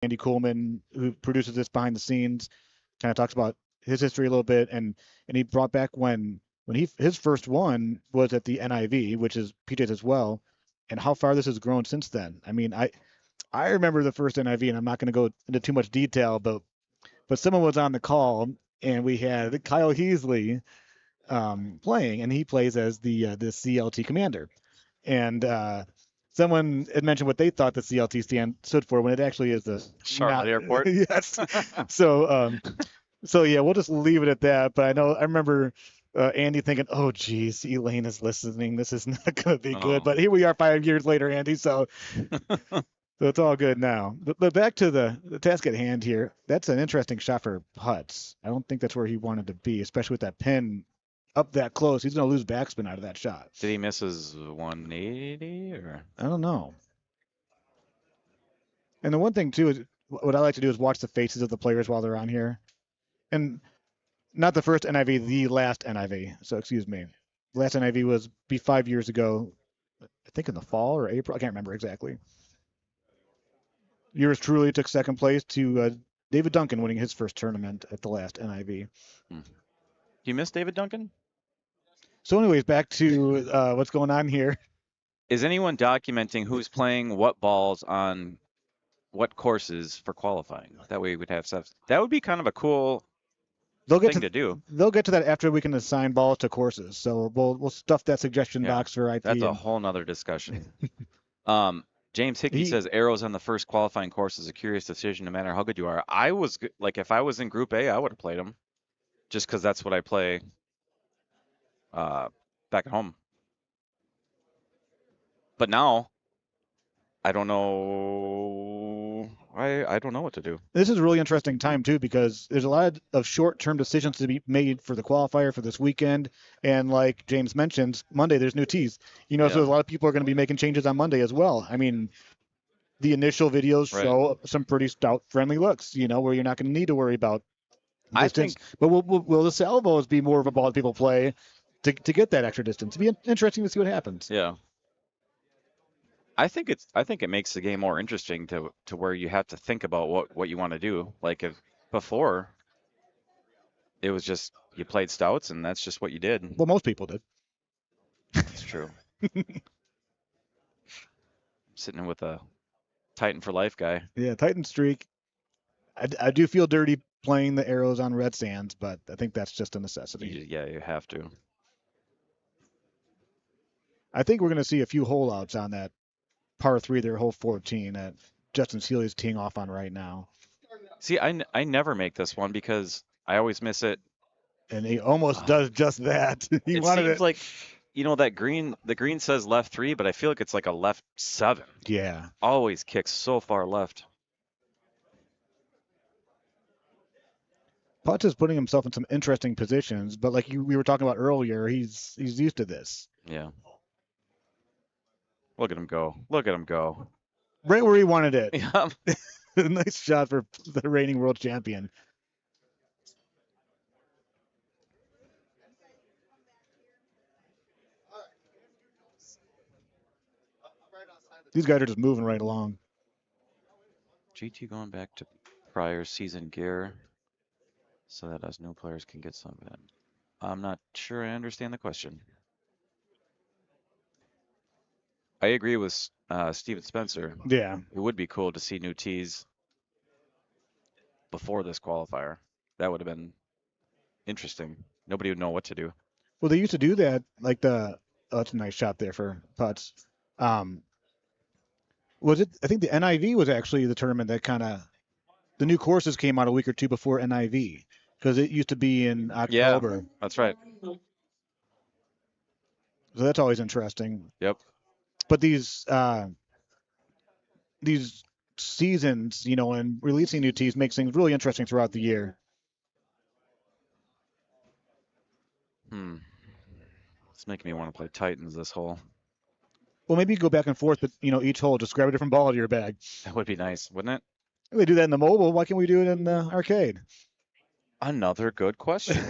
Andy Coolman, who produces this behind the scenes, kind of talks about his history a little bit, and he brought back when he his first one was at the NIV, which is PJ's as well, and how far this has grown since then. I mean, I remember the first NIV, and I'm not going to go into too much detail, but someone was on the call, and we had Kyle Heasley playing, and he plays as the CLT commander, and someone had mentioned what they thought the CLT stood for when it actually is the Charlotte not Airport. yes. So yeah, we'll just leave it at that. But I remember Andy thinking, "Oh, geez, Elaine is listening. This is not going to be good." Oh. But here we are 5 years later, Andy. So it's all good now. But back to the task at hand here. That's an interesting shot for putts. I don't think that's where he wanted to be, especially with that pin up that close. He's going to lose backspin out of that shot. Did he miss his 180 or? I don't know. And the one thing too is what I like to do is watch the faces of the players while they're on here. And not the first NIV, the last NIV. So excuse me. The last NIV was be 5 years ago, I think in the fall or April. I can't remember exactly. Yours truly took second place to David Duncan winning his first tournament at the last NIV. You miss David Duncan? So, anyways, back to what's going on here. Is anyone documenting who's playing what balls on what courses for qualifying? That way we'd have stuff. That would be kind of a cool thing to do. They'll get to that after we can assign balls to courses. So we'll stuff that suggestion box for IP. That's a whole nother discussion. James Hickey says arrows on the first qualifying course is a curious decision, no matter how good you are. I was like, if I was in Group A, I would have played them, just because that's what I play back at home. But now, I don't know. I don't know what to do. This is a really interesting time too because there's a lot of short-term decisions to be made for the qualifier for this weekend, and like James mentioned, Monday there's new tees. So a lot of people are going to be making changes on Monday as well. I mean, the initial videos show some pretty stout-friendly looks. Where you're not going to need to worry about distance. But will the salvos be more of a ball that people play to get that extra distance? It'll be interesting to see what happens. Yeah. I think it makes the game more interesting to where you have to think about what you want to do. Like if before it was just you played stouts and that's just what you did. Well, most people did. That's true. Sitting with a Titan for life guy. Yeah, Titan streak. I do feel dirty playing the arrows on red sands, but I think that's just a necessity. You have to. I think we're going to see a few holeouts on that par 3 there, hole 14 that Justin Seeley is teeing off on right now. See, I never make this one because I always miss it. And he almost does just that. It seems like, that the green says left 3, but I feel like it's like a left 7. Yeah. Always kicks so far left. Putz is putting himself in some interesting positions, but like we were talking about earlier, he's used to this. Yeah. Look at him go. Look at him go. Right where he wanted it. Yeah. Nice shot for the reigning world champion. These guys are just moving right along. GT going back to prior season gear so that us new players can get some of it. I'm not sure I understand the question. I agree with Steven Spencer. Yeah. It would be cool to see new tees before this qualifier. That would have been interesting. Nobody would know what to do. Well, they used to do that, like that's a nice shot there for putts. Was it? I think the NIV was actually the tournament that the new courses came out a week or two before NIV because it used to be in October. Yeah, that's right. So that's always interesting. Yep. But these seasons, and releasing new tees makes things really interesting throughout the year. It's making me want to play Titans this hole. Well, maybe you go back and forth, but each hole just grab a different ball out of your bag. That would be nice, wouldn't it? They do that in the mobile. Why can't we do it in the arcade? Another good question.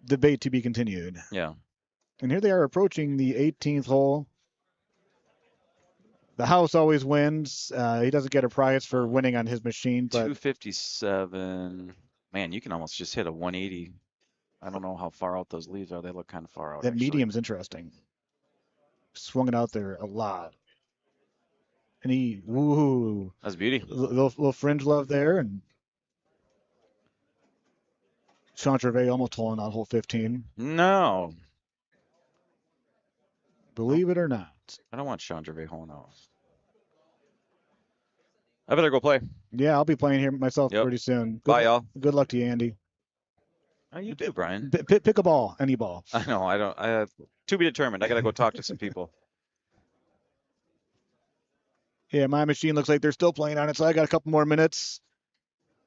Debate to be continued. Yeah. And here they are approaching the 18th hole. The house always wins. He doesn't get a prize for winning on his machine, but 257. Man, you can almost just hit a 180. I don't know how far out those leaves are. They look kind of far out, that actually. medium's interesting. Swung it out there a lot. And he, woo, That's beauty. little fringe love there. And Sean Gervais almost holing out hole 15. No, Believe it or not. I don't want Sean Gervais holding out. I better go play. Yeah, I'll be playing here myself Yep. pretty soon. Bye, y'all. Good luck to you, Andy. Oh, you too, Brian. Pick a ball, any ball. I know. I don't. I have to be determined. I gotta go talk to some people. Yeah, my machine looks like they're still playing on it, so I got a couple more minutes.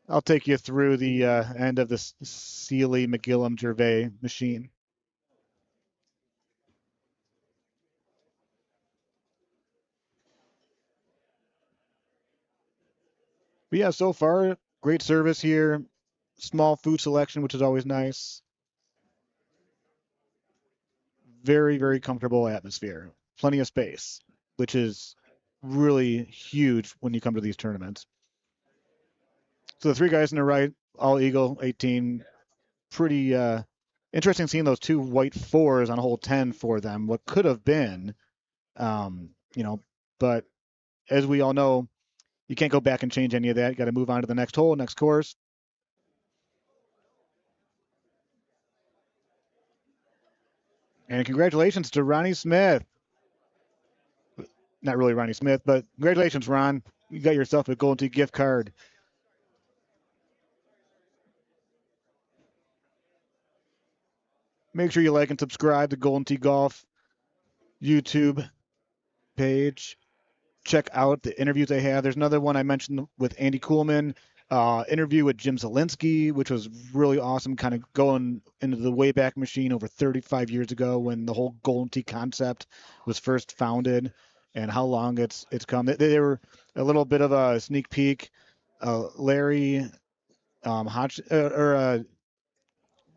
I'll take you through the end of this Sealy McGillum Gervais machine. But yeah, so far, great service here. Small food selection, which is always nice. Very, very comfortable atmosphere. Plenty of space, which is really huge when you come to these tournaments. So the three guys on the right, all Eagle, 18. Pretty interesting seeing those two white fours on hole 10 for them. What could have been, you know, but as we all know, you can't go back and change any of that. You got to move on to the next hole, next course. And congratulations to Ronnie Smith. Not really Ronnie Smith, but congratulations, Ron. You got yourself a Golden Tee gift card. Make sure you like and subscribe to Golden Tee Golf YouTube page. Check out the interviews they have. There's another one I mentioned with Andy Kuhlman, interview with Jim Zielinski, which was really awesome, kind of going into the Wayback Machine over 35 years ago when the whole Golden Tee concept was first founded and how long it's come. They were a little bit of a sneak peek. Larry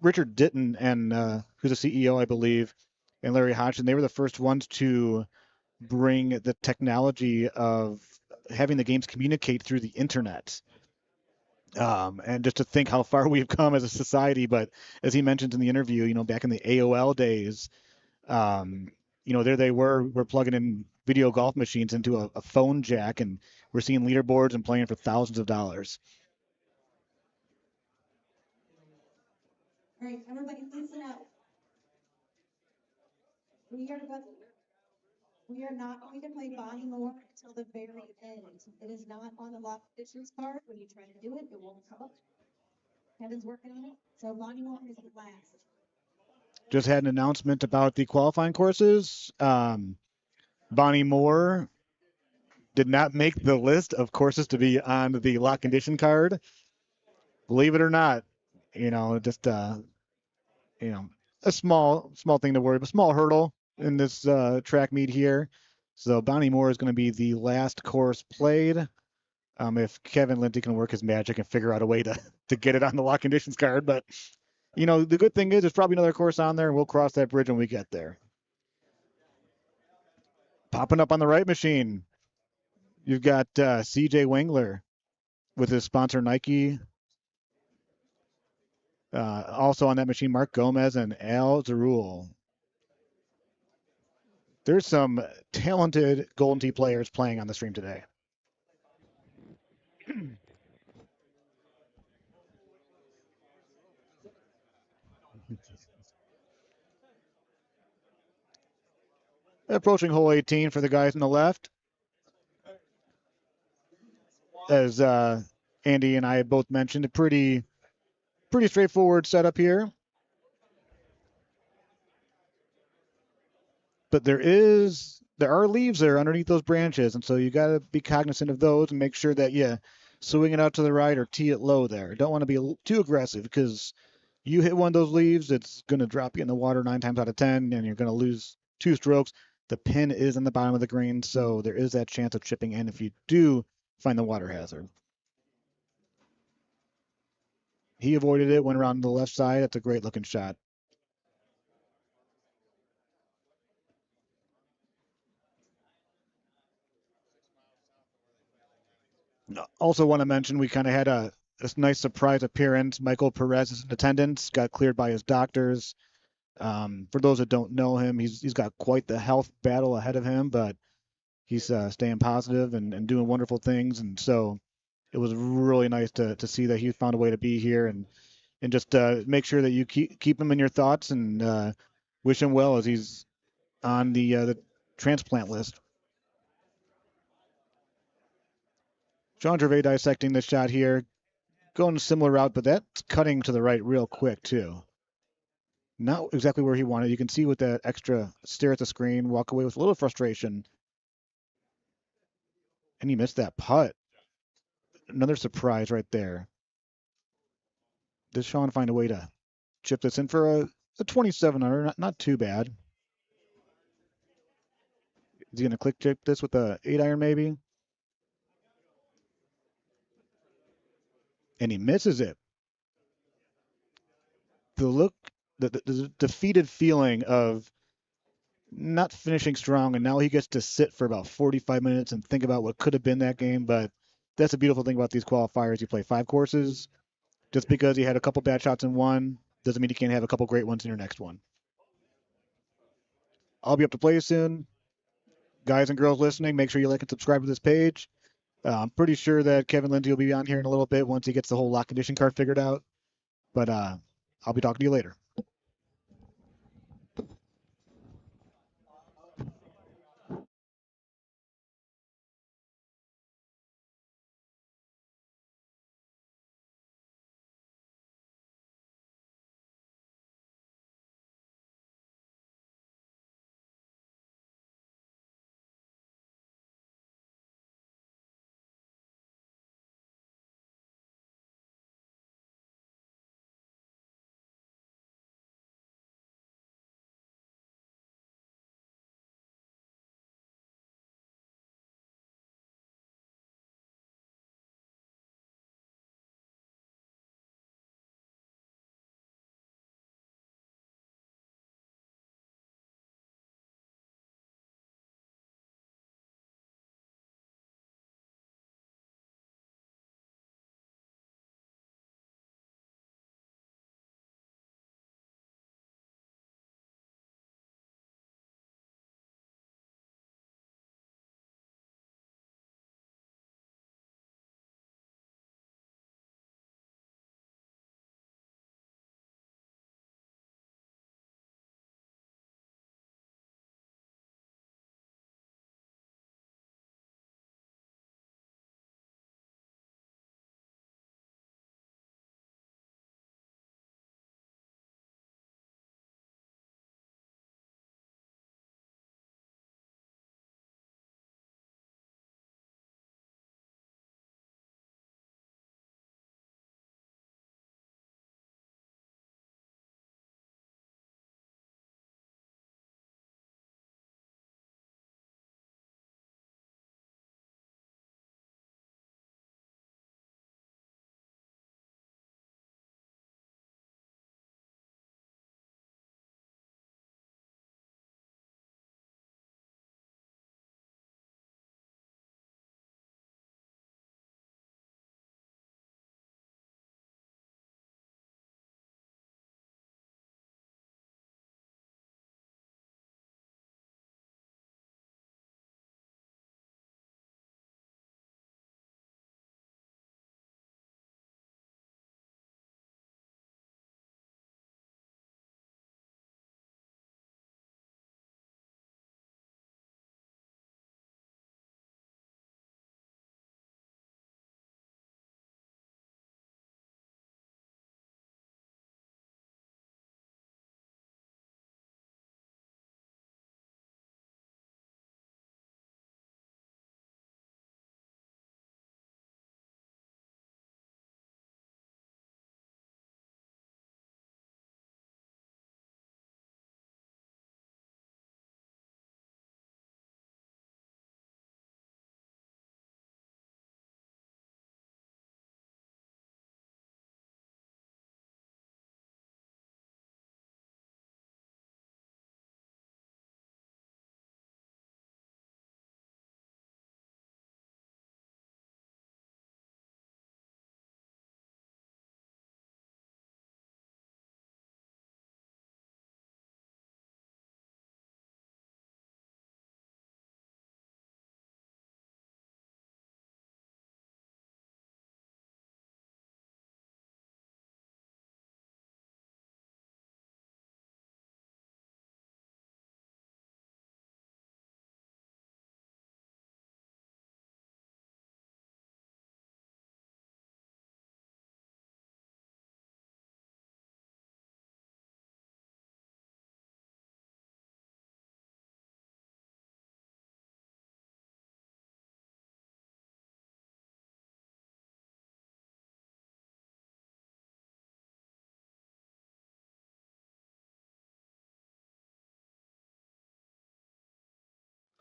Richard Ditton, and who's the CEO, I believe, and Larry Hodgson, they were the first ones to bring the technology of having the games communicate through the internet. And just to think how far we've come as a society. But as he mentioned in the interview, back in the AOL days, there they we're plugging in video golf machines into a phone jack, and we're seeing leaderboards and playing for thousands of dollars. All right, everybody listen up. We are not going to play Bonnie Moore until the very end. It is not on the lock distance card. When you try to do it, it won't come up. Kevin's working on it. So Bonnie Moore is the last. Just had an announcement about the qualifying courses. Bonnie Moore did not make the list of courses to be on the lock condition card. Believe it or not, just a small thing to worry about, a small hurdle in this track meet here. So Bonnie Moore is going to be the last course played. If Kevin Lindsay can work his magic and figure out a way to get it on the lock conditions card. But, the good thing is there's probably another course on there, and we'll cross that bridge when we get there. Popping up on the right machine, you've got CJ Wengler with his sponsor Nike. Also on that machine, Mark Gomez and Al Zarul. There's some talented Golden Tee players playing on the stream today. Approaching hole 18 for the guys on the left. As Andy and I both mentioned, a pretty straightforward setup here. But there are leaves there underneath those branches, and so you got to be cognizant of those and make sure that you swing it out to the right or tee it low there. Don't want to be too aggressive because you hit one of those leaves, it's going to drop you in the water 9 times out of 10, and you're going to lose 2 strokes. The pin is in the bottom of the green, so there is that chance of chipping in if you do find the water hazard. He avoided it, went around to the left side. That's a great looking shot. Also want to mention we kind of had this nice surprise appearance. Michael Perez is in attendance, got cleared by his doctors. For those that don't know him, he's got quite the health battle ahead of him, but he's staying positive and doing wonderful things. And so it was really nice to see that he found a way to be here and just make sure that you keep him in your thoughts and wish him well as he's on the transplant list. Jean Gervais dissecting the shot here, going a similar route, but that's cutting to the right real quick too. Not exactly where he wanted. You can see with that extra stare at the screen, walk away with a little frustration. And he missed that putt. Another surprise right there. Does Sean find a way to chip this in for a 27 under? Not too bad. Is he going to click chip this with a 8 iron maybe? And he misses it. The look, the defeated feeling of not finishing strong, and now he gets to sit for about 45 minutes and think about what could have been that game. But that's a beautiful thing about these qualifiers. You play 5 courses. Just because you had a couple bad shots in one doesn't mean you can't have a couple great ones in your next one. I'll be up to play soon. Guys and girls listening, make sure you like and subscribe to this page. I'm pretty sure that Kevin Lindsay will be on here in a little bit once he gets the whole lock condition card figured out. But I'll be talking to you later.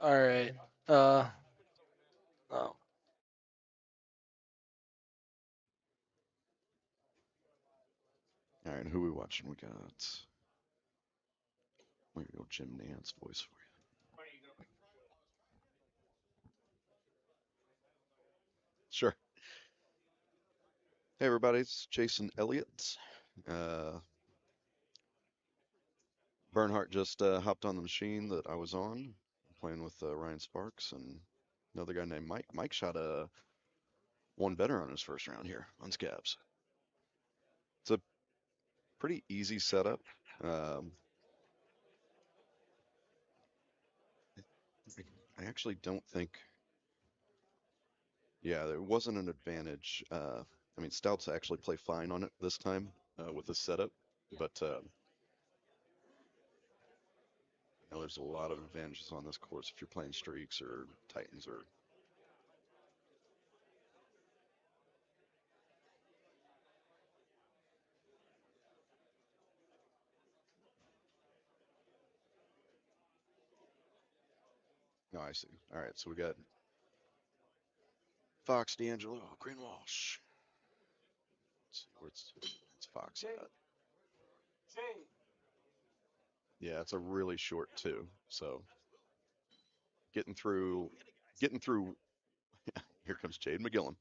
All right. Oh. All right, who we watching? We got. Let me go Jim Nance voice for you. Sure. Hey everybody, it's Jason Elliott. Bernhardt just hopped on the machine that I was on, playing with Ryan Sparks and another guy named Mike. Mike shot a one better on his first round here on Scabs. It's a pretty easy setup. I actually don't think, yeah, there wasn't an advantage. I mean, Stouts actually play fine on it this time with this setup, but you know, there's a lot of advantages on this course if you're playing streaks or Titans or. No, I see. All right, so we got Fox, D'Angelo, Green Walsh. Let's see where it's Fox at. Yeah, it's a really short two. So getting through. Here comes Jade McGillen.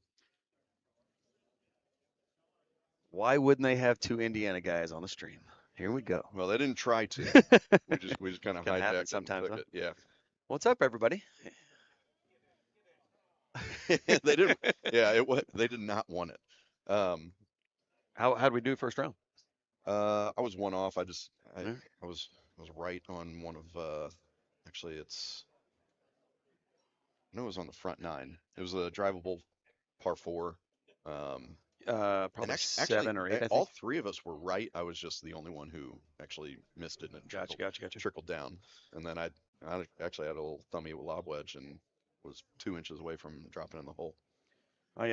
Why wouldn't they have two Indiana guys on the stream? Here we go. Well, they didn't try to. we just kind of Gonna happen hijacked it sometimes, and took huh? it. Yeah. What's up, everybody? They didn't. Yeah, they did not want it. How'd we do first round? I was one off. I Yeah. was right on one of actually no, it was on the front nine. It was a drivable par four. Probably seven or eight, I all think. three of us were right. I was just the only one who actually missed it and it Gotcha. trickled down. And then I actually had a little thummy lob wedge and was 2 inches away from dropping in the hole. I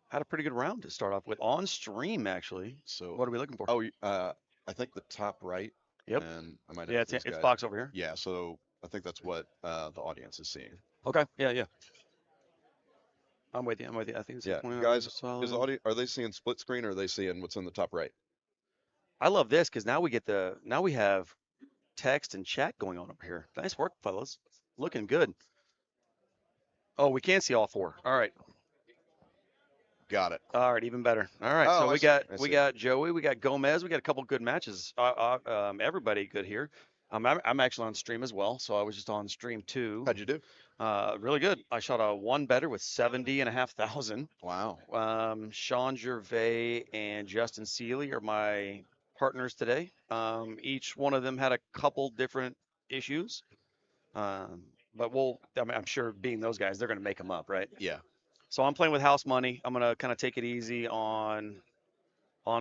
had a pretty good round to start off with on stream, actually. So what are we looking for? Oh, I think the top right. Yep. And I might have Yeah, these it's guys. Fox over here. Yeah, so I think that's what the audience is seeing. Okay. Yeah. I'm with you. I think it's Yeah, guys, is the audience, are they seeing split screen or are they seeing what's in the top right? I love this because now we have text and chat going on over here. Nice work, fellas. Looking good. Oh, we can see all four. All right. Got it. All right, even better. All right, Oh, so I we got Joey, we got Gomez, we got a couple good matches. Everybody good here. I'm actually on stream as well, so I was just on stream too. How'd you do? Really good. I shot a one better with 70,500. Wow. Sean Gervais and Justin Seeley are my partners today. Each one of them had a couple different issues. But I'm sure being those guys, they're going to make them up, right? Yeah. So I'm playing with house money. I'm going to kind of take it easy on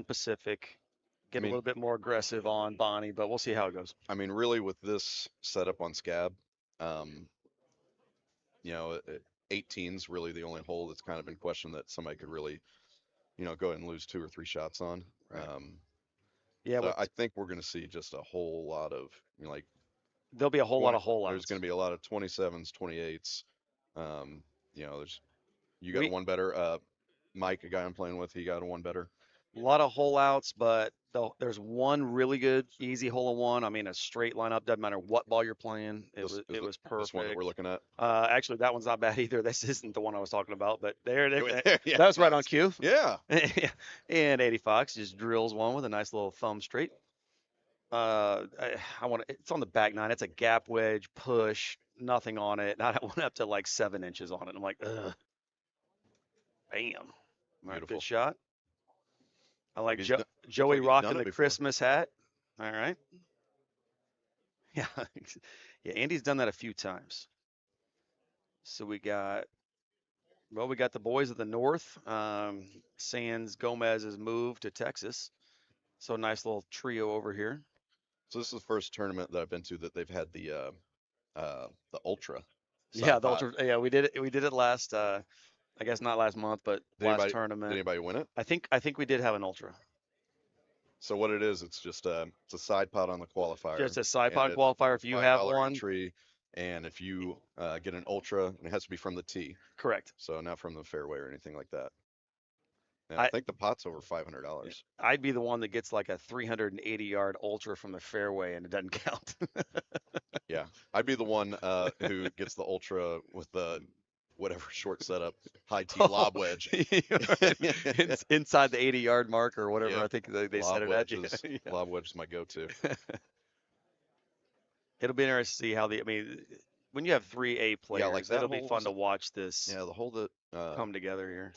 Pacific, get a little bit more aggressive on Bonnie, but we'll see how it goes. I mean, really with this setup on Scab, you know, 18's really the only hole that's kind of in question that somebody could really, you know, go ahead and lose 2 or 3 shots on. Right. Yeah, so I think we're going to see just a whole lot of, you know, like, there'll be a whole lot of hole outs. There's going to be a lot of 27s, 28s. You know, you got a one better. Mike, a guy I'm playing with, he got a one better. A lot of hole outs, but there's one really good easy hole in one. I mean, a straight lineup, doesn't matter what ball you're playing. It was perfect. This one that we're looking at. Actually, that one's not bad either. This isn't the one I was talking about, but yeah. That was right on cue. Yeah. And 80 Fox just drills one with a nice little thumb straight. It's on the back nine. It's a gap wedge push, nothing on it. I went up to like 7 inches on it. I'm like, ugh. Bam. Right, good shot. I like Joey rocking the Christmas hat. All right. Yeah. Yeah, Andy's done that a few times. So we got the boys of the North. Sands Gomez has moved to Texas. So nice little trio over here. So this is the first tournament that I've been to that they've had the Ultra. Yeah, the Ultra. Yeah, we did it last I guess not last month, but last tournament. Did anybody win it? I think we did have an Ultra. So what it is, it's just it's a side pot on the qualifier. Just a side pot qualifier. If you have one, entry, And if you get an ultra, it has to be from the tee, Correct. so not from the fairway or anything like that. And I think the pot's over $500. I'd be the one that gets like a 380-yard ultra from the fairway, and it doesn't count. Yeah, I'd be the one who gets the ultra with the whatever short setup high tee lob wedge. Inside the 80-yard mark or whatever. Yep. I think they Lob set it at you. wedge is, Yeah. lob wedge is my go-to. It'll be interesting to see how I mean, when you have 3 A players, like that it'll be hole fun was- to watch this Yeah, the hole that come together here.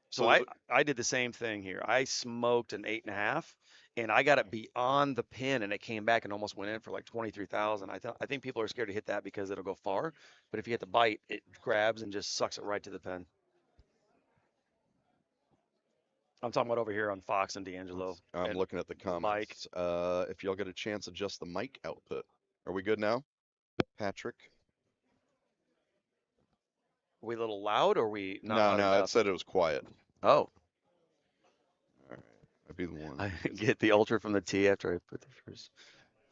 so So there's I did the same thing here. I smoked an 8.5, and I got it beyond the pin, and it came back and almost went in for like 23,000. I think people are scared to hit that because it'll go far, but if you hit the bite, it grabs and just sucks it right to the pin. I'm talking about over here on Fox and D'Angelo. I'm and looking at the comments. If y'all get a chance, adjust the mic output. Are we good now, Patrick? Are we a little loud, or are we not No, loud it enough? said it was quiet. Oh, All right, I'd be the one. I get the ultra from the tee after I put the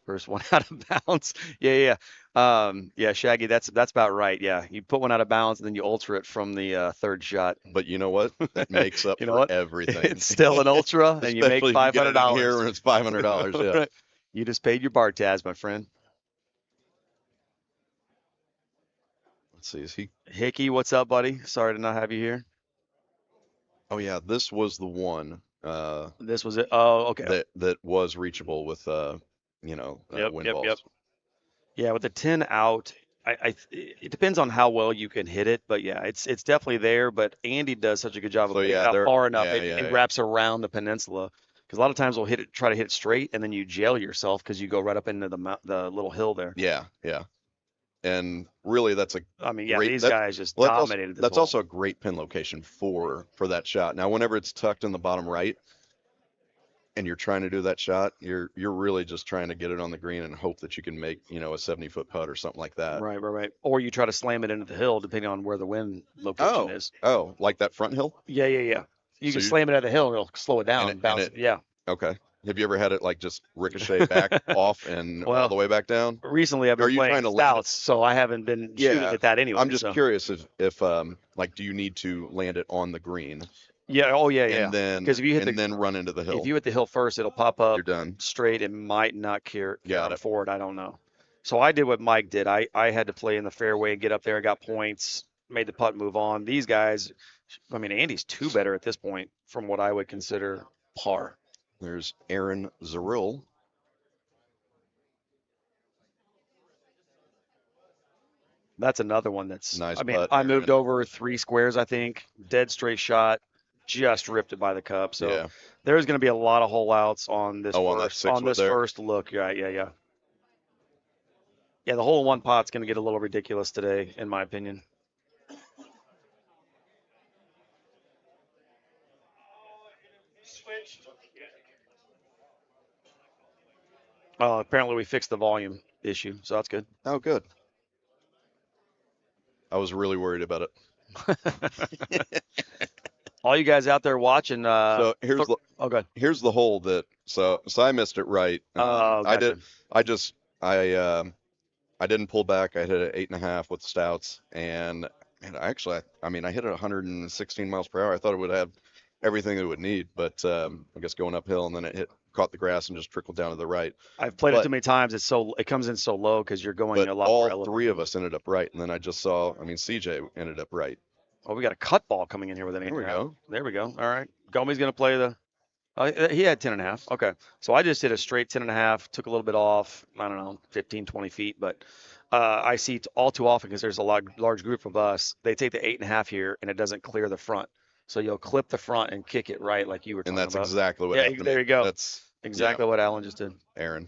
first one out of bounds. Yeah. Yeah, Shaggy, that's about right. Yeah, you put one out of bounds and then you ultra it from the third shot. But you know what? That makes up You know for what? everything. It's still an ultra, and you make Especially if you get it in $500 here when it's $500. Yeah. Right. You just paid your bar tabs, my friend. Let's see. Is he? Hickey, what's up, buddy? Sorry to not have you here. Oh yeah, this was the one. This was it. Oh, okay. That was reachable with wind balls. Yep. Yeah, with the 10 out, it depends on how well you can hit it, but yeah, it's definitely there. But Andy does such a good job of So, hitting yeah, it out they're- far enough. yeah, It yeah. wraps around the peninsula. Because a lot of times we'll try to hit it straight, and then you jail yourself because you go right up into the little hill there. Yeah. And really, that's a I mean, yeah, Great- these that- guys just well, that's also- dominated this that's hole. also a great pin location for that shot. Now, whenever it's tucked in the bottom right, and you're trying to do that shot, you're really just trying to get it on the green and hope that you can make a 70-foot putt or something like that. Right. Or you try to slam it into the hill, depending on where the wind location is. Oh, like that front hill? Yeah. You So can you- slam it at the hill, and it'll slow it down. And Bounce. Yeah. Okay. Have you ever had it like just ricochet back off and all Well, the way back down? Recently, I've Are been you playing trying to land it? stouts, so I haven't been shooting Yeah, at that anyway. I'm just so. curious if like, do you need to land it on the green Yeah. Oh, yeah. and then 'Cause if you hit and then run into the hill? If you hit the hill first, it'll pop up You're done. straight. It might not carry Got on it. forward. I don't know. So I did what Mike did. I had to play in the fairway and get up there. Got points. Made the putt, move on. These guys, I mean, Andy's 2 better at this point from what I would consider par. There's Aaron Zaril. That's another one that's Nice I mean, putt, I moved Aaron. over 3 squares, I think. Dead straight shot. Just ripped it by the cup. So Yeah. there's going to be a lot of hole outs on this Oh, on that first, 6-foot this there? first look. Yeah. Yeah, the hole in one pot's going to get a little ridiculous today, in my opinion. Apparently we fixed the volume issue, so that's good. Oh, good. I was really worried about it. All you guys out there watching, So here's oh, good. here's the hole that so I missed it right. I did. I didn't pull back. I hit it 8.5 with stouts, and I hit it 116 miles per hour. I thought it would have everything it would need, but I guess going uphill and then it caught the grass and just trickled down to the right. I've played it But- too many times. It comes in so low because you're going But a lot more all elevated. 3 of us ended up right, and then I just saw. CJ ended up right. Oh, we got a cut ball coming in here with an 8.5. There we go. There we go. All right. Gomey's going to play the. He had 10.5. Okay. So I just hit a straight 10.5, took a little bit off, I don't know, 15, 20 feet. But I see all too often because there's a large group of us. They take the 8.5 here and it doesn't clear the front. So you'll clip the front and kick it right like you were talking And that's about. exactly what Yeah, happened. there you go. That's Exactly what Alan just did. Aaron.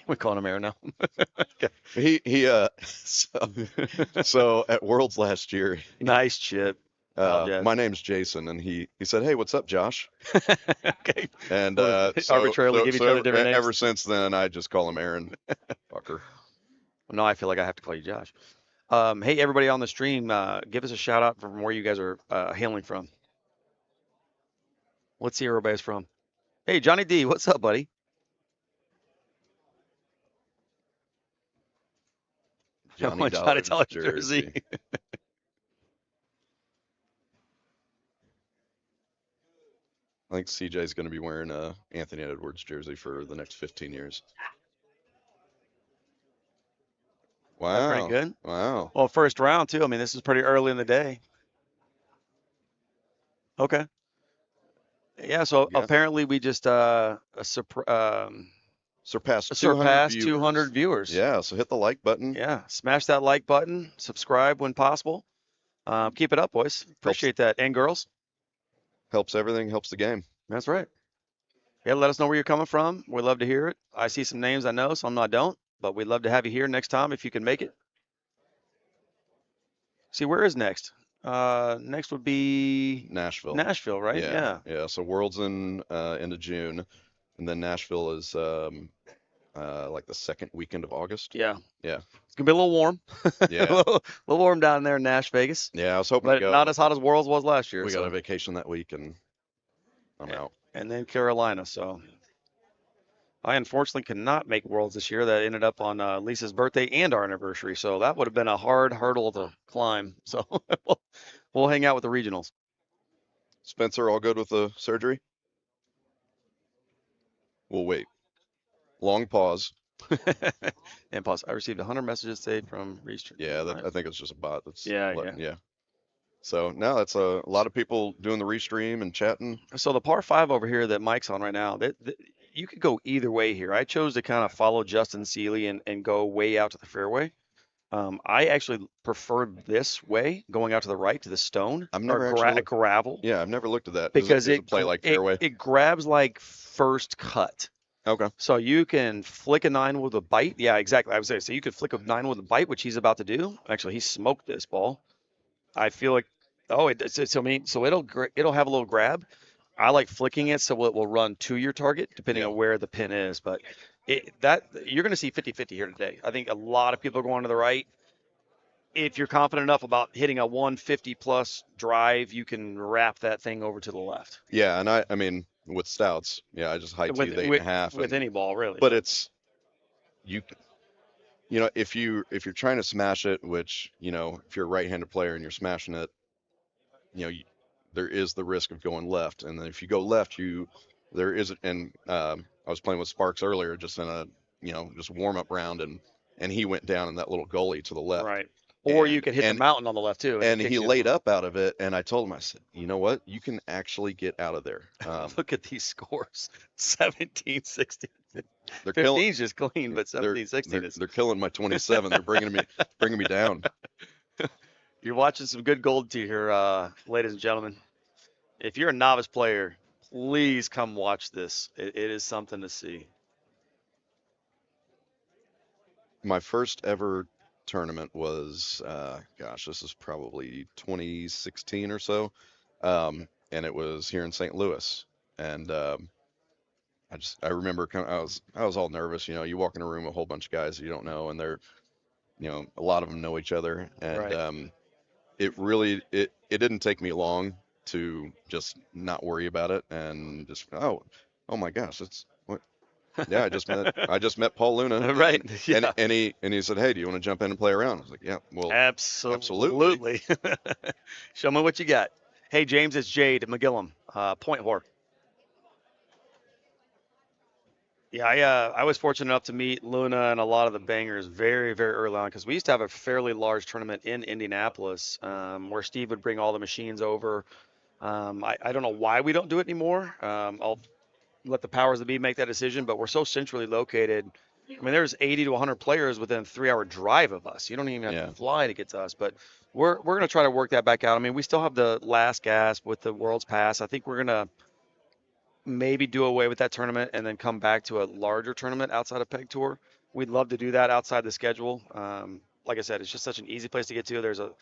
We're calling him Aaron now. So at Worlds last year, Nice chip. Apologize. my name's Jason, and he said, "Hey, what's up, Josh?" Okay. And Arbitrarily give each other different names. Ever since then, I just call him Aaron. Fucker. No, I feel like I have to call you Josh. Hey, everybody on the stream, give us a shout out from where you guys are hailing from. Let's see where everybody's from. Hey, Johnny D, what's up, buddy? Johnny One Dollar Dollar jersey. jersey. I think CJ's going to be wearing a Anthony Edwards jersey for the next 15 years. That's pretty Wow. good. Wow. Well, first round too. I mean, this is pretty early in the day. Okay. Yeah. So Yeah. apparently we just Surpassed 200 surpassed viewers. 200 viewers. Yeah, so hit the like button. Yeah. Smash that like button. Subscribe when possible. Keep it up, boys. Appreciate that. And girls. Helps everything, helps the game. That's right. Yeah. Let us know where you're coming from. We'd love to hear it. I see some names I know, some I don't, but we'd love to have you here next time if you can make it. See, where is next? Next would be Nashville. Nashville, right? Yeah. Yeah. So World's in end of June, and then Nashville is like the second weekend of August. Yeah. Yeah. It's gonna be a little warm. Yeah. a little warm down there in Nash Vegas, Yeah, I was hoping but to go. not as hot as Worlds was last year. We so. got a vacation that week, and I'm out. And then Carolina. So I unfortunately could not make Worlds this year. That ended up on Lisa's birthday and our anniversary. So that would have been a hard hurdle to climb. So we'll hang out with the regionals. Spencer, all good with the surgery? We'll wait. Long pause. And pause. I received 100 messages today from Reese. Yeah, Right. I think it's just a bot. That's Yeah. So now that's a lot of people doing the restream and chatting. So the par 5 over here that Mike's on right now, you could go either way here. I chose to kind of follow Justin Seeley and go way out to the fairway. I actually preferred this way, going out to the right to the stone. I've never or actually looked- gravel. Yeah, I've never looked at that. Because Does it play like fairway. it grabs like first cut. Okay. So you can flick a 9 with a bite. Yeah, exactly. I would say so. You could flick a 9 with a bite, which he's about to do. Actually, he smoked this ball. I feel like, so it'll have a little grab. I like flicking it so it will run to your target depending on where the pin is. But you're going to see 50-50 here today. I think a lot of people are going to the right. If you're confident enough about hitting a 150 plus drive, you can wrap that thing over to the left. Yeah, and I mean with stouts, yeah, I just high teed 8.5. With any ball, really. But it's you know, if you're trying to smash it, which, you know, if you're a right-handed player and you're smashing it, you know, there is the risk of going left, and then if you go left, there is, and I was playing with Sparks earlier, just in a, you know, just warm-up round, and he went down in that little gully to the left. Right. Or you could hit the mountain on the left too. And he laid up out of it, and I told him, I said, you know what? You can actually get out of there. Look at these scores: 17, 16. They're 15's just clean, but 17, 16 is. They're killing my 27. They're bringing me down. You're watching some good gold tee here, ladies and gentlemen. If you're a novice player, please come watch this. It is something to see. My first ever tournament was, this is probably 2016 or so, and it was here in St. Louis. And I remember I was all nervous. You know, you walk in a room with a whole bunch of guys that you don't know, and they're, you know, a lot of them know each other, and Right. it didn't take me long to just not worry about it and just oh my gosh, it's what. Yeah, I just met Paul Luna. Right. Yeah. And he said, "Hey, do you want to jump in and play around?" I was like, "Yeah, well, Absolutely. Show me what you got. Hey, James, it's Jade McGillum, Point Whore. Yeah, I was fortunate enough to meet Luna and a lot of the bangers very, very early on because we used to have a fairly large tournament in Indianapolis where Steve would bring all the machines over. I don't know why we don't do it anymore. I'll let the powers that be make that decision, but we're so centrally located. I mean, there's 80 to 100 players within a 3-hour drive of us. You don't even have to fly to get to us, but we're going to try to work that back out. I mean, we still have the last gasp with the World's Pass. I think we're going to maybe do away with that tournament and then come back to a larger tournament outside of Peg Tour. We'd love to do that outside the schedule. Like I said, it's just such an easy place to get to.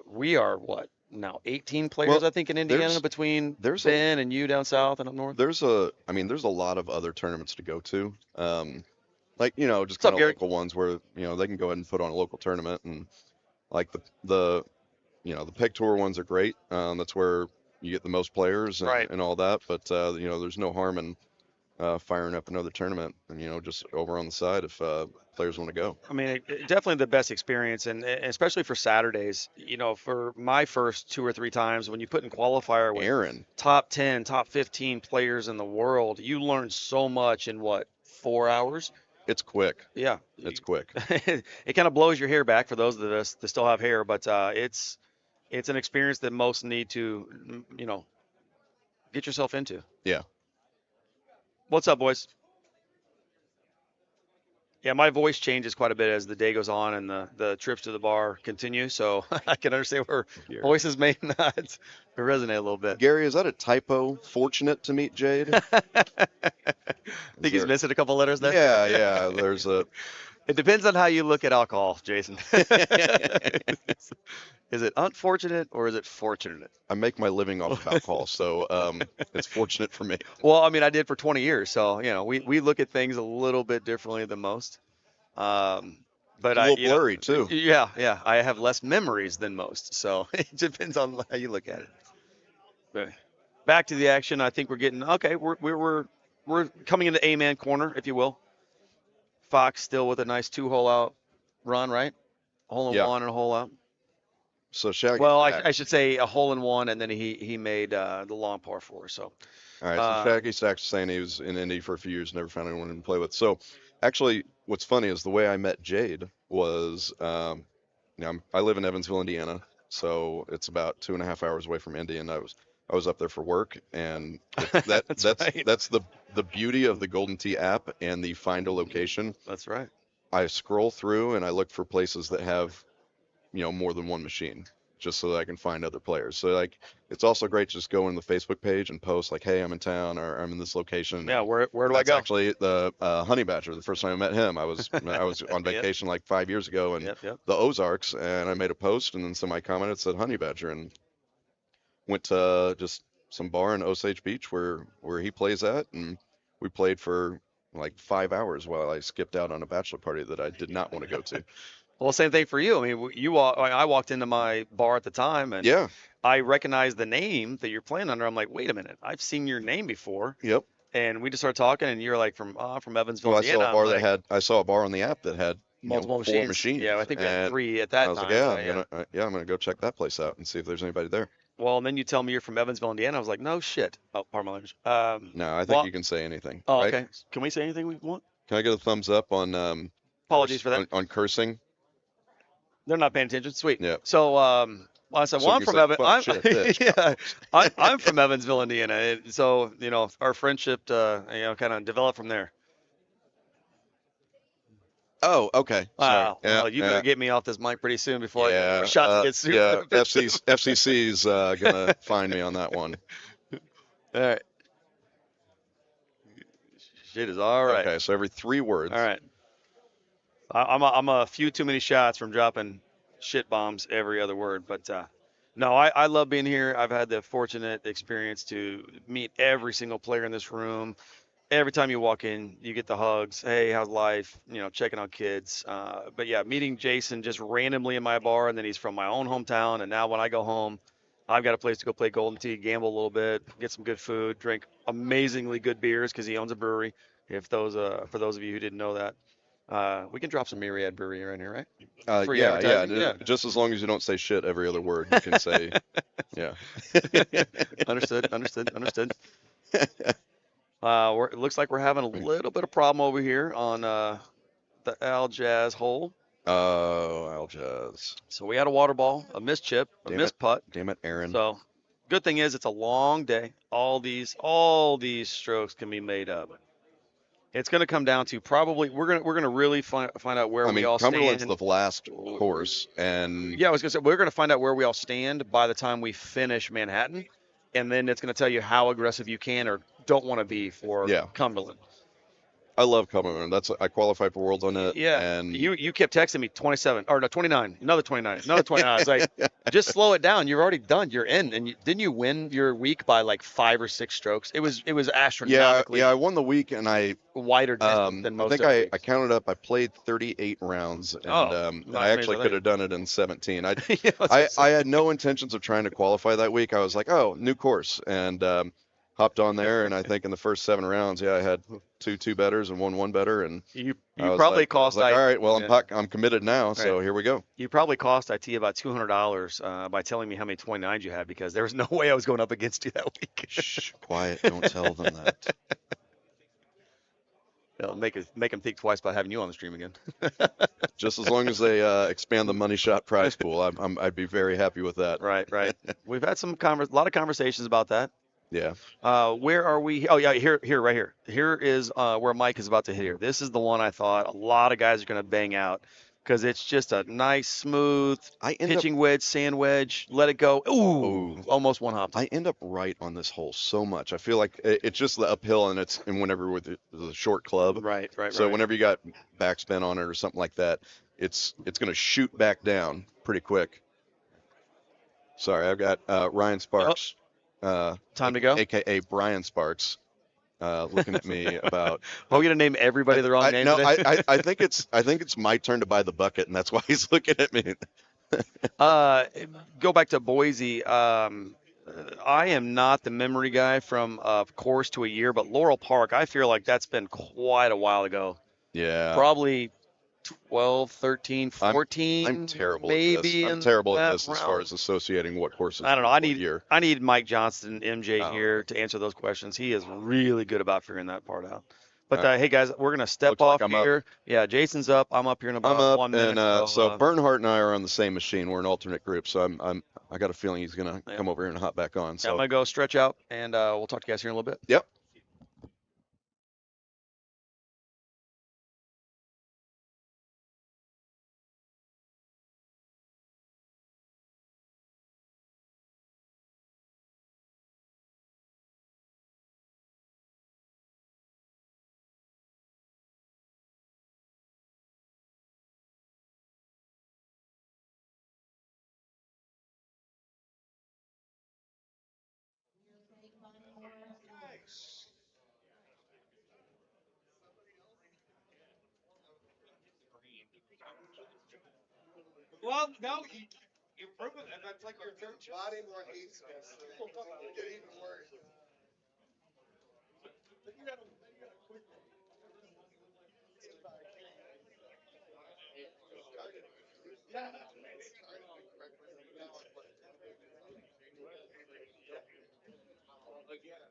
We are what now 18 players, I think, in Indiana between Ben and you down south and up north. There's a lot of other tournaments to go to. Like, you know, just kind of local ones where, you know, they can go ahead and put on a local tournament, and like the Peg Tour ones are great. That's where you get the most players and all that. But you know, there's no harm in firing up another tournament, and just over on the side if players want to go. I mean, definitely the best experience, and especially for Saturdays. For my first 2 or 3 times, when you put in qualifier with Aaron, top 10, top 15 players in the world, you learn so much in 4 hours? it's quick. Yeah, It's quick. it kind of blows your hair back for those of us that still have hair, but it's an experience that most need to, get yourself into. Yeah. What's up, boys? Yeah, my voice changes quite a bit as the day goes on and the trips to the bar continue, so I can understand where voices may not resonate a little bit. Gary, is that a typo? Fortunate to meet Jade? Think he's missing a couple letters there? Yeah. There's a. It depends on how you look at alcohol, Jason. Is it unfortunate or is it fortunate? I make my living off of alcohol, so it's fortunate for me. Well, I mean, I did for 20 years, so we look at things a little bit differently than most. But It's a little blurry too. Yeah, I have less memories than most, so it depends on how you look at it. But back to the action. I think we're getting okay. We're coming into A-man corner, if you will. Fox still with a nice 2-hole out run, right? A hole in one and a hole out. So Shaggy. Well, I should say a hole in one, and then he made the long par 4. So. All right. So Shaggy Stack's saying he was in Indy for a few years, never found anyone to play with. So actually, what's funny is the way I met Jade was, I live in Evansville, Indiana, so it's about 2.5 hours away from Indy, and I was up there for work, and that's right. That's the beauty of the Golden Tee app and the find a location. That's right. I scroll through and I look for places that have, more than one machine, just so that I can find other players. So like, it's also great to just go in the Facebook page and post like, hey, I'm in town or I'm in this location. Yeah, where do I That's go? actually the Honey Badger. The first time I met him, I was on vacation like 5 years ago in Yep. the Ozarks, and I made a post, and then somebody commented, said Honey Badger, and went to just some bar in Osage Beach where he plays at, and we played for like 5 hours while I skipped out on a bachelor party that I did not want to go to. Well, same thing for you. I mean, I walked into my bar at the time, and Yeah. I recognized the name that you're playing under. I'm like, wait a minute, I've seen your name before. Yep. And we just started talking, and you're like from Evansville, Well, Indiana. I saw a bar on the app that had multiple 4 machines. Yeah, I think we had and 3 at that I was time. like, I'm gonna go check that place out and see if there's anybody there. Well, and then you tell me you're from Evansville, Indiana. I was like, no shit. Oh, pardon my language. No, I think well- you can say anything. Oh, right? okay. Can we say anything we want? Can I get a thumbs up on Apologies for that. on cursing? They're not paying attention. Sweet. Yeah. So, I said, So well, I'm you from said, "Fuck, shit, bitch." yeah, I'm from Evansville, Indiana. And so, our friendship, kind of developed from there. Oh, okay. Wow. Sorry. Yeah, Well, you yeah. better get me off this mic pretty soon before Yeah, shots get super. yeah. FCC's gonna find me on that one. All right. Shit is all right. Okay, so every 3 words. All right. I'm a few too many shots from dropping shit bombs every other word, but no, I love being here. I've had the fortunate experience to meet every single player in this room. Every time you walk in, you get the hugs. Hey, how's life? Checking on kids. But yeah, meeting Jason just randomly in my bar, and then he's from my own hometown. And now when I go home, I've got a place to go play Golden Tee, gamble a little bit, get some good food, drink amazingly good beers because he owns a brewery. For those of you who didn't know that. We can drop some Myriad Brewery around here, right? Free Yeah. advertising, Just as long as you don't say shit every other word, you can say, yeah. Understood. It looks like we're having a little bit of problem over here on the Al Jazz hole. Oh, Aljaz. So we had a water ball, a missed chip, a Damn missed putt. Damn it, Aaron. So good thing is it's a long day. All these strokes can be made up. It's going to come down to probably we're gonna really find out where we all Cumberland's stand. the last course, and Yeah, I was gonna say we're gonna find out where we all stand by the time we finish Manhattan, and then it's gonna tell you how aggressive you can or don't want to be for Cumberland. I love Cumberland. I qualified for Worlds on it. Yeah, and you kept texting me 27 or no 29, another 29, another 29. I was like, just slow it down. You're already done. You're in, and didn't you win your week by like 5 or 6 strokes? It was astronomically. Yeah, I won the week, and I wider distance than most. I think I counted up. I played 38 rounds, and I actually could have done it in 17. I had no intentions of trying to qualify that week. I was like, oh, new course, and hopped on there, and I think in the first 7 rounds, yeah, I had two betters and one better, and You I was probably like, cost all right, well, yeah. I'm committed now, so here we go. You probably cost IT about $200 by telling me how many 29s you had, because there was no way I was going up against you that week. Shh, quiet, don't tell them that. It'll make them think twice about having you on the stream again. Just as long as they expand the money shot prize pool, I'd be very happy with that. Right. We've had a lot of conversations about that. Yeah. Where are we? Oh yeah, here, right here. Here is where Mike is about to hit here. This is the one I thought a lot of guys are going to bang out, because it's just a nice, smooth pitching wedge, sand wedge. Let it go. Ooh, almost one hopped. I end up right on this hole so much. I feel like it's just the uphill, and whenever with the short club. Right. So whenever you got backspin on it or something like that, it's going to shoot back down pretty quick. Sorry, I've got Ryan Sparks. Time to go. AKA Brian Sparks. Looking at me about. Are we gonna name everybody the wrong name? No, today? I think it's my turn to buy the bucket, and that's why he's looking at me. Go back to Boise. I am not the memory guy from course to a year, but Laurel Park, I feel like that's been quite a while ago. Yeah. Probably 12, 13, 14. I'm terrible maybe at this. I'm terrible at this as far as associating what courses. I don't know. I need Mike Johnston, MJ here to answer those questions. He is really good about figuring that part out. But hey guys, we're gonna step off here. Up. Yeah, Jason's up. I'm up here in about 1 minute. And so Bernhardt and I are on the same machine. We're an alternate group. So I got a feeling he's gonna come over here and hop back on. So I'm gonna go stretch out, and we'll talk to you guys here in a little bit. Yep. Well, no, you prove it, and that's like your third body more East Coast. So get even worse. Again,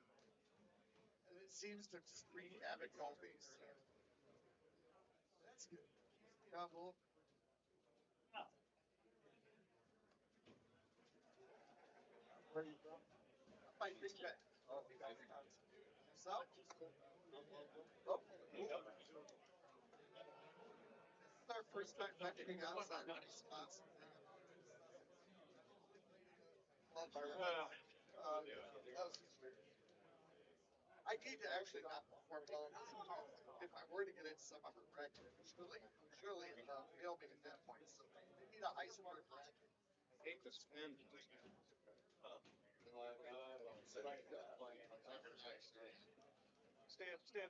and it seems to scream havoc always. That's good. Couple. Where you from? I think that. Oh, yourself? Oh. This is our first time venturing outside of these spots. I need to actually not perform well. If I were to get into some upper bracket, surely they'll be at that point. So they need a ice water bracket. Hate to spend. Stand.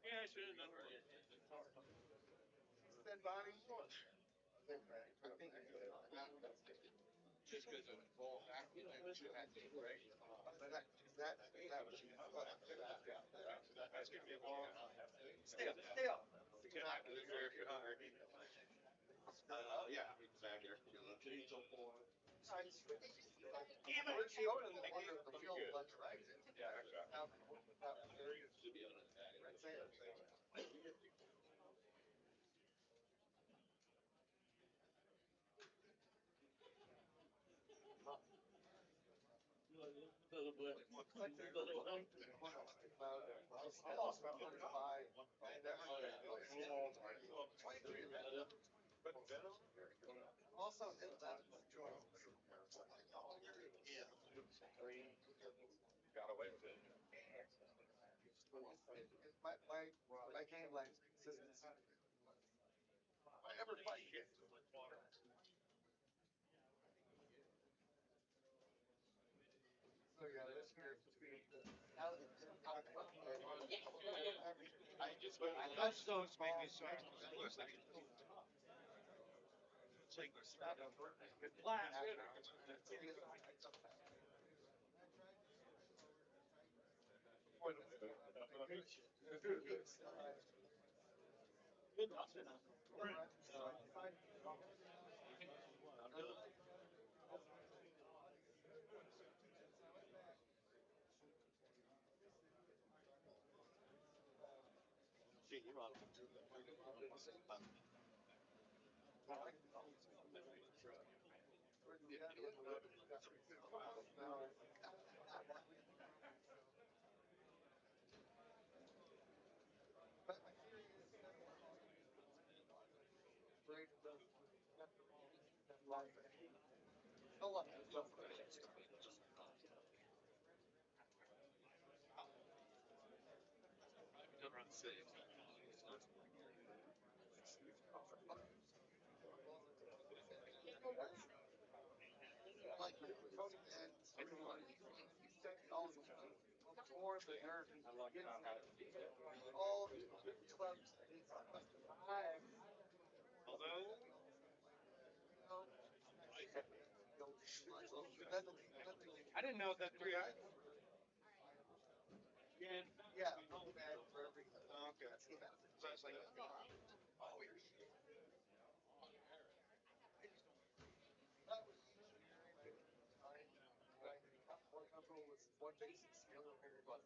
Yeah, I should have done it. Stand Bonnie. Just because of ball back, you had to right? That was that's gonna be a long. Stay up. Yeah, exactly. Where's she over in the corner of the field left to right? Yeah, also hit that joint. Yeah. Got away with it. My game lines consistency. I never fight kids. So yeah, this year between touchstones make me so I didn't know that three. Yeah. Oh, okay. So it's like, oh, you're more comfortable with one basis, the other very much.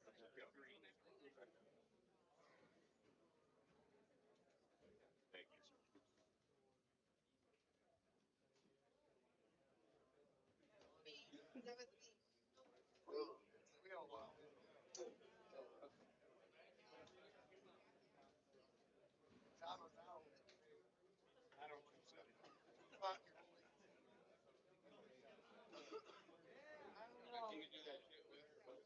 We all wow. Time was out. I don't think so. Fuck your boy. I don't know. You can do that shit with her, but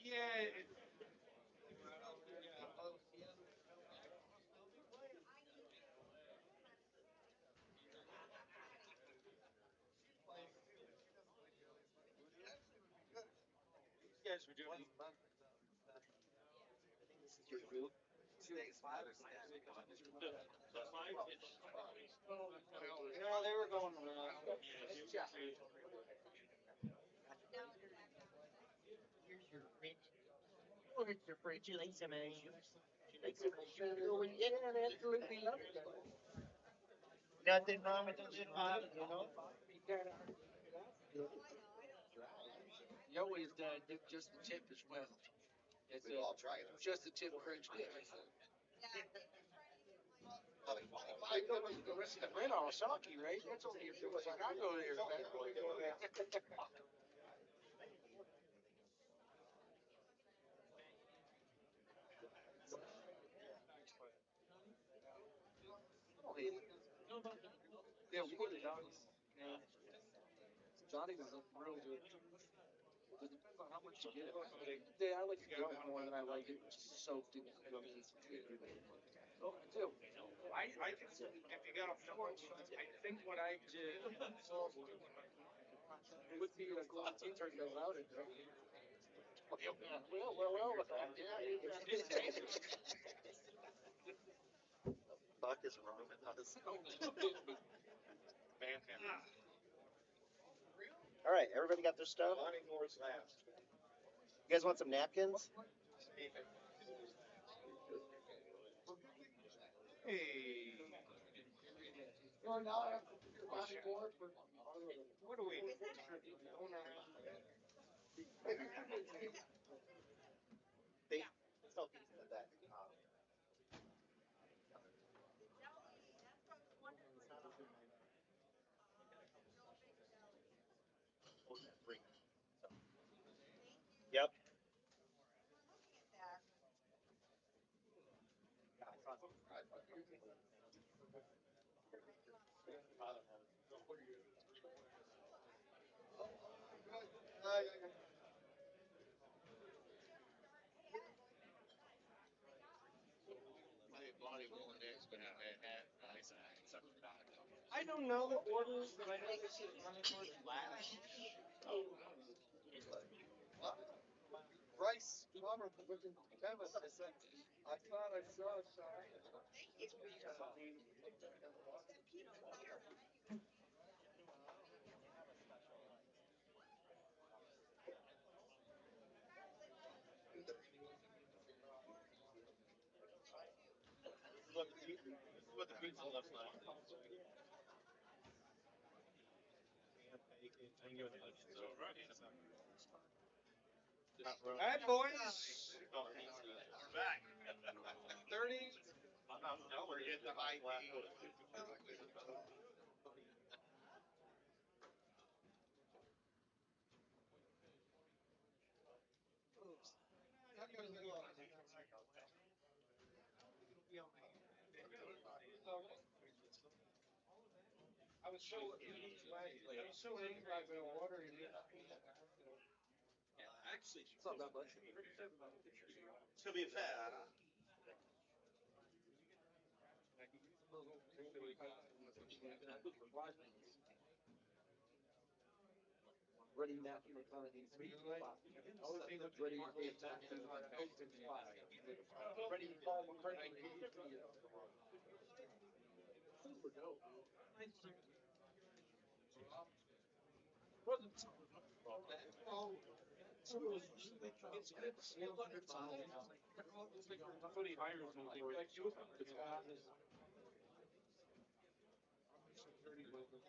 yeah. These guys were doing. No, they were going around. Here's your fridge. Look at your fridge. You like some eggs? You like some eggs? Yeah, absolutely love it. Nothing wrong with those in water, you know? You always do just the tip as well. It's all try it. Just the tip French dip. I go with the rest of the bread on sake, right? That's only if it was like I go there. Yeah, we go to Johnny's. Johnny was real good. It depends on how much you get. I like to get it more than I like it soaked in gummies. Oh, I do. I just, if you got a fork, I think what I did Would be like a tea turn goes out and fuck is wrong with us? All right, everybody got their stuff? You guys want some napkins? Hey. What do we? They sell pizza at that. Yep. I don't know the orders, but I know they said running towards last. Rice, Robert, looking Kevin. I said, I thought I saw a sign. put the pizza left side. All right, boys. We're back. 30. No, we're getting the high D. I was so angry about water. Actually, it's not that much. It's gonna be a fat. Ready now for the kind of these three. Ready to be attacked. Ready to call McCartney. Super dope. It's good to see a lot of time. Somebody hires me for it. Security with them.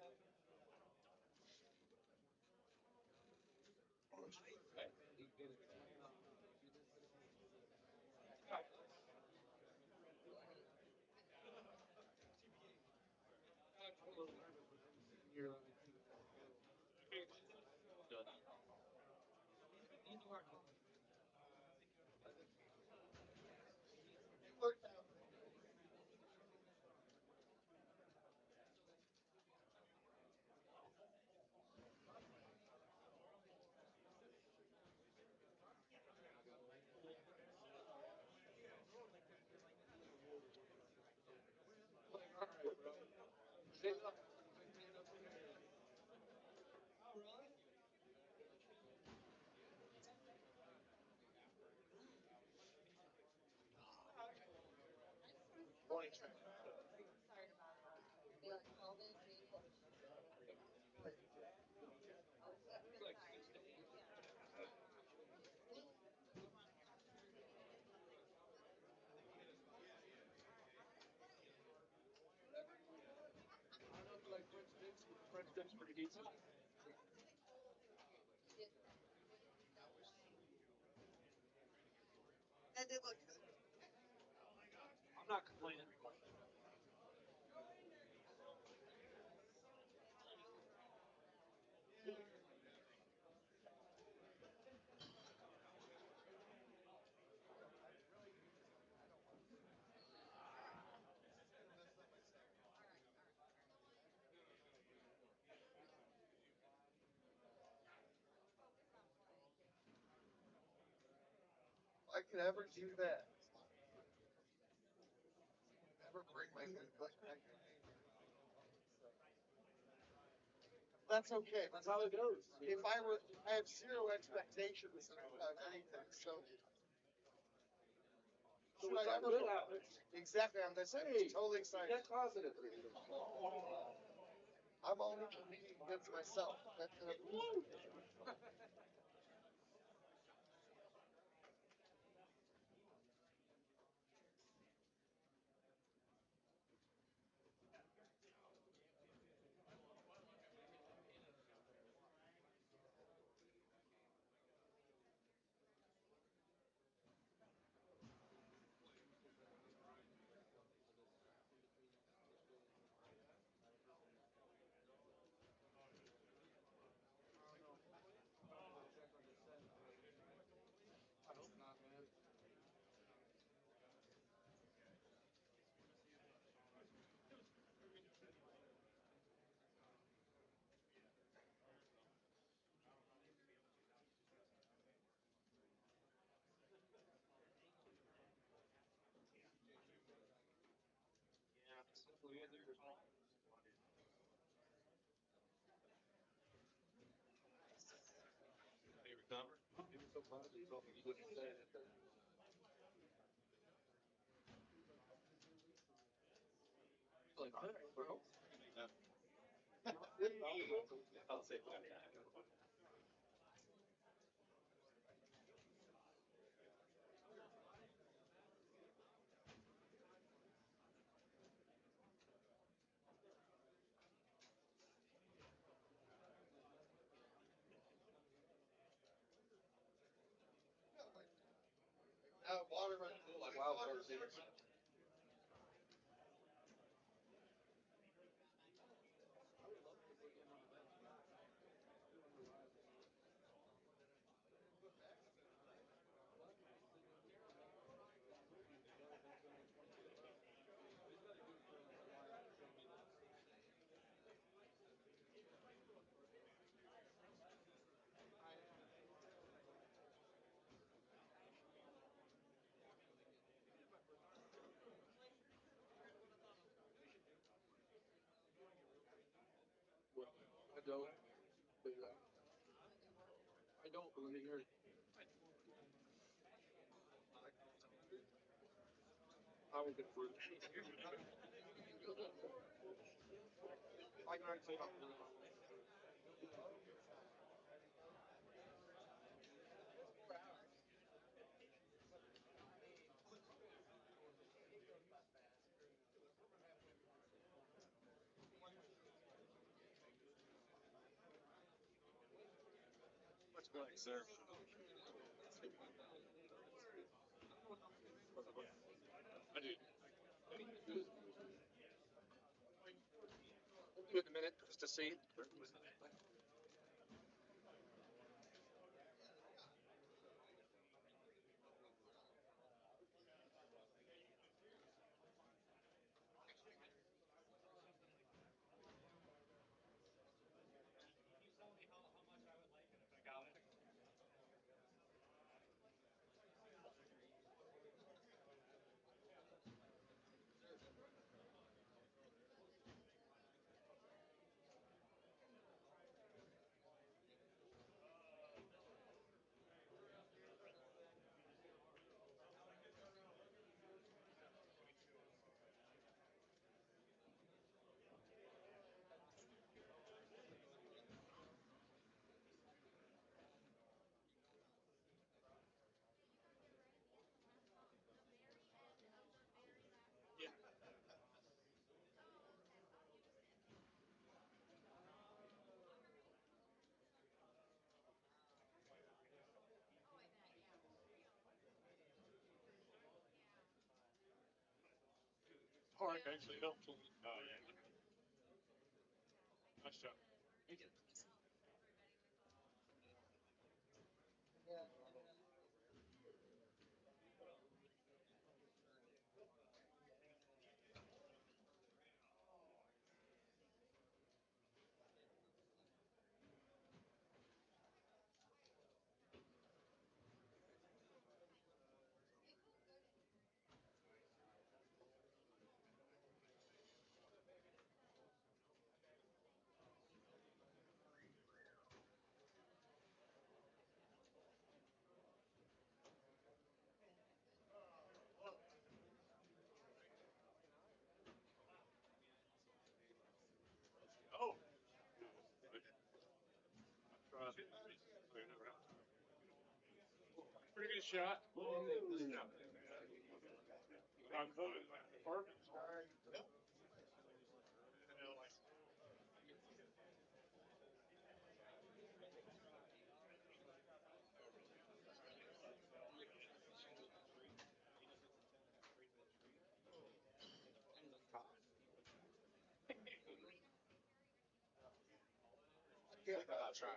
French dips pretty decent. That did look good. I'm not complaining. I could ever do that. Never bring my food back. That's okay. That's how it goes. If I have zero expectations of anything, so. So Should it's I not ever good go- happens. Exactly, I'm just Hey, totally excited. Net positive. I'm only competing against myself. I hope not, man. Yeah, simply there's They recover. He was so proud of himself, he wouldn't say it. Like, all right, bro. I'll say that. I don't. But, I don't believe her. I would get fruit. I can actually help you. What's going, sir? I do. We'll do it in a minute just to see. Park actually helped. Nice job. Oh. Pretty good shot. I'm voted. Perfect. Yeah, I'm trying.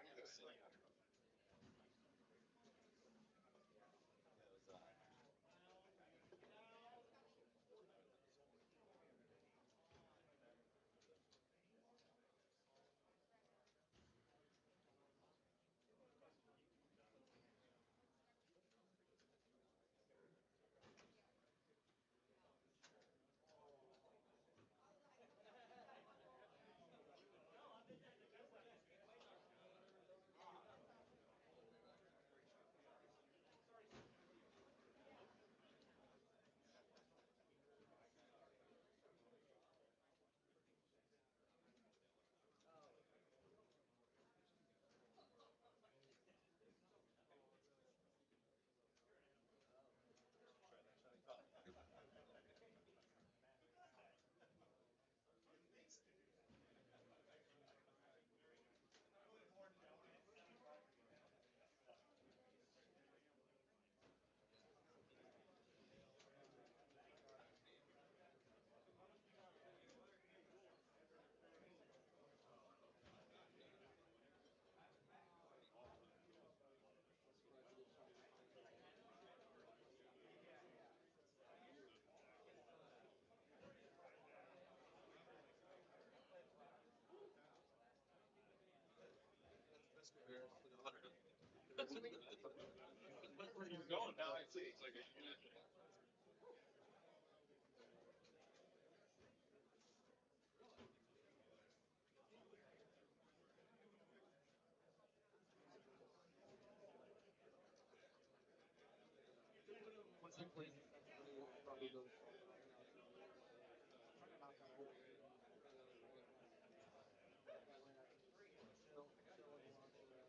Probably goes trying to knock out a whole game. That ran out of still in one for the second one.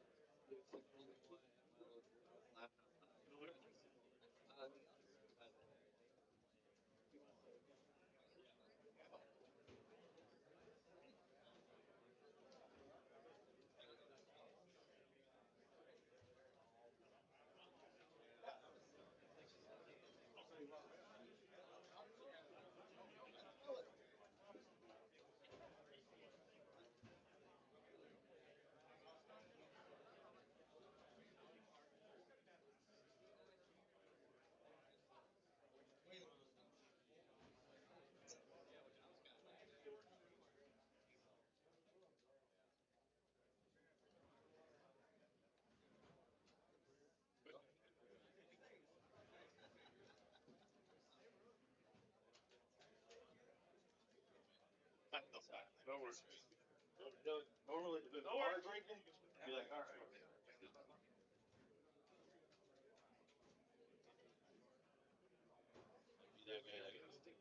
No worries. Normally, if it's hard drinking, be like, all right. Yeah, man, I gotta stick.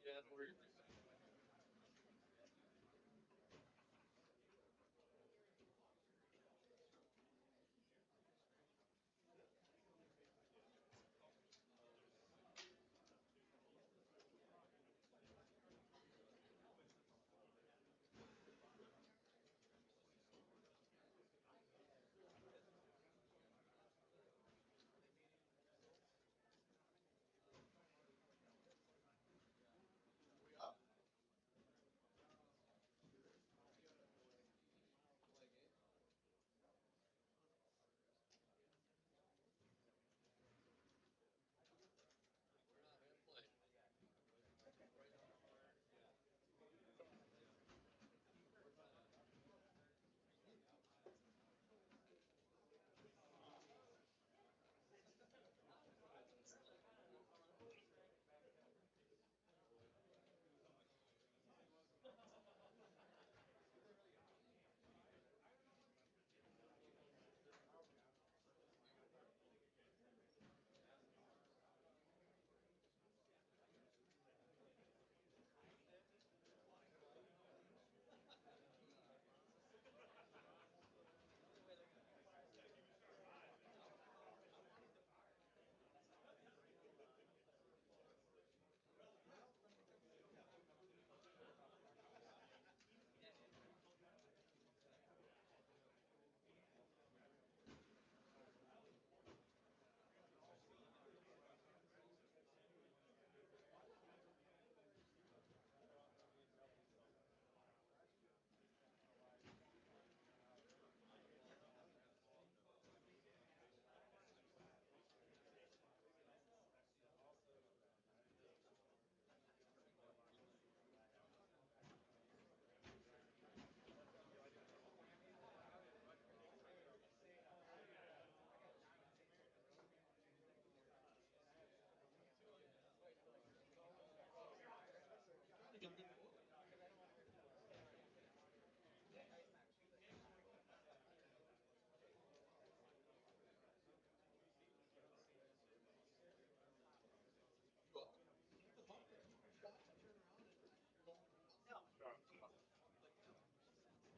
Yeah, we're.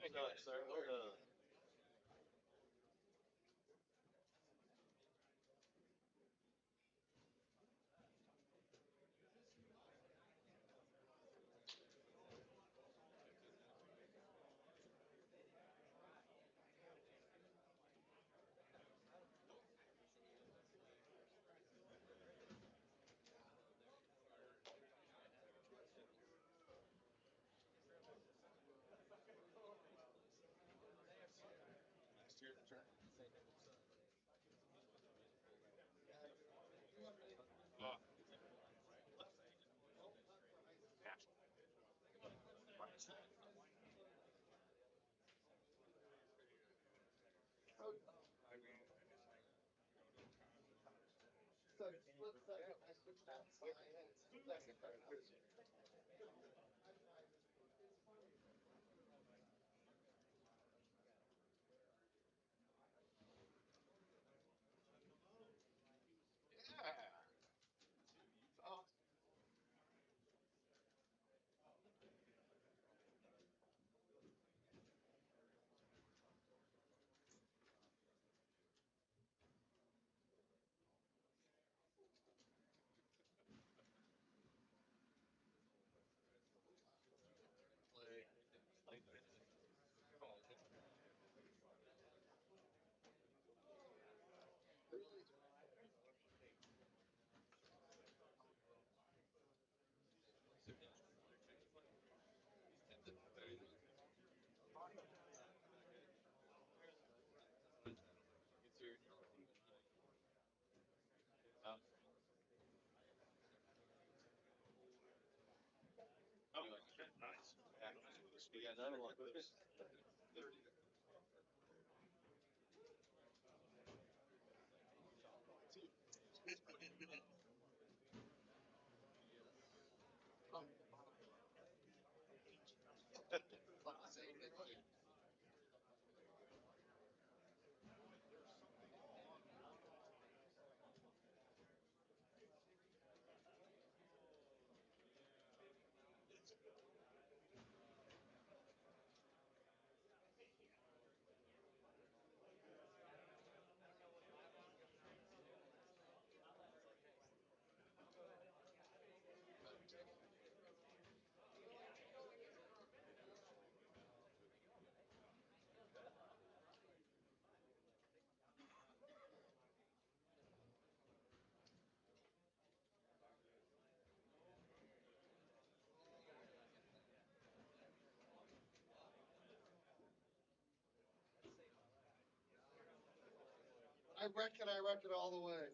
Thank you, sir. like split second, I switched outside. Split second. Yeah. Oh. I wreck it all the way.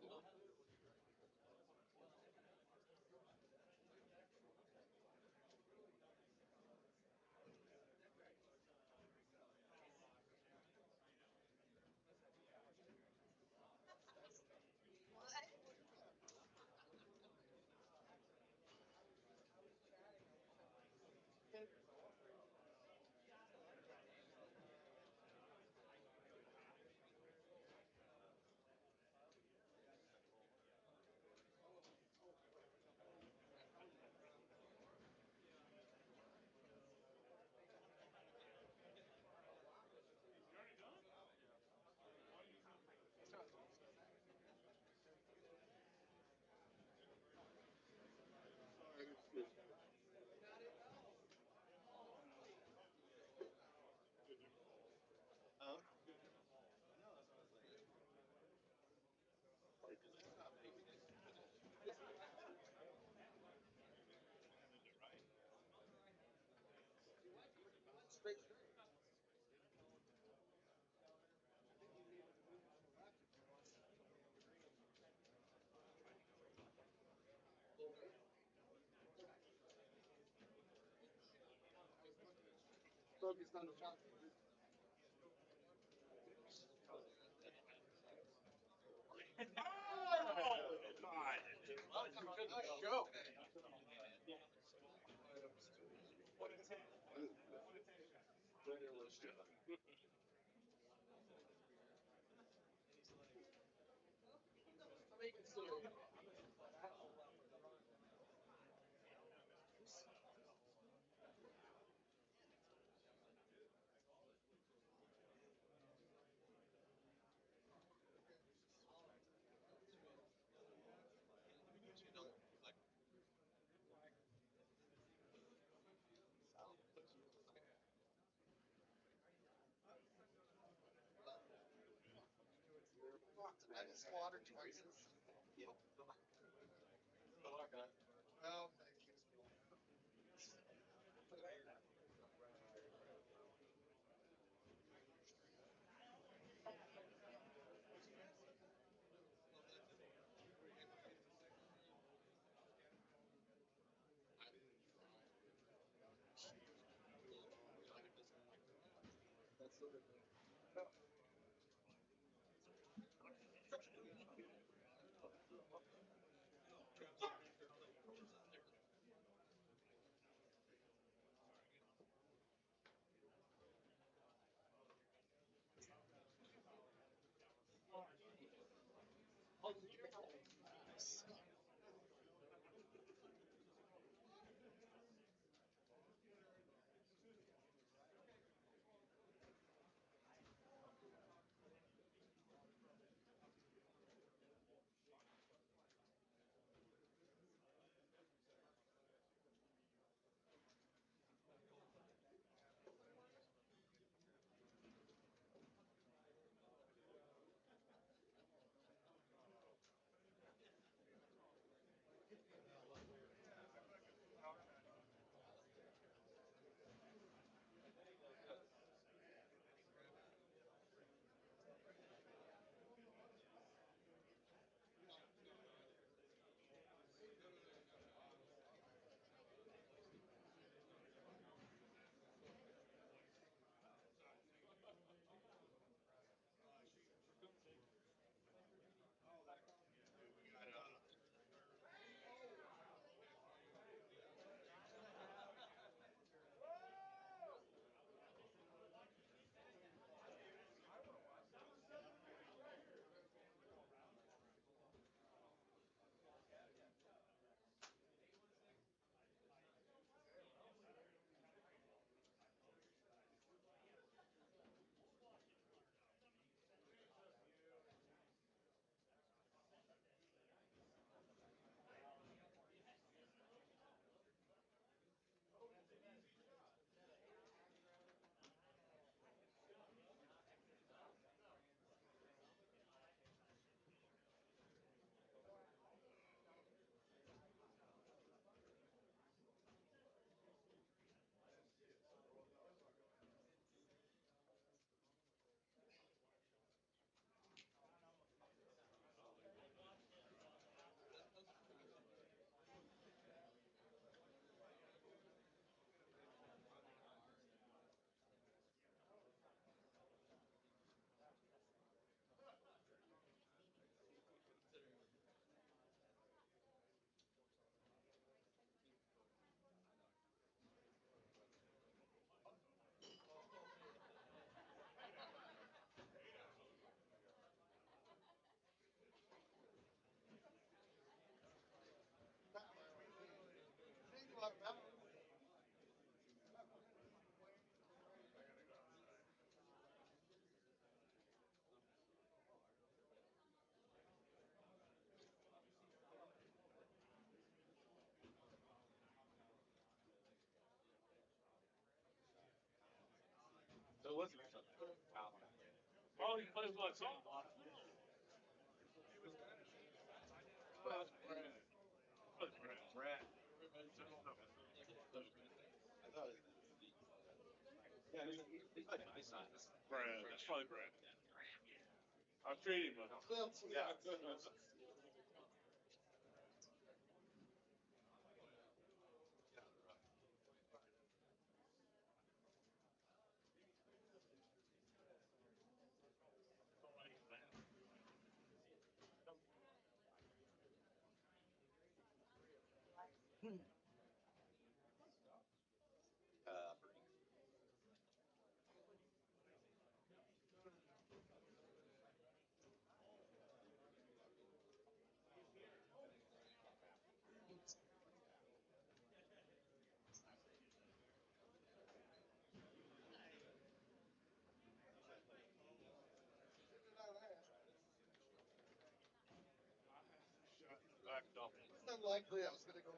Focused on the shot. Nice show. I just water choices. Oh, thank you. So what's oh, he plays like song. Well, Brad. Yeah, Brad. That's probably Brad. I'll trade him. Yeah. It's unlikely I was gonna go.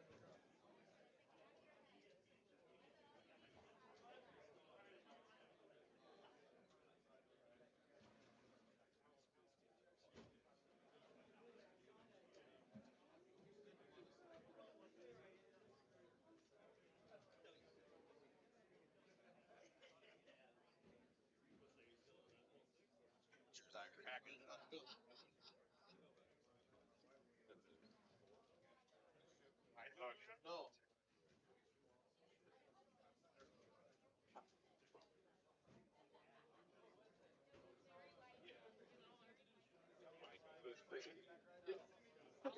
No. It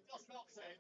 still smells the same.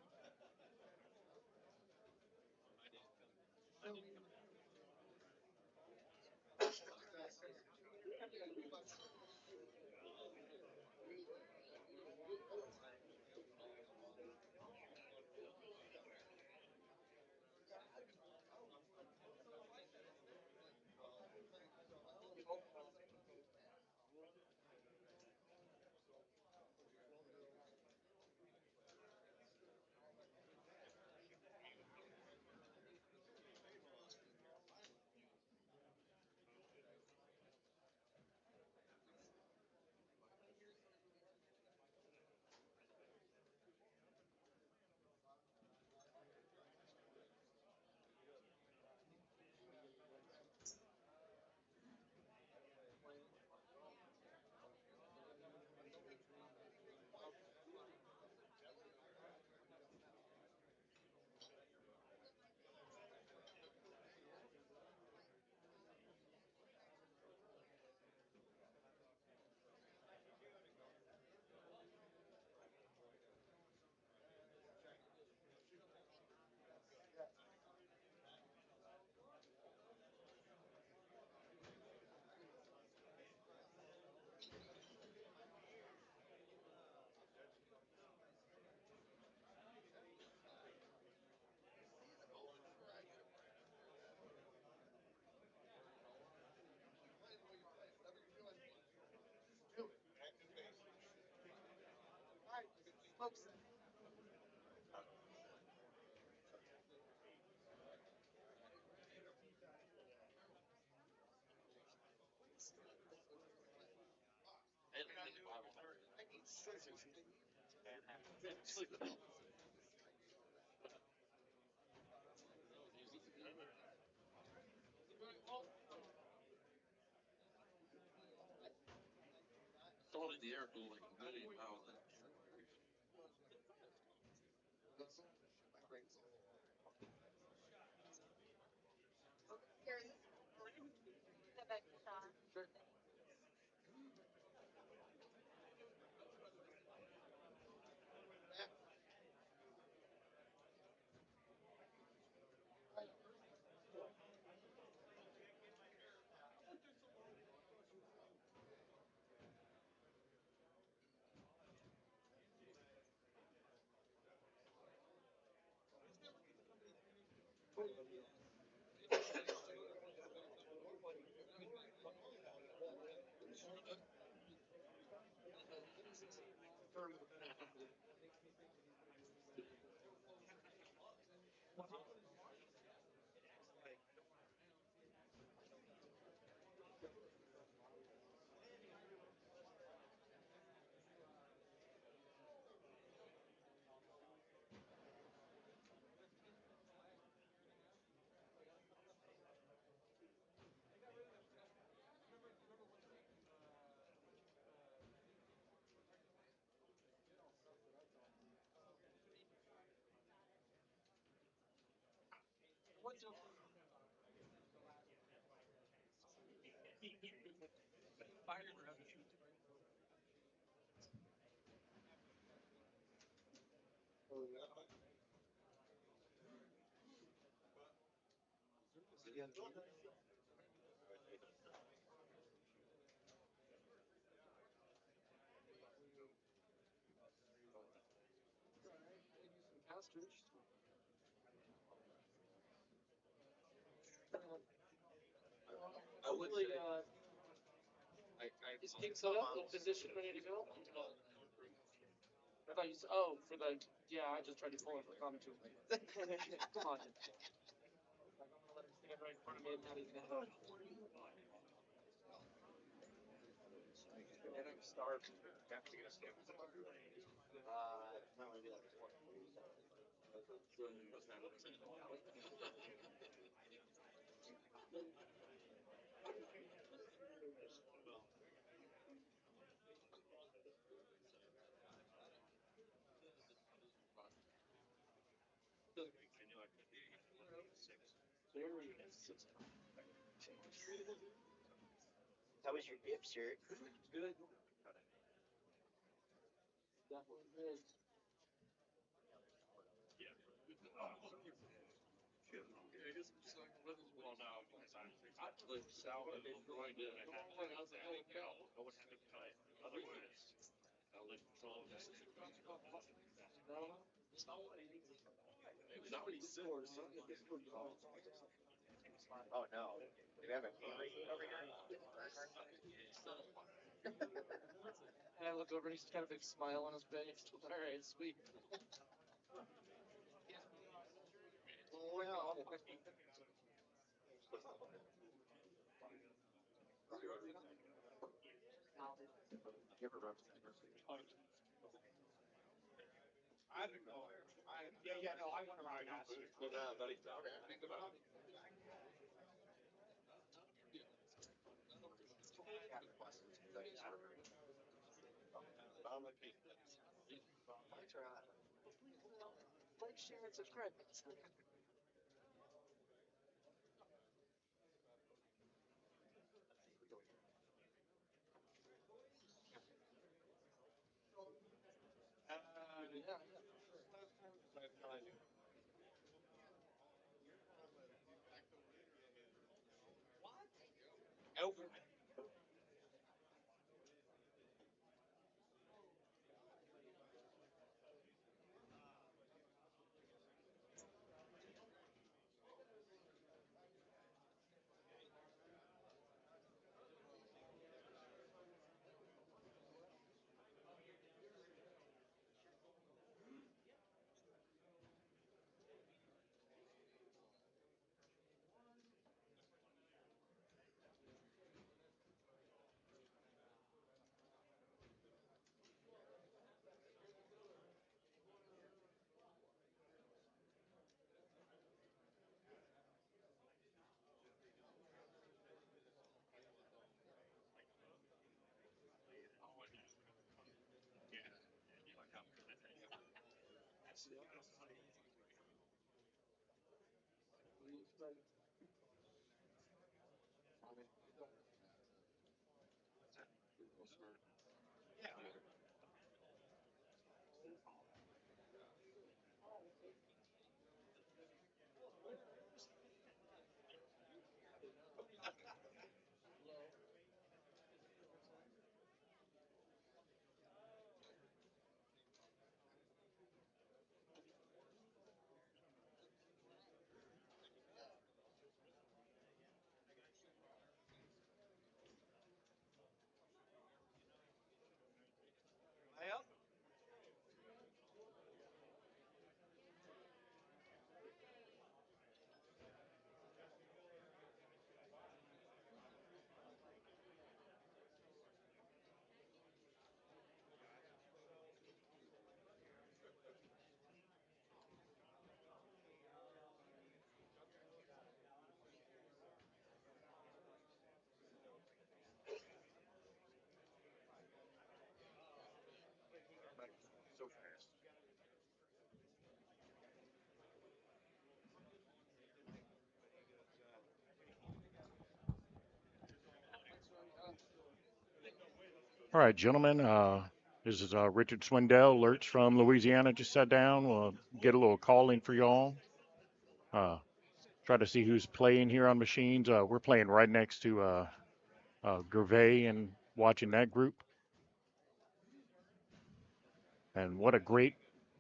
Someone in the air doing like a million miles. Sure. What's your fire around you? Pastors. I would say, is King set up in position ready to go? I thought you said, oh, for the, yeah, I just tried to pull it for commentary. Come on. I'm gonna let him stand right in front of me and not even have and I'm starved. Have to get a stamp. Not gonna be like this one. How was your dip, sir? Good. Definitely good. Oh no. Do we have a camera over here? And I look over and he's got a big smile on his face. All right, sweet. Well, I don't know. Yeah, no, I went around. Buddy. Think about it. Like, share, and subscribe. Yeah. Over. All right, gentlemen. This is Richard Swindell, Lurch from Louisiana. Just sat down. We'll get a little call in for y'all. Try to see who's playing here on machines. We're playing right next to Gervais and watching that group. And what a great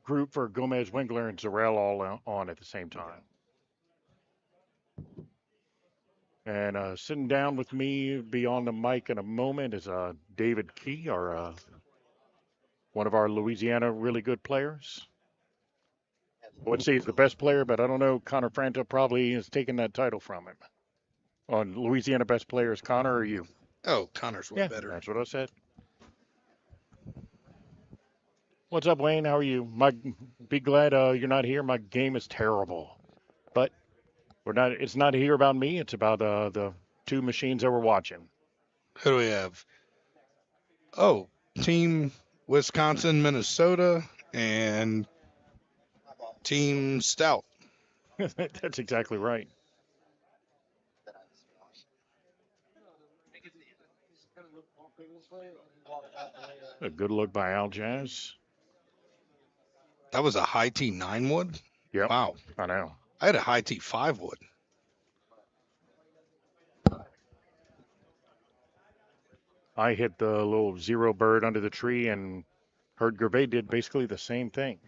group for Gomez, Wingler, and Zarel all on at the same time. And sitting down with me, be on the mic in a moment, is David Key, one of our Louisiana really good players. I would say he's the best player, but I don't know. Connor Franta probably has taken that title from him. On Louisiana best players, Connor or you? Oh, Connor's way better. That's what I said. What's up, Wayne? How are you? Be glad you're not here. My game is terrible, but we're not. It's not here about me. It's about the two machines that we're watching. Who do we have? Oh, Team Wisconsin, Minnesota, and Team Stout. That's exactly right. A good look by Al Jazz. That was a high T9 wood? Yep. Wow. I know. I had a high T5 wood. I hit the little zero bird under the tree and heard Gervais did basically the same thing.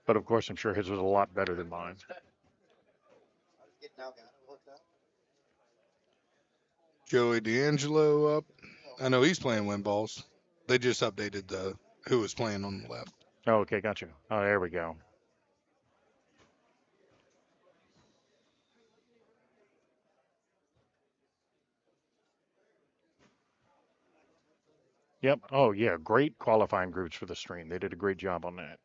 But of course, I'm sure his was a lot better than mine. Joey D'Angelo up. I know he's playing win balls. They just updated who was playing on the left. Oh, okay, gotcha. Oh, there we go. Yep. Oh, yeah. Great qualifying groups for the stream. They did a great job on that.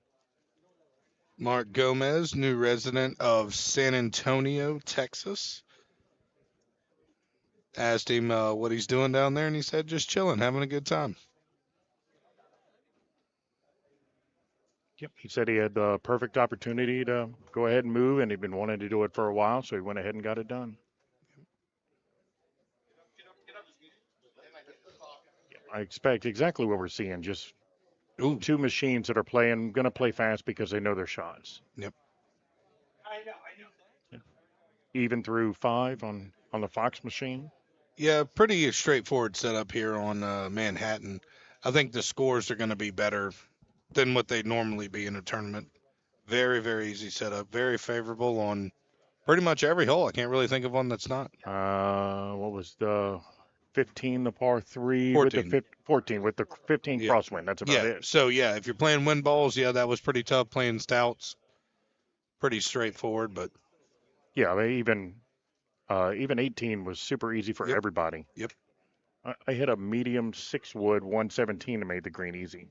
Mark Gomez, new resident of San Antonio, Texas. Asked him what he's doing down there, and he said just chilling, having a good time. Yep. He said he had the perfect opportunity to go ahead and move, and he'd been wanting to do it for a while, so he went ahead and got it done. I expect exactly what we're seeing, just two machines that are going to play fast because they know their shots. Yep. Even through 5 on the Fox machine. Yeah, pretty straightforward setup here on Manhattan. I think the scores are going to be better than what they'd normally be in a tournament. Very, very easy setup. Very favorable on pretty much every hole. I can't really think of one that's not. What was the 15, the par 3? 14. With the 14, with the 15 crosswind. That's about it. So, yeah, if you're playing win balls, yeah, that was pretty tough. Playing stouts, pretty straightforward, but. Yeah, I mean, even 18 was super easy for everybody. Yep. I hit a medium 6 wood 117 and made the green easy.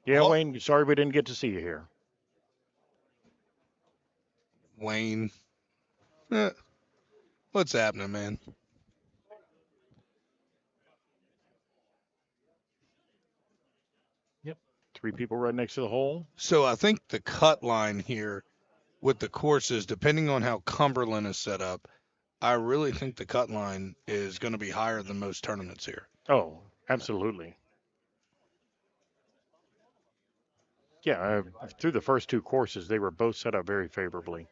Yeah, Wayne, sorry we didn't get to see you here. Wayne. What's happening, man? 3 people right next to the hole. So I think the cut line here with the courses, depending on how Cumberland is set up, I really think the cut line is going to be higher than most tournaments here. Oh, absolutely. Yeah, through the first 2 courses, they were both set up very favorably.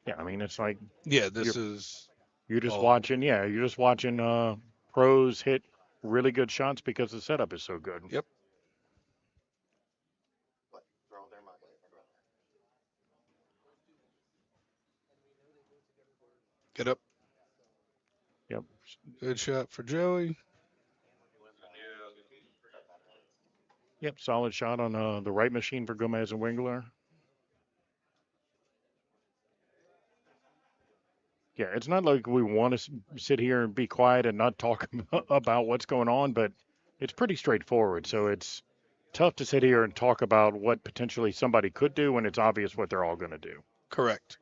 Yeah, I mean, it's like Yeah, this is. you're just Oh. watching. Yeah, you're just watching pros hit really good shots because the setup is so good. Yep. Get up. Yep. Good shot for Joey. Yep, solid shot on the right machine for Gomez and Wingler. Yeah, it's not like we want to sit here and be quiet and not talk about what's going on, but it's pretty straightforward. So it's tough to sit here and talk about what potentially somebody could do when it's obvious what they're all going to do. Correct.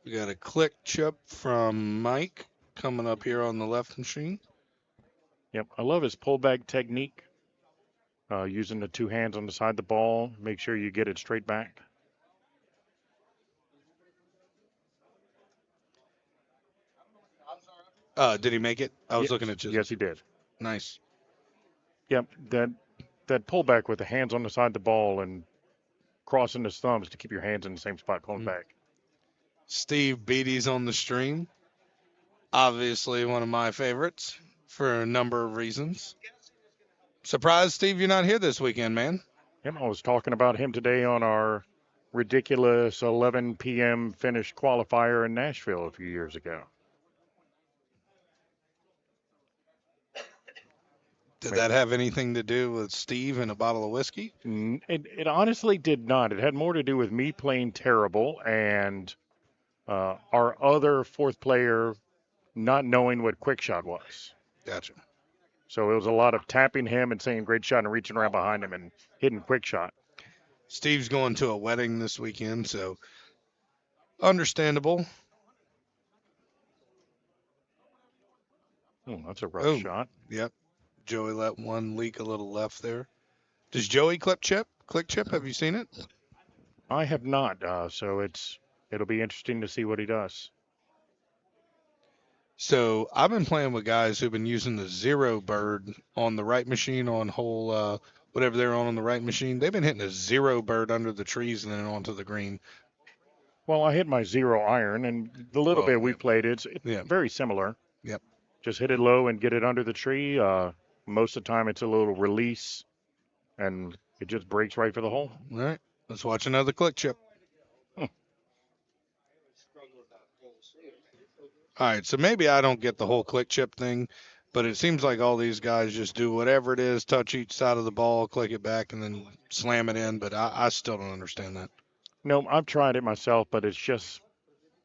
We got a click chip from Mike coming up here on the left machine. Yep, I love his pullback technique. Using the 2 hands on the side of the ball, make sure you get it straight back. Did he make it? I was looking at just. Yes, he did. Nice. Yep, that pullback with the hands on the side of the ball and crossing his thumbs to keep your hands in the same spot pulling back. Steve Beatty's on the stream. Obviously one of my favorites for a number of reasons. Surprised, Steve, you're not here this weekend, man. Yep, I was talking about him today on our ridiculous 11 p.m. finish qualifier in Nashville a few years ago. Did that have anything to do with Steve and a bottle of whiskey? It honestly did not. It had more to do with me playing terrible and our other 4th player not knowing what quick shot was. Gotcha. So it was a lot of tapping him and saying great shot and reaching around behind him and hitting quick shot. Steve's going to a wedding this weekend, so understandable. Oh, that's a rough shot. Yep. Joey let one leak a little left there. Does Joey click chip? Have you seen it? I have not, so it'll be interesting to see what he does. So I've been playing with guys who've been using the 0 bird on the right machine on hole whatever they're on the right machine. They've been hitting a 0 bird under the trees and then onto the green. Well, I hit my 0 iron, and the little bit we played, it's very similar. Yep. Just hit it low and get it under the tree. Most of the time, it's a little release, and it just breaks right for the hole. All right. Let's watch another click chip. All right, so maybe I don't get the whole click chip thing, but it seems like all these guys just do whatever it is, touch each side of the ball, click it back, and then slam it in, but I still don't understand that. No, I've tried it myself, but it's just,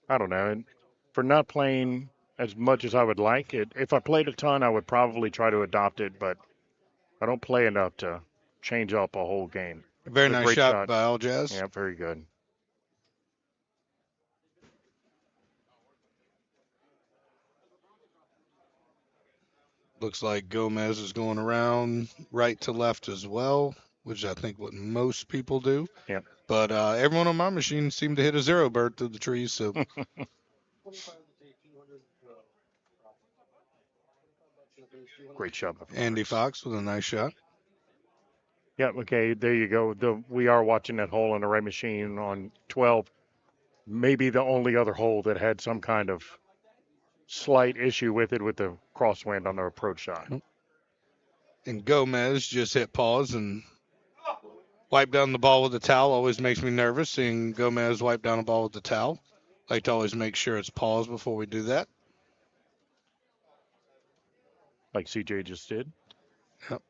I don't know. And for not playing as much as I would like it, if I played a ton, I would probably try to adopt it, but I don't play enough to change up a whole game. Very nice shot by Al Jazz. Yeah, very good. Looks like Gomez is going around right to left as well, which I think what most people do. Yep. But everyone on my machine seemed to hit a 0 bird through the trees. So. Great shot. Andy Fox with a nice shot. Yeah, okay, there you go. We are watching that hole on the right machine on 12. Maybe the only other hole that had some kind of slight issue with it with the crosswind on the approach shot. And Gomez just hit pause and wiped down the ball with the towel. Always makes me nervous seeing Gomez wipe down a ball with the towel. Like to always make sure it's paused before we do that. Like CJ just did. Yep.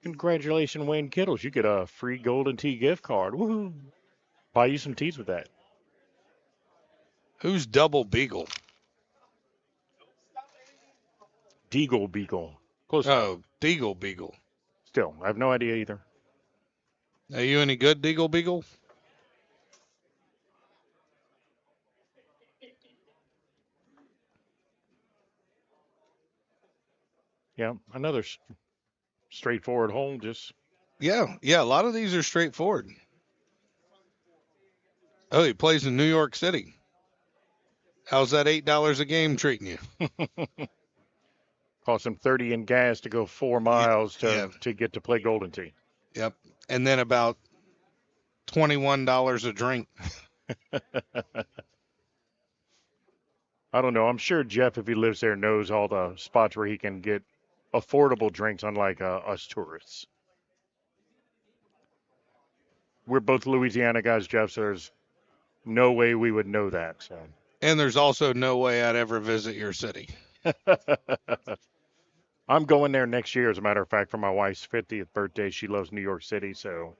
Congratulations, Wayne Kittles. You get a free Golden Tee gift card. Woohoo. Buy you some tees with that. Who's Double Beagle? Deagle Beagle. Close. Oh, Deagle Beagle. Still, I have no idea either. Are you any good, Deagle Beagle? Yeah, another straightforward hole. Just Yeah. A lot of these are straightforward. Oh, he plays in New York City. How's that $8 a game treating you? cost him 30 in gas to go 4 miles to get to play Golden Tee. Yep. And then about $21 a drink. I don't know. I'm sure Jeff, if he lives there, knows all the spots where he can get affordable drinks, unlike us tourists. We're both Louisiana guys, Jeff, so there's no way we would know that. So. And there's also no way I'd ever visit your city. I'm going there next year, as a matter of fact, for my wife's 50th birthday. She loves New York City, so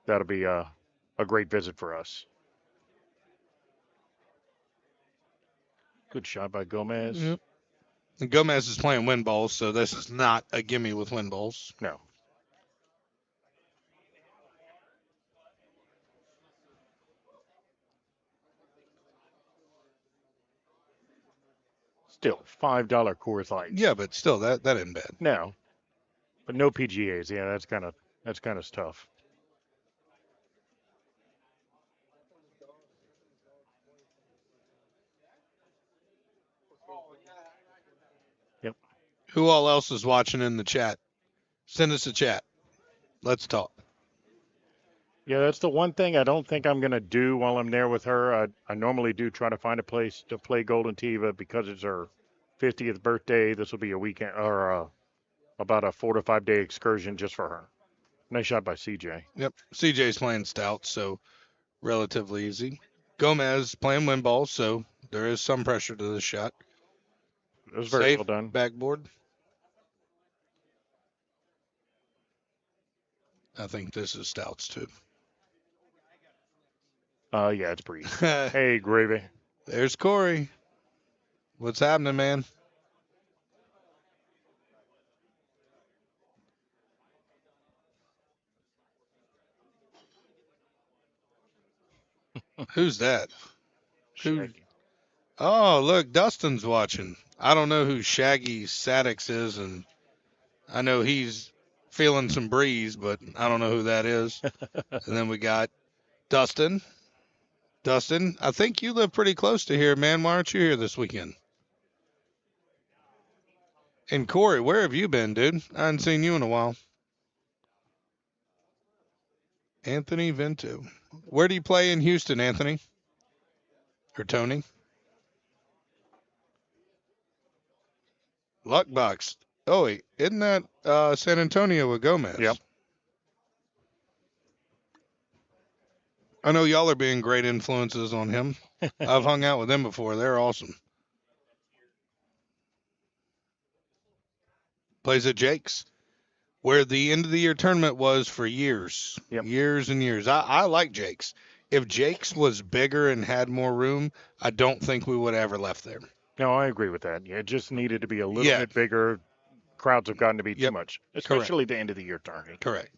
that'll be a great visit for us. Good shot by Gomez. Yep. And Gomez is playing wind balls, so this is not a gimme with wind balls. No. Still, $5 Coors Light. Yeah, but still, that isn't bad. No, but no PGAs. Yeah, that's kind of tough. Yep. Who all else is watching in the chat? Send us a chat. Let's talk. Yeah, that's the one thing I don't think I'm going to do while I'm there with her. I normally do try to find a place to play Golden Tee, but because it's her 50th birthday, this will be a weekend or about a 4 to 5 day excursion just for her. Nice shot by CJ. Yep. CJ's playing stout, so relatively easy. Gomez playing wind balls, so there is some pressure to the shot. It was very well done. Backboard. I think this is stouts too. Yeah, it's pretty. Hey, Gravy. There's Corey. What's happening, man? Who's that? Who? Oh, look, Dustin's watching. I don't know who Shaggy Sadix is, and I know he's feeling some breeze, but I don't know who that is. And then we got Dustin. Dustin, I think you live pretty close to here, man. Why aren't you here this weekend? And Corey, where have you been, dude? I haven't seen you in a while. Anthony Vento. Where do you play in Houston, Anthony? Or Tony? Luckbox. Oh, wait. Isn't that San Antonio with Gomez? Yep. I know y'all are being great influences on him. I've hung out with them before. They're awesome. Plays at Jake's, where the end of the year tournament was for years. Yep. Years and years. I like Jake's. If Jake's was bigger and had more room, I don't think we would have ever left there. No, I agree with that. Yeah, it just needed to be a little bit bigger. Crowds have gotten to be too much, especially the end of the year tournament. Correct.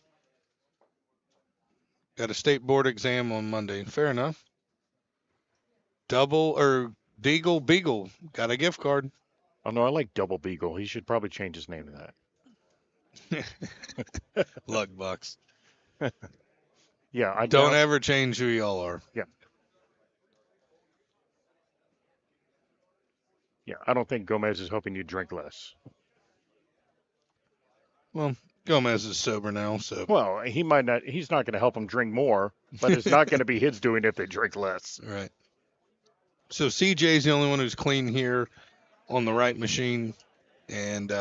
Got a state board exam on Monday. Fair enough. Deagle Beagle. Got a gift card. Oh, no, I like Double Beagle. He should probably change his name to that. Luckbox. Yeah, I don't ever change who y'all are. Yeah. Yeah, I don't think Gomez is hoping you drink less. Well, Gomez is sober now, so. Well, he might not. He's not going to help them drink more, but it's not going to be his doing if they drink less. Right. So CJ's the only one who's clean here on the right machine, and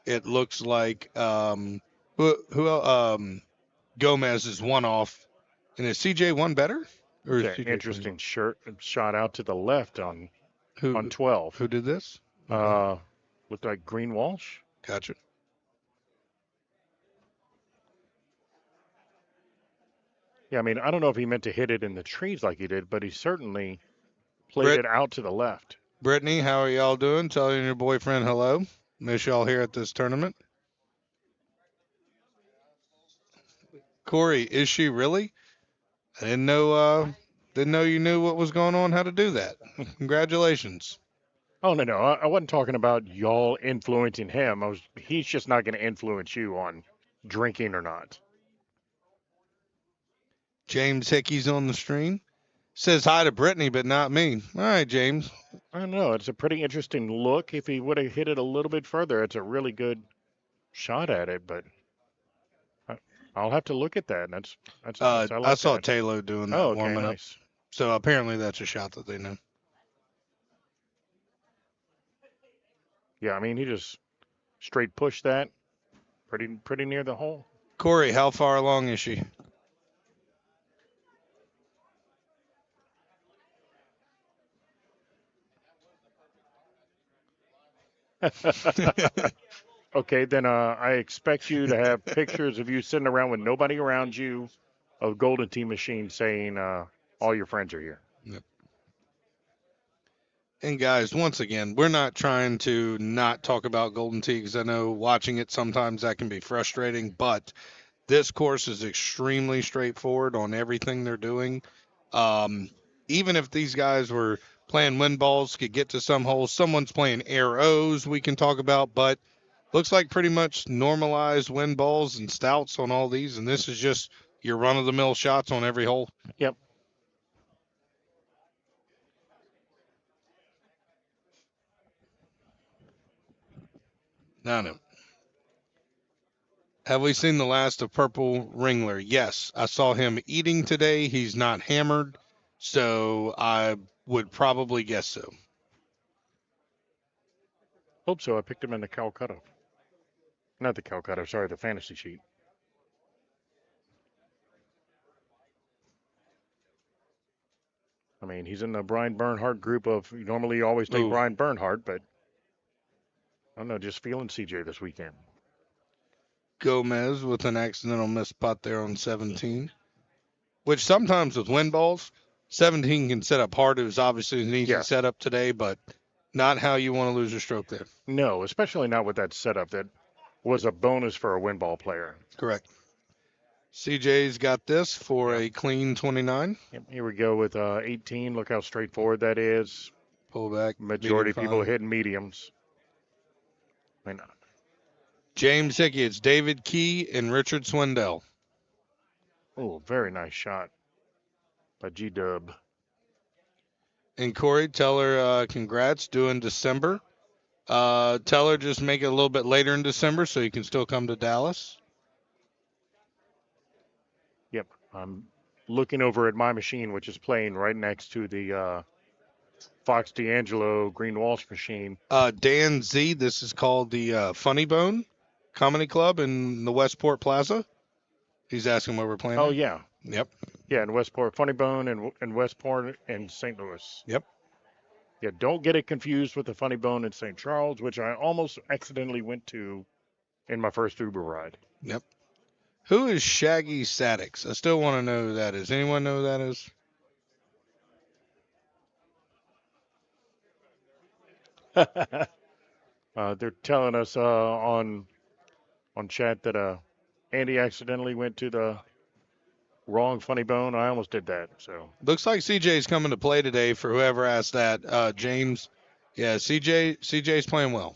it looks like Gomez is one off, and is CJ one better? Or is CJ interesting shot out to the left on 12. Who did this? Looked like Green Walsh. Gotcha. Yeah, I mean, I don't know if he meant to hit it in the trees like he did, but he certainly played it out to the left. Brittany, how are y'all doing? Telling your boyfriend hello. Miss y'all here at this tournament. Corey, is she really? I didn't know you knew what was going on, how to do that. Congratulations. Oh no, I wasn't talking about y'all influencing him. He's just not going to influence you on drinking or not. James Hickey's on the stream. Says hi to Brittany, but not me. All right, James. I don't know. It's a pretty interesting look. If he would have hit it a little bit further, it's a really good shot at it. But I'll have to look at that. That's nice. I like I saw that. Taylor doing that Oh, okay, warming up. nice. So apparently that's a shot that they know. Yeah, I mean he just straight pushed that pretty near the hole. Corey, how far along is she? Okay, then I expect you to have pictures of you sitting around with nobody around you, of Golden Tee machine saying all your friends are here. Yep. And guys, once again, we're not trying to not talk about Golden Tee because I know watching it sometimes that can be frustrating, but this course is extremely straightforward on everything they're doing. Even if these guys were playing wind balls, could get to some holes, someone's playing arrows we can talk about, but looks like pretty much normalized wind balls and stouts on all these, and this is just your run-of-the-mill shots on every hole. Yep. No. Have we seen the last of Purple Ringler? Yes. I saw him eating today. He's not hammered, so I would probably guess so. Hope so. I picked him in the Calcutta. Not the Calcutta, sorry, the fantasy sheet. I mean, he's in the Brian Bernhardt group of, normally you always take Ooh. Brian Bernhardt, but I don't know, just feeling CJ this weekend. Gomez with an accidental missed putt there on 17, which sometimes with wind balls, 17 can set up hard. It was obviously an easy setup today, but not how you want to lose your stroke there. No, especially not with that setup that was a bonus for a wind ball player. Correct. CJ's got this for a clean 29. Yep, here we go with 18. Look how straightforward that is. Pull back. Majority of people hitting mediums. Why not? James Hickey, it's David Key and Richard Swindell. Oh, very nice shot by G-Dub. And Corey, tell her congrats, due in December. Tell her just make it a little bit later in December so you can still come to Dallas. Yep, I'm looking over at my machine, which is playing right next to the Fox D'Angelo Green Walsh machine. Dan Z, this is called the Funny Bone Comedy Club in the Westport Plaza. He's asking where we're playing. Oh, at. yeah. Yep. Yeah, in Westport. Funny Bone in Westport and St. Louis. Yep. Yeah, don't get it confused with the Funny Bone in St. Charles, which I almost accidentally went to in my first Uber ride. Yep. Who is Shaggy Sadix? I still want to know who that is. Anyone know who that is? They're telling us on chat that Andy accidentally went to the wrong Funny Bone. I almost did that. So looks like CJ's coming to play today for whoever asked that. James, yeah, CJ's playing well.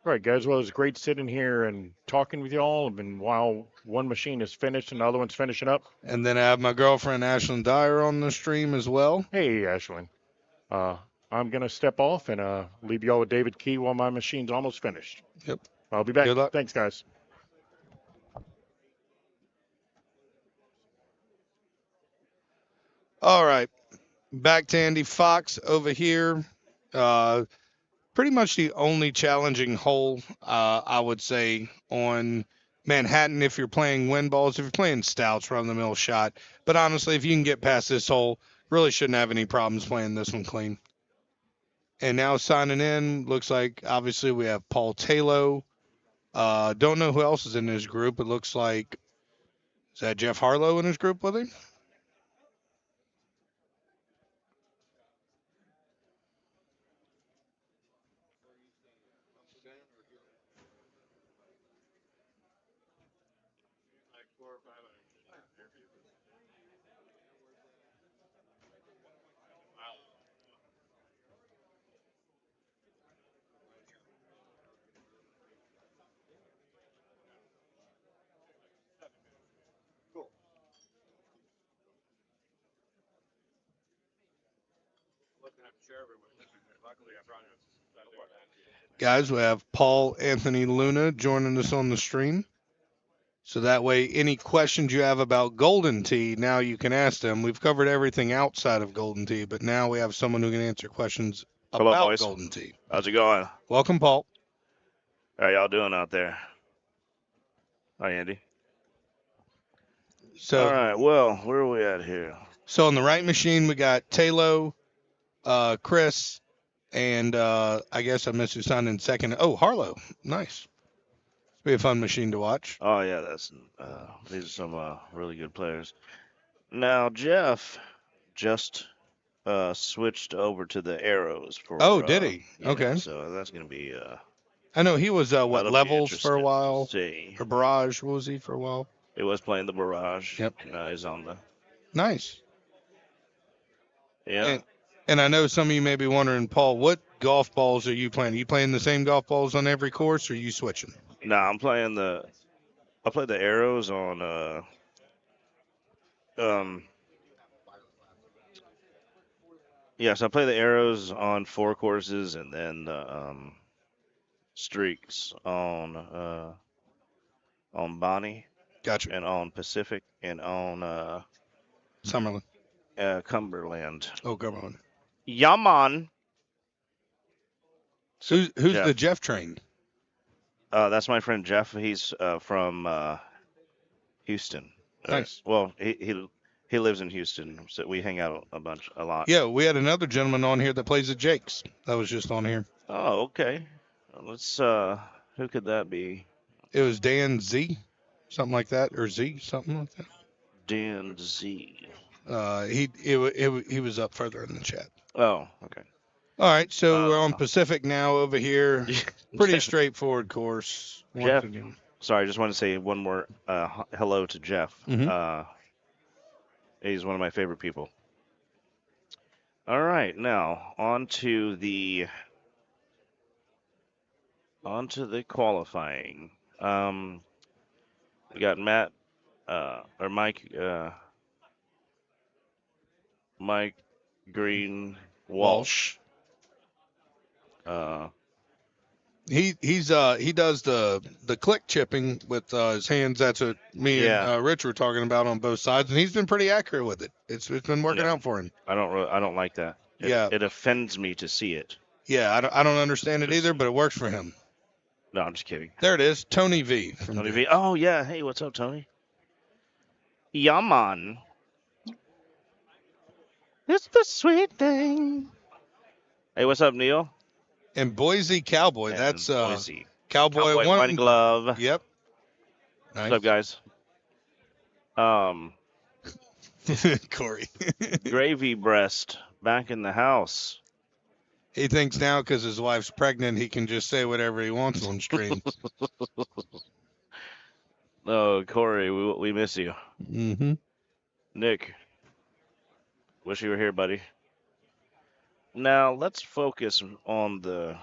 All right, guys. Well, it was great sitting here and talking with y'all. And while one machine is finished and the other one's finishing up. And then I have my girlfriend, Ashlyn Dyer, on the stream as well. Hey, Ashlyn. I'm going to step off and leave y'all with David Key while my machine's almost finished. Yep. I'll be back. Good luck. Thanks, guys. All right. Back to Andy Fox over here. Pretty much the only challenging hole, I would say, on Manhattan if you're playing wind balls. If you're playing stouts, run-of-the-mill shot. But honestly, if you can get past this hole, really shouldn't have any problems playing this one clean. And now signing in, looks like, obviously, we have Paul Taylor. Don't know who else is in his group. It looks like, is that Jeff Harlow in his group with him? Guys, we have Paul Anthony Luna joining us on the stream. So that way, any questions you have about Golden Tee, now you can ask them. We've covered everything outside of Golden Tee, but now we have someone who can answer questions Hello, about boys. Golden Tee. How's it going? Welcome, Paul. How y'all doing out there? Hi, Andy. So, all right. Well, where are we at here? So on the right machine, we got Taylo, Chris, and I guess I missed his son in second. Oh, Harlow. Nice. Be a fun machine to watch. Oh yeah, that's these are some really good players. Now Jeff just switched over to the arrows for. Oh, did he? Yeah, okay. So that's gonna be. I know he was what, Levels for a interesting while, to see. or Barrage. What was he for a while? He was playing the Barrage. Yep. He's on the. Nice. Yeah. And I know some of you may be wondering, Paul, what golf balls are you playing? Are you playing the same golf balls on every course, or are you switching? No, I'm playing the. I play the arrows on. Yes, I play the arrows on 4 courses, and then streaks on Bonnie. Gotcha. And on Pacific, and on Summerlin. Cumberland. Oh, Cumberland. Yaman. Who's Jeff. the Jeff train? That's my friend Jeff. He's from Houston. Nice. Well, he lives in Houston, so we hang out a lot. Yeah, we had another gentleman on here that plays at Jake's. That was just on here. Oh, okay. Let's. Who could that be? It was Dan Z, something like that, or Z, something like that. Dan Z. He was up further in the chat. Oh, okay. All right, so we're on Pacific now over here. Pretty straightforward course. Jeff. Sorry, I just want to say one more hello to Jeff. Mhm. He's one of my favorite people. All right, now on to the qualifying. We got Matt or Mike Green Walsh. He does the click chipping with his hands. That's what me and Rich were talking about on both sides, and he's been pretty accurate with it. It's been working out for him. I don't like that. It offends me to see it. Yeah, I don't understand it either, but it works for him. No, I'm just kidding. There it is, Tony V. Tony V. Oh yeah, hey, what's up, Tony? Yaman. It's the sweet thing. Hey, what's up, Neil? And Boise Cowboy. And that's Boise. Cowboy One Glove. Yep. Nice. What's up, guys? Corey. Gravy Breast back in the house. He thinks now because his wife's pregnant, he can just say whatever he wants on stream. Oh, Corey, we miss you. Mm-hmm. Nick, wish you were here, buddy. Now let's focus on the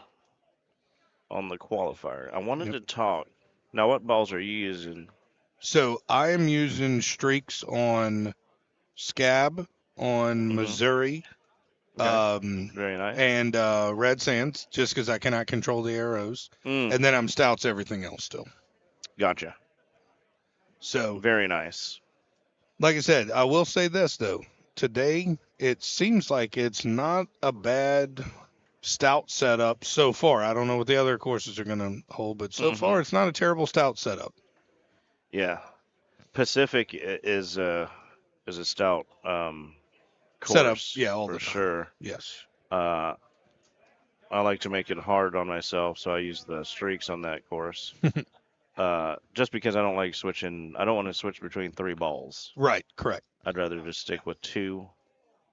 qualifier. I wanted to talk. Now, what balls are you using? So I am using streaks on Scab, on Missouri, very nice, and Red Sands, just because I cannot control the arrows, and then I'm Stouts everything else still. Gotcha. So very nice. Like I said, I will say this though. Today, it seems like it's not a bad Stout setup so far. I don't know what the other courses are going to hold, but so far it's not a terrible Stout setup. Yeah, Pacific is a Stout course setup. Yeah, all for the time. sure. Yes. I like to make it hard on myself, so I use the streaks on that course. Just because I don't like switching. I don't want to switch between 3 balls. Right. Correct. I'd rather just stick with 2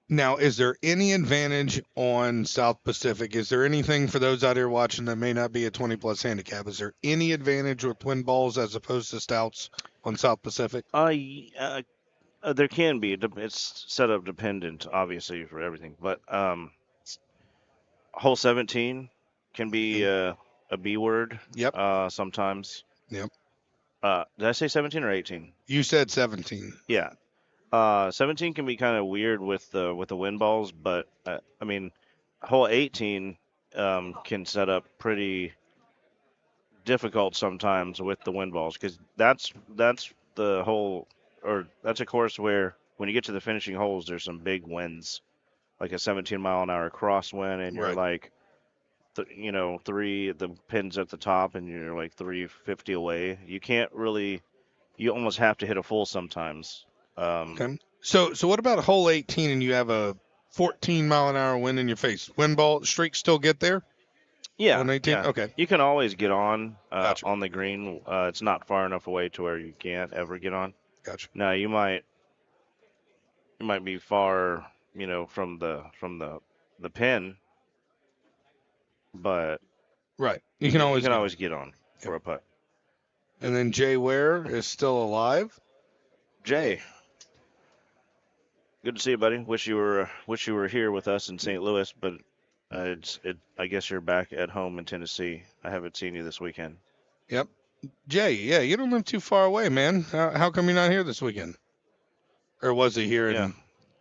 Now, is there any advantage on South Pacific? Is there anything for those out here watching that may not be a 20+ handicap? Is there any advantage with twin balls as opposed to stouts on South Pacific? There can be. It's setup dependent, obviously, for everything. But hole 17 can be a B word. Yep. Sometimes. Yep. Did I say 17 or 18? You said 17. Yeah. 17 can be kind of weird with the wind balls, but I mean, hole 18 can set up pretty difficult sometimes with the wind balls because that's the hole, or that's a course where when you get to the finishing holes, there's some big winds, like a 17-mile-an-hour crosswind, and you're Right. like, the pins at the top, and you're like 350 away. You can't really, you almost have to hit a full sometimes. Okay. So what about hole 18 and you have a 14-mile-an-hour wind in your face? Wind ball streaks still get there? Yeah, On 18? yeah. Okay. You can always get on Gotcha. on the green. It's not far enough away to where you can't ever get on. Gotcha. Now you might be far, from the pin, but Right. You can always get on for a putt. And then Jay Ware is still alive. Jay, good to see you, buddy. Wish you were here with us in St. Louis, but I guess you're back at home in Tennessee. I haven't seen you this weekend. Yep. Jay, yeah, you don't live too far away, man. How come you're not here this weekend? Or was he here and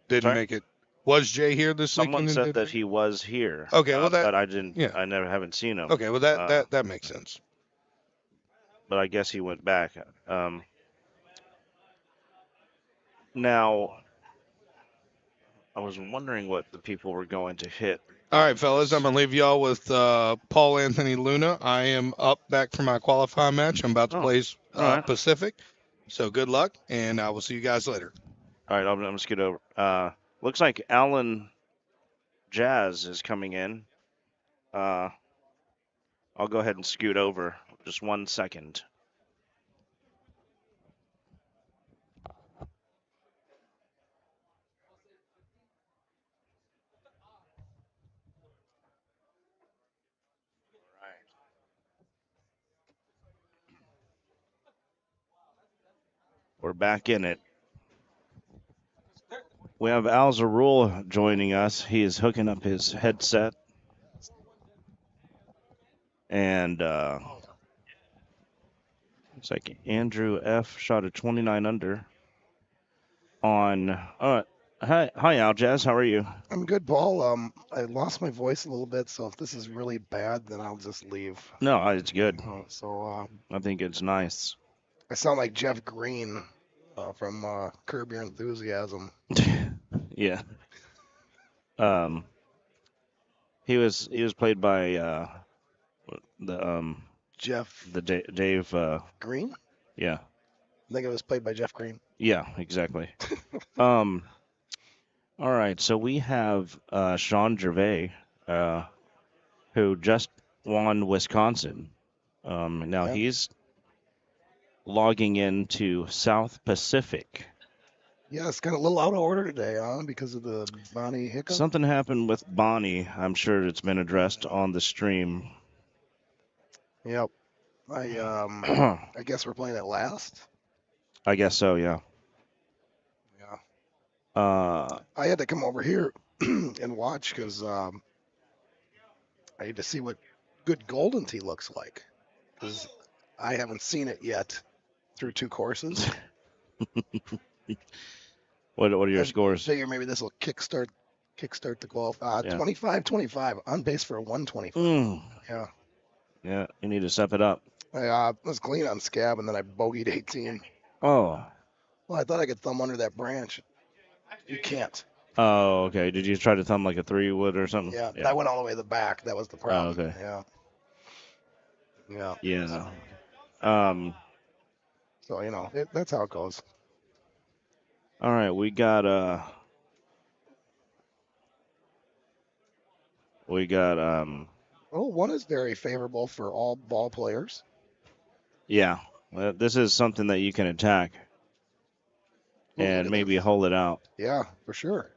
didn't Sorry? make it? Was Jay here this Someone weekend? said that he was here. Okay, well but I didn't. yeah. I never haven't seen him. Okay, well that makes sense. But I guess he went back. Now, I was wondering what the people were going to hit. All right, fellas, I'm gonna leave y'all with Paul Anthony Luna. I am up back for my qualifying match. I'm about to play all right. Pacific. So good luck, and I will see you guys later. All right, I'm gonna scoot over. Looks like Alan Jazz is coming in. I'll go ahead and scoot over. Just 1 second. We're back in it. We have Al Zarul joining us. He is hooking up his headset. And it's like Andrew F. shot a 29 under on. Hi, Al Jazz. How are you? I'm good, Paul. I lost my voice a little bit, so if this is really bad, then I'll just leave. No, it's good. I think it's nice. I sound like Jeff Green from Curb Your Enthusiasm. Yeah. He was played by Dave Green? Yeah. I think it was played by Jeff Green. Yeah, exactly. All right, so we have Sean Gervais, who just won Wisconsin. Now he's logging into South Pacific. Yeah, it's kind of a little out of order today, because of the Bonnie hiccup. Something happened with Bonnie. I'm sure it's been addressed on the stream. Yep. I guess we're playing it last. I guess so, yeah. Yeah. I had to come over here and watch because I need to see what good Golden Tee looks like, because I haven't seen it yet through 2 courses. What are your scores? I figure maybe this will kickstart the qualify. 25-25 on base for a 125. Yeah. Yeah, you need to step it up. I was clean on Scab, and then I bogeyed 18. Oh. Well, I thought I could thumb under that branch. You can't. Oh, okay. Did you try to thumb like a 3 wood or something? Yeah, I went all the way to the back. That was the problem. Oh, okay. Yeah. Yeah. So, that's how it goes. All right, we got Well, one is very favorable for all ball players. Yeah. This is something that you can attack and maybe hold it out. Yeah, for sure.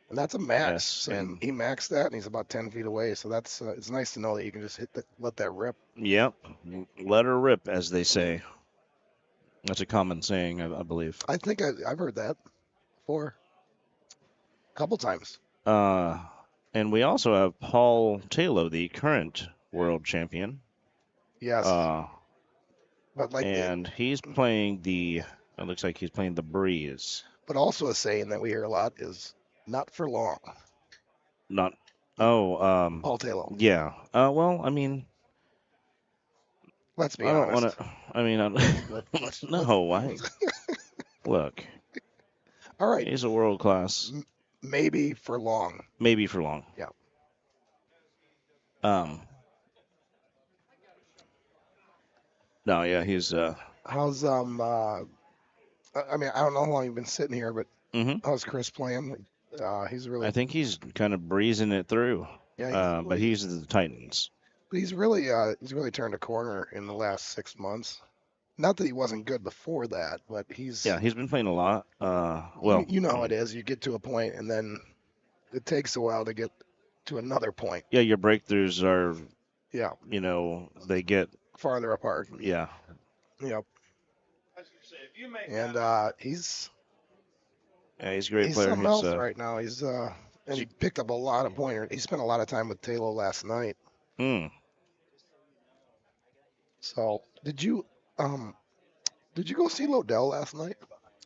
And that's a max. Yes, So and he maxed that, and he's about 10 feet away. So that's it's nice to know that you can just let that rip. yep, let her rip, as they say. That's a common saying, I believe. I think I've heard that before, a couple times. And we also have Paul Taylor, the current world champion. Yes. But like, and he's playing the. It looks like he's playing the Breeze. but also a saying that we hear a lot is "not for long." Not. Oh. Paul Taylor. Yeah. Well, I mean, Let's be I don't honest. want to. I mean, no. Look. All right. He's a world class. Maybe for long. Maybe for long. Yeah. No, yeah, he's. How's I mean, I don't know how long you've been sitting here, but how's Chris playing? He's really. I think he's kind of breezing it through. Yeah. But he's the Titans. But he's really turned a corner in the last 6 months. Not that he wasn't good before that, but he's. Yeah, he's been playing a lot. Well, you know how it is. You get to a point, and then it takes a while to get to another point. Yeah, your breakthroughs are. Yeah. You know, they get farther apart. Yeah. Yep. And he's. Yeah, he's a great he's player. Something else right now. He's and he picked up a lot of pointers. He spent a lot of time with Taylor last night. So did you go see Lodell last night?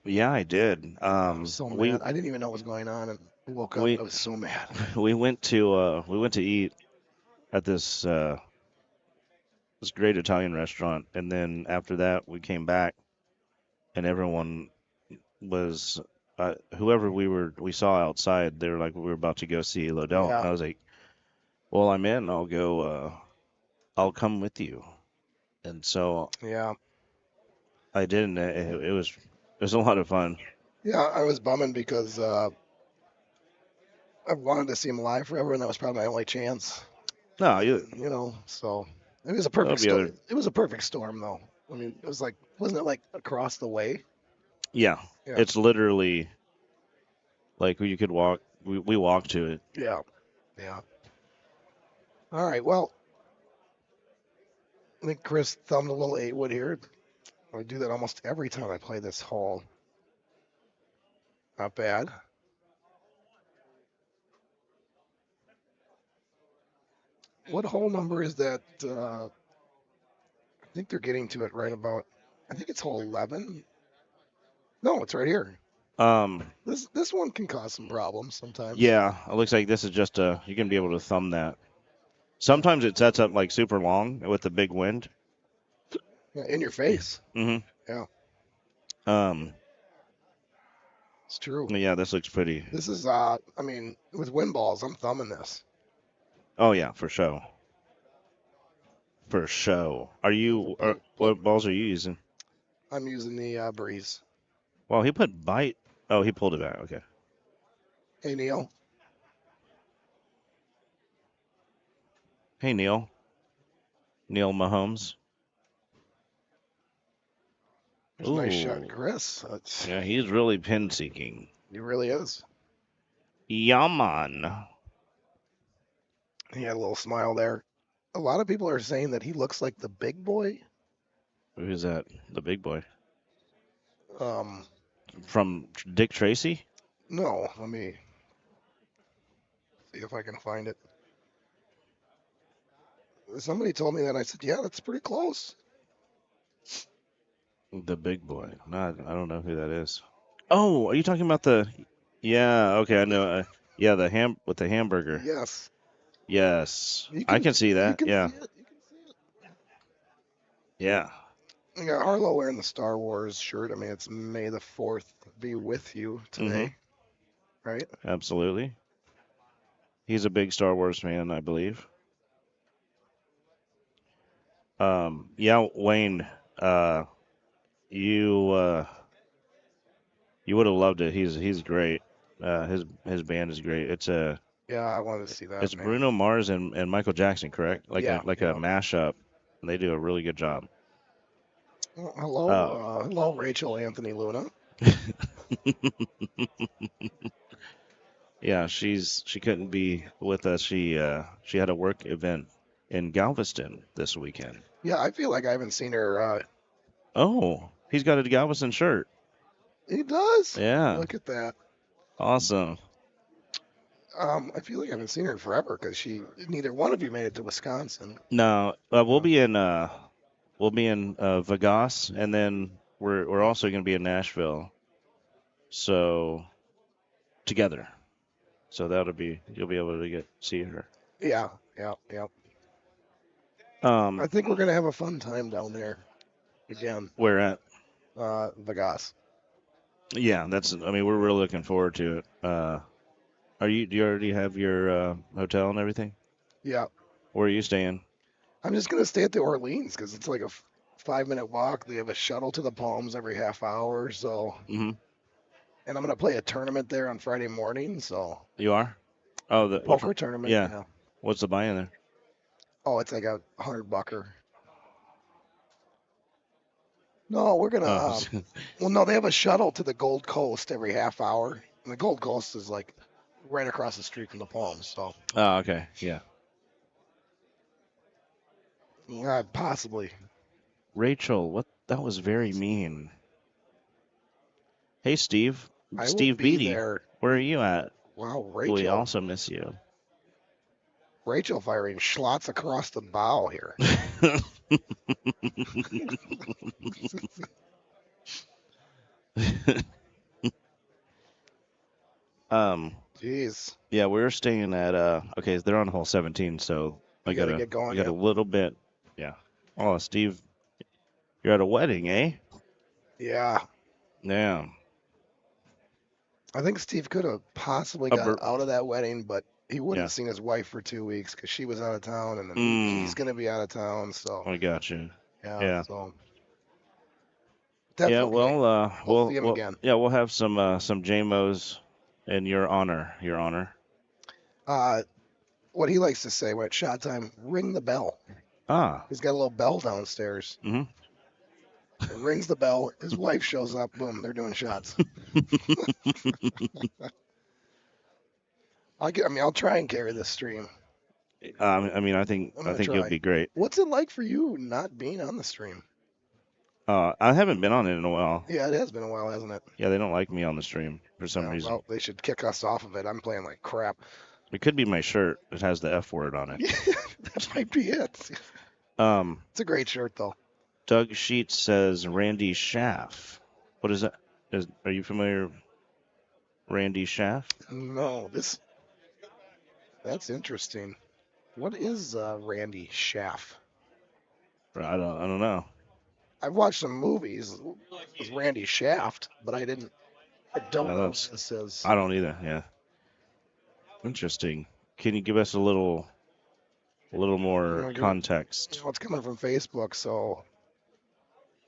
Yeah, I did. So mad. I didn't even know what was going on, and I woke up. I was so mad. We went to eat at this great Italian restaurant, and then after that we came back, and everyone was whoever we saw outside. They were like, we were about to go see Lodell. Yeah. And I was like, well, I'm in. I'll go. I'll come with you. And so yeah, I did, and it was a lot of fun. Yeah, I was bumming because I wanted to see him live forever, and that was probably my only chance. No, so it was a perfect storm. It was a perfect storm, though. I mean, it was like, wasn't it like across the way? Yeah, it's literally like you could walk. We walked to it. Yeah. All right, well, I think Chris thumbed a little 8-wood here. I do that almost every time I play this hole. Not bad. What hole number is that? I think they're getting to it right about. I think it's hole 11. No, it's right here. This one can cause some problems sometimes. Yeah, it looks like this is just you can be able to thumb that. Sometimes it sets up like super long with the big wind. Yeah, in your face. Mm-hmm. Yeah. It's true. Yeah, this looks pretty. This is I mean, with wind balls, I'm thumbing this. Oh yeah, for show. For show. Are you? What balls are you using? I'm using the Breeze. Well, he put bite. Oh, he pulled it back. Okay. Hey, Neil. Hey, Neil. Neil Mahomes. There's a nice shot, Chris. Yeah, he's really pin seeking. He really is. Yaman. He had a little smile there. A lot of people are saying that he looks like the big boy. Who's that? The big boy? From Dick Tracy? No, let me see if I can find it. Somebody told me that. I said, yeah, that's pretty close. The big boy. No, I don't know who that is. Oh, are you talking about the? Yeah, okay, I know. Yeah, with the hamburger. Yes. Yes, I can see that. Yeah. See it. You can see it. Yeah. You got Harlow wearing the Star Wars shirt. I mean, it's May the 4th be with you today, right? Absolutely. He's a big Star Wars fan, I believe. Yeah, Wayne, you would have loved it. He's great. His band is great. It's a Yeah, I wanted to see that. it's Bruno Mars and Michael Jackson, correct? Like Yeah, a mashup. And they do a really good job. Well, hello, Rachel Anthony Luna. Yeah, she couldn't be with us. She had a work event in Galveston this weekend. Yeah, I feel like I haven't seen her. Oh, he's got a Galveston shirt. He does. Yeah, Look at that. awesome. I feel like I haven't seen her in forever because neither one of you made it to Wisconsin. No, we'll be in Vegas, and then we're also going to be in Nashville. So together. So you'll be able to see her. Yeah. I think we're gonna have a fun time down there again. Where at? Vegas. Yeah, we're really looking forward to it. Do you already have your hotel and everything? Yeah. Where are you staying? I'm just gonna stay at the Orleans because it's like a 5-minute walk. They have a shuttle to the Palms every half hour. So. Mm-hmm. And I'm gonna play a tournament there on Friday morning. So. You are? Oh, the poker tournament. Yeah. What's the buy-in there? Oh, it's like a $100. No, we're gonna. Well, no, they have a shuttle to the Gold Coast every half hour, and the Gold Coast is like right across the street from the Palms. So. Oh, okay. Yeah. Possibly. Rachel, what? That was very mean. Hey, Steve. Steve be Beatty. there. Where are you at? Wow, Rachel. We also miss you. Rachel firing slots across the bow here. Jeez. Yeah, we're staying at okay, they're on hole 17, so I gotta get going. We got a little bit. Yeah. Oh, Steve, you're at a wedding, eh? Yeah. Yeah. I think Steve could have possibly got out of that wedding, but he wouldn't Yeah. have seen his wife for 2 weeks because she was out of town, and then he's gonna be out of town. So. I got you. Yeah. So. Yeah, Definitely. well, We'll see him again. Yeah, we'll have some JMOs in your honor. What he likes to say when it's shot time, ring the bell. Ah. He's got a little bell downstairs. Mm-hmm. It rings the bell. His wife shows up. Boom, they're doing shots. I'll try and carry this stream. I think you'll be great. What's it like for you not being on the stream? I haven't been on it in a while. Yeah, it has been a while, hasn't it? Yeah, they don't like me on the stream for some reason. Well, they should kick us off of it. I'm playing like crap. It could be my shirt. It has the F word on it. That might be it. It's a great shirt, though. Doug Sheets says Randy Schaff. What is that? Are you familiar with Randy Schaff? No, that's interesting. What is Randy Schaff? I don't know. I've watched some movies with Randy Shaft, but I don't know what this is. I don't either. Yeah. Interesting. Can you give us a little more context? Well, it's coming from Facebook, so.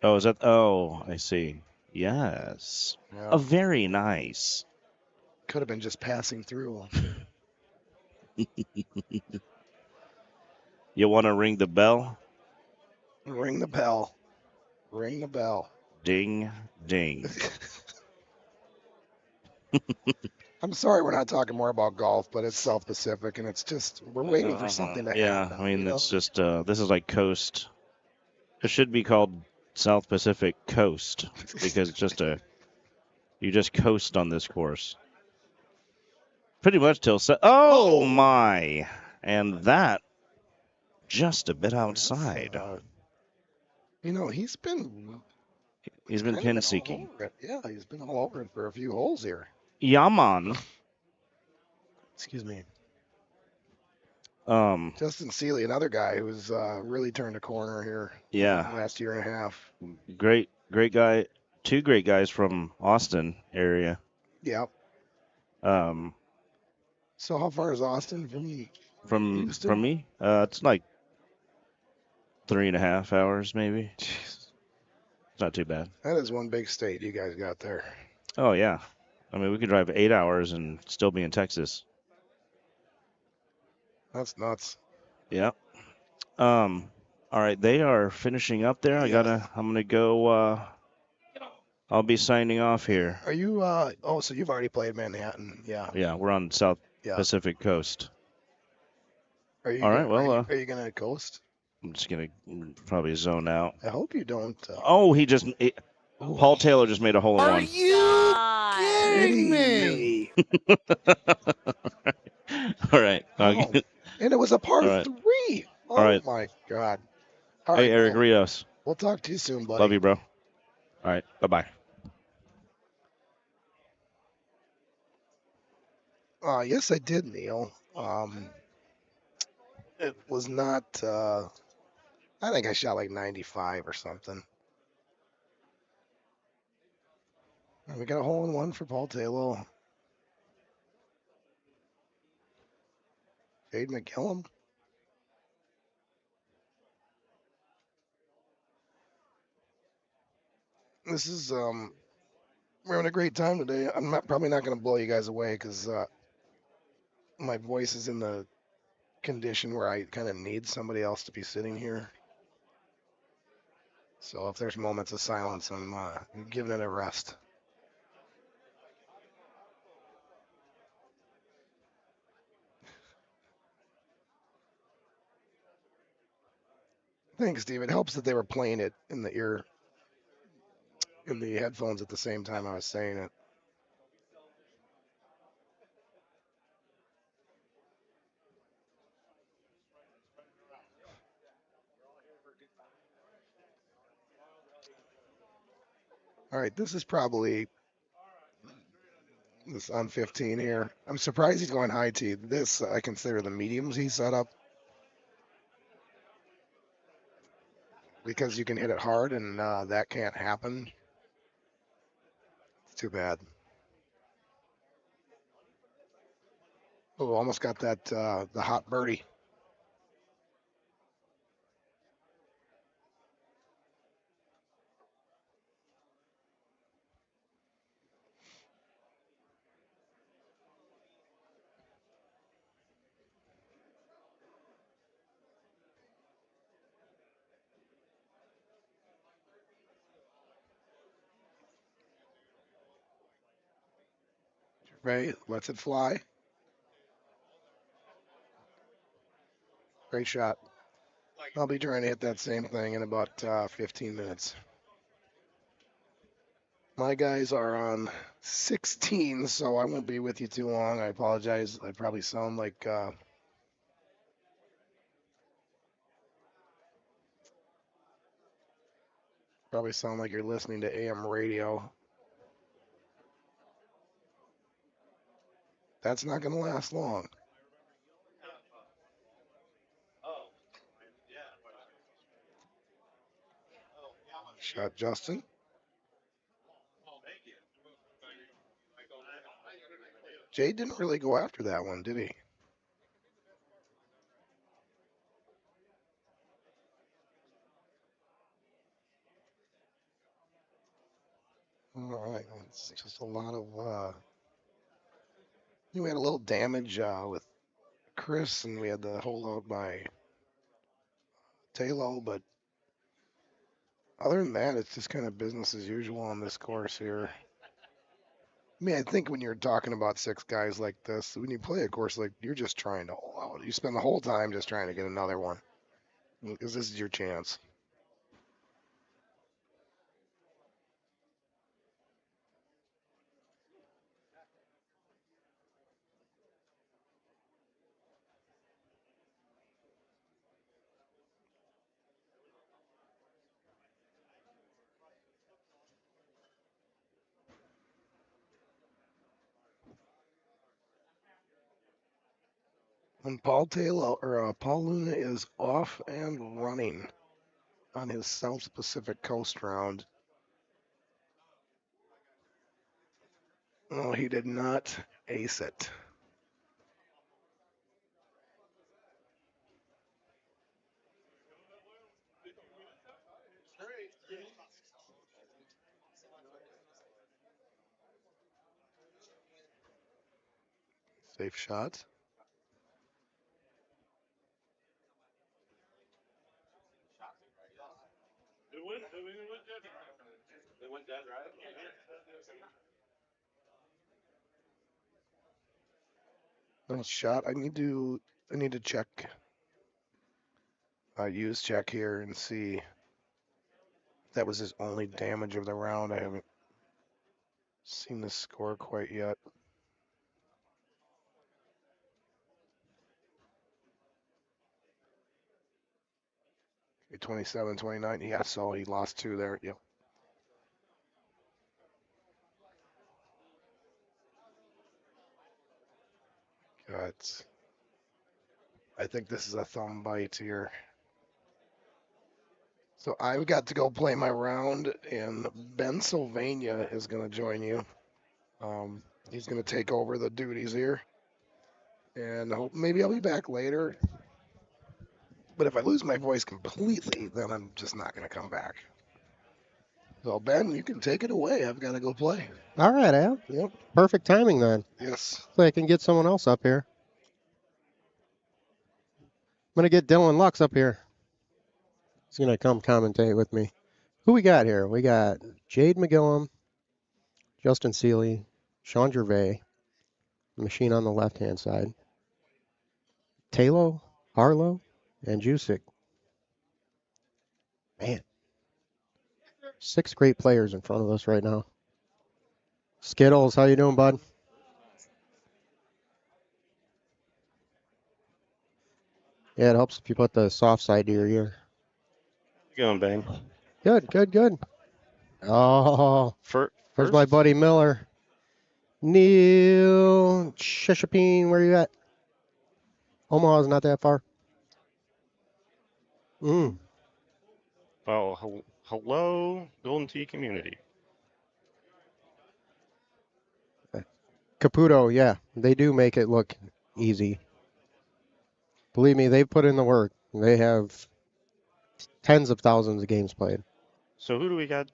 Oh, is that? Oh, I see. Yes. Yeah. Oh, very nice. Could have been just passing through. You want to ring the bell? Ring the bell. Ring the bell. Ding, ding. I'm sorry we're not talking more about golf, but it's South Pacific, and it's just we're waiting for something to happen. Yeah, I mean, it's just this is like coast. It should be called South Pacific Coast because it's just you just coast on this course. Pretty much till oh my, and that just a bit outside. He's been pin seeking. Yeah, he's been all over it for a few holes here. Yaman. Excuse me. Justin Seeley, another guy who's really turned a corner here. Yeah. Last year and a half. Great guy. Two great guys from Austin area. Yeah. So how far is Austin from Houston? From me? It's like 3.5 hours maybe. Jeez. It's not too bad. That is one big state you guys got there. Oh yeah. I mean, we could drive 8 hours and still be in Texas. That's nuts. Yeah. All right, they are finishing up there. I'm gonna go I'll be signing off here. Are you? Oh, so you've already played Manhattan? Yeah. Yeah, we're on the South Yeah. Pacific coast. Are you? All right. Gonna, Well, are you gonna coast? I'm just gonna probably zone out. I hope you don't. Oh, Paul Taylor just made a hole in one. you kidding me? All right. Oh, and it was a par All right. 3. Oh All right. my God. All Hey, right, Eric well, Rios. we'll talk to you soon, buddy. Love you, bro. All right. Bye-bye. Yes, I did, Neil. It was not. I think I shot like 95 or something. And we got a hole in one for Paul Taylor. Jade McGillum. This is we're having a great time today. I'm probably not going to blow you guys away because my voice is in the condition where I kind of need somebody else to be sitting here. So if there's moments of silence, I'm giving it a rest. Thanks, Steve. It helps that they were playing it in the headphones at the same time I was saying it. All right, this is probably this on 15 here. I'm surprised he's going high tee. This I consider the mediums he set up because you can hit it hard, and that can't happen. It's too bad. Oh, almost got that the hot birdie. Right, lets it fly. Great shot. I'll be trying to hit that same thing in about 15 minutes. My guys are on 16, so I won't be with you too long. I apologize. I probably sound like you're listening to AM radio. That's not going to last long. Shot Justin. Jay didn't really go after that one, did he? All right, it's just a lot of. We had a little damage with Chris, and we had the holdout by Taylor, but other than that, it's just kind of business as usual on this course here. I mean, I think when you're talking about 6 guys like this, when you play a course like you're just trying to hole out. You spend the whole time just trying to get another one because this is your chance. When Paul Taylor or Paul Luna is off and running on his South Pacific Coast round, oh, he did not ace it. Safe shot. Nice shot. I need to check use check here and see if that was his only damage of the round. I haven't seen the score quite yet. Okay, 27, 29. Yeah, so he lost 2 there. Yep. Got. I think this is a thumb bite here. So I've got to go play my round, and Pennsylvania is going to join you. He's going to take over the duties here, and maybe I'll be back later. But if I lose my voice completely, then I'm just not going to come back. So Ben, you can take it away. I've got to go play. All right, Al. Yep. Perfect timing then. Yes. So I can get someone else up here. I'm going to get Dylan Lux up here. He's going to come commentate with me. Who we got here? We got Jade McGillum, Justin Seeley, Sean Gervais, the machine on the left-hand side, Talo, Harlow, and Jusic. Man, 6 great players in front of us right now. Skittles, how you doing, bud? Yeah, it helps if you put the soft side to your ear. How's it going, Bang? Good, good, good. Oh, where's my buddy Miller? Neil Shishapine, where you at? Omaha's not that far. Well, hello, Golden Tee community. Caputo, yeah, they do make it look easy. Believe me, they've put in the work. They have tens of thousands of games played. So who do we got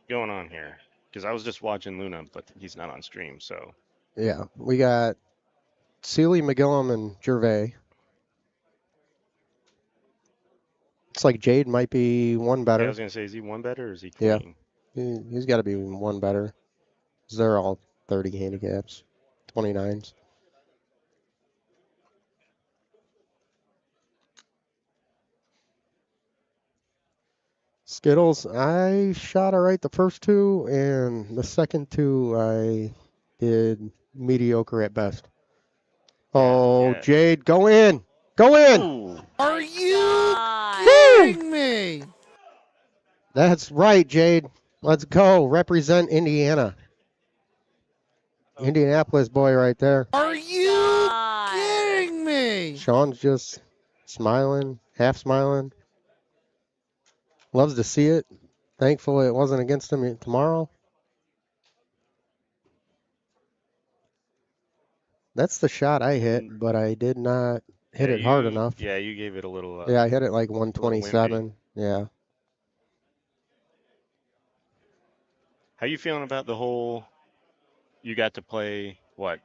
going on here? Because I was just watching Luna, but he's not on stream, so. Yeah, we got Seeley, McGillum, and Gervais. It's like Jade might be one better. Yeah, I was going to say, is he one better or is he clean? Yeah, he's got to be one better. 'Cause they're all 30 handicaps, 29s. Skittles, I shot all right the first 2, and the second 2 I did mediocre at best. Oh, yeah. Jade, go in! Go in! Ooh. Are you kidding me? That's right, Jade. Let's go. Represent Indiana. Indianapolis boy right there. Are you kidding me? Sean's just smiling, half smiling. Loves to see it. Thankful it wasn't against him tomorrow. That's the shot I hit, but I did not hit it hard enough. Yeah, you gave it a little. Yeah, I hit it like 127. Yeah. How you feeling about the whole? You got to play what?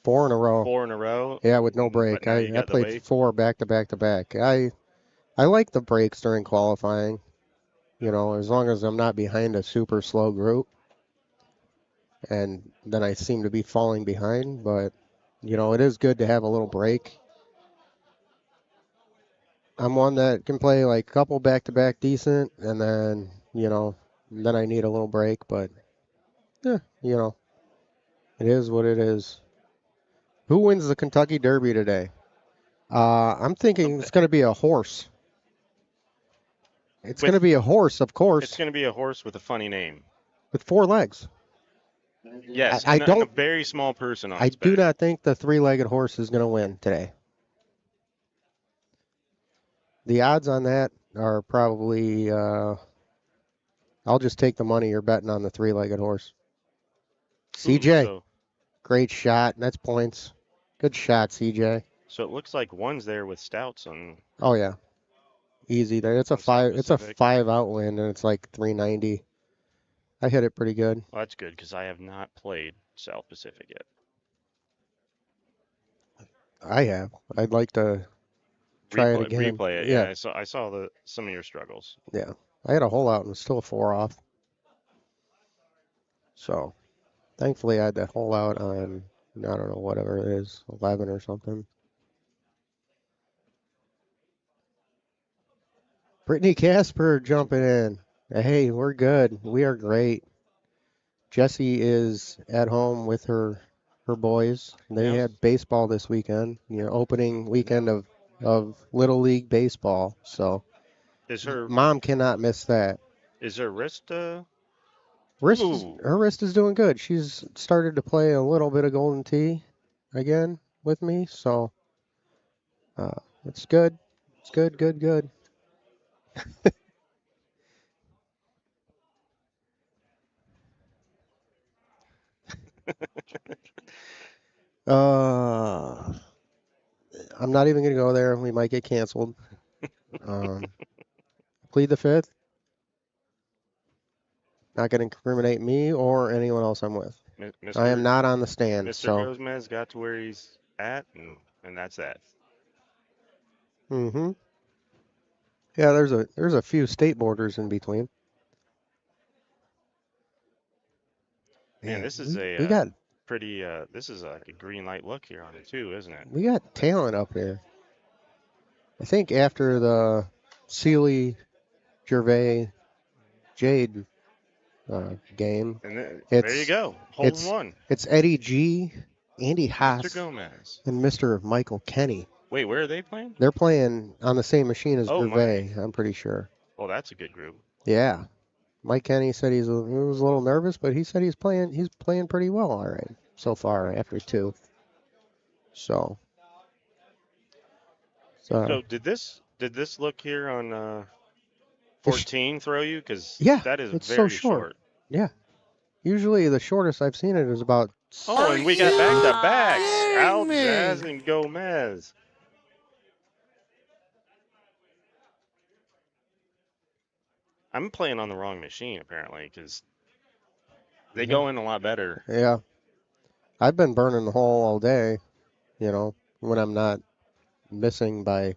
4 in a row. 4 in a row. Yeah, with no break. I played 4 back to back to back. I like the breaks during qualifying. You know, as long as I'm not behind a super slow group. And then I seem to be falling behind, but you know, it is good to have a little break. I'm one that can play like a couple back-to-back decent, and then, you know, then I need a little break, but, yeah, you know, it is what it is. Who wins the Kentucky Derby today? I'm thinking it's going to be a horse. It's going to be a horse, of course. It's going to be a horse with a funny name. With 4 legs. Yes, I don't. A very small person on I its back. do not think the 3-legged horse is going to win today. The odds on that are probably. I'll just take the money you're betting on the 3-legged horse. CJ, great shot. That's points. Good shot, CJ. So it looks like one's there with Stouts on. Oh yeah, easy there. It's a 5. It's a 5 out win, and it's like 390. I hit it pretty good. Well, that's good because I have not played South Pacific yet. I have. I'd like to try it again. Replay it. Yeah, I saw some of your struggles. Yeah, I had a hole out and was still a 4 off. So thankfully I had to hold out on, I don't know, whatever it is, 11 or something. Brittany Casper jumping in. Hey, we're good. We are great. Jessie is at home with her boys. They Yeah. had baseball this weekend. Opening weekend of Little League baseball. So Is her mom cannot miss that. wrist? Her Ooh. wrist is doing good. She's started to play a little bit of Golden Tee again with me. So it's good. It's good, good, good. I'm not even gonna go there. We might get canceled. Plead the fifth. Not gonna incriminate me or anyone else I'm with. Mr. I am not on the stand. Mr. So. Gomez got to where he's at, and that's that. Mm-hmm. Yeah, there's a few state borders in between. Man, this is we got pretty. This is like a green light look here on it too, isn't it? we got talent up here. I think after the Sealy, Gervais, Jade game, And there you go, hole in one. It's Eddie G, Andy Haas, Mr. Gomez, and Mr. Michael Kenny. Wait, where are they playing? They're playing on the same machine as Oh, Gervais, I'm pretty sure. Well, that's a good group. Yeah. Mike Kenny said he was a little nervous, but he said he's playing pretty well all right so far after 2. So did this look here on 14 throw you? Because yeah, that is it's very so short. Yeah. Usually the shortest I've seen it is about. Oh, and we got back to backs. Alcaz and Gomez. I'm playing on the wrong machine apparently because they go in a lot better. Yeah. I've been burning the hole all day, when I'm not missing by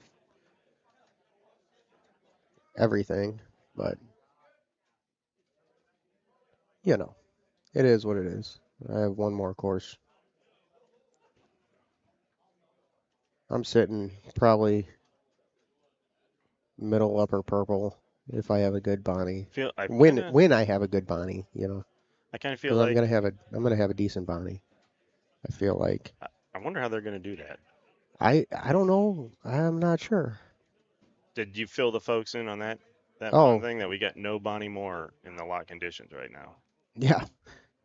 everything, but it is what it is. I have one more course. I'm sitting probably middle upper purple if I have a good Bonnie. When I have a good Bonnie, I kind of feel like I'm gonna have a decent Bonnie. I feel like. I wonder how they're gonna do that. I don't know. I'm not sure. Did you fill the folks in on that one thing that we got no Bonnie Moore in the lot conditions right now? Yeah.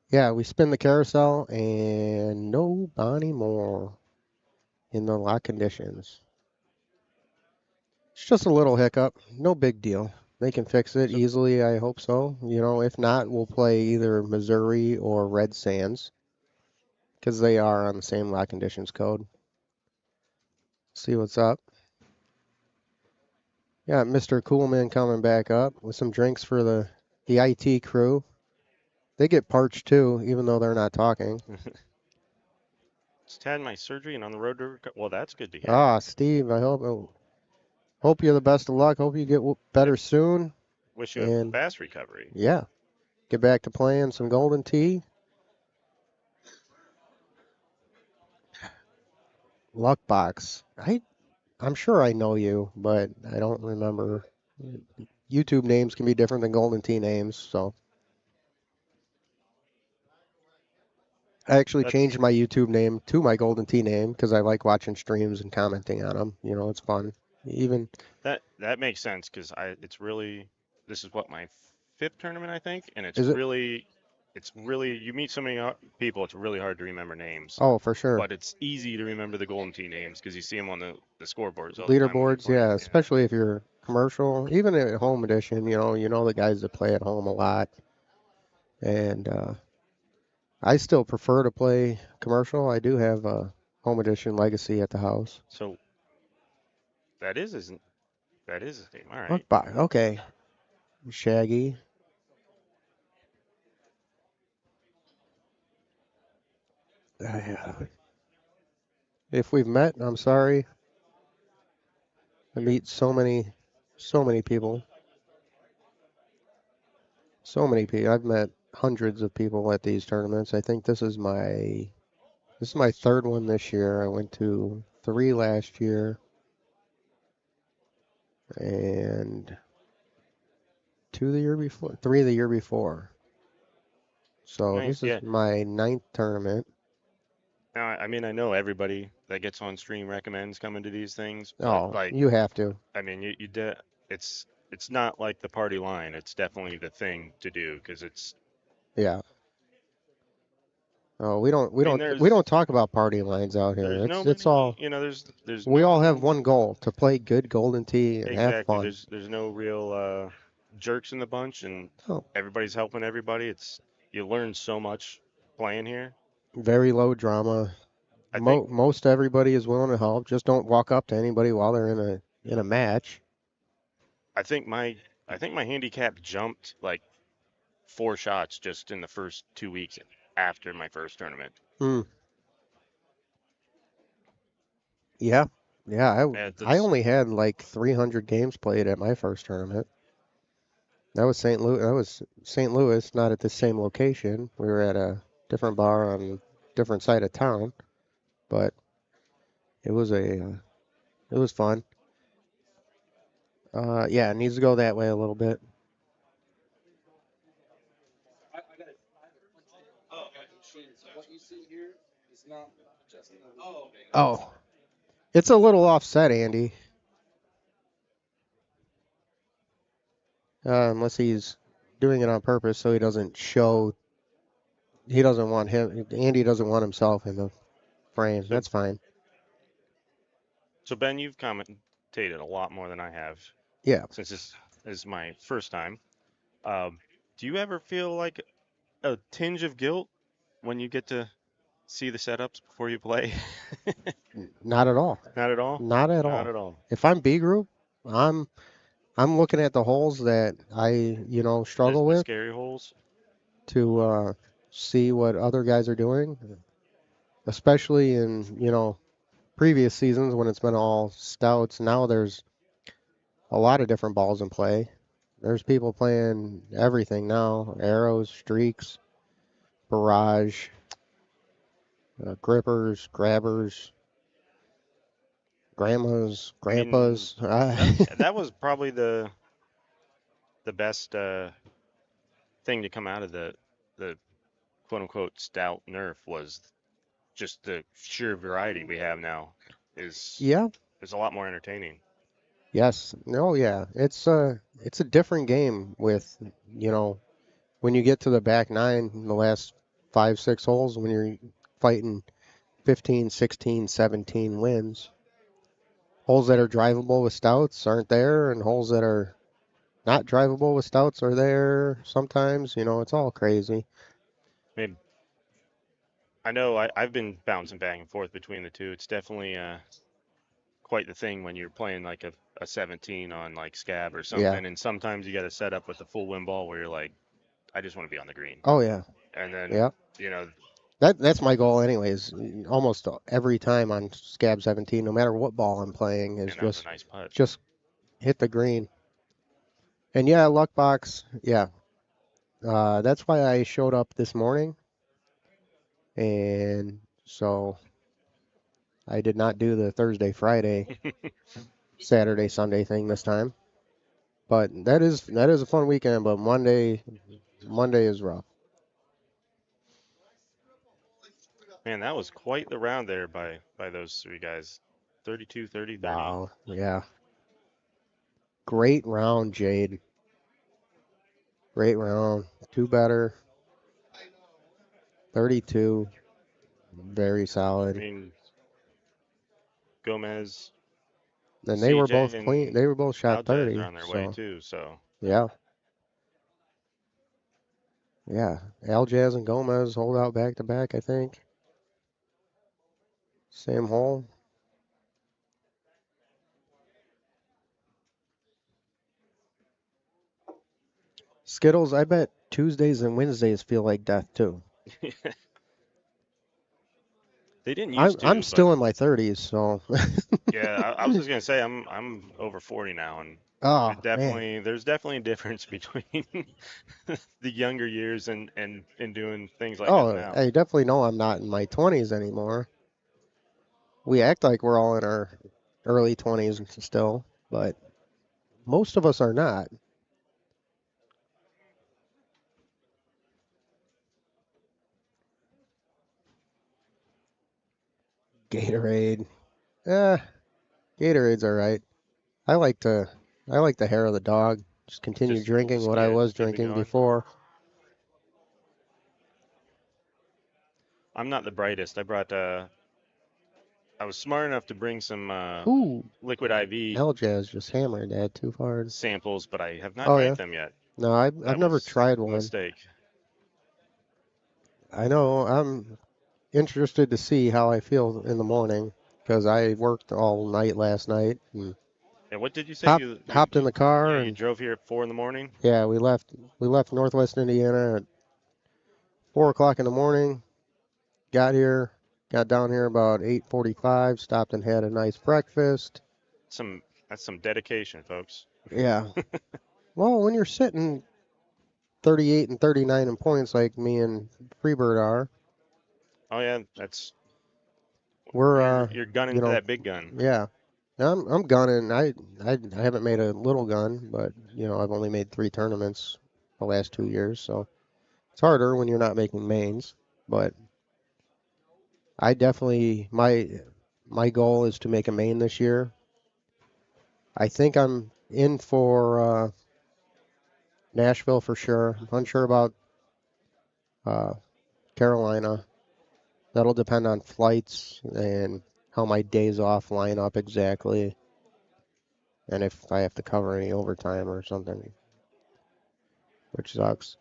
Yeah, we spin the carousel and no Bonnie Moore in the lot conditions. It's just a little hiccup. No big deal. They can fix it easily, I hope so. If not, we'll play either Missouri or Red Sands because they are on the same lot conditions code. See what's up. Yeah, Mr. Coolman coming back up with some drinks for the IT crew. They get parched too, even though they're not talking. Just had my surgery and on the road to well, that's good to hear. Ah, Steve, I hope you're the best of luck. Hope you get better soon. Wish you a fast recovery. Yeah, get back to playing some Golden Tee. Luckbox. I'm sure I know you, but I don't remember. YouTube names can be different than Golden Tee names, so. I actually changed my YouTube name to my Golden Tee name because I like watching streams and commenting on them. It's fun. Even that makes sense because this is what my 5th tournament I think, and it's really you meet so many people, it's really hard to remember names. Oh, for sure. But it's easy to remember the Golden Tee names because you see them on the scoreboards. Leaderboards, yeah, especially if you're commercial, even at home edition. You know the guys that play at home a lot, and I still prefer to play commercial. I do have a home edition legacy at the house. So that is his name. All right. Okay. Shaggy. If we've met, I'm sorry. I meet so many people. So many people. I've met hundreds of people at these tournaments. I think this is my third one this year. I went to 3 last year and 2 the year before, 3 the year before. So Nice. this is Yeah. my 9th tournament. Now, I mean, I know everybody that gets on stream recommends coming to these things, but Oh, like, you have to. I mean, it's not like the party line. It's definitely the thing to do because it's. Yeah. Oh, we I mean, don't talk about party lines out here. there's no It's all, you know, there's we all have no one goal, to play good Golden Tee and have exactly. fun. There's no real jerks in the bunch, and Oh, everybody's helping everybody. You learn so much playing here. very low drama. I think Most everybody is willing to help. Just don't walk up to anybody while they're in a match. I think my handicap jumped like 4 shots just in the first 2 weeks after my first tournament. Yeah. Yeah, Yeah, I only had like 300 games played at my first tournament. That was St. Louis. That was St. Louis, not at the same location. We were at a different bar on a different side of town, but it was fun. Yeah, it needs to go that way a little bit. Oh, it's a little offset, Andy. Unless he's doing it on purpose so he doesn't show. Andy doesn't want himself in the frame. That's fine. So Ben, you've commentated a lot more than I have. Yeah. Since this is my first time, do you ever feel like a tinge of guilt when you get to see the setups before you play? Not at all. Not at all. Not at all. Not at all. If I'm B group, I'm looking at the holes that I struggle The with scary holes. to see what other guys are doing, especially in previous seasons when it's been all stouts. Now there's a lot of different balls in play. There's people playing everything now: arrows, streaks, barrage, grippers, grabbers, grandmas, grandpas. That was probably the best thing to come out of the quote unquote stout nerf was just the sheer variety we have now is Yeah. a lot more entertaining. Yes. No, yeah. It's a different game with, when you get to the back nine in the last 5, 6 holes, when you're fighting 15, 16, 17 wins. Holes that are drivable with stouts aren't there, and holes that are not drivable with stouts are there sometimes. It's all crazy. I mean, I know I've been bouncing back and forth between the two. It's definitely quite the thing when you're playing like a 17 on like Scab or something, Yeah. and sometimes you got to set up with the full win ball where you're like, I just want to be on the green. Oh, yeah. And then, Yeah. That's my goal anyways. Almost every time on Scab 17, no matter what ball I'm playing, is and that was a nice putt. just hit the green. And yeah, luck box, yeah. That's why I showed up this morning. And so I did not do the Thursday, Friday, Saturday, Sunday thing this time. But that is a fun weekend, but Monday is rough. Man, that was quite the round there by those three guys. 32, 30, 30. Wow, yeah. Great round, Jade. Great round. 2 better. 32. Very solid. I mean, Gomez. And they were CJ both and clean. They were both shot Aljaz 30. are on their way too, so. Yeah. Yeah. Aljaz and Gomez hold out back to back, I think. Same hole. Skittles, I bet Tuesdays and Wednesdays feel like death too. They didn't used to. I'm but still in my 30s, so. Yeah, I was just gonna say I'm over 40 now, and Oh man. there's definitely a difference between the younger years and doing things like this Oh, now. I definitely know I'm not in my 20s anymore. We act like we're all in our early 20s still, but most of us are not. Gatorade. Eh, Gatorade's all right. I like the hair of the dog. Just continue drinking what I was just keep it drinking going. before. I'm not the brightest. I was smart enough to bring some Ooh, liquid IV Aljaz just hammered that too hard. samples, but I have not Oh drank yeah. them yet. No, I've That never was tried a one. mistake. I know I'm interested to see how I feel in the morning because I worked all night last night and And what did you say? hopped in the car You and drove here at 4 in the morning? yeah, we left Northwest Indiana at 4 o'clock in the morning. Got down here about 8:45. Stopped and had a nice breakfast. That's some dedication, folks. Yeah. Well, when you're sitting 38 and 39 in points like me and Freebird are, Oh yeah, we're you're gunning you for know, that big gun. yeah. I'm gunning. I haven't made a little gun, but I've only made 3 tournaments the last 2 years, so it's harder when you're not making mains. But I definitely my goal is to make a main this year. I think I'm in for Nashville for sure. I'm unsure about Carolina. That'll depend on flights and how my days off line up exactly, and if I have to cover any overtime or something, which sucks.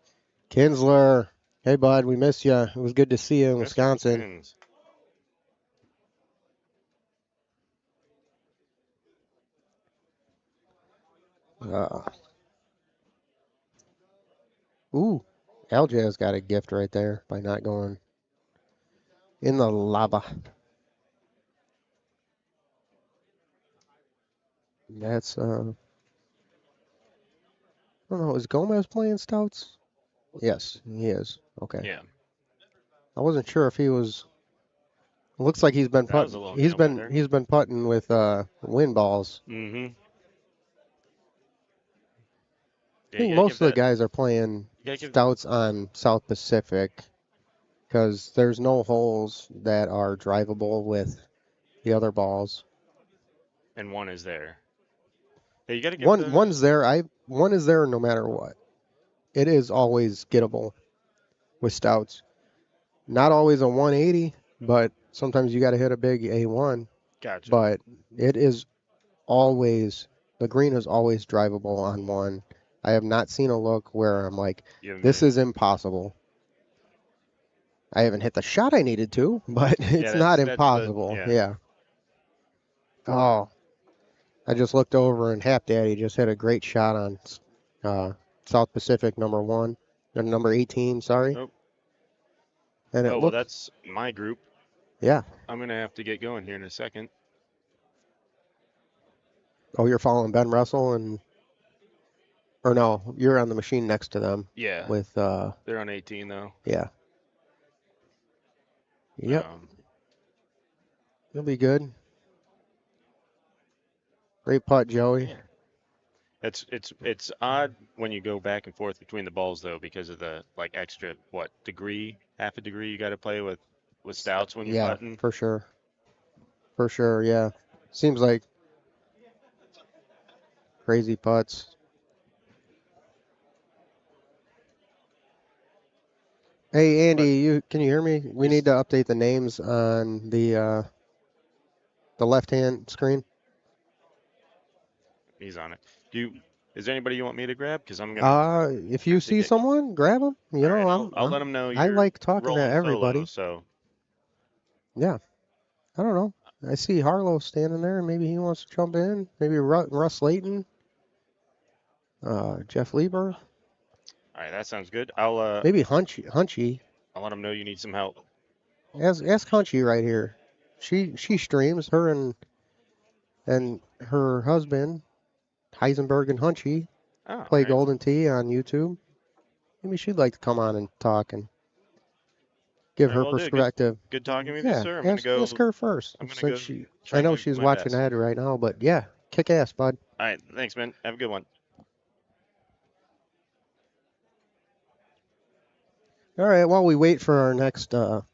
Kinsler, hey bud, we miss you. It was good to see you in Wisconsin. Ooh, Aljaz got a gift right there by not going in the lava. That's I don't know. Is Gomez playing stouts? Yes, he is. Okay. Yeah. I wasn't sure if he was. Looks like he's been That was a putting. little He's nail been biter. he's been putting with wind balls. Mm-hmm. I think most of the guys are playing stouts on South Pacific because there's no holes that are drivable with the other balls. And one is there. Hey, you gotta get One's there. One is there no matter what. It is always gettable with stouts. Not always a 180, but sometimes you got to hit a big A1. Gotcha. But it is always, the green is always drivable on one. I have not seen a look where I'm like, this is impossible. I haven't hit the shot I needed to, but it's not impossible. Yeah. Oh, I just looked over and Hap Daddy just hit a great shot on South Pacific #1, or number 18, sorry. Oh. And it well, that's my group. Yeah. I'm gonna have to get going here in a second. Oh, you're following Ben Russell or no, you're on the machine next to them. Yeah. With they're on 18 though. Yeah. Yep. You'll be good. Great putt, Joey. It's odd when you go back and forth between the balls though, because of the extra half a degree you got to play with stouts when you're putting. For sure. For sure, yeah. Seems like crazy putts. Hey Andy, can you hear me? We need to update the names on the left-hand screen. He's on it. Is there anybody you want me to grab? Because I'm gonna. If you see someone, grab them. I'll let them know. I like talking to rolling everybody. Solo, so. Yeah. I don't know. I see Harlow standing there. Maybe he wants to jump in. Maybe Russ Layton. Jeff Lieber. All right, that sounds good. I'll maybe Hunchy. I'll let them know you need some help. Ask Hunchy right here. She streams. Her and And her husband, Heisenberg and Hunchy, Oh, play very cool. Golden Tee on YouTube. Maybe she'd like to come on and talk and give I her will do. Good, perspective. good talking with you, Yeah, sir. I'm gonna ask go. her first. I'm gonna Since go she, try I know and do she's my watching best. ahead right now, but yeah, kick ass, bud. All right, thanks, man. Have a good one. All right, while we wait for our next helper,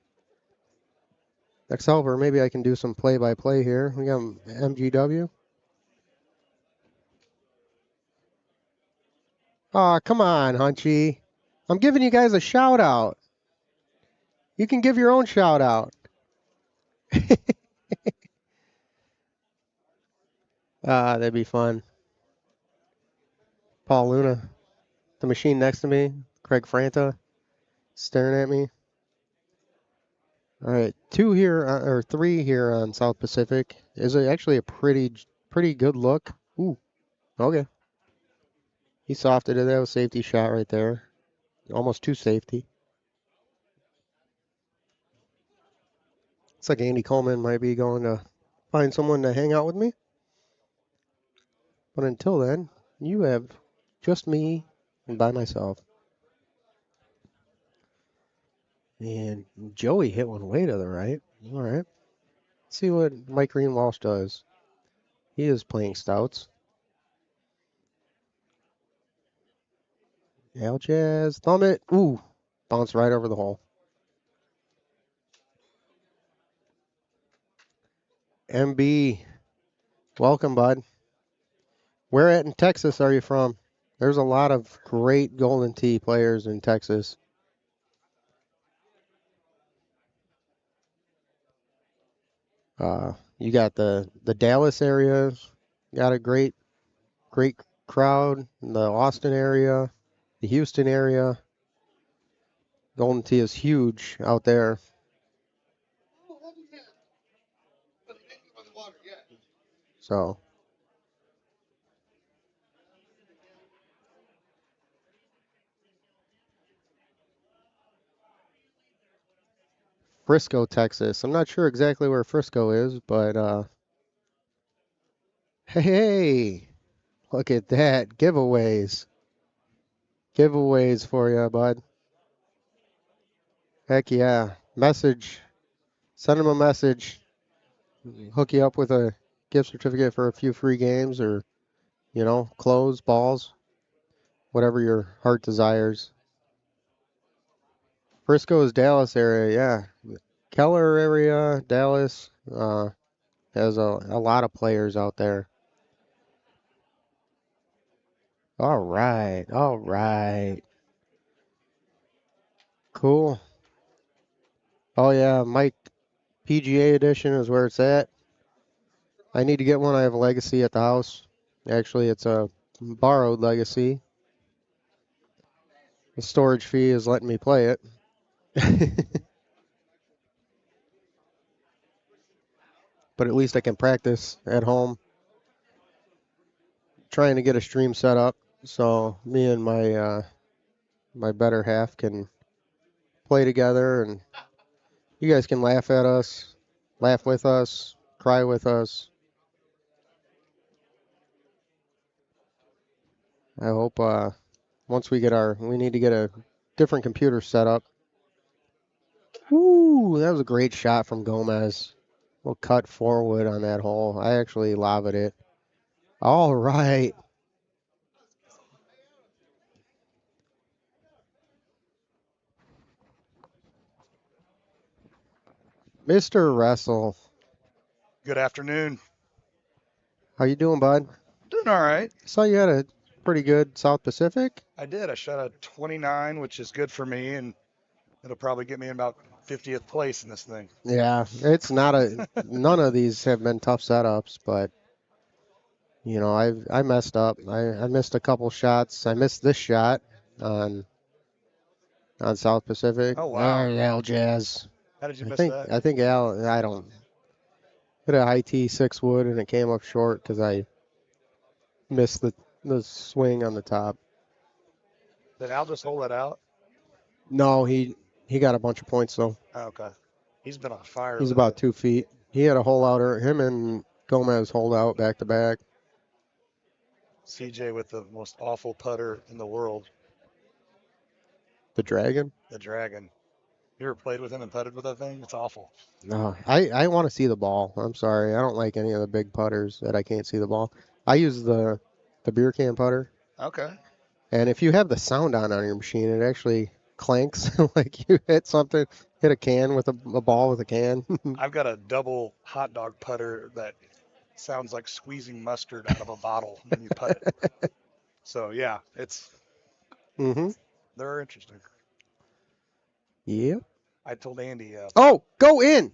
maybe I can do some play-by-play here. We got MGW. Aw, come on, Hunchy. I'm giving you guys a shout out. You can give your own shout out. That'd be fun. Paul Luna, the machine next to me, Craig Franta, staring at me. All right, 2 here, or 3 here on South Pacific. Is it actually a pretty good look? Ooh, okay. He softed it. That was a safety shot right there. Almost 2 safety. Looks like Andy Coleman might be going to find someone to hang out with me. But until then, you have just me and by myself. And Joey hit one way to the right. All right. Let's see what Mike Greenwalsh does. He is playing stouts. Aljaz, thumb it. Ooh, bounced right over the hole. MB, welcome, bud. Where in Texas are you from? There's a lot of great Golden Tee players in Texas. You got the Dallas area, got a great crowd. The Austin area, the Houston area. Golden Tee is huge out there. So Frisco, Texas. I'm not sure exactly where Frisco is, but hey, look at that. Giveaways. Giveaways for you, bud. Heck yeah. Message. Send them a message. Hook you up with a gift certificate for a few free games or, clothes, balls, whatever your heart desires. Frisco is Dallas area, yeah. Keller area, Dallas, has a lot of players out there. All right, all right. Cool. Oh yeah, Mike PGA edition is where it's at. I need to get one. I have a Legacy at the house. Actually, it's a borrowed Legacy. The storage fee is letting me play it. But at least I can practice at home. Trying to get a stream set up so me and my better half can play together, and you guys can laugh at us, laugh with us, cry with us. I hope once we need to get a different computer set up. Woo, that was a great shot from Gomez. We'll cut forward on that hole. I actually lobbed it. All right. Mr. Wrestle. Good afternoon. How you doing, bud? Doing all right. Saw you had a pretty good South Pacific. I did. I shot a 29, which is good for me, and it'll probably get me in about 50th place in this thing. Yeah, it's not none of these have been tough setups, but I messed up. I missed a couple shots. I missed this shot on South Pacific. Oh wow. Aljaz. How did you miss that? I think I don't hit a high T 6 wood and it came up short because I missed the swing on the top. Did Al just hold that out? No, he got a bunch of points though. Oh, okay. He's been on fire. He's about 2 feet. He had a hole out. Him and Gomez hold out back to back. CJ with the most awful putter in the world, The Dragon. the Dragon. You ever played with him and putted with that thing? It's awful. No, I want to see the ball. I'm sorry. I don't like any of the big putters that I can't see the ball. I use the beer can putter. Okay. And if you have the sound on your machine, it actually clanks like you hit something, hit a can with a ball with a can. I've got a double hot dog putter that sounds like squeezing mustard out of a bottle when you putt it. So yeah, Mm-hmm. they're interesting. Yep. I told Andy. Oh, go in.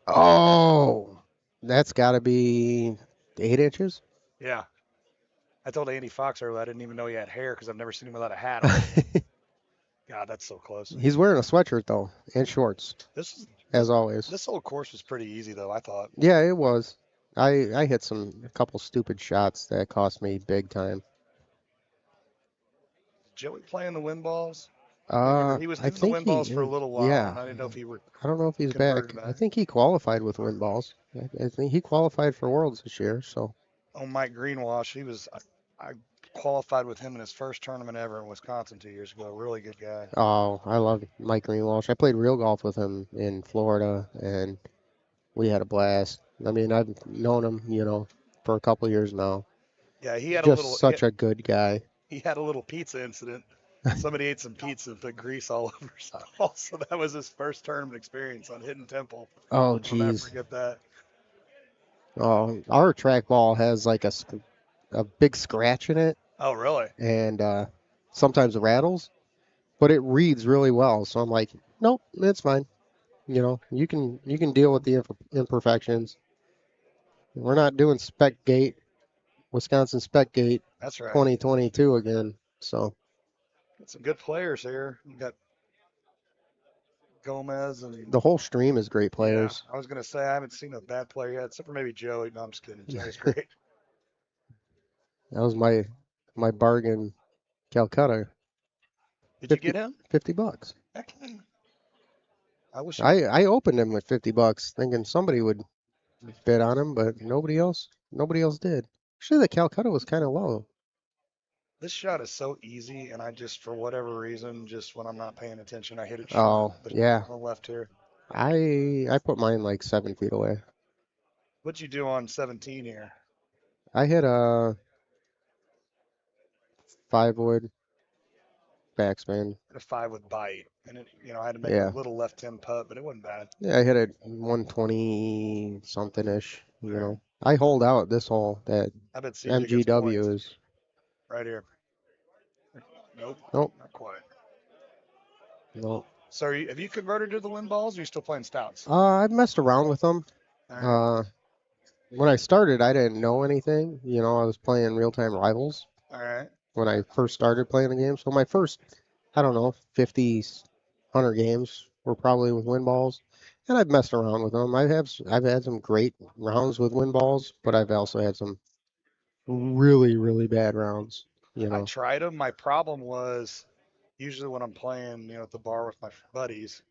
Oh, that's got to be 8 inches. Yeah. I told Andy Fox earlier I didn't even know he had hair because I've never seen him without a hat on. God, that's so close. He's wearing a sweatshirt though and shorts, as always. This whole course was pretty easy though, I thought. Yeah, it was. I hit a couple stupid shots that cost me big time. Joey playing the wind balls? He was I in the think wind balls for a little while. Yeah. And I didn't know if he were. I don't know if he's converted back. I think he qualified with wind balls. I think he qualified for Worlds this year. So Oh, Mike Greenwash. I qualified with him in his first tournament ever in Wisconsin 2 years ago. Really good guy. oh, I love Mike Greenwalsh. I played real golf with him in Florida, and we had a blast. I mean, I've known him, for a couple of years now. Yeah, he had Just a little. such a good guy. He had a little pizza incident. Somebody ate some pizza and put grease all over his ball. So that was his first tournament experience on Hidden Temple. Oh, I'll never jeez. forget that. Oh, our trackball has like a big scratch in it, Oh, really? and sometimes it rattles, but it reads really well. So I'm like, nope, it's fine. You can deal with the imperfections. We're not doing Spec Gate, Wisconsin Spec Gate That's right. 2022 again. So Got some good players here. You got Gomez and. the whole stream is great players. I was gonna say I haven't seen a bad player yet, except for maybe Joey. No, I'm just kidding. Joey's great. That was my bargain, Calcutta. Did you get him? $50. Heck, I wish. I opened him with $50, thinking somebody would bid on him, but nobody else did. Actually, the Calcutta was kind of low. This shot is so easy, and I just, for whatever reason, just when I'm not paying attention, I hit it Oh, short. yeah. On the left here. I put mine like 7 feet away. What'd you do on 17 here? I hit a 5-wood backspin. A 5 with bite, and it, I had to make Yeah. a little left-hand putt, but it wasn't bad. Yeah, I hit it 120 something ish. I hold out this hole. That I bet CJ gets MGW points. is. Right here. Nope. Nope. Not quite. Nope. So have you converted to the wind balls, or are you still playing stouts? I've messed around with them. All When I started, I didn't know anything. I was playing real-time rivals All right. when I first started playing the game. So my first, I don't know, 50, 100 games were probably with wind balls, and I've messed around with them. I've had some great rounds with wind balls, but I've also had some really, really bad rounds. I tried them. My problem was usually when I'm playing, at the bar with my buddies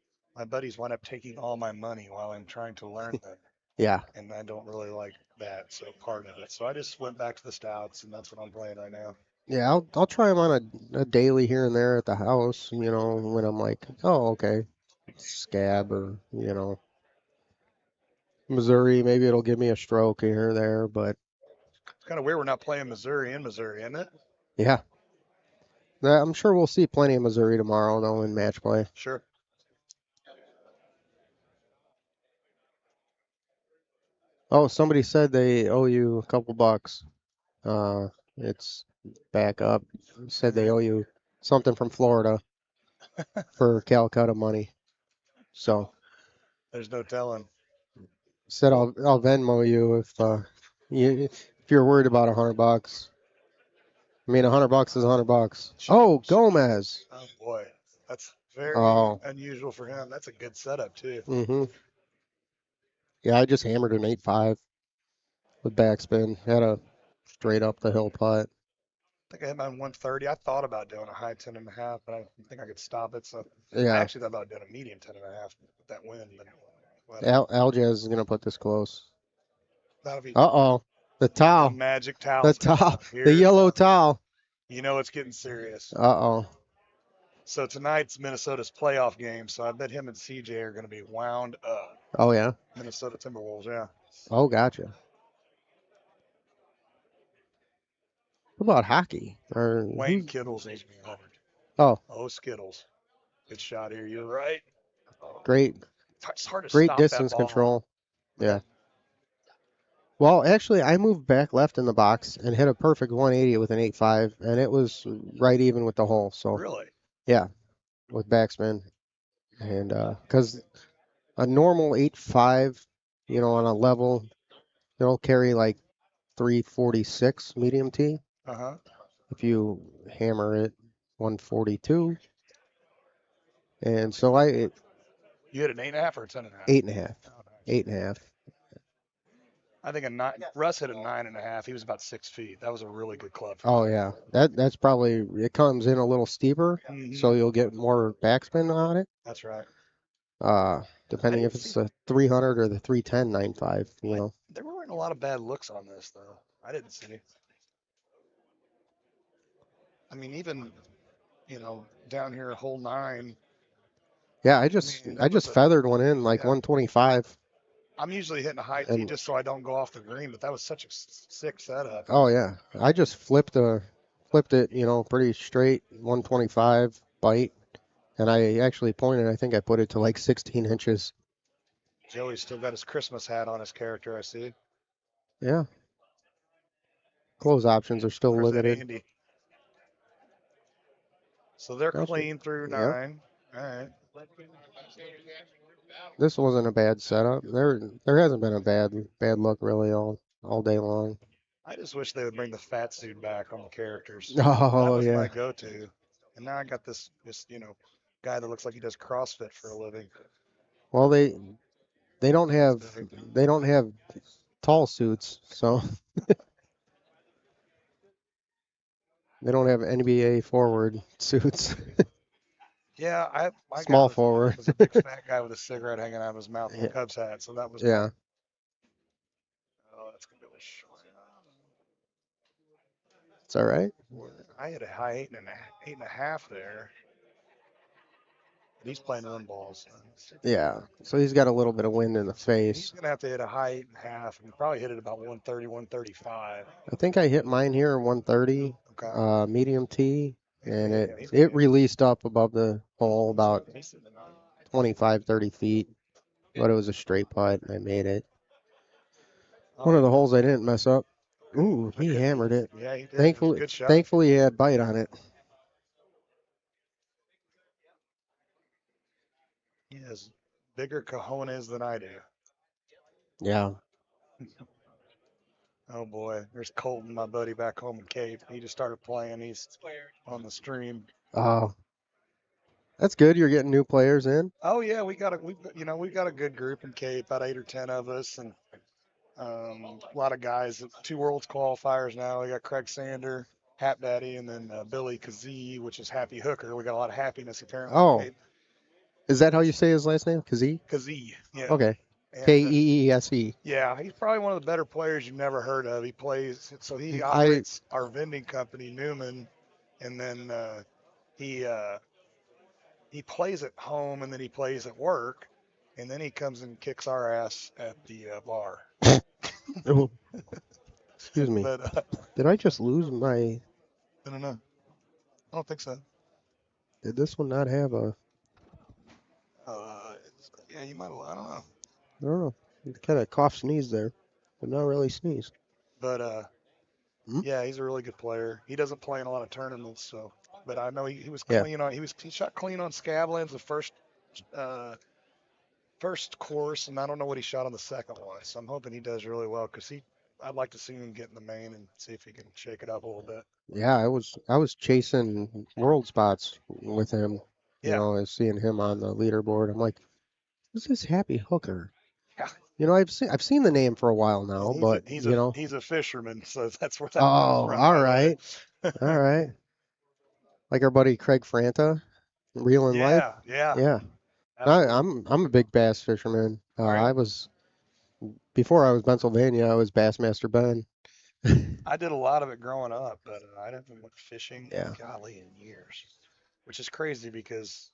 wind up taking all my money while I'm trying to learn them. Yeah. And I don't really like that, so part of it. So I just went back to the stouts, and that's what I'm playing right now. Yeah, I'll try them on a daily here and there at the house, when I'm like, oh, okay, scab or, Missouri, maybe it'll give me a stroke here or there, but It's kind of weird we're not playing Missouri in Missouri, isn't it? yeah. I'm sure we'll see plenty of Missouri tomorrow, though, in match play. Sure. Oh, somebody said they owe you a couple bucks. It's back up. Said they owe you something from Florida for Calcutta money. So There's no telling. said I'll Venmo you if you're worried about $100. I mean, $100 is $100. Oh, Gomez. Oh boy, that's very unusual for him. That's a good setup too. Mm-hmm. Yeah, I just hammered an 8.5 with backspin. Had a straight up the hill putt. I think I hit my 130. I thought about doing a high 10.5, but I didn't think I could stop it. So Yeah. I actually thought about doing a medium 10.5 with that wind. But Aljaz is gonna put this close. That'll be Uh-oh. The towel. magic The towels. towel. Here The it yellow comes. towel. You know it's getting serious. Uh-oh. So tonight's Minnesota's playoff game, so I bet him and CJ are going to be wound up. Oh, yeah. Minnesota Timberwolves, yeah. Oh, gotcha. What about hockey? Or Wayne Kittles needs to be covered. Oh, Oh, Skittles. Good shot here. You're right. great. It's hard to Great stop that distance ball. control. Yeah. Well, actually, I moved back left in the box and hit a perfect 180 with an 8.5, and it was right even with the hole. So, Really? yeah, with backspin. And because a normal 8.5, on a level, it'll carry like 346 medium T. Uh-huh. If you hammer it 142. And so You hit an 8.5 or a 10.5? 8.5. 8.5. I think Russ hit a 9.5. He was about 6 feet. That was a really good club. Oh yeah, that's probably it comes in a little steeper, so you'll get more backspin on it. That's right. Depending if it's the 300 or the 310 9.5, There weren't a lot of bad looks on this though. I didn't see. I mean, even down here, hole 9. Yeah, I just feathered one in like 125. I'm usually hitting a high tee just so I don't go off the green, but that was such a sick setup. Oh yeah, I just flipped it, pretty straight 125 bite, and I actually pointed. I think I put it to like 16 inches. Joey's still got his Christmas hat on his character, I see. Yeah. Close options are still There's that limited. Andy. So they're Gotcha. clean through Yep. 9. All right. This wasn't a bad setup. There hasn't been a bad look really all day long. I just wish they would bring the fat suit back on the characters. Oh, that was yeah. my go-to. And now I got this guy that looks like he does CrossFit for a living. Well, they don't have tall suits, so they don't have NBA forward suits. Yeah, my Small guy forward. was a big fat guy with a cigarette hanging out of his mouth in a Cubs hat, so that was Yeah. Oh, that's gonna be a short. It's all right. I had a high 8.5 there. He's playing run balls. Yeah. So he's got a little bit of wind in the He's face. gonna have to hit a high 8.5, and probably hit it about 130, 135. I think I hit mine here 130, Okay. medium T, and it released up above the hole about 25, 30 feet, but it was a straight putt, and I made it. One of the holes I didn't mess up. Ooh, he hammered it. Yeah, he did. Thankfully, Good shot. thankfully he had bite on it. He has bigger cojones than I do. Yeah. Oh boy, there's Colton, my buddy back home in Cape. He just started playing. He's on the stream. Oh, that's good. You're getting new players in. Oh yeah, we've got a good group in Cape, about 8 or 10 of us, and a lot of guys. 2 Worlds qualifiers now. We got Craig Sander, Hap Daddy, and then Billy Kazee, which is Happy Hooker. We got a lot of happiness apparently. Oh, in Cape. is that how you say his last name? Kazee? Kazee, yeah. Okay. And, Keese. yeah, he's probably one of the better players you've never heard of. He plays, so he operates our vending company, Newman, and then he plays at home, and then he plays at work, and then he comes and kicks our ass at the bar. Oh. Excuse me. But, Did I just lose my? I don't know. I don't think so. Did this one not have a? Yeah, you might have. I don't know. I don't know. It kind of cough sneeze there, but not really sneeze. But yeah, he's a really good player. He doesn't play in a lot of tournaments, so. But I know he was Yeah. clean on. He shot clean on Scavlands the first course, and I don't know what he shot on the second one. So I'm hoping he does really well because I'd like to see him get in the main and see if he can shake it up a little bit. Yeah, I was chasing world spots with him. You Yeah. know, I was seeing him on the leaderboard. I'm like, who's this Happy Hooker? Yeah. You know, I've seen the name for a while now, but he's a fisherman, so that's where that Oh, comes from. all right, all right. Like our buddy Craig Franta, Reeling Life. Yeah. Yeah. I'm a big bass fisherman. I was Before I was Pennsylvania, I was Bassmaster Ben. I did a lot of it growing up, but I haven't went fishing, Yeah. golly, in years, which is crazy because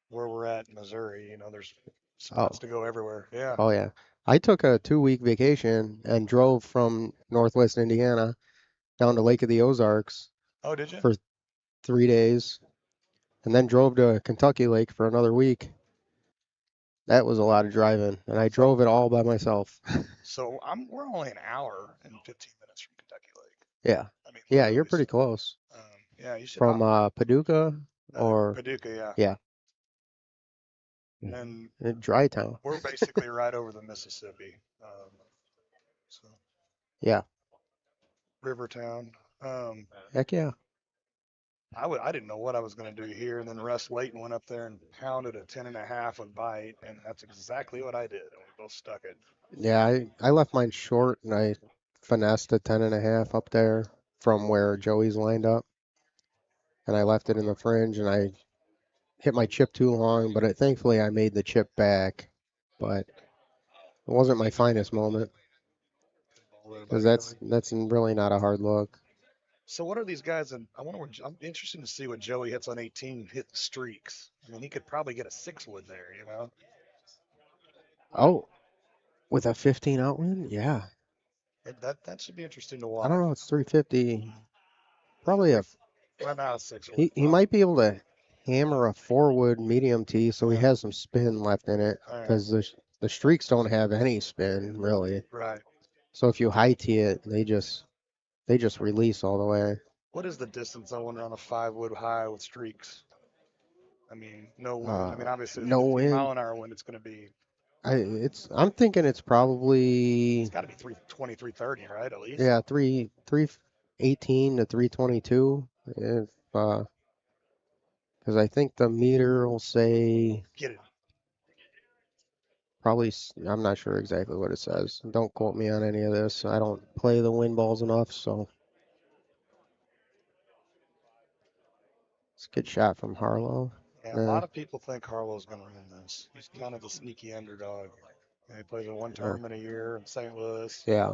where we're at in Missouri, you know, there's spots to go everywhere. Yeah. Oh yeah. I took a 2-week vacation and drove from Northwest Indiana down to Lake of the Ozarks Oh, did you? for 3 days, and then drove to Kentucky Lake for another week. That was a lot of driving, and I drove it all by myself. So we're only an hour and 15 minutes from Kentucky Lake. Yeah. I mean, Yeah, you're pretty close. Yeah, you should. From Paducah or Paducah, yeah. And Dry town. we're basically right over the Mississippi. So Yeah. Rivertown. Heck yeah. I didn't know what I was going to do here, and then Russ Layton went up there and pounded a 10.5 a bite, and that's exactly what I did, and we both stuck it. Yeah, I left mine short and I finessed a 10.5 up there from where Joey's lined up. And I left it in the fringe and I hit my chip too long, but thankfully I made the chip back. But it wasn't my finest moment. Because that's really not a hard look. So what are these guys? And I'm interested to see what Joey hits on 18 hit streaks. I mean, he could probably get a 6-wood there, you know. Oh, with a 15 outwind? Yeah. That should be interesting to watch. I don't know. It's 350. Probably a. Well, not a 6-wood. He might be able to hammer a 4-wood medium tee, so he has some spin left in it. Because the streaks don't have any spin really. Right. So if you high tee it, they just release all the way. What is the distance, I wonder, on a 5-wood high with streaks? I mean, no wind. I mean, obviously, no wind. mile-an-hour wind, it's going to be. I'm thinking it's probably. It's got to be 320, 330, right? At least. Yeah, 318 to 322. If because I think the meter will say. Get it. Probably, I'm not sure exactly what it says. Don't quote me on any of this. I don't play the wind balls enough, so. It's a good shot from Harlow. Yeah, a lot of people think Harlow's going to win this. He's kind of the sneaky underdog. And he plays a one tournament a year in St. Louis. Yeah.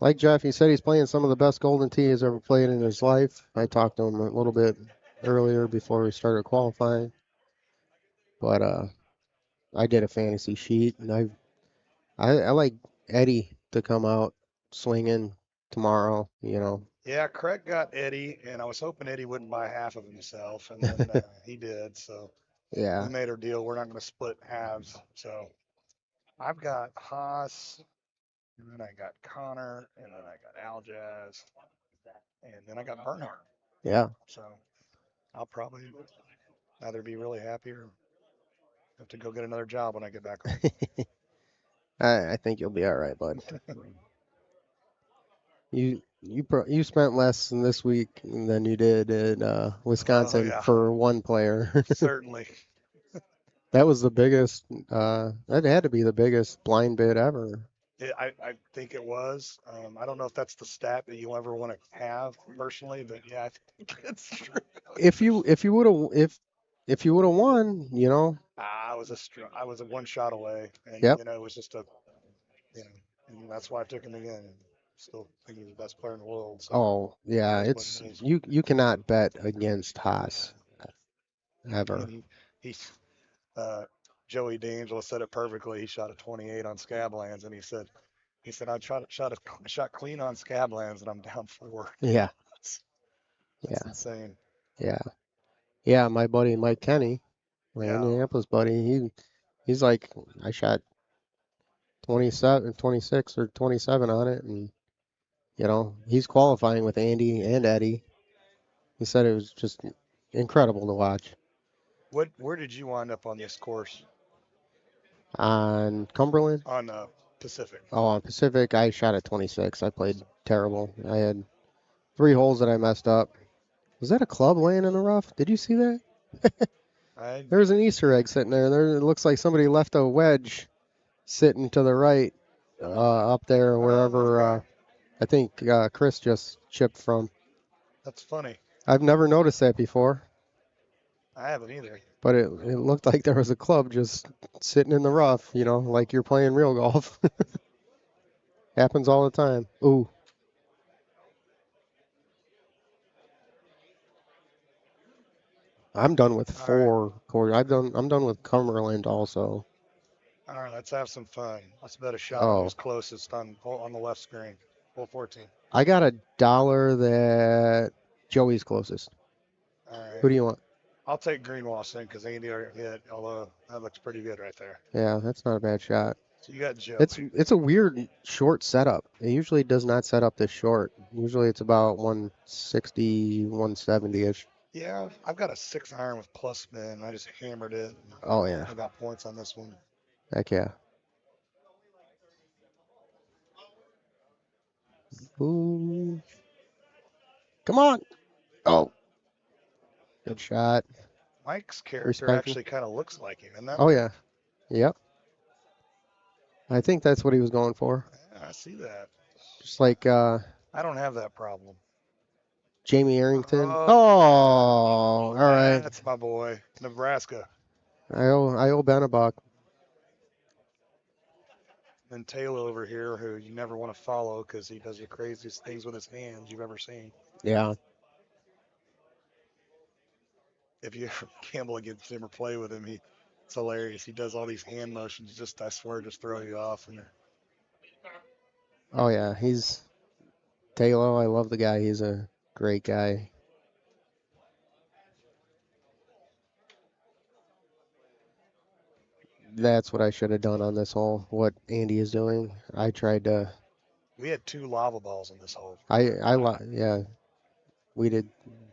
Like Jeff, he said he's playing some of the best Golden Tee he's ever played in his life. I talked to him a little bit earlier before we started qualifying. But I did a fantasy sheet, and I like Eddie to come out swinging tomorrow, you know. Yeah, Craig got Eddie, and I was hoping Eddie wouldn't buy half of himself, and then he did. So yeah, we made our deal. We're not going to split halves. So I've got Haas, and then I got Connor, and then I got Aljaz, and then I got Bernhardt. Yeah. So I'll probably either be really happy or have to go get another job when I get back home. I think you'll be all right, bud. You spent less in this week than you did in Wisconsin for one player. Certainly. That was the biggest. That had to be the biggest blind bid ever. I think it was. I don't know if that's the stat that you ever want to have personally, but yeah, I think it's true. If you would have won, you know. I was a one shot away, and Yep. you know it was just and that's why I took him again. Still think he's the best player in the world. So Oh yeah, it's you cannot bet against Haas ever. He's Joey D'Angelo said it perfectly. He shot a 28 on Scablands, and he said I shot clean on Scablands, and I'm down 4. Yeah. That's insane. Yeah. My buddy Mike Kenny, my Indianapolis buddy, he's like, I shot 26 or 27 on it, and you know he's qualifying with Andy and Eddie. He said it was just incredible to watch. Where did you wind up on this course? On Cumberland? On Pacific. Oh, on Pacific, I shot at 26. I played terrible. I had 3 holes that I messed up. Was that a club laying in the rough? Did you see that? There's an Easter egg sitting there. It looks like somebody left a wedge sitting to the right up there, wherever I think Chris just chipped from. That's funny. I've never noticed that before. I haven't either. But it looked like there was a club just sitting in the rough, you know, like you're playing real golf. Happens all the time. Ooh. I'm done with All right. 4 quarters. I'm done with Cumberland also. All right, let's have some fun. Let's bet a shot on Oh. who's closest on the left screen. Hole 14. I got $1 that Joey's closest. All right. Who do you want? I'll take Greenwasson because Andy already hit, although that looks pretty good right there. Yeah, that's not a bad shot. So you got Joey. It's a weird short setup. It usually does not set up this short. Usually it's about 160, 170-ish. Yeah, I've got a 6-iron with plus spin. I just hammered it. Oh, yeah. I got points on this one. Heck yeah. Ooh. Come on. Oh. Good shot. Mike's character Respectful. actually kind of looks like him, isn't that? Oh, yeah. Yep. I think that's what he was going for. Yeah, I see that. Just like I don't have that problem. Jamie Arrington. Oh, all right. That's my boy, Nebraska. I owe Ben a buck. And Taylor over here, who you never want to follow because he does the craziest things with his hands you've ever seen. Yeah. If you ever gamble against him or play with him, it's hilarious. He does all these hand motions, I swear, just throw you off. And Oh, yeah. He's Taylor. I love the guy. He's a great guy. That's what I should have done on this hole, what Andy is doing. I tried to. we had 2 lava balls in this hole. Yeah, we did.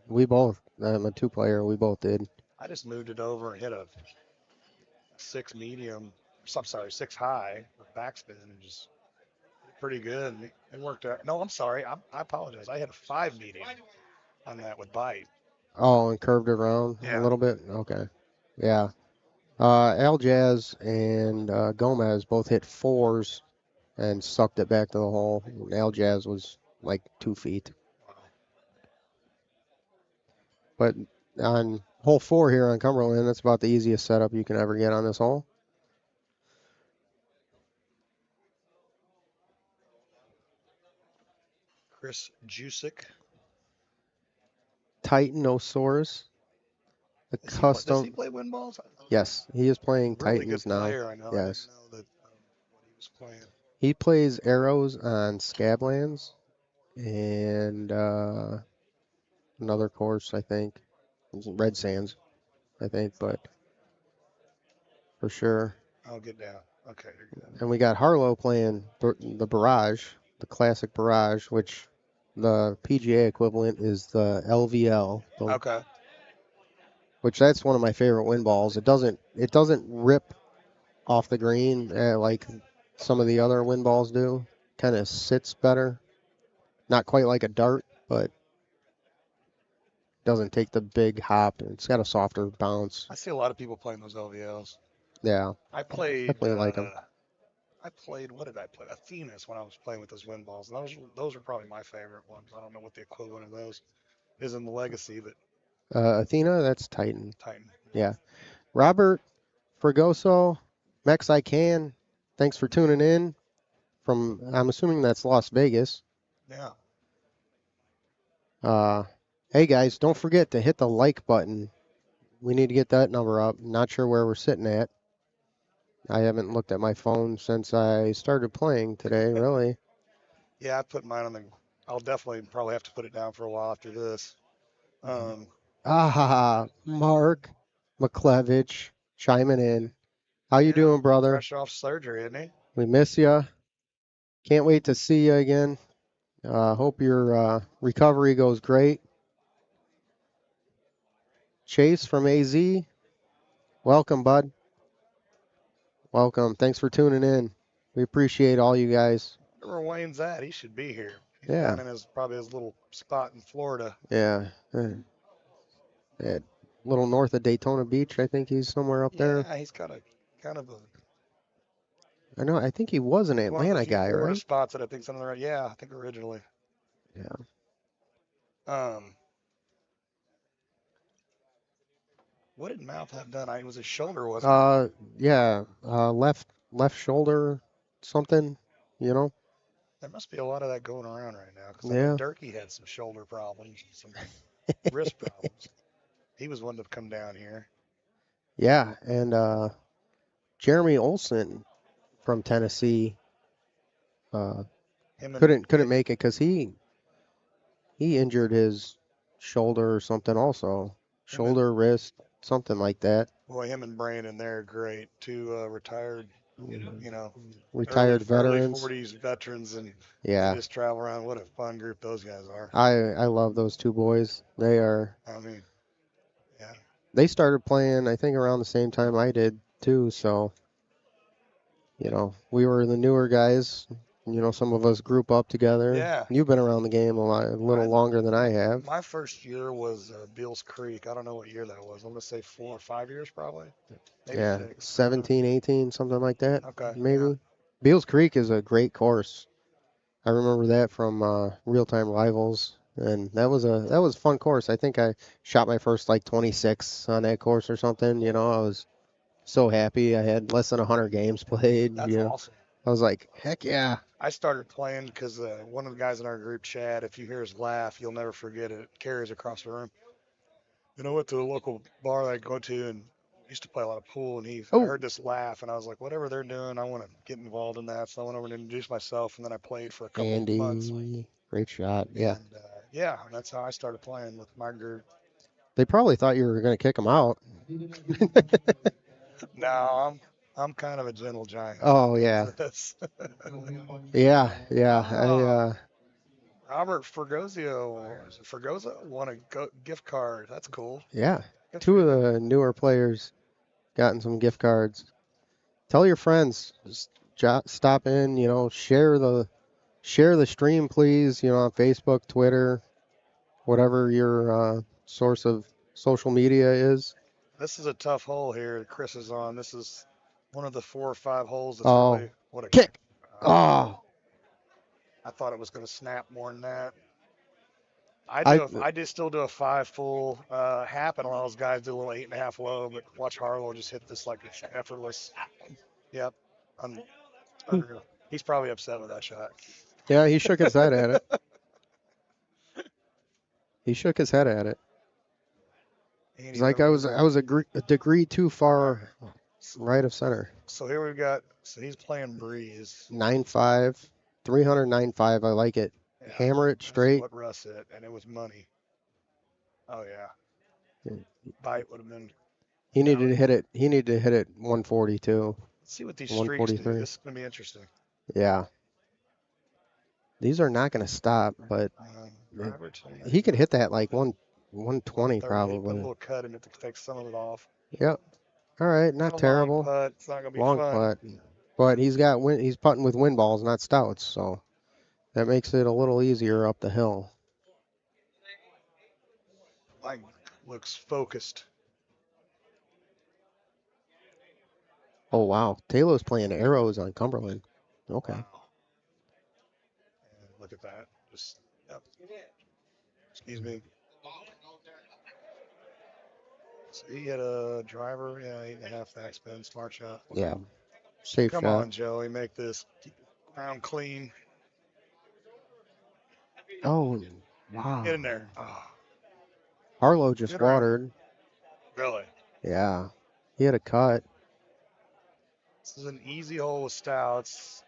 We both. I'm a 2-player. We both did. I just moved it over and hit a 6 medium. I'm sorry, 6 high with backspin and just pretty good. And it worked out. No, I'm sorry. I apologize. I had a 5 medium on that with bite. Oh, and curved it around a little bit? Okay. Yeah. Al Jazz and Gomez both hit 4s and sucked it back to the hole. Al Jazz was like 2 feet. But on hole 4 here on Cumberland, that's about the easiest setup you can ever get on this hole. Chris Jusick. Titanosaurus. The Does custom. he play wind balls? Yes, he is playing Really Titans good now. player, I know. Yes. I didn't know that what he was playing. He plays arrows on Scablands and another course, I think. Red Sands, I think, but for sure. I'll get down. Okay. You're good. And we got Harlow playing the Barrage, the classic Barrage, which the PGA equivalent is the LVL. Okay. Which that's one of my favorite wind balls. It doesn't rip off the green like some of the other wind balls do. Kind of sits better. Not quite like a dart, but doesn't take the big hop. It's got a softer bounce. I see a lot of people playing those LVLs. Yeah. I played. Definitely like them. I played. What did I play? Athenas when I was playing with those wind balls. And those are probably my favorite ones. I don't know what the equivalent of those is in the Legacy, but Athena, that's Titan. Titan. Yeah. Robert Fregoso, Mex I Can, thanks for tuning in from, I'm assuming that's Las Vegas. Yeah. Hey guys, don't forget to hit the like button. We need to get that number up. Not sure where we're sitting at. I haven't looked at my phone since I started playing today, really. Yeah, I put mine on the. I'll definitely probably have to put it down for a while after this. Mark McClevich chiming in. How you doing, brother? Fresh off surgery, isn't he? We miss you. Can't wait to see you again. Hope your recovery goes great. Chase from AZ, welcome, bud. Welcome. Thanks for tuning in. We appreciate all you guys. Where Wayne's at, he should be here. He's Yeah. down in probably his little spot in Florida. Yeah. A little north of Daytona Beach, I think he's somewhere up there. Yeah, he's got a kind of a. I know. I think he was an Atlanta guy, Florida right? spots that I think's on the right. Yeah, I think originally. Yeah. What did Mouth have done? It was his shoulder, wasn't it? Yeah. Left shoulder, something. You know. There must be a lot of that going around right now because I Yeah. know Durkee had some shoulder problems, and some wrist problems. He was one to come down here. Yeah, and Jeremy Olson from Tennessee uh, Him and couldn't make it because he injured his shoulder or something also, shoulder, wrist, something like that. Boy, him and Brandon, they're great. Two retired, Retired early veterans. 40s veterans, and Yeah. they just travel around. What a fun group those guys are. I love those two boys. They are. I mean, yeah. They started playing, I think, around the same time I did too. So, we were the newer guys. Some of us group up together. Yeah. You've been around the game a little longer than I have. My first year was Beals Creek. I don't know what year that was. I'm going to say 4 or 5 years probably. Maybe Yeah, 6. 17, 18, something like that. Okay, Maybe. yeah. Beals Creek is a great course. I remember that from Real Time Rivals, and that was a fun course. I think I shot my first like 26 on that course or something. I was so happy. I had less than 100 games played. That's awesome. I was like, heck yeah. I started playing because one of the guys in our group, Chad, if you hear his laugh, you'll never forget it. It carries across the room. And I went to a local bar that I go to and used to play a lot of pool, and I heard this laugh, and I was like, whatever they're doing, I want to get involved in that. So I went over and introduced myself, and then I played for a couple of months. Andy, great shot. Yeah. And, yeah, that's how I started playing with my group. They probably thought you were going to kick them out. No, I'm kind of a gentle giant. Oh, yeah. Yeah. Robert Fergozio won a gift card. That's cool. Yeah. Good Two for of the newer players gotten some gift cards. Tell your friends, just stop in, share the stream, please, on Facebook, Twitter, whatever your source of social media is. This is a tough hole here that Chris is on. This is one of the 4 or 5 holes that's Oh, really what a kick. Oh. I thought it was going to snap more than that. I did still do a 5 full happen. A lot of those guys do a little 8.5 low, but watch Harlow just hit this like it's effortless. Yep. Unreal. He's probably upset with that shot. Yeah, he shook his head at it. He shook his head at it. It's like I was a degree too far right of center. So here we've so he's playing breeze. 9.5, 309.5. I like it. Yeah, hammer it straight. That's what Russ hit, and it was money. Oh yeah. Bite would have been. He needed to hit it. He needed to hit it 142. Let's see what these streaks do. This is going to be interesting. Yeah. These are not going to stop, but he could hit that like 120 probably. Put a little cut in it to take some of it off. Yep. All right, not terrible. Long putt. It's not going to be long fun. putt, but he's putting with wind balls, not stouts, so that makes it a little easier up the hill. Mike looks focused. Oh wow, Taylor's playing arrows on Cumberland. Okay. Wow. Look at that. Just yep. Excuse me. So he hit a driver, 8.5 backspin, smart shot. Yeah, safe Come shot. on, Joey, make this ground clean. Oh, wow. Get in there. Oh. Harlow just watered. Really? Yeah, he had a cut. This is an easy hole with stouts.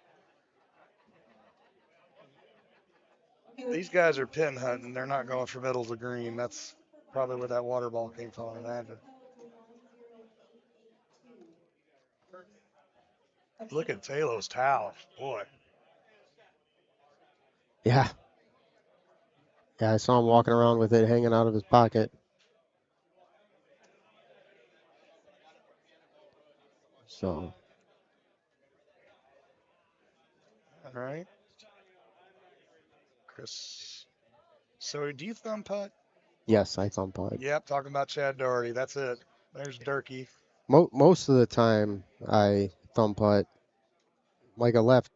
These guys are pin hunting. They're not going for middle to green. That's probably where that water ball came from, I imagine. Look at Taylor's towel. Boy. Yeah. Yeah, I saw him walking around with it hanging out of his pocket. So. All right. Chris. So do you thumb putt? Yes, I thumb putt. Yep, talking about Chad Doherty. That's it. There's Durkee. Most of the time, I thumb putt like a left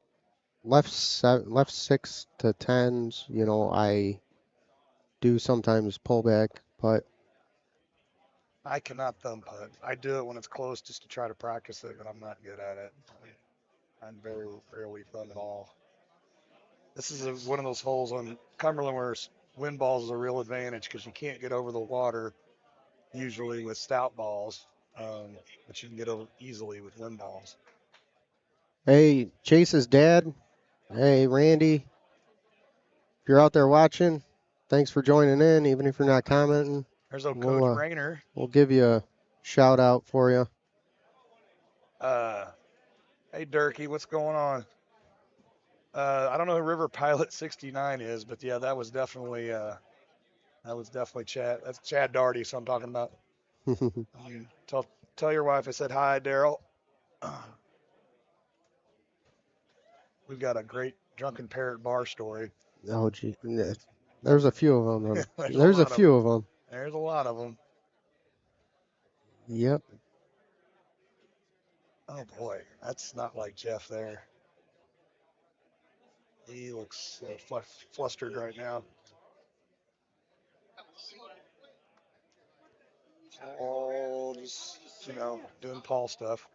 6 to 10s. I do sometimes pull back putt. I cannot thumb putt. I do it when it's close just to try to practice it, but I'm not good at it. I'm very rarely thumb at all. This is one of those holes on Cumberland where wind balls is a real advantage because you can't get over the water usually with stout balls, but you can get over easily with wind balls. Hey, Chase's dad. Hey, Randy. If you're out there watching, thanks for joining in, even if you're not commenting. There's old Coach Rayner. We'll give you a shout out for you. Hey, Durkee, what's going on? I don't know who River Pilot 69 is, but yeah, that was definitely Chad. That's Chad Doherty, so I'm talking about. Tell your wife I said hi, Daryl. We've got a great drunken parrot bar story. Oh, gee. There's a few of them. There's a few of them. There's a lot of them. Yep. Oh boy, that's not like Jeff there. He looks flustered right now. Oh, just doing Paul stuff.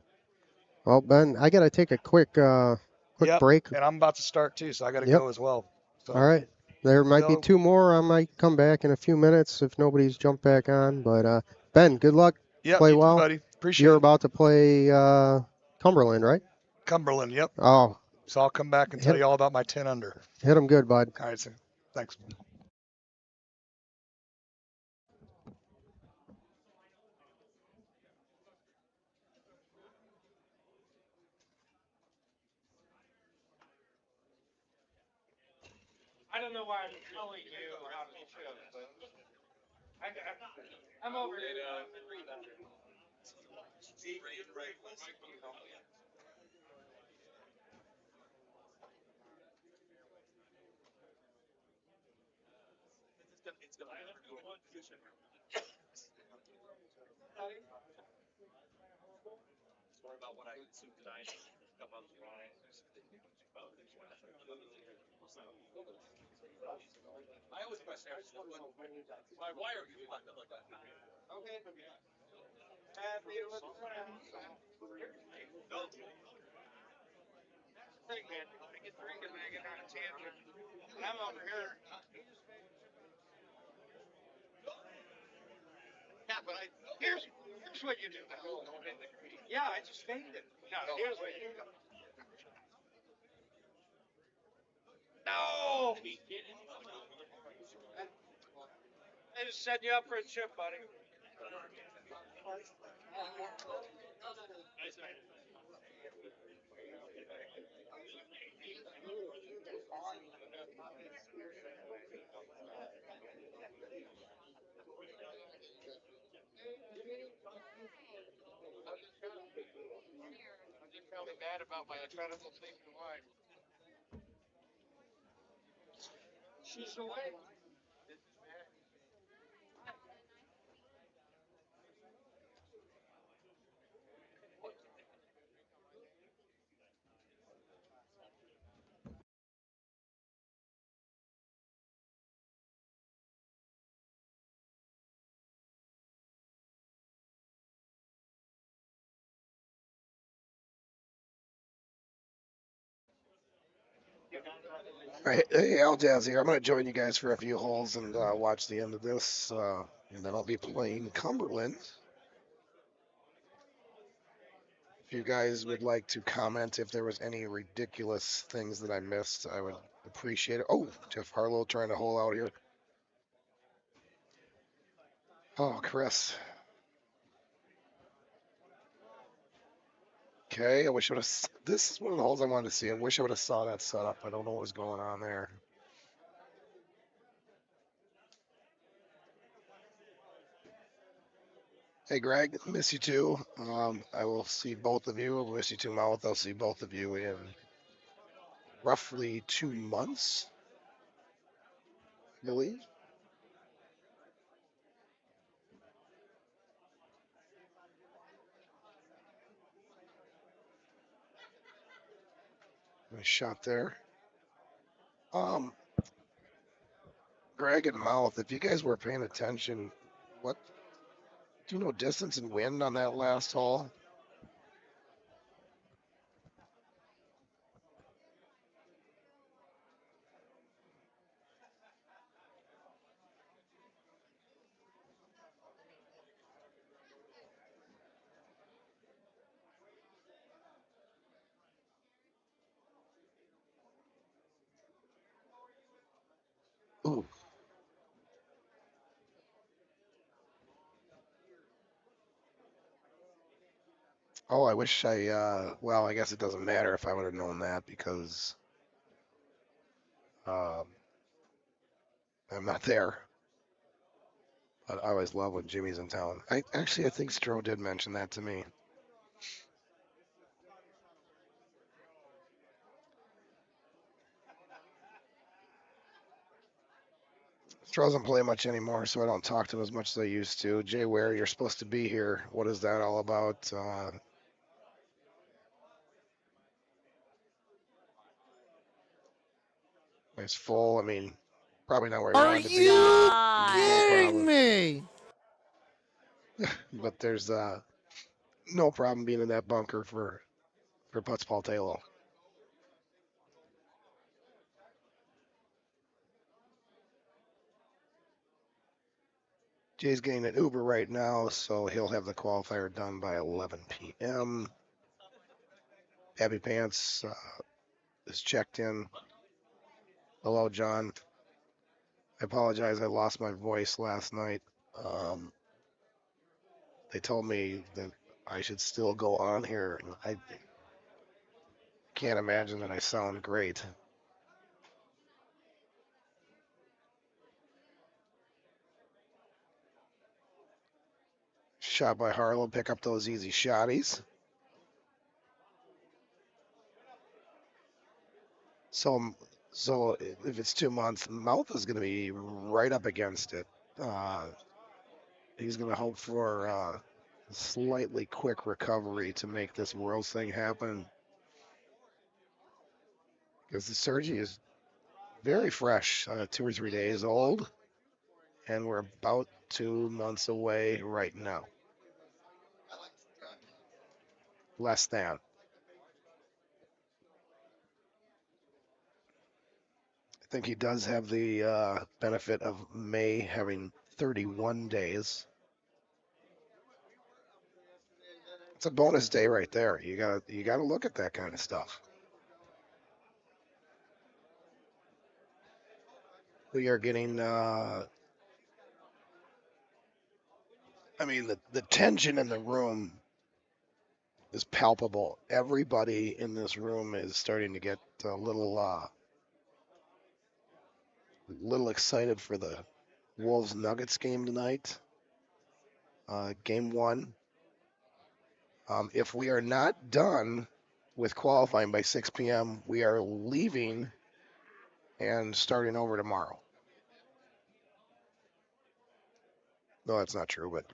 Well, Ben, I gotta take a quick break. And I'm about to start too, so I gotta go as well. So, all right. There might be Bill? 2 more. I might come back in a few minutes if nobody's jumped back on. But Ben, good luck. Yep, Play you too, well, buddy. Appreciate You're it. about to play Cumberland, right? Cumberland, yep. Oh, So I'll come back and tell you all about my 10 under. hit them good, bud. All right, sir. Thanks. I don't know why I'm telling you how to show, but I'm over it. Sorry about what I assumed tonight. Come on, I always question. Why are you like that? Okay. Happy with the Hey man, I get drinking and I get on a tangent. I'm over here. Yeah, but here's what you do. Yeah, I just faded it. No, here's what you do. No! I just set you up for a chip, buddy. I'm just really mad about my incredible sleeping wife. She's away. All right, hey, Al Jazz here. I'm going to join you guys for a few holes and watch the end of this, and then I'll be playing Cumberland. If you guys would like to comment if there was any ridiculous things that I missed, I would appreciate it. Oh, Jeff Harlow trying to hole out here. Oh, Chris. Okay, I wish I would have. This is one of the holes I wanted to see. I wish I would have saw that setup. I don't know what was going on there. Hey, Greg, miss you too. I will see both of you. I'll miss you too, Mouth. I'll see both of you in roughly 2 months, I believe. Nice shot there. Greg and Mouth, if you guys were paying attention, what do you know distance and wind on that last hole? Oh, I wish well, I guess it doesn't matter if I would have known that because um, I'm not there. But I always love when Jimmy's in town. I think Stro did mention that to me. Stro doesn't play much anymore, so I don't talk to him as much as I used to. Jay Ware, you're supposed to be here. What is that all about? It's full. I mean, probably not where you Are wanted to be. you No kidding problem. me? But there's no problem being in that bunker for Putz Paul Taylor. Jay's getting an Uber right now, so he'll have the qualifier done by 11 p.m. Happy Pants is checked in. Hello, John. I apologize. I lost my voice last night. They told me that I should still go on here. I can't imagine that I sound great. Shot by Harlow. Pick up those easy shotties. So if it's 2 months, Mouth is going to be right up against it. He's going to hope for a slightly quick recovery to make this Worlds thing happen. Because the Sergi is very fresh, 2 or 3 days old, and we're about 2 months away right now. Less than. I think he does have the benefit of May having 31 days. It's a bonus day right there. You gotta look at that kind of stuff. We are getting I mean the tension in the room is palpable. Everybody in this room is starting to get a little excited for the Wolves Nuggets game tonight. Game 1. If we are not done with qualifying by 6 p.m., we are leaving and starting over tomorrow. No, that's not true, but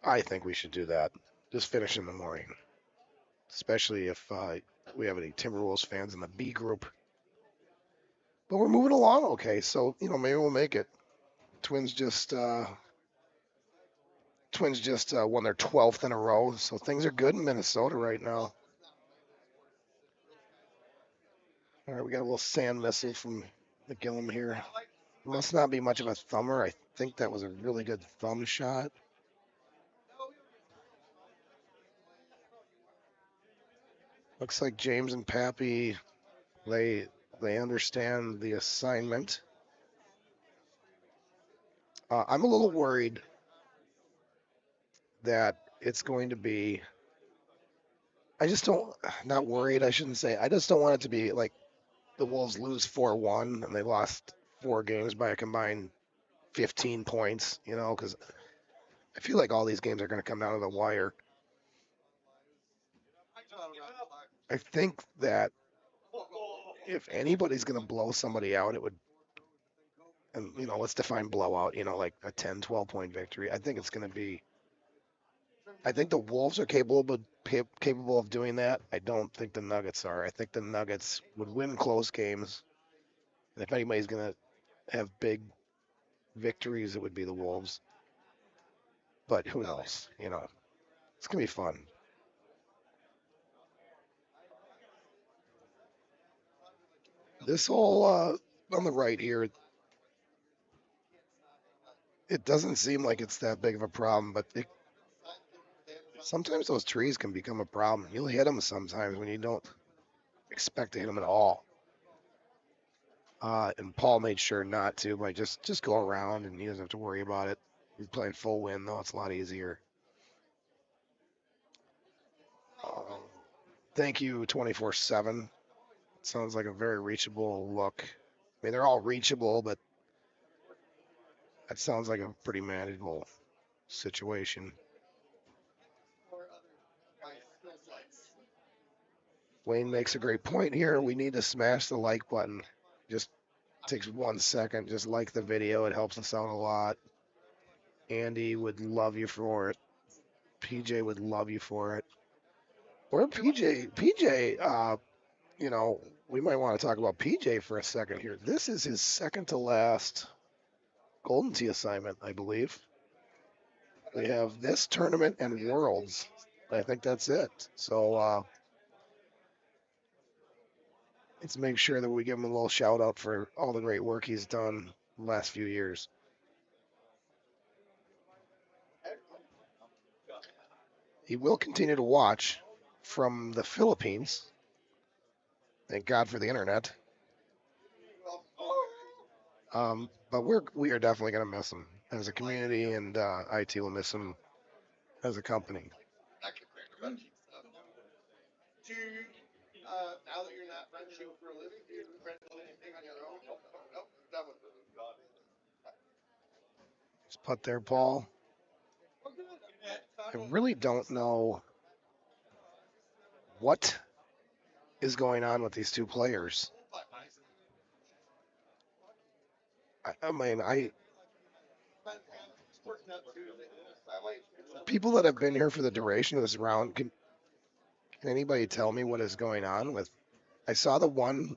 I think we should do that. Just finish in the morning, especially if we have any Timberwolves fans in the B group. But we're moving along okay, so maybe we'll make it. Twins just won their 12th in a row, so things are good in Minnesota right now. All right, we got a little sand missile from McGillum here. Must not be much of a thumber. I think that was a really good thumb shot. Looks like James and Pappy, they understand the assignment. I'm a little worried that it's going to be. Not worried, I shouldn't say. I just don't want it to be like the Wolves lose 4-1 and they lost 4 games by a combined 15 points, because I feel like all these games are going to come down to the wire. I think that if anybody's going to blow somebody out, it would, and let's define blowout, like a 10, 12 point victory. I think the Wolves are capable of doing that. I don't think the Nuggets are. I think the Nuggets would win close games. And if anybody's going to have big victories, it would be the Wolves. But who knows? It's going to be fun. This whole on the right here, it doesn't seem like it's that big of a problem, but sometimes those trees can become a problem. You'll hit them sometimes when you don't expect to hit them at all. And Paul made sure not to, but just go around and he doesn't have to worry about it. He's playing full wind though; it's a lot easier. Thank you, 24/7. Sounds like a very reachable look. I mean, they're all reachable, but that sounds like a pretty manageable situation. Wayne makes a great point here. We need to smash the like button. Just takes 1 second. Just like the video. It helps us out a lot. Andy would love you for it. PJ would love you for it. Or PJ, you know, we might want to talk about PJ for a second here. This is his second to last Golden Tee assignment, I believe. We have this tournament and Worlds. I think that's it. So let's make sure that we give him a little shout out for all the great work he's done the last few years. He will continue to watch from the Philippines. Thank God for the internet. But we are definitely going to miss him as a community, and IT will miss him as a company. Now that you're not friendship for a living, do you friend anything on your own? Nope, done with it. Just put there, Paul. I really don't know what is going on with these two players. I mean, people that have been here for the duration of this round, can anybody tell me what is going on with? I saw the one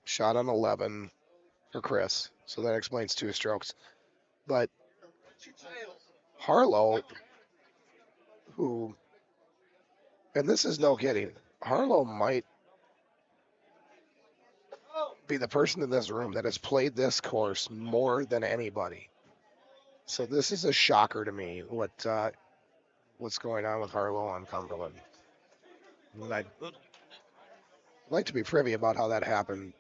shot on 11 for Chris, so that explains 2 strokes. But Harlow, who, and this is no kidding, Harlow might be the person in this room that has played this course more than anybody. So this is a shocker to me, what's going on with Harlow on Cumberland. And I'd like to be privy about how that happened.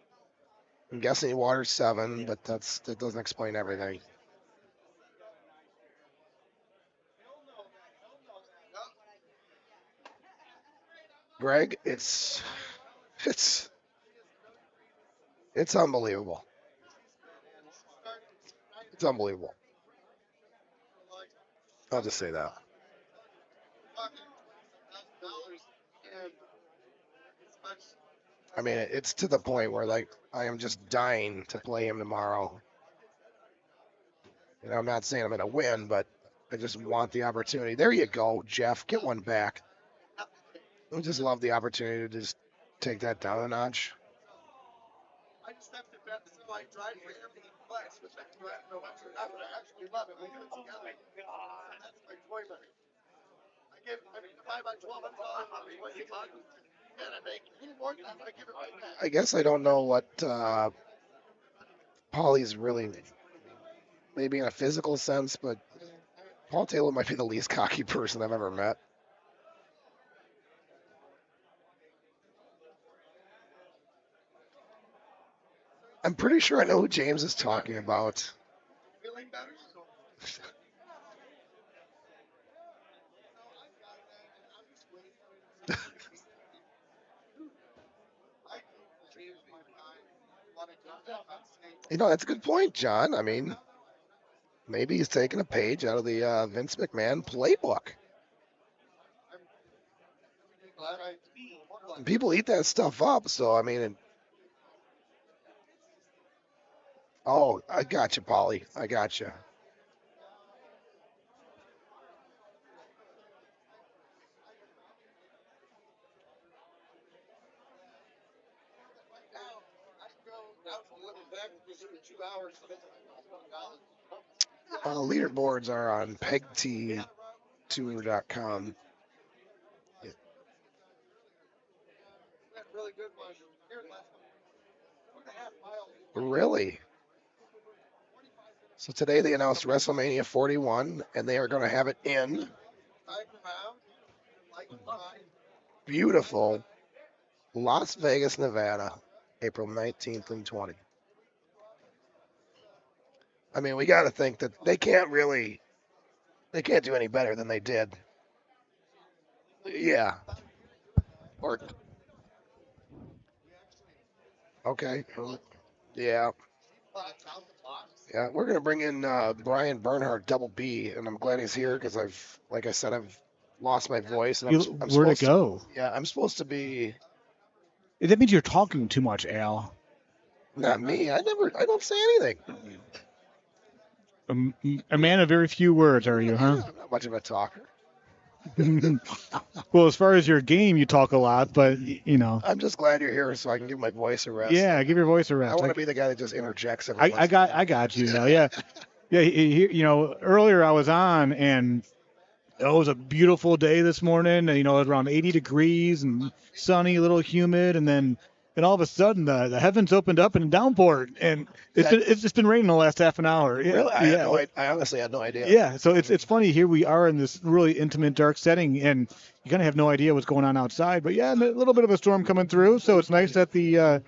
I'm guessing he watered 7, but that doesn't explain everything. Greg, it's unbelievable. It's unbelievable. I'll just say that. I mean, it's to the point where, like, I am just dying to play him tomorrow. And I'm not saying I'm going to win, but I just want the opportunity. There you go, Jeff. Get one back. I just love the opportunity to just take that down a notch. I just have to bet so I drive for everything flex, which I do have no answer. I would actually love it. We do it together. That's my enjoyment. I mean, if I buy $1,200 on the way and I make any more than that, I give it right back. I guess I don't know what Paulie's really, maybe in a physical sense, but Paul Taylor might be the least cocky person I've ever met. I'm pretty sure I know who James is talking about. Feeling better? You know, that's a good point, John. I mean, maybe he's taking a page out of the Vince McMahon playbook. And people eat that stuff up, so I mean, oh, I got you, Paulie. I got you. Leaderboards are on pegttour.com. Really? So today they announced WrestleMania 41, and they are going to have it in beautiful Las Vegas, Nevada, April 19th and 20th. I mean, we got to think that they can't do any better than they did. Yeah. Or Okay. Yeah. Yeah, we're gonna bring in Brian Bernhardt, double B, and I'm glad he's here because like I said, I've lost my voice, and I'm Where'd it supposed to. go? Yeah, I'm supposed to be. That means you're talking too much, Al. Not me. I don't say anything. A man of very few words, are you, huh? I'm not much of a talker. Well, as far as your game, you talk a lot, but you know. I'm just glad you're here so I can give my voice a rest. Yeah, give your voice a rest. I want to be the guy that just interjects every once in a while. I got you. Now, yeah, yeah. You know, earlier I was on, and it was a beautiful day this morning. And, you know, it was around 80 degrees and sunny, a little humid, and then all of a sudden the heavens opened up and downpoured, and it's just been raining the last half an hour. Yeah, Really? yeah. I honestly had no idea. Yeah, so it's funny. Here we are in this really intimate, dark setting, and you kind of have no idea what's going on outside. But yeah, a little bit of a storm coming through. So it's nice that the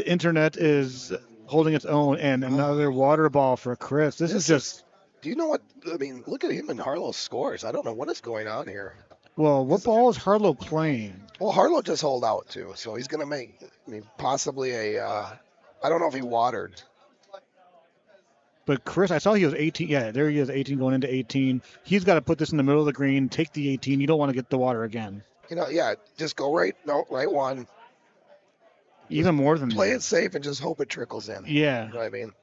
internet is holding its own. And another water ball for Chris. This is just. Do you know what? I mean, look at him and Harlow's scores. I don't know what is going on here. Well, what ball is Harlow playing? Well, Harlow just hold out too, so he's gonna make. I mean, possibly a. I don't know if he watered. But Chris, I saw he was 18. Yeah, there he is, 18 going into 18. He's got to put this in the middle of the green, take the 18. You don't want to get the water again. You know, yeah, just go right one. Even more than play that. it safe and just hope it trickles in. Yeah. You know what I mean?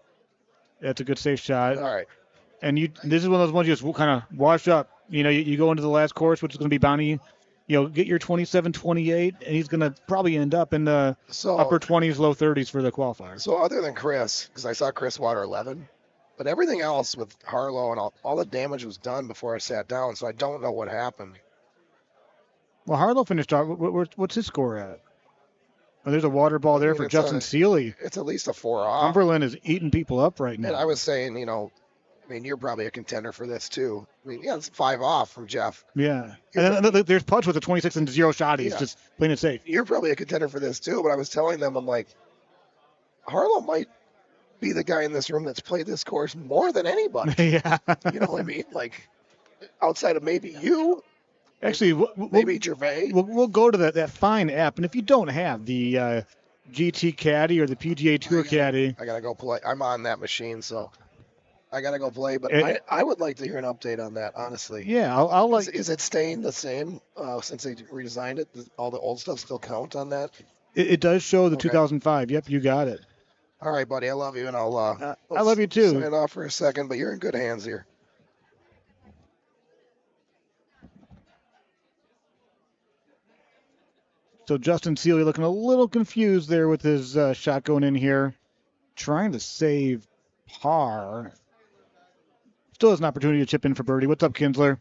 That's a good safe shot. All right. And this is one of those ones you just kind of wash up. You know, you go into the last course, which is going to be Bounty. You know, get your 27-28, and he's going to probably end up in the upper 20s, low 30s for the qualifier. So other than Chris, because I saw Chris water 11, but everything else with Harlow and all the damage was done before I sat down, so I don't know what happened. Well, Harlow finished off. What's his score at? Oh, there's a water ball there for Justin Seeley. It's at least a 4 off. Cumberland is eating people up right now. And I was saying, you know, I mean, you're probably a contender for this too. I mean, yeah, it's 5 off from Jeff. Yeah. And then there's Pudge with a 26-0 shot. He's just playing it safe. You're probably a contender for this too, but I was telling them, I'm like, Harlow might be the guy in this room that's played this course more than anybody. Yeah. You know what I mean? Like, outside of maybe you. Actually, maybe Gervais. We'll go to that Fine app, and if you don't have the GT Caddy or the PGA Tour Caddy, I gotta go play. I'm on that machine, so I gotta go play. But I would like to hear an update on that, honestly. Yeah, I'll like. Is it staying the same since they redesigned it? Does all the old stuff still count on that? It does show the 2005. Yep, you got it. All right, buddy. I love you, and I'll. I love you too. Sign off for a second, but you're in good hands here. So Justin Seeley looking a little confused there with his shot going in here, trying to save par. Still has an opportunity to chip in for birdie. What's up, Kinsler?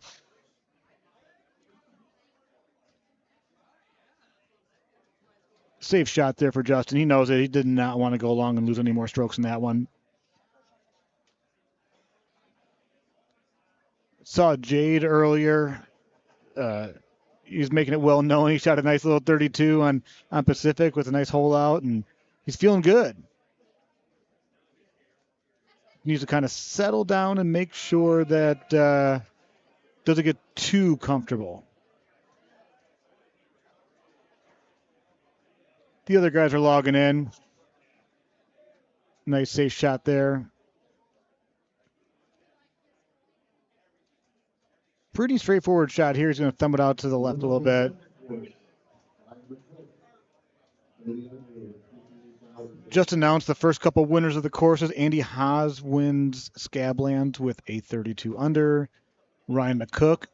Safe shot there for Justin. He knows it. He did not want to go long and lose any more strokes in that one. Saw Jade earlier. He's making it well known. He shot a nice little 32 on Pacific with a nice hole out, and he's feeling good. He needs to kind of settle down and make sure that doesn't get too comfortable. The other guys are logging in. Nice safe shot there. Pretty straightforward shot here. He's going to thumb it out to the left a little bit. Just announced the first couple winners of the courses. Andy Haas wins Scablands with a 32 under. Ryan McCook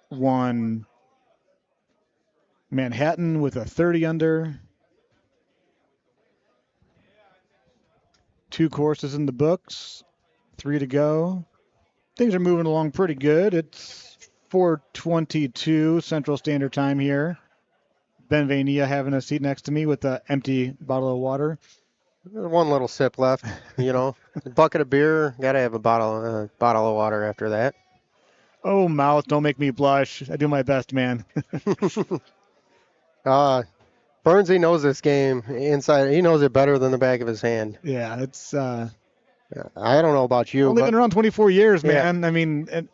won Manhattan with a 30 under. 2 courses in the books. 3 to go. Things are moving along pretty good. It's 4:22 Central Standard Time here. Ben Vania having a seat next to me with an empty bottle of water. One little sip left, you know. A bucket of beer, gotta have a bottle of water after that. Oh, mouth, don't make me blush. I do my best, man. Burnsy knows this game inside. He knows it better than the back of his hand. Yeah, it's. I don't know about you. Only been around 24 years, Yeah. man. I mean, and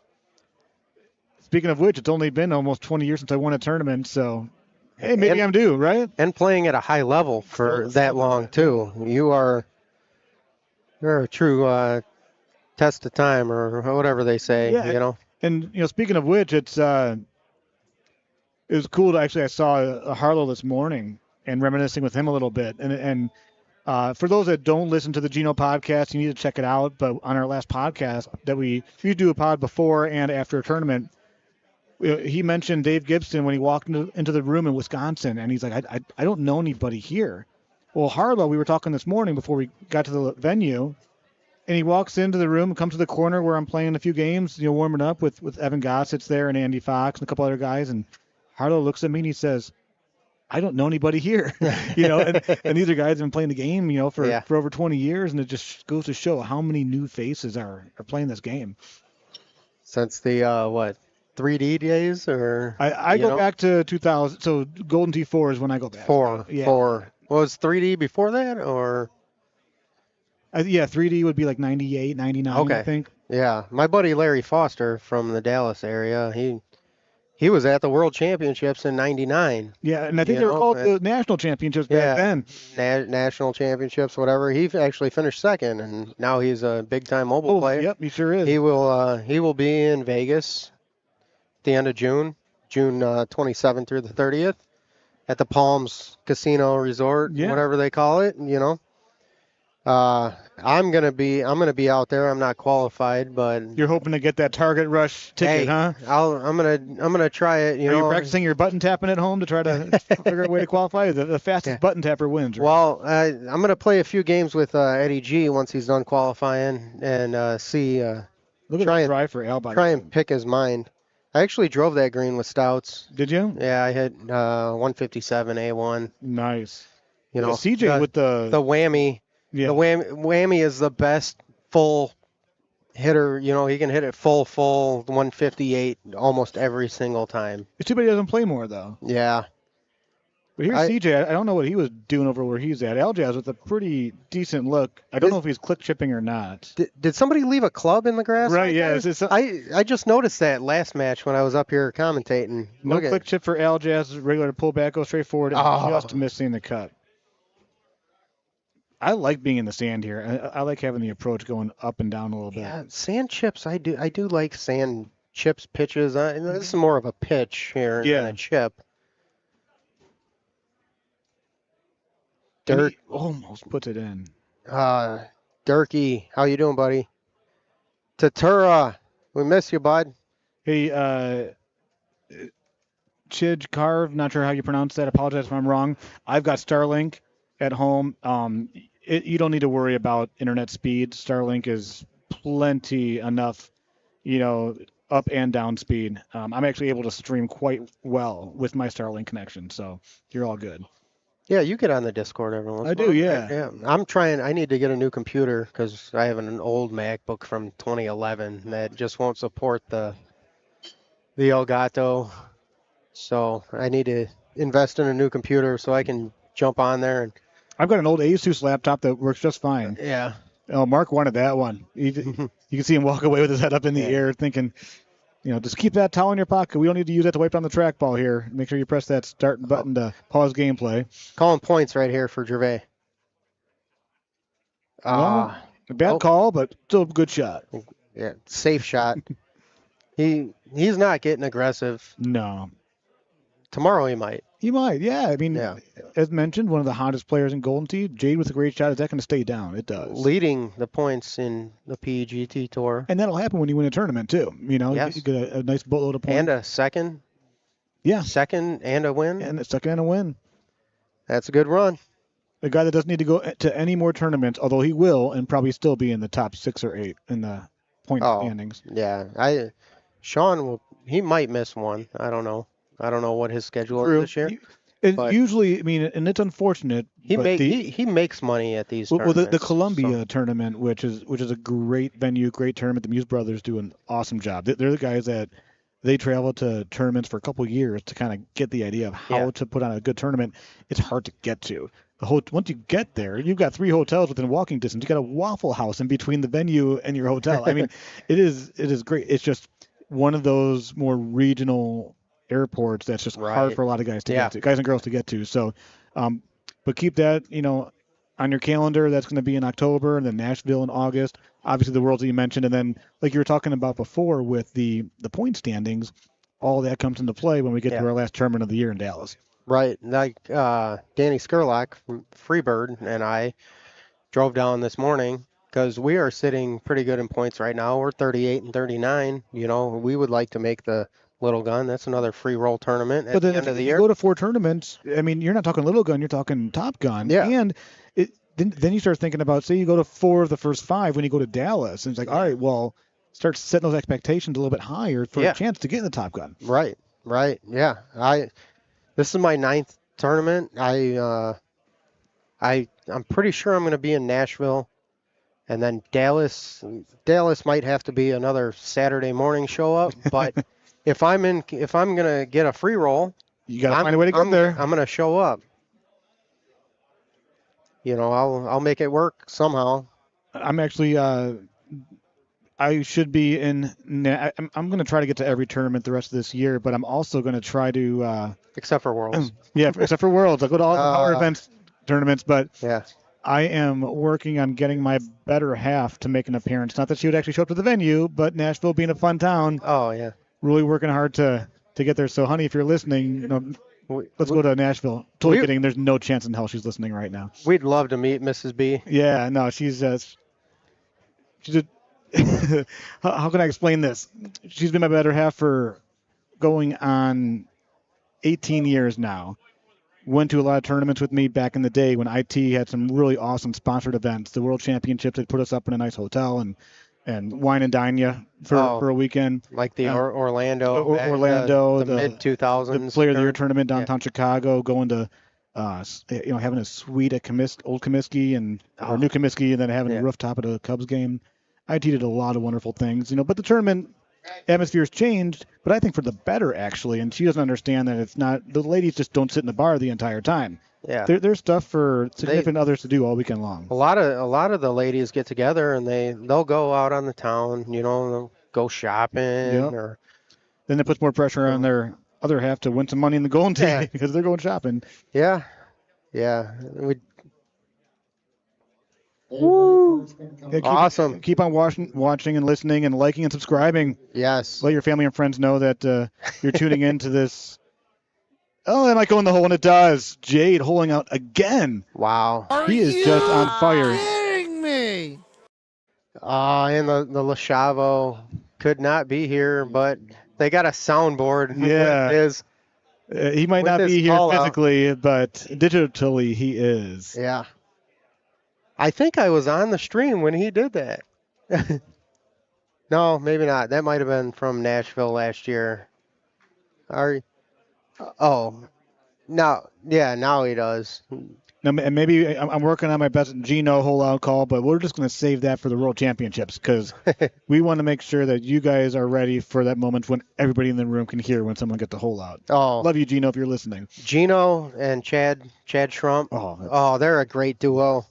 speaking of which, it's only been almost 20 years since I won a tournament, so Hey, maybe I'm due, right? And playing at a high level for that long too. You're a true test of time, or whatever they say. Yeah. You know. And speaking of which, it was cool to actually I saw Harlow this morning and reminiscing with him a little bit. And for those that don't listen to the Geno podcast, you need to check it out. But on our last podcast that we do a pod before and after a tournament, he mentioned Dave Gibson when he walked into the room in Wisconsin, and he's like, I don't know anybody here. Well, Harlow, we were talking this morning before we got to the venue, and he walks into the room, comes to the corner where I'm playing a few games, warming up with Evan Gossett there and Andy Fox and a couple other guys, and Harlow looks at me and he says, I don't know anybody here, and these are guys that have been playing the game, for over 20 years, and it just goes to show how many new faces are playing this game. Since the 3D days, or I go back to 2000. So Golden Tee 4 is when I go back. Four. Was 3D before that, or? 3D would be like 98, 99, Okay. I think. Yeah, my buddy Larry Foster from the Dallas area, he was at the World Championships in '99. Yeah, and I think they were called the National Championships back then. National Championships, whatever. He actually finished second, and now he's a big-time mobile player. Yep, he sure is. He will be in Vegas at the end of June 27th through the 30th, at the Palms Casino Resort, whatever they call it. I'm gonna be out there. I'm not qualified, but you're hoping to get that Target Rush ticket, huh? I'm gonna try it. Are you practicing your button tapping at home to try to figure out a way to qualify? The fastest button tapper wins. Right? Well, I'm gonna play a few games with Eddie G once he's done qualifying and see. Try for Al. Try and pick his mind. I actually drove that green with Stouts. Did you? Yeah, I hit 157 A1. Nice. CJ with the whammy. Yeah. The whammy is the best full hitter. He can hit it full 158 almost every single time. It's too bad he doesn't play more, though. Yeah. But here's CJ. I don't know what he was doing over where he's at. Aljaz with a pretty decent look. I don't know if he's click chipping or not. Did somebody leave a club in the grass? Right, yeah. I just noticed that last match when I was up here commentating. No click chip for Aljaz. Regular pull back, go straight forward, and just missing the cut. I like being in the sand here. I like having the approach going up and down a little bit. Yeah, sand chips. I do like sand chips pitches. This is more of a pitch here than a chip. Dirk almost puts it in. Durkee, how you doing, buddy? Tatura, we miss you, bud. Hey, Chidge Carve, not sure how you pronounce that. Apologize if I'm wrong. I've got Starlink at home. You don't need to worry about internet speed. Starlink is plenty enough, up and down speed. I'm actually able to stream quite well with my Starlink connection, so you're all good. Yeah, you get on the Discord every once in a while. I do, yeah. I'm trying. I need to get a new computer because I have an old MacBook from 2011 that just won't support the Elgato. So I need to invest in a new computer so I can jump on there. And I've got an old Asus laptop that works just fine. Yeah. Oh, Mark wanted that one. You can see him walk away with his head up in the air thinking, just keep that towel in your pocket. We don't need to use that to wipe down the trackball here. Make sure you press that start button to pause gameplay. Calling points right here for Gervais. A bad call, but still a good shot. Yeah, safe shot. He's not getting aggressive. No. Tomorrow he might. He might, yeah. I mean, as mentioned, one of the hottest players in Golden Tee. Jade with a great shot. Is that going to stay down? It does. Leading the points in the PGT Tour. And that'll happen when you win a tournament, too. Yes. You get a nice boatload of points. And a second. Yeah. Second and a win. And a second and a win. That's a good run. A guy that doesn't need to go to any more tournaments, although he will, and probably still be in the top 6 or 8 in the point standings. Yeah. Sean he might miss one. I don't know. I don't know what his schedule is this year. Usually, I mean, and it's unfortunate. He makes money at these tournaments. Well, the Columbia tournament, which is a great venue, great tournament. The Muse brothers do an awesome job. They're the guys that they travel to tournaments for a couple of years to kind of get the idea of how to put on a good tournament. It's hard to get to. Once you get there, you've got 3 hotels within walking distance. You got a Waffle House in between the venue and your hotel. I mean, it is great. It's just one of those more regional airports that's just hard Right. for a lot of guys to Yeah. get to, guys and girls to get to. So, but keep that, on your calendar. That's going to be in October, and then Nashville in August. Obviously, the Worlds that you mentioned, and then like you were talking about before with the point standings, all that comes into play when we get Yeah. to our last tournament of the year in Dallas. Right. Like Danny Skurlock from Freebird and I drove down this morning because we are sitting pretty good in points right now. We're 38 and 39. We would like to make the Little Gun. That's another free roll tournament at But the then end if of the you year. go to 4 tournaments, I mean, you're not talking Little Gun, you're talking Top Gun. Yeah. And then you start thinking about, say you go to 4 of the first 5 when you go to Dallas, and it's like, all right, well, start setting those expectations a little bit higher for Yeah. a chance to get in the Top Gun. Right. Yeah. This is my 9th tournament. I'm pretty sure I'm going to be in Nashville, and then Dallas. Dallas might have to be another Saturday morning show up, but if I'm going to get a free roll, You got to find a way to get there. I'm going to show up. I'll make it work somehow. I'm actually, I should be in. I'm going to try to get to every tournament the rest of this year, but I'm also going to try to. Except for Worlds. Yeah, except for Worlds. I go to all the power events tournaments, but yeah, I am working on getting my better half to make an appearance. Not that she would actually show up to the venue, but Nashville being a fun town. Oh yeah. Really working hard to get there. So, honey, if you're listening, let's go to Nashville. Totally kidding. There's no chance in hell she's listening right now. We'd love to meet Mrs. B. Yeah, no, she's how can I explain this? She's been my better half for going on 18 years now. Went to a lot of tournaments with me back in the day when IT had some really awesome sponsored events. The World Championships, they'd put us up in a nice hotel and wine and dine you for a weekend. Like the Orlando. Orlando, the mid 2000s. The Player of the Year tournament downtown Chicago, going to having a suite at Old Comiskey or New Comiskey, and then having a rooftop at a Cubs game. IT did a lot of wonderful things, but the tournament atmosphere's changed, but I think for the better, actually, and she doesn't understand that it's not, the ladies just don't sit in the bar the entire time. Yeah. There's stuff for significant others to do all weekend long. A lot of the ladies get together and they'll go out on the town, they'll go shopping or then it puts more pressure on their other half to win some money in the Golden Tee because they're going shopping. Yeah. Woo! Awesome. Keep on watching and listening and liking and subscribing. Yes. Let your family and friends know that you're tuning into this. Oh, that might go in the hole, and it does. Jade holing out again. Wow. He is just on fire. Kidding me? And the Lashavo could not be here, but they got a soundboard. Yeah. He might with not his be here call out. physically, but digitally he is. Yeah. I think I was on the stream when he did that. No, maybe not. That might have been from Nashville last year. Now he does. Now, and maybe I'm working on my best Gino hole-out call, but we're just going to save that for the World Championships because we want to make sure that you guys are ready for that moment when everybody in the room can hear when someone gets the hole-out. Oh. Love you, Gino, if you're listening. Gino and Chad Schrump. Oh, they're a great duo.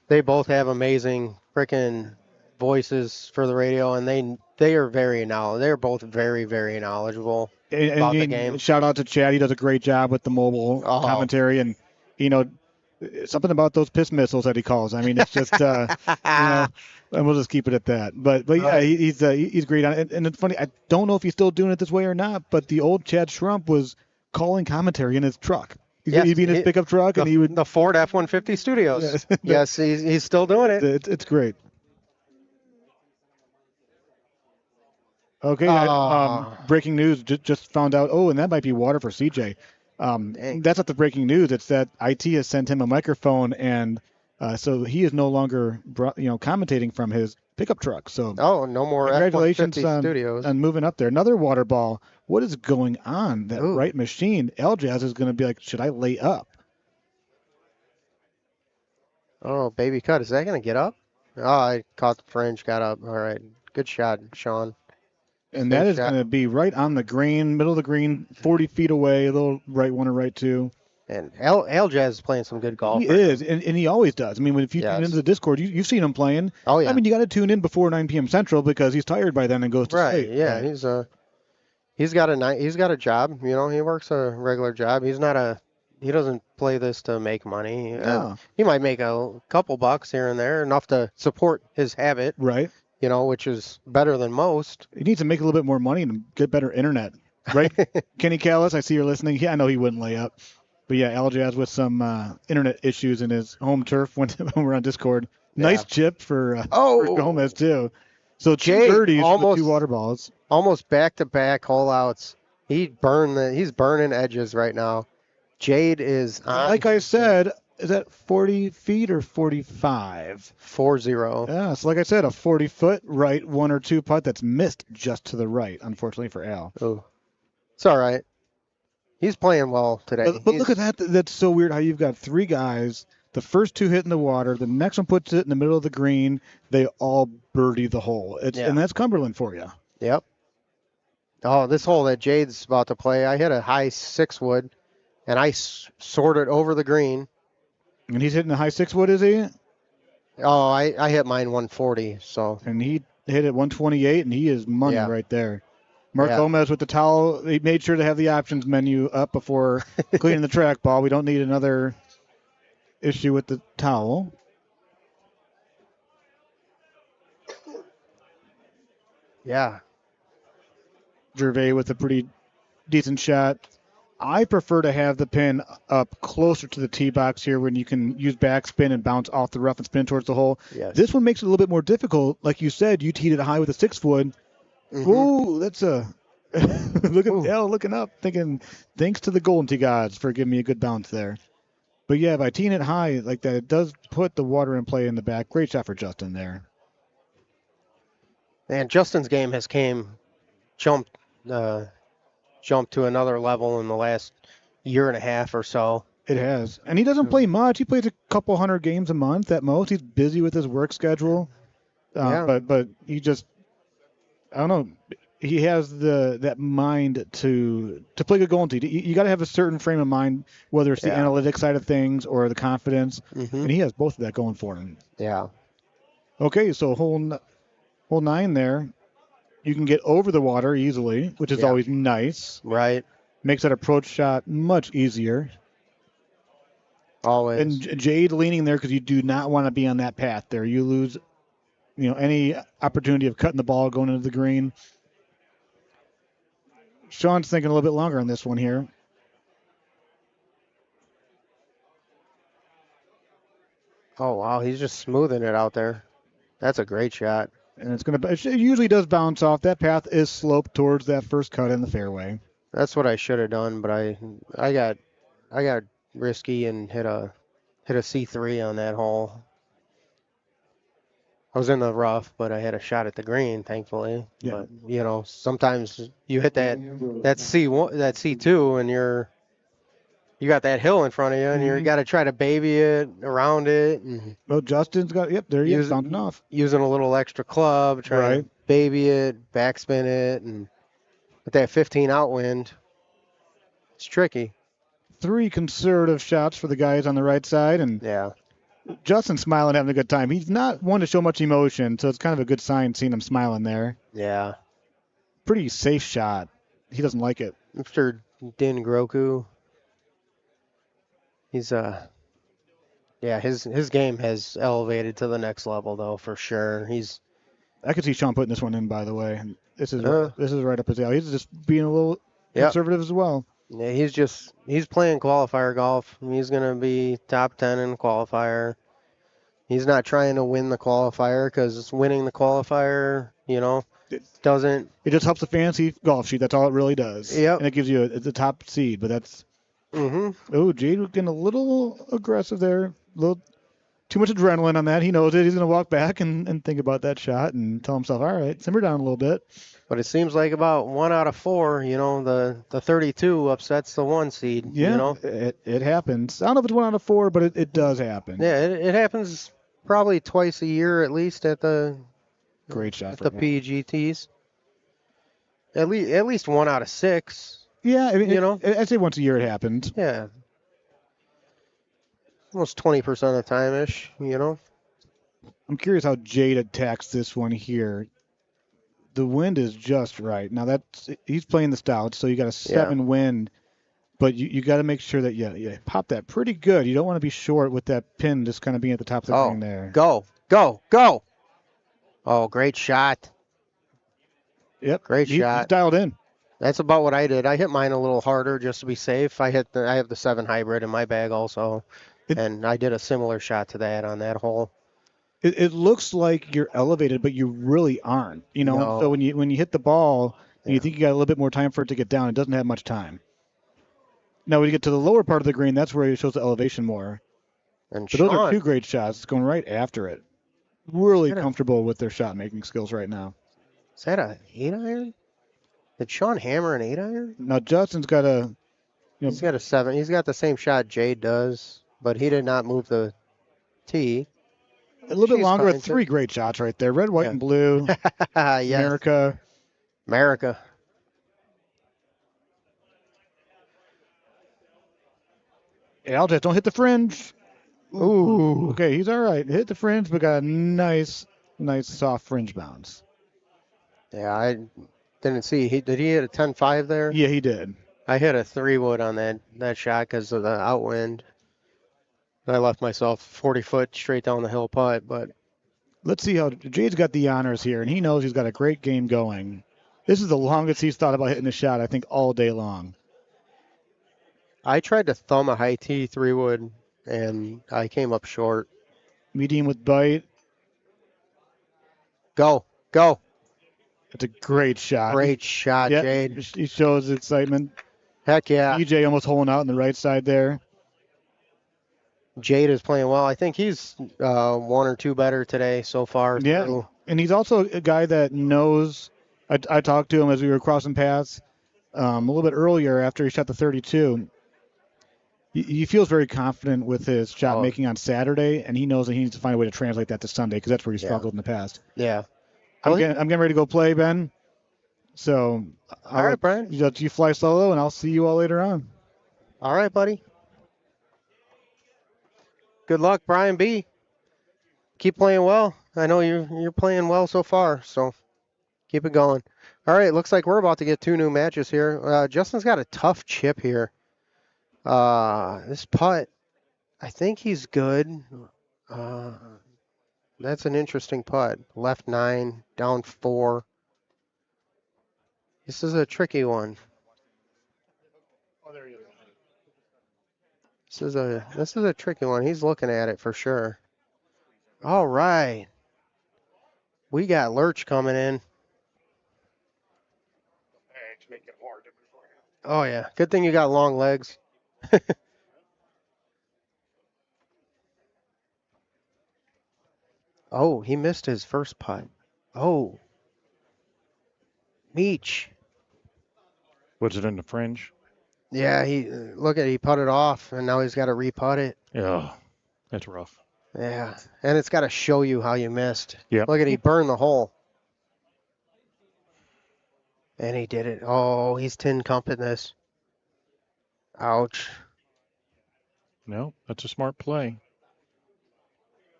They both have amazing freaking voices for the radio, and they are they're both very, very knowledgeable about the game. Shout out to Chad. He does a great job with the mobile commentary, and something about those piss missiles that he calls. I mean, it's just and we'll just keep it at that. But yeah, he's great on it. And it's funny. I don't know if he's still doing it this way or not. But the old Chad Schrump was calling commentary in his truck. He'd be in his pickup truck, and he would the Ford F-150 Studios. Yes, he's still doing it. It's great. Okay, breaking news. Just found out. Oh, and that might be water for CJ. That's not the breaking news. It's that IT has sent him a microphone, and so he is no longer commentating from his pickup truck. So no more congratulations F-150 Studios. on moving up there. Another water ball. What is going on? That right machine. L-Jazz is going to be like, should I lay up? Oh, baby cut. Is that going to get up? Oh, I caught the fringe, got up. All right. Good shot, Sean. And that is going to be right on the green, middle of the green, 40 feet away, a little right one or right two. And L-Jazz is playing some good golf. He is, and he always does. I mean, if you tune into the Discord, you've seen him playing. Oh, yeah. I mean, you got to tune in before 9 p.m. Central because he's tired by then and goes to sleep. Yeah, He's got a job. You know, he works a regular job. He doesn't play this to make money. No. He might make a couple bucks here and there, enough to support his habit. Right. You know, which is better than most. He needs to make a little bit more money and get better internet. Right? Kenny Callis, I see you're listening. Yeah, I know he wouldn't lay up. But yeah, Aljaz with some internet issues in his home turf when we're on Discord. Nice chip for Gomez, too. So Jay, two birdies with almost- 2 water balls. Almost back-to-back hole outs. He's burning edges right now. Jade is on Like I said, is that 40 feet or 45? 4-0. Yeah, so like I said, a 40-foot right 1 or 2 putt that's missed just to the right, unfortunately for Al. Oh, it's all right. He's playing well today. But look at that. That's so weird how you've got 3 guys. The first 2 hit in the water. The next one puts it in the middle of the green. They all birdie the hole. And that's Cumberland for you. Yep. Oh, this hole that Jade's about to play, I hit a high 6-wood, and I sorted over the green. And he's hitting a high 6-wood, is he? Oh, I hit mine 140. So. And he hit it 128, and he is money Yeah. right there. Mark Yeah. Gomez with the towel. He made sure to have the options menu up before cleaning the trackball. We don't need another issue with the towel. Yeah. Gervais with a pretty decent shot. I prefer to have the pin up closer to the tee box here when you can use backspin and bounce off the rough and spin towards the hole. Yes. This one makes it a little bit more difficult. Like you said, you teed it high with a 6-wood. Ooh, that's a look at Al looking up, thinking thanks to the Golden Tee gods for giving me a good bounce there. But yeah, by teeing it high like that, it does put the water in play in the back. Great shot for Justin there. And Justin's game has jumped to another level in the last year and a half or so. It has. And he doesn't play much. He plays a couple hundred games a month at most. He's busy with his work schedule. Yeah. But he just, I don't know. He has that mind to play good Golden Tee. You got to have a certain frame of mind, whether it's the Yeah. analytic side of things or the confidence. Mhm. And he has both of that going for him. Yeah. Okay, so hole 9 there. You can get over the water easily, which is Yeah. always nice. Right. Makes that approach shot much easier. Always. And Jade leaning there because you do not want to be on that path there. You lose, any opportunity of cutting the ball going into the green. Sean's thinking a little bit longer on this one here. Oh, wow. He's just smoothing it out there. That's a great shot. And it usually does bounce off. That path is sloped towards that first cut in the fairway. That's what I should have done, but I got risky and hit a C3 on that hole. I was in the rough, but I had a shot at the green, thankfully. Yeah. But sometimes you hit that C1, that C2, and you got that hill in front of you, and you got to try to baby it around it. And Well, Justin's got, there he is, bouncing off. using a little extra club, trying to baby it, backspin it, and with that 15 outwind, it's tricky. 3 conservative shots for the guys on the right side, and Yeah. Justin's smiling, having a good time. He's not one to show much emotion, so it's kind of a good sign seeing him smiling there. Yeah. Pretty safe shot. He doesn't like it. Mr. Din Groku. He's his game has elevated to the next level though, for sure. I could see Sean putting this one in, by the way. This is right up his alley. He's just being a little conservative as well. Yeah, he's playing qualifier golf. He's gonna be top 10 in qualifier. He's not trying to win the qualifier because winning the qualifier, doesn't. It just helps the fantasy golf sheet. That's all it really does. Yep. And it gives you the top seed, but that's. Oh, Jade was getting a little aggressive there. A little too much adrenaline on that. He knows it. He's gonna walk back and think about that shot and tell himself, all right, simmer down a little bit. But it seems like about 1 out of 4, the 32 upsets the 1 seed. Yeah, it happens. I don't know if it's 1 out of 4, but it does happen. Yeah, it happens probably twice a year at least at the Great shot at for the him. PGTs. At least 1 out of 6. Yeah, I mean, I'd say once a year it happens. Yeah. Almost 20% of the time-ish, I'm curious how Jade attacks this one here. the wind is just right. Now he's playing the Stouts, so you got a 7 wind, but you got to make sure that you pop that pretty good. You don't want to be short with that pin just kind of being at the top of the green there. Go. Oh, great shot. Yep. Great He's shot. dialed in. That's about what I did. I hit mine a little harder just to be safe. I have the 7 hybrid in my bag also, and I did a similar shot to that on that hole. It looks like you're elevated, but you really aren't. No. So when you hit the ball and you think you got a little bit more time for it to get down, it doesn't have much time. Now when you get to the lower part of the green, that's where it shows the elevation more. And but those are 2 great shots. It's going right after it. Really comfortable with their shot making skills right now. Is that a 8-iron? Did Sean hammer an 8-iron? Now Justin's got He's got a 7. He's got the same shot Jade does, but he did not move the tee. A little bit longer with 3 great shots right there. Red, white, and blue. Yes. America. Hey, Aljaz, don't hit the fringe. Ooh. Okay, he's all right. Hit the fringe, but got a nice soft fringe bounce. Yeah, I didn't see. Did he hit a 10-5 there? Yeah, he did. I hit a 3-wood on that shot because of the outwind. I left myself 40 foot straight down the hill putt, but let's see how Jade's got the honors here, and he knows he's got a great game going. This is the longest he's thought about hitting the shot, I think, all day long. I tried to thumb a high tee 3-wood, and I came up short. Medium with bite. Go. It's a great shot. Great shot, yep, Jade. He shows excitement. Heck yeah. EJ almost holding out on the right side there. Jade is playing well. I think he's 1 or 2 better today so far. Yeah, through. And he's also a guy that knows. I talked to him as we were crossing paths a little bit earlier after he shot the 32. He feels very confident with his shot making on Saturday, and he knows that he needs to find a way to translate that to Sunday because that's where he struggled in the past. Yeah. I'm getting ready to go play, Ben. So, all right, Brian. You fly solo, and I'll see you all later on. All right, buddy. Good luck, Brian B. Keep playing well. I know you're playing well so far, so keep it going. All right, looks like we're about to get 2 new matches here. Justin's got a tough chip here. This putt, I think he's good. That's an interesting putt. Left 9, down 4. This is a tricky one. This is a tricky one. He's looking at it for sure. All right. We got Lurch coming in. Oh yeah. Good thing you got long legs. Oh, he missed his first putt. Oh. Meech. Was it in the fringe? Yeah, he putted off, and now he's got to re-putt it. Yeah, that's rough. Yeah, and it's got to show you how you missed. Yeah. Look at he burned the hole. And he did it. Oh, he's tin cumping this. Ouch. No, that's a smart play.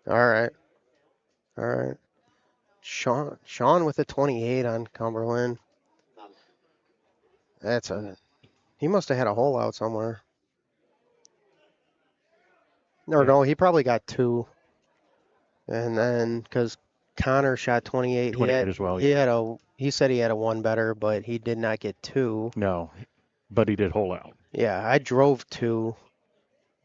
All right. Sean with a 28 on Cumberland. He must have had a hole out somewhere. No, he probably got 2. And then, because Connor shot 28. 28 as well. He said he had a 1 better, but he did not get 2. No, but he did hole out. Yeah, I drove 2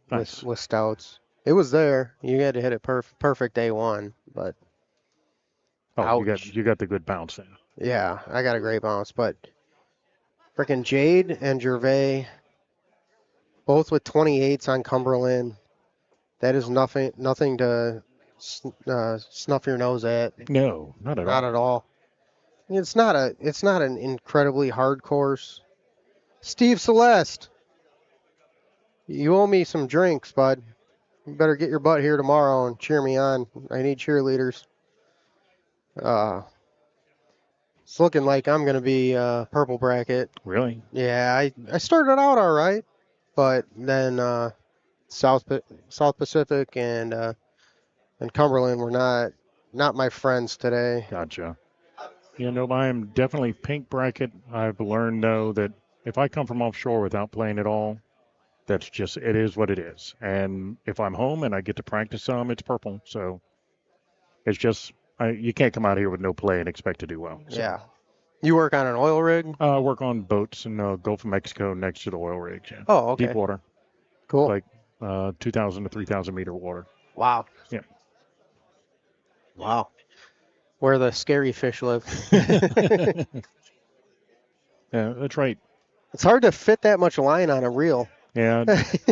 Nice. with Stouts. It was there. You had to hit it perfect day 1, but you got the good bounce in. yeah, I got a great bounce, but freaking Jade and Gervais, both with 28s on Cumberland. That is nothing to snuff your nose at. No, not at all. Not at all. It's not an incredibly hard course. Steve Celeste, you owe me some drinks, bud. You better get your butt here tomorrow and cheer me on. I need cheerleaders. It's looking like I'm going to be purple bracket. Really? Yeah, I started out all right, but then South Pacific and Cumberland were not my friends today. Gotcha. You know, I am definitely pink bracket. I've learned, though, that if I come from offshore without playing at all, that's just, it is what it is. And if I'm home and I get to practice some, it's purple. So it's just, you can't come out here with no play and expect to do well. So, Yeah. You work on an oil rig? I work on boats in the Gulf of Mexico next to the oil rigs. Yeah. Oh, okay. Deep water. Cool. Like 2,000 to 3,000 meter water. Wow. Yeah. Wow. Where the scary fish live. Yeah, that's right. It's hard to fit that much line on a reel. Yeah,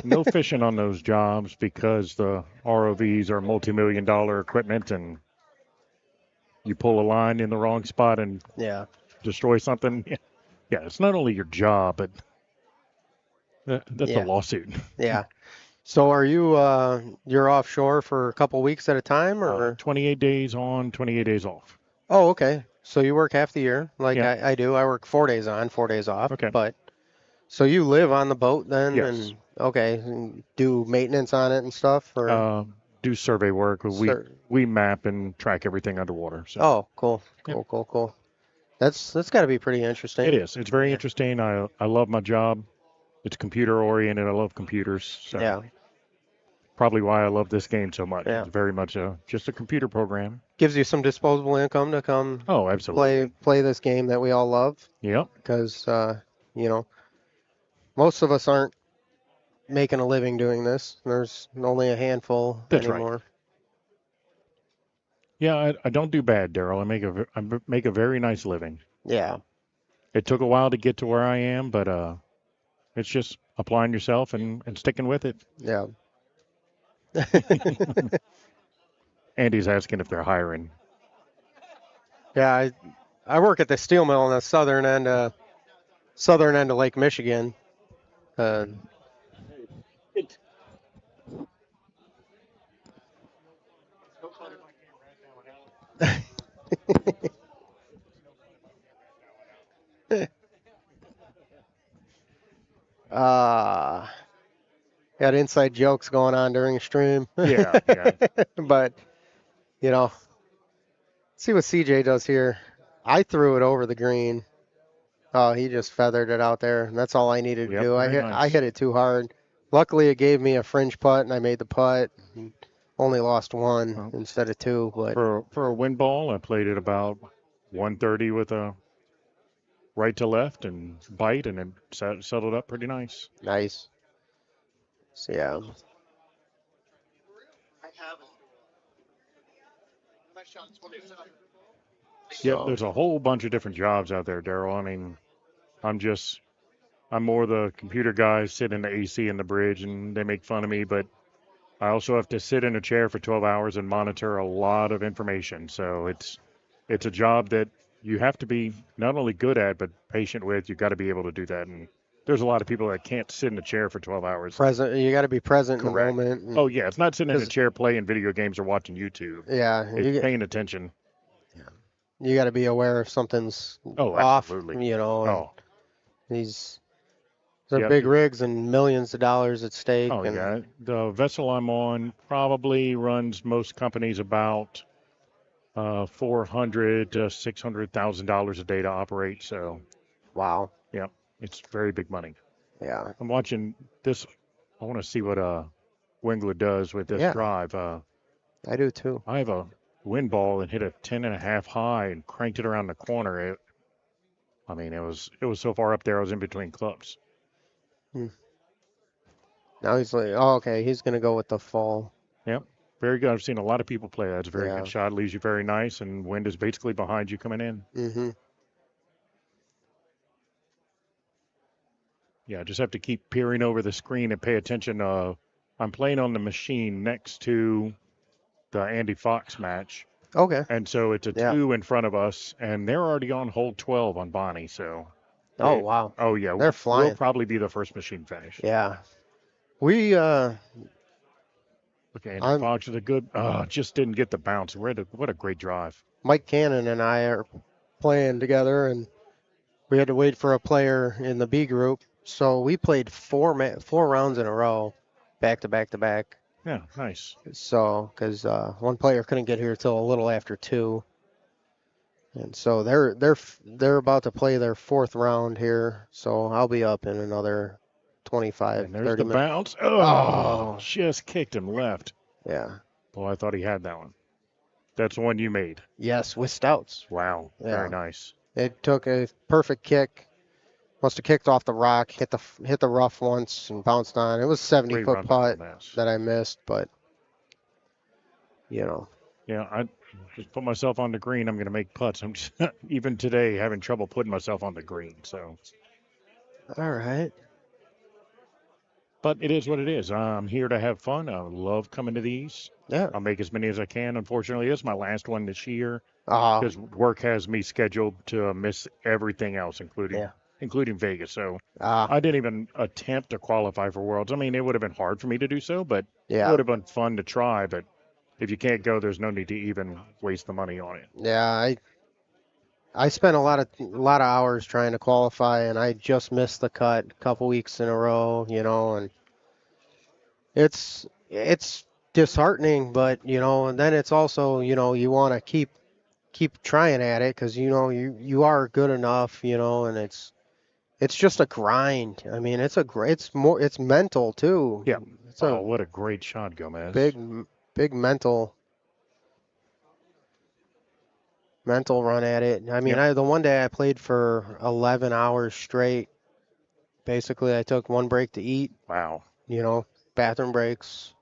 no fishing on those jobs because the ROVs are multi-million-dollar equipment, and you pull a line in the wrong spot and Yeah. destroy something. Yeah, it's not only your job, but that's Yeah. a lawsuit. Yeah. So are you you're offshore for a couple weeks at a time, or? 28 days on, 28 days off. Oh, okay. So you work half the year, like Yeah. I do. I work 4 days on, 4 days off. Okay. But so you live on the boat then, Yes. and okay, and do maintenance on it and stuff, or? Do survey work. Sur- We map and track everything underwater. So Oh, cool, Yep. cool. That's got to be pretty interesting. it is. It's very interesting. I love my job. It's computer oriented. I love computers. So Yeah. probably why I love this game so much. Yeah. It's very much just a computer program. Gives you some disposable income to come Oh, absolutely. play this game that we all love, Yep. because you know, most of us aren't making a living doing this. There's only a handful That's right. anymore. Yeah, I don't do bad, Daryl. I make a very nice living. Yeah. It took a while to get to where I am, but it's just applying yourself and sticking with it. Yeah. Andy's asking if they're hiring. Yeah, I work at the steel mill on the southern end of Lake Michigan. Got inside jokes going on during stream. Yeah. But, you know, see what CJ does here. I threw it over the green. Oh, he just feathered it out there. And that's all I needed to Yep, do. I very nice. hit it too hard. Luckily, it gave me a fringe putt, and I made the putt. Only lost one instead of two. But For a wind ball, I played it about 130 with a right to left and bite, and then settled up pretty nice. nice. So, yeah. I haven't. My shot's 27. Yeah, there's a whole bunch of different jobs out there, Daryl. I mean, I'm more the computer guy, sit in the AC in the bridge, and they make fun of me, but I also have to sit in a chair for 12 hours and monitor a lot of information. So it's a job that you have to be not only good at, but patient with. You've got to be able to do that. And there's a lot of people that can't sit in a chair for 12 hours. Present. You got to be present Correct. in the moment. Oh, yeah. It's not sitting in a 'Cause- chair playing video games or watching YouTube. Yeah. It's paying attention. You got to be aware if something's Oh, off, absolutely. you know. and Oh. They're Yep. big rigs and millions of dollars at stake. Oh, and yeah. The vessel I'm on probably runs most companies about $400,000 to $600,000 a day to operate. So, wow. yeah, it's very big money. Yeah. I'm watching this. I want to see what Wingler does with this Yeah. drive. I do too. I have a wind ball and hit a 10.5 high and cranked it around the corner. It was so far up there I was in between clubs. Now he's like, oh, okay, he's going to go with the fall. Yep. Very good. I've seen a lot of people play that. It's a very Yeah. good shot. Leaves you very nice, and wind is basically behind you coming in. Mm-hmm. Yeah, just have to keep peering over the screen and pay attention. I'm playing on the machine next to the Andy Fox match. Okay. And so it's a Yeah. 2 in front of us, and they're already on hole 12 on Bonnie. So. Oh, wow. Oh, yeah. They're flying. We'll probably be the first machine finish. Yeah. We, Okay, Andy I'm- Fox is a good. Just didn't get the bounce. What a great drive. Mike Cannon and I are playing together, and we had to wait for a player in the B group. So we played four rounds in a row, back to back to back. Yeah, nice. So, because one player couldn't get here till a little after 2. And so they're about to play their 4th round here. So I'll be up in another 25, And there's 30 the minutes. bounce. Oh, just kicked him left. Yeah. Boy, I thought he had that one. That's the one you made. Yes, with stouts. Wow, Yeah. very nice. It took a perfect kick. Must have kicked off the rock, hit the rough once, and bounced on. It was a 70-foot run putt on this. that I missed, but you know. Yeah, I just put myself on the green. I'm going to make putts. I'm just, even today having trouble putting myself on the green. So, All right. but it is what it is. I'm here to have fun. I love coming to these. Yeah. I'll make as many as I can. Unfortunately, it's my last one this year Uh, because work has me scheduled to miss everything else, including Yeah. including Vegas. So Ah. I didn't even attempt to qualify for Worlds. I mean, it would have been hard for me to do so, but it Yeah. would have been fun to try. But if you can't go, there's no need to even waste the money on it. Yeah, I spent a lot of hours trying to qualify, and I just missed the cut a couple weeks in a row, and it's disheartening, but and then it's also, you want to keep trying at it because you are good enough, and it's just a grind. I mean, it's mental too. Yeah. It's Oh, a what a great shot, Gomez. big mental run at it. I mean, Yep. the one day I played for 11 hours straight. Basically, I took one break to eat, Wow. bathroom breaks,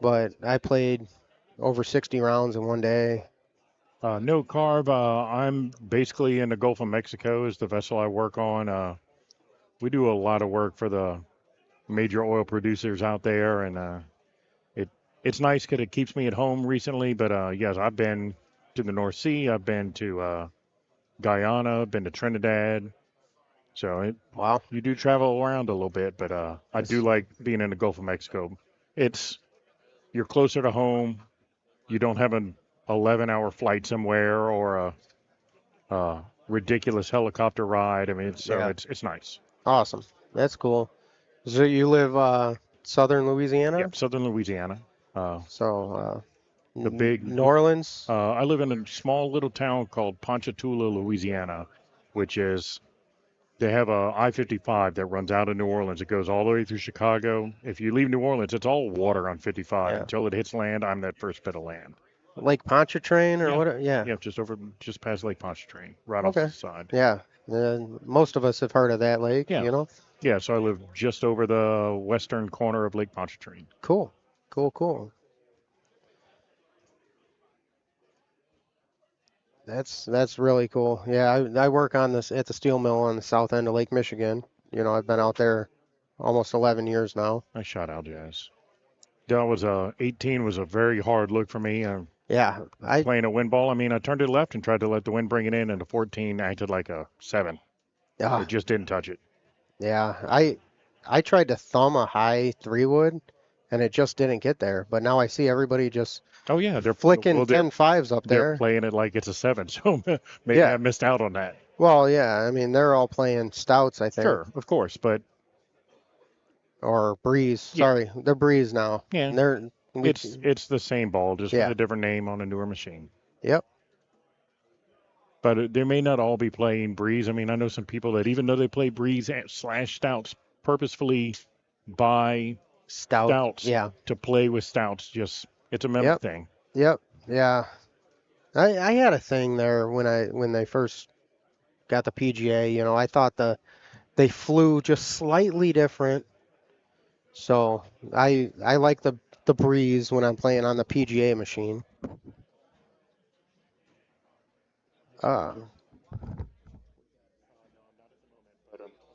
but I played over 60 rounds in one day. No carb. I'm basically in the Gulf of Mexico is the vessel I work on. We do a lot of work for the major oil producers out there, and it's nice because it keeps me at home recently. But yes, I've been to the North Sea. I've been to Guyana. Been to Trinidad. So Wow. you do travel around a little bit, but I do like being in the Gulf of Mexico. You're closer to home. You don't have an 11-hour flight somewhere or a ridiculous helicopter ride. I mean, it's nice. Awesome. That's cool. So you live southern Louisiana? Yep, southern Louisiana. So The big New Orleans? I live in a small little town called Ponchatoula, Louisiana, which is they have a I-55 that runs out of New Orleans. It goes all the way through Chicago. If you leave New Orleans, it's all water on 55 Yeah. until it hits land. I'm that first bit of land. Lake Pontchartrain or Yeah. what? Yeah. Yeah, just past Lake Pontchartrain, right off Okay. the side. Yeah. Most of us have heard of that lake, Yeah. Yeah, so I live just over the western corner of Lake Pontchartrain. Cool. Cool. That's really cool. Yeah, I work on this at the steel mill on the south end of Lake Michigan. I've been out there almost 11 years now. I shot Al Jazz. That was 18 was a very hard look for me. Yeah, Playing a wind ball. I mean, I turned it left and tried to let the wind bring it in, and the 14 acted like a 7. It just didn't touch it. Yeah, I tried to thumb a high 3-wood, and it just didn't get there. But now I see everybody just they're flicking well, 10-5s up They're there. playing it like it's a 7, so maybe I missed out on that. Well, yeah, I mean they're all playing stouts, I think. Sure, of course, but or breeze. Yeah. Sorry, they're breeze now. Yeah. And it's the same ball, just Yeah. with a different name on a newer machine. Yep. But they may not all be playing breeze. I mean, I know some people that even though they play breeze / stouts, purposefully buy stouts Yeah. to play with stouts. Just it's a mental thing. Yep. Yeah. I had a thing there when they first got the PGA. I thought they flew just slightly different. So I like the breeze when I'm playing on the PGA machine.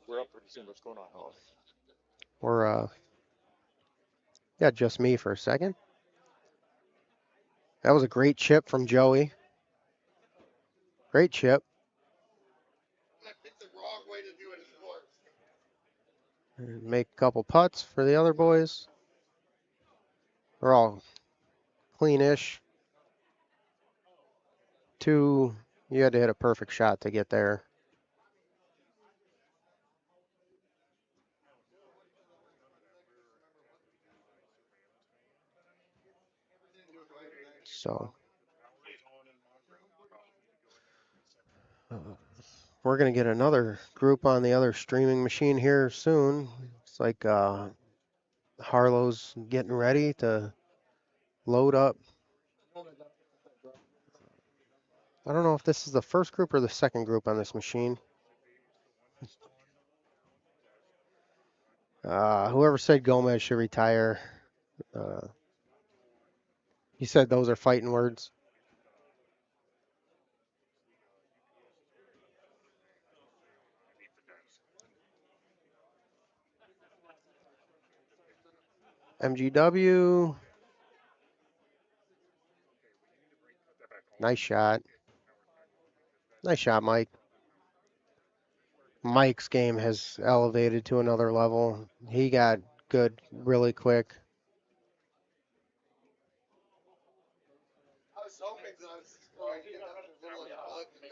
We're up pretty soon. What's going on? Or yeah, just me for a second. That was a great chip from Joey. Great chip. Make a couple putts for the other boys. They're all cleanish. 2, you had to hit a perfect shot to get there. So We're going to get another group on the other streaming machine here soon. It's like Harlow's getting ready to load up. I don't know if this is the first group or the second group on this machine. Whoever said Gomez should retire, he said those are fighting words. MGW. Nice shot. Nice shot, Mike. Mike's game has elevated to another level. He got good really quick. I was hoping that I was going to get up in the middle of it, but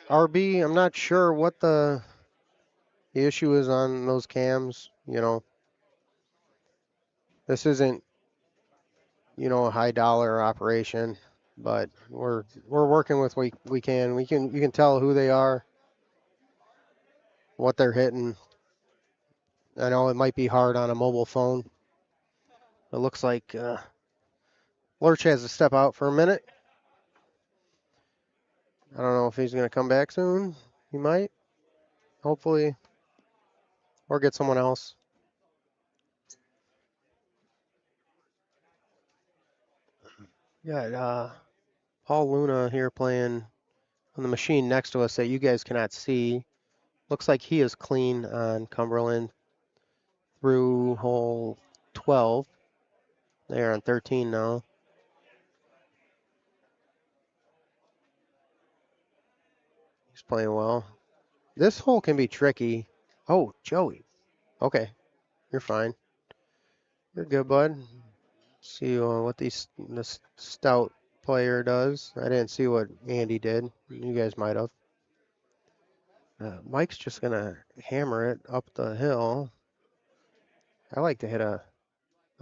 no. RB, I'm not sure what the issue is on those cams. You know, this isn't, you know, a high dollar operation, but we're working with what we can. You can tell who they are, what they're hitting. I know it might be hard on a mobile phone. It looks like Lurch has to step out for a minute. I don't know if he's going to come back soon. He might, hopefully, or get someone else. Got Paul Luna here playing on the machine next to us that you guys cannot see. Looks like he is clean on Cumberland through hole 12. They're on 13 now. He's playing well. This hole can be tricky. Oh, Joey. Okay, you're fine. You're good, bud. See what this stout player does. I didn't see what Andy did. You guys might have. Mike's just going to hammer it up the hill. I like to hit a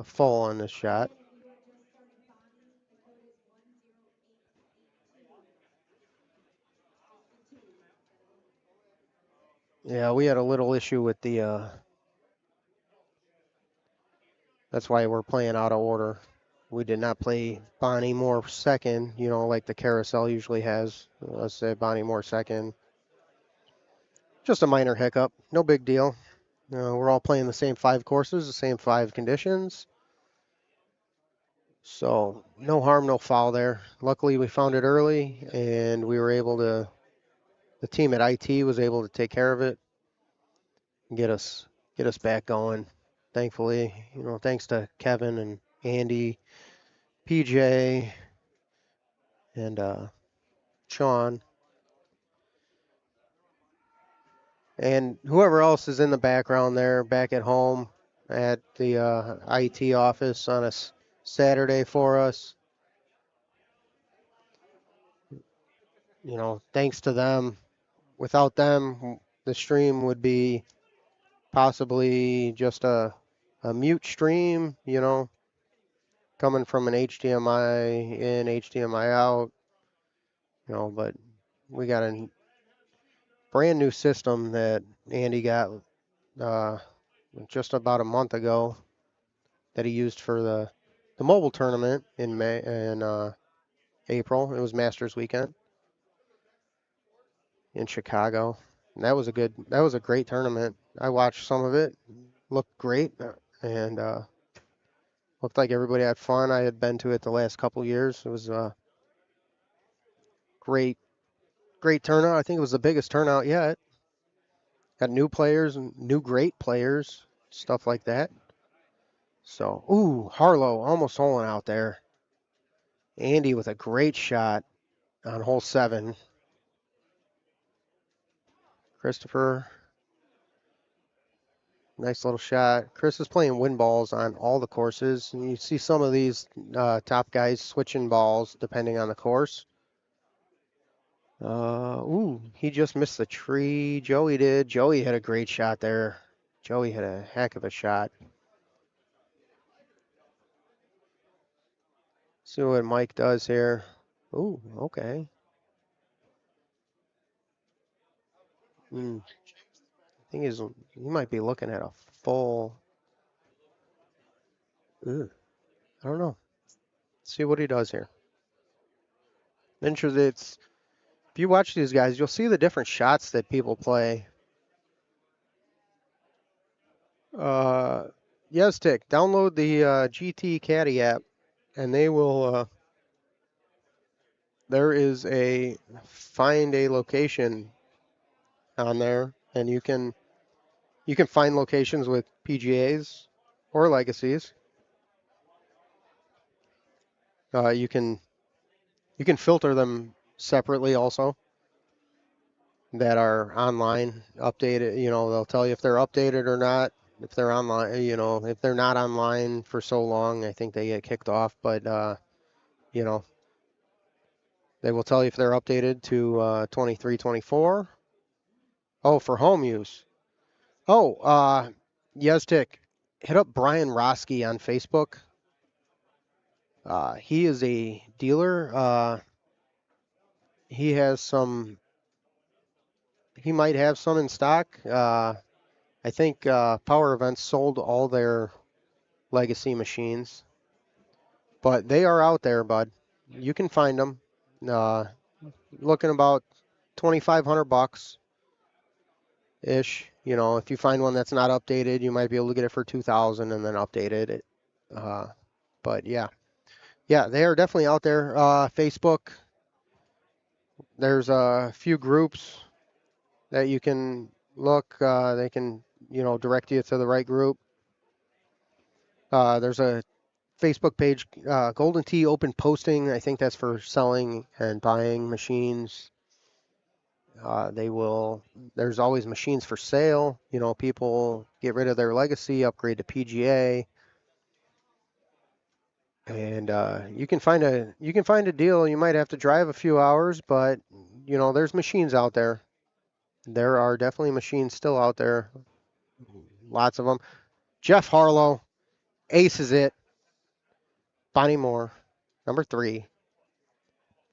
full on this shot. Yeah, we had a little issue with the... that's why we're playing out of order. We did not play Bonnie Moore second, you know, like the carousel usually has. Let's say Bonnie Moore second. Just a minor hiccup. No big deal. We're all playing the same 5 courses, the same 5 conditions. So no harm, no foul there. Luckily, we found it early, and we were able to... the team at IT was able to take care of it and get us back going. Thankfully, you know, thanks to Kevin and Andy, PJ, and Sean, and whoever else is in the background there, back at home at the IT office on a Saturday for us. You know, thanks to them. Without them, the stream would be possibly just a mute stream, you know, coming from an HDMI in, HDMI out, you know, but we got a brand new system that Andy got just about a month ago that he used for the mobile tournament in April. It was Masters weekend in Chicago. And that was a great tournament. I watched some of it. Looked great, and looked like everybody had fun. I had been to it the last couple years. It was a great turnout. I think it was the biggest turnout yet. Got new players and new great players, stuff like that. So, ooh, Harlow almost holing out there. Andy with a great shot on hole 7. Christopher, nice little shot. Chris is playing wind balls on all the courses. And you see some of these top guys switching balls depending on the course. Ooh, he just missed the tree. Joey did. Joey had a great shot there. Joey had a heck of a shot. See what Mike does here. Ooh, okay. I think he might be looking at a full. I don't know. Let's see what he does here. Interesting. If you watch these guys, you'll see the different shots that people play. Yestic, download the GT Caddy app, and they will. There is a find a location on there, and you can find locations with PGAs or legacies. You can filter them separately also that are online, updated. They'll tell you if they're updated or not. If they're online, if they're not online for so long, I think they get kicked off. But, they will tell you if they're updated to 23, 24. Oh, for home use. Oh, Yestic, hit up Brian Roski on Facebook. He is a dealer. He might have some in stock. I think Power Events sold all their legacy machines, but they are out there, bud. You can find them. Looking about $2,500 ish. If you find one that's not updated, you might be able to get it for $2,000 and then update it. But yeah, they are definitely out there. Facebook. There's a few groups that you can look. They can, direct you to the right group. There's a Facebook page, Golden Tee Open Posting. I think that's for selling and buying machines. There's always machines for sale. People get rid of their legacy, upgrade to PGA. And you can find a deal. You might have to drive a few hours, but there's machines out there. There are definitely machines still out there. Lots of them. Jeff Harlow, Ace is it. Bonnie Moore, number 3.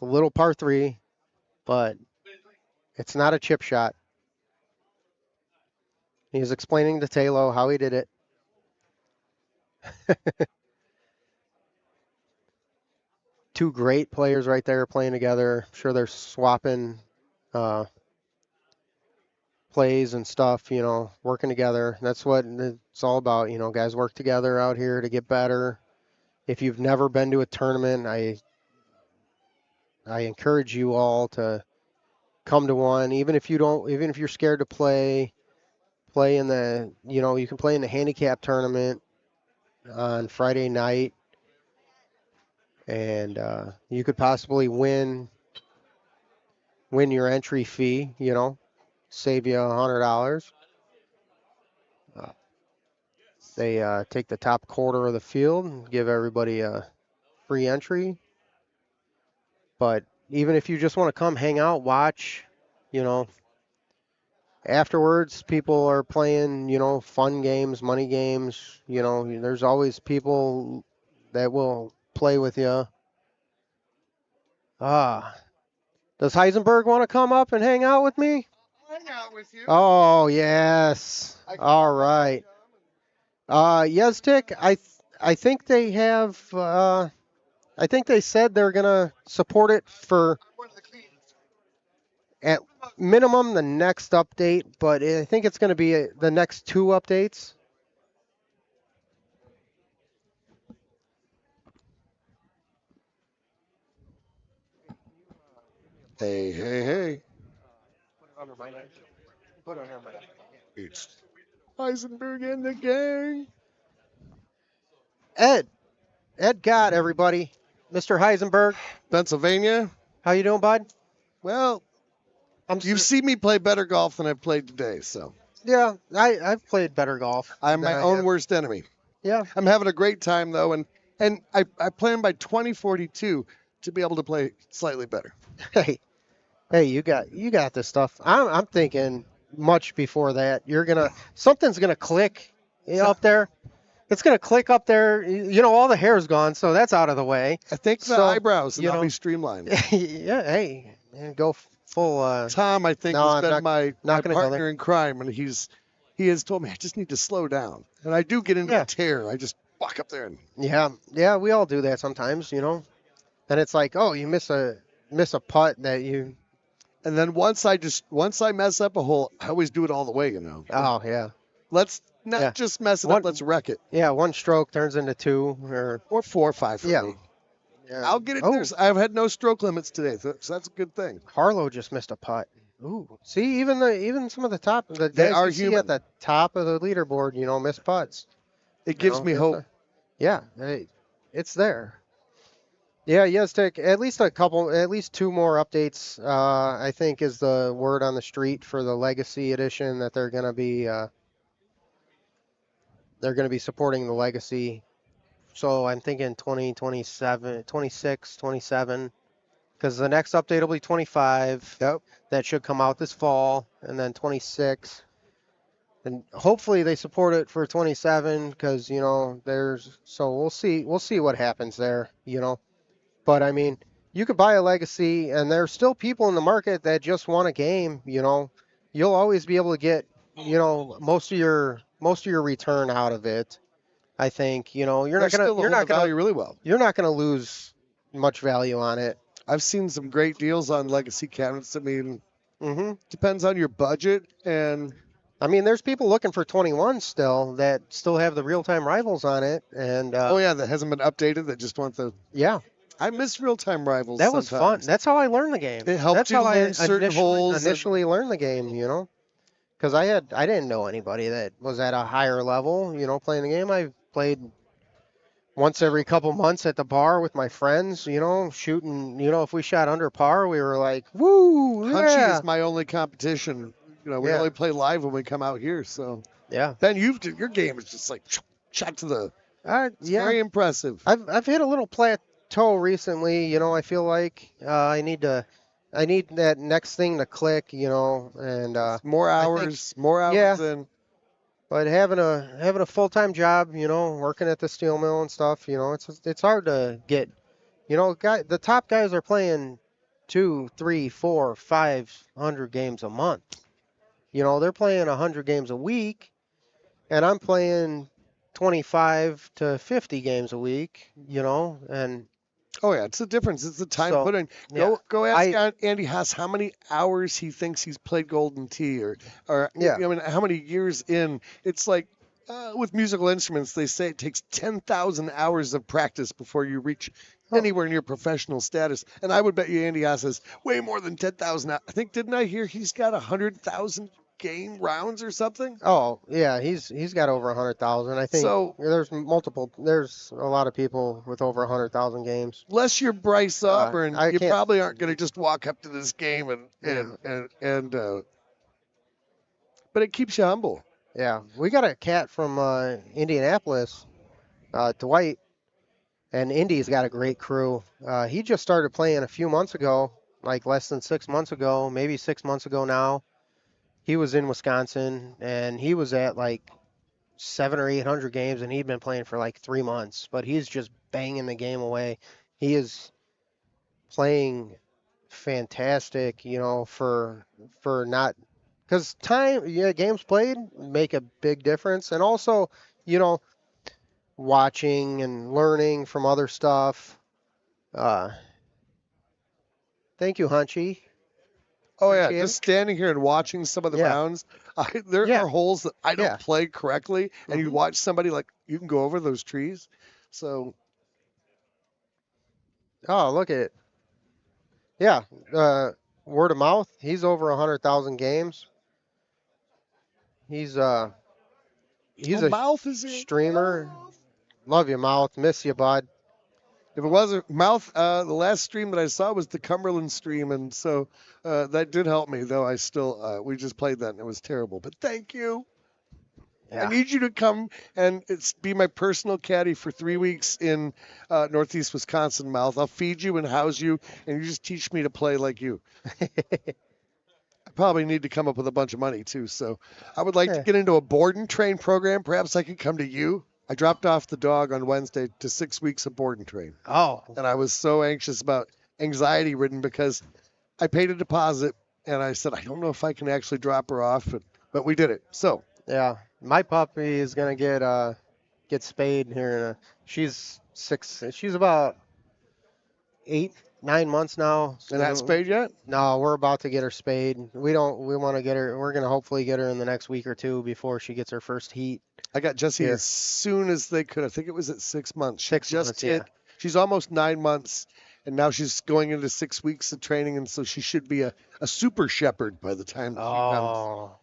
The little par 3, but it's not a chip shot. He's explaining to Talo how he did it. Two great players right there playing together. I'm sure they're swapping plays and stuff, working together. That's what it's all about. Guys work together out here to get better. If you've never been to a tournament, I encourage you all to come to one. Even if you're scared to play in the, you can play in the handicap tournament on Friday night, and you could possibly win your entry fee, save you $100. They take the top quarter of the field and give everybody a free entry. But even if you just want to come hang out, watch, afterwards people are playing, fun games, money games, there's always people that will play with you. Does Heisenberg want to come up and hang out with me? Hang out with you. Oh, yes. All right. Yestic, I think they have, I think they said they're going to support it for at minimum the next update, but I think it's going to be the next 2 updates. Hey. Put on here, man. It's Heisenberg and the gang. Ed Gott, everybody. Mr. Heisenberg. Pennsylvania. How you doing, bud? Well, you've seen me play better golf than I've played today, so. Yeah, I've played better golf. I'm my own worst enemy. Yeah. I'm having a great time, though, and I plan by 2042 to be able to play slightly better. Hey, you got this stuff. I'm thinking much before that. Something's gonna click up there. It's gonna click up there. All the hair's gone, so that's out of the way. I think the eyebrows will be streamlined. Yeah. Hey, and go full. Tom, I think, no, has I'm been not- my not gonna go partner there. in crime, and he has told me I just need to slow down, and I do get into a tear. I just walk up there and Yeah, we all do that sometimes, And it's like, oh, you miss a putt that you. and then once I mess up a hole, I always do it all the way. Oh yeah. Let's not just mess it up. Let's wreck it. Yeah, one stroke turns into two or 4 or 5 for yeah. me. Yeah. I'll get it there. I've had no stroke limits today, so that's a good thing. Harlow just missed a putt. Ooh, see, even some of the top, the They guys are you see human. at the top of the leaderboard, miss putts. It gives me hope. It's there. Yeah, Yeztek, at least 2 more updates. I think is the word on the street for the Legacy Edition that they're gonna be supporting the Legacy. So I'm thinking 2027, 26, 27, because the next update will be 25. Yep. That should come out this fall, and then 26. And hopefully they support it for 27, because so we'll see what happens there, But I mean, you could buy a Legacy, and there's still people in the market that just want a game. You'll always be able to get most of your return out of it. I think you're not gonna value really well. You're not gonna lose much value on it. I've seen some great deals on Legacy cabinets. I mean, Mm-hmm. depends on your budget, and I mean, there's people looking for 21 still that still have the real-time rivals on it, and that hasn't been updated. That just want the I miss real-time rivals. That was fun. sometimes. That's how I learned the game. It helped That's you how learn I certain holes and- initially learned the game, Because I didn't know anybody that was at a higher level, playing the game. I played once every couple months at the bar with my friends, shooting. If we shot under par, we were like, "Woo, Hunchy yeah!" is my only competition. We Yeah. only play live when we come out here. So Yeah. Ben, your game is just like shot to the. It's Yeah. very impressive. I've hit a little plateau recently. I feel like I need that next thing to click. And more I hours, think- more hours yeah. than. But having a full-time job, working at the steel mill and stuff, it's hard to get. The top guys are playing 2, 3, 4, 500 games a month. They're playing 100 games a week, and I'm playing 25 to 50 games a week. And Oh yeah, it's the difference. It's the time So, put in. yeah. Go ask Andy Haas how many hours he thinks he's played Golden Tee, or Yeah. I mean how many years in. It's like with musical instruments, they say it takes 10,000 hours of practice before you reach anywhere near professional status. And I would bet you Andy Haas has way more than 10,000. I think didn't I hear he's got 100,000 game rounds or something? oh yeah, he's got over 100,000. I think So- there's a lot of people with over 100,000 games. Unless you're Bryce Auburn, I you can't- probably aren't going to just walk up to this game and but it keeps you humble. Yeah, we got a cat from Indianapolis, Dwight, and Indy's got a great crew. He just started playing a few months ago, like less than 6 months ago, maybe 6 months ago now. He was in Wisconsin, and he was at like 700 or 800 games, and he'd been playing for like 3 months. But he's just banging the game away. He is playing fantastic, for not. Because games played make a big difference. And also, watching and learning from other stuff. Thank you, Hunchy. Oh yeah, Appreciate just standing here and watching some of the Yeah. rounds. There Yeah. are holes that I don't Yeah. play correctly, and you watch somebody like you can go over those trees. So Oh, look at it. Yeah, word of mouth. He's over 100,000 games. He's a Mouth is in. streamer. Love you, Mouth. Miss you, bud. If it wasn't Mouth, the last stream that I saw was the Cumberland stream, and so that did help me. Though I still we just played that and it was terrible. But thank you. Yeah. I need you to come and be my personal caddy for 3 weeks in Northeast Wisconsin, Mouth. I'll feed you and house you, and you just teach me to play like you. I probably need to come up with a bunch of money too. So I would like to get into a board and train program. Perhaps I could come to you. I dropped off the dog on Wednesday to 6 weeks of board and train. Oh. And I was so anxious about anxiety ridden because I paid a deposit, and I said I don't know if I can actually drop her off, but we did it. So Yeah, my puppy is gonna get spayed here. She's 6. She's about 8, 9 months now. and not spayed yet? No, we're about to get her spayed. We want to get her. We're gonna hopefully get her in the next week or two before she gets her first heat. I got Jessie Here. as soon as they could. I think it was at 6 months. She 6 just months, hit. yeah. She's almost 9 months, and now she's going into 6 weeks of training, and so she should be a super shepherd by the time that she comes. Oh,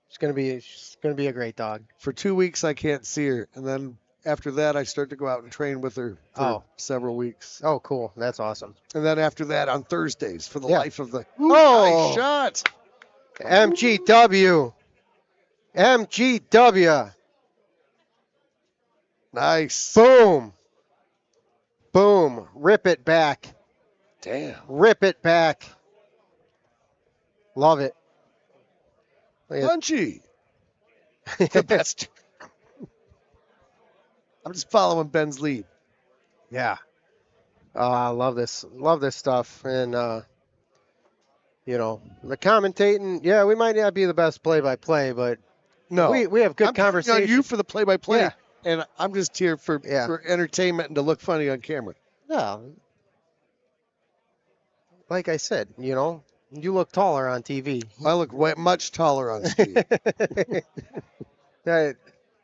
she's gonna be a great dog. For 2 weeks, I can't see her, and then after that, I start to go out and train with her for Oh. several weeks. Oh, cool. That's awesome. And then after that, on Thursdays, for the Yeah. life of the Oh. nice shot. MGW. MGW. Nice. Boom. Boom. Rip it back. Damn. Rip it back. Love it. Look at- Punchy. The best. I'm just following Ben's lead. Yeah. I love this. Love this stuff. And, the commentating, yeah, we might not be the best play-by-play, but No. we have good I'm counting on conversation. you for the play-by-play, Yeah. and I'm just here for entertainment and to look funny on camera. Yeah. Like I said, you look taller on TV. I look much taller on screen.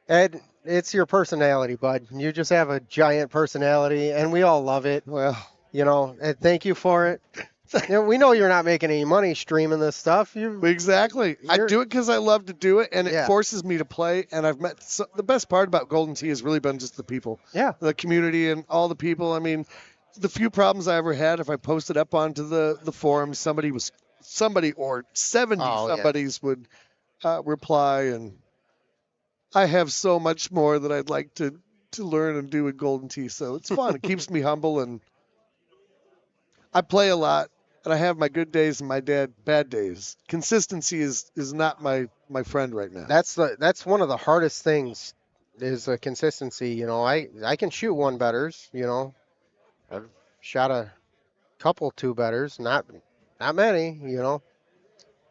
Ed, it's your personality, bud. You just have a giant personality, and we all love it. Well, and thank you for it. We know you're not making any money streaming this stuff. Exactly. I do it because I love to do it, and it Yeah. forces me to play. And I've met the best part about Golden Tee has really been just the people, Yeah. the community, and all the people. I mean, the few problems I ever had, if I posted up onto the forums, somebody or 70 Oh, yeah. somebodies would reply, and I have so much more that I'd like to learn and do with Golden Tee. So it's fun. It keeps me humble, and I play a lot. And I have my good days and my bad days. Consistency is not my friend right now. That's one of the hardest things is consistency. I can shoot 1-betters. I've shot a couple 2-betters, not many.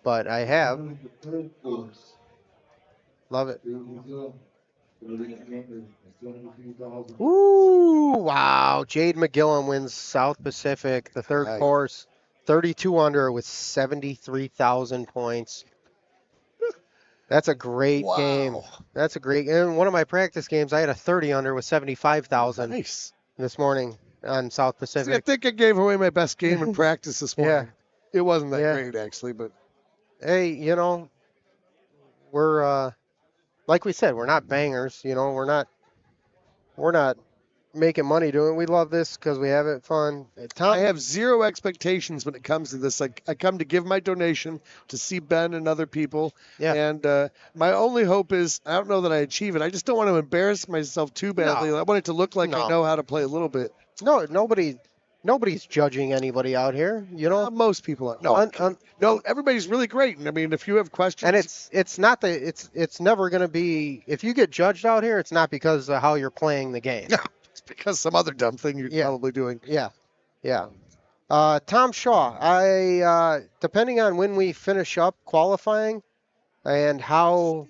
But I have. Love it. Ooh, wow. Jade McGillen wins South Pacific, the third Nice. course, 32 under with 73,000 points. That's a great game. That's a great game. One of my practice games, I had a 30 under with 75,000 Nice. this morning on South See, I Pacific. think I gave away my best game in practice this morning. It wasn't that Yeah. great, actually, but Hey, we're like we said, we're not bangers. We're not making money doing it. We love this because we have it fun. I have zero expectations when it comes to this. I come to give my donation to see Ben and other people. Yeah. And my only hope is, I don't know that I achieve it. I just don't want to embarrass myself too badly. I want it to look like I No. know how to play a little bit. No, nobody's judging anybody out here. Most people are. No, no, everybody's really great. And I mean, if you have questions, And it's never going to be, if you get judged out here, it's not because of how you're playing the game. No, it's because some other dumb thing you're probably doing. Yeah. Tom Shaw, depending on when we finish up qualifying and how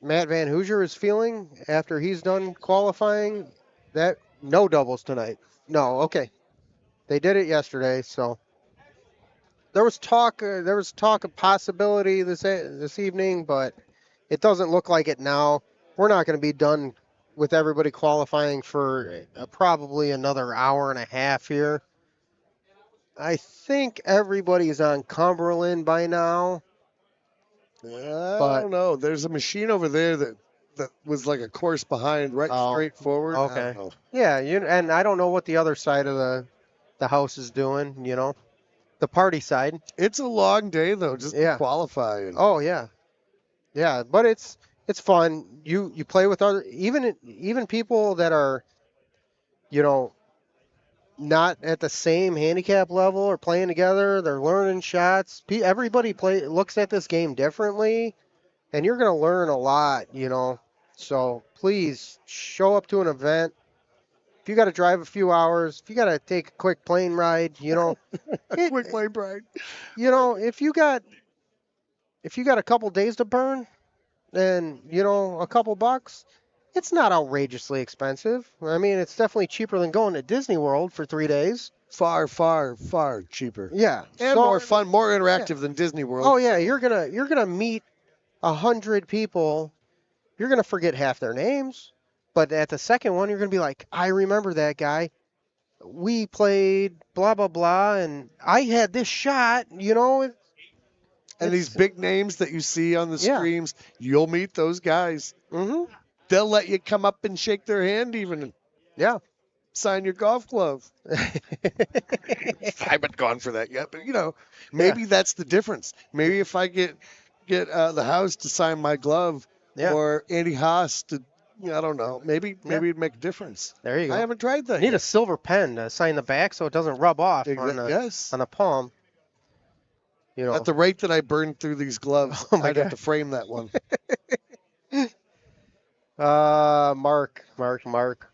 Matt Van Hoosier is feeling after he's done qualifying, that no doubles tonight. No, okay. They did it yesterday, so there was talk of possibility this evening, but it doesn't look like it now. We're not going to be done with everybody qualifying for probably another hour and a half here. I think everybody's on Cumberland by now. I don't know. There's a machine over there that was like a course behind, right straight forward. I Okay. don't know. Yeah, and I don't know what the other side of the house is doing, the party side. It's a long day though, just to qualify. Oh yeah. Yeah, but it's fun. You play with other even people that are not at the same handicap level or playing together, they're learning shots. Everybody looks at this game differently, and you're going to learn a lot, So please show up to an event if you got to drive a few hours, if you got to take a quick plane ride, Quick plane ride. if you got a couple days to burn and, a couple bucks, it's not outrageously expensive. I mean, it's definitely cheaper than going to Disney World for 3 days. Far, far, far cheaper. Yeah. And more fun, more interactive than Disney World. Oh yeah, you're gonna meet 100 people. You're gonna forget half their names, but at the second one, you're gonna be like, I remember that guy. We played blah blah blah, and I had this shot. And these big names that you see on the streams, you'll meet those guys. Mm-hmm. They'll let you come up and shake their hand even. Yeah. Sign your golf glove. I haven't gone for that yet, but maybe that's the difference. Maybe if I get the house to sign my glove, or Andy Haas to, I don't know. Maybe it'd make a difference. There you go. I haven't tried that. You need yet. a silver pen to sign the back so it doesn't rub off on the palm. At the rate that I burned through these gloves, I'd have to frame that one. Mark,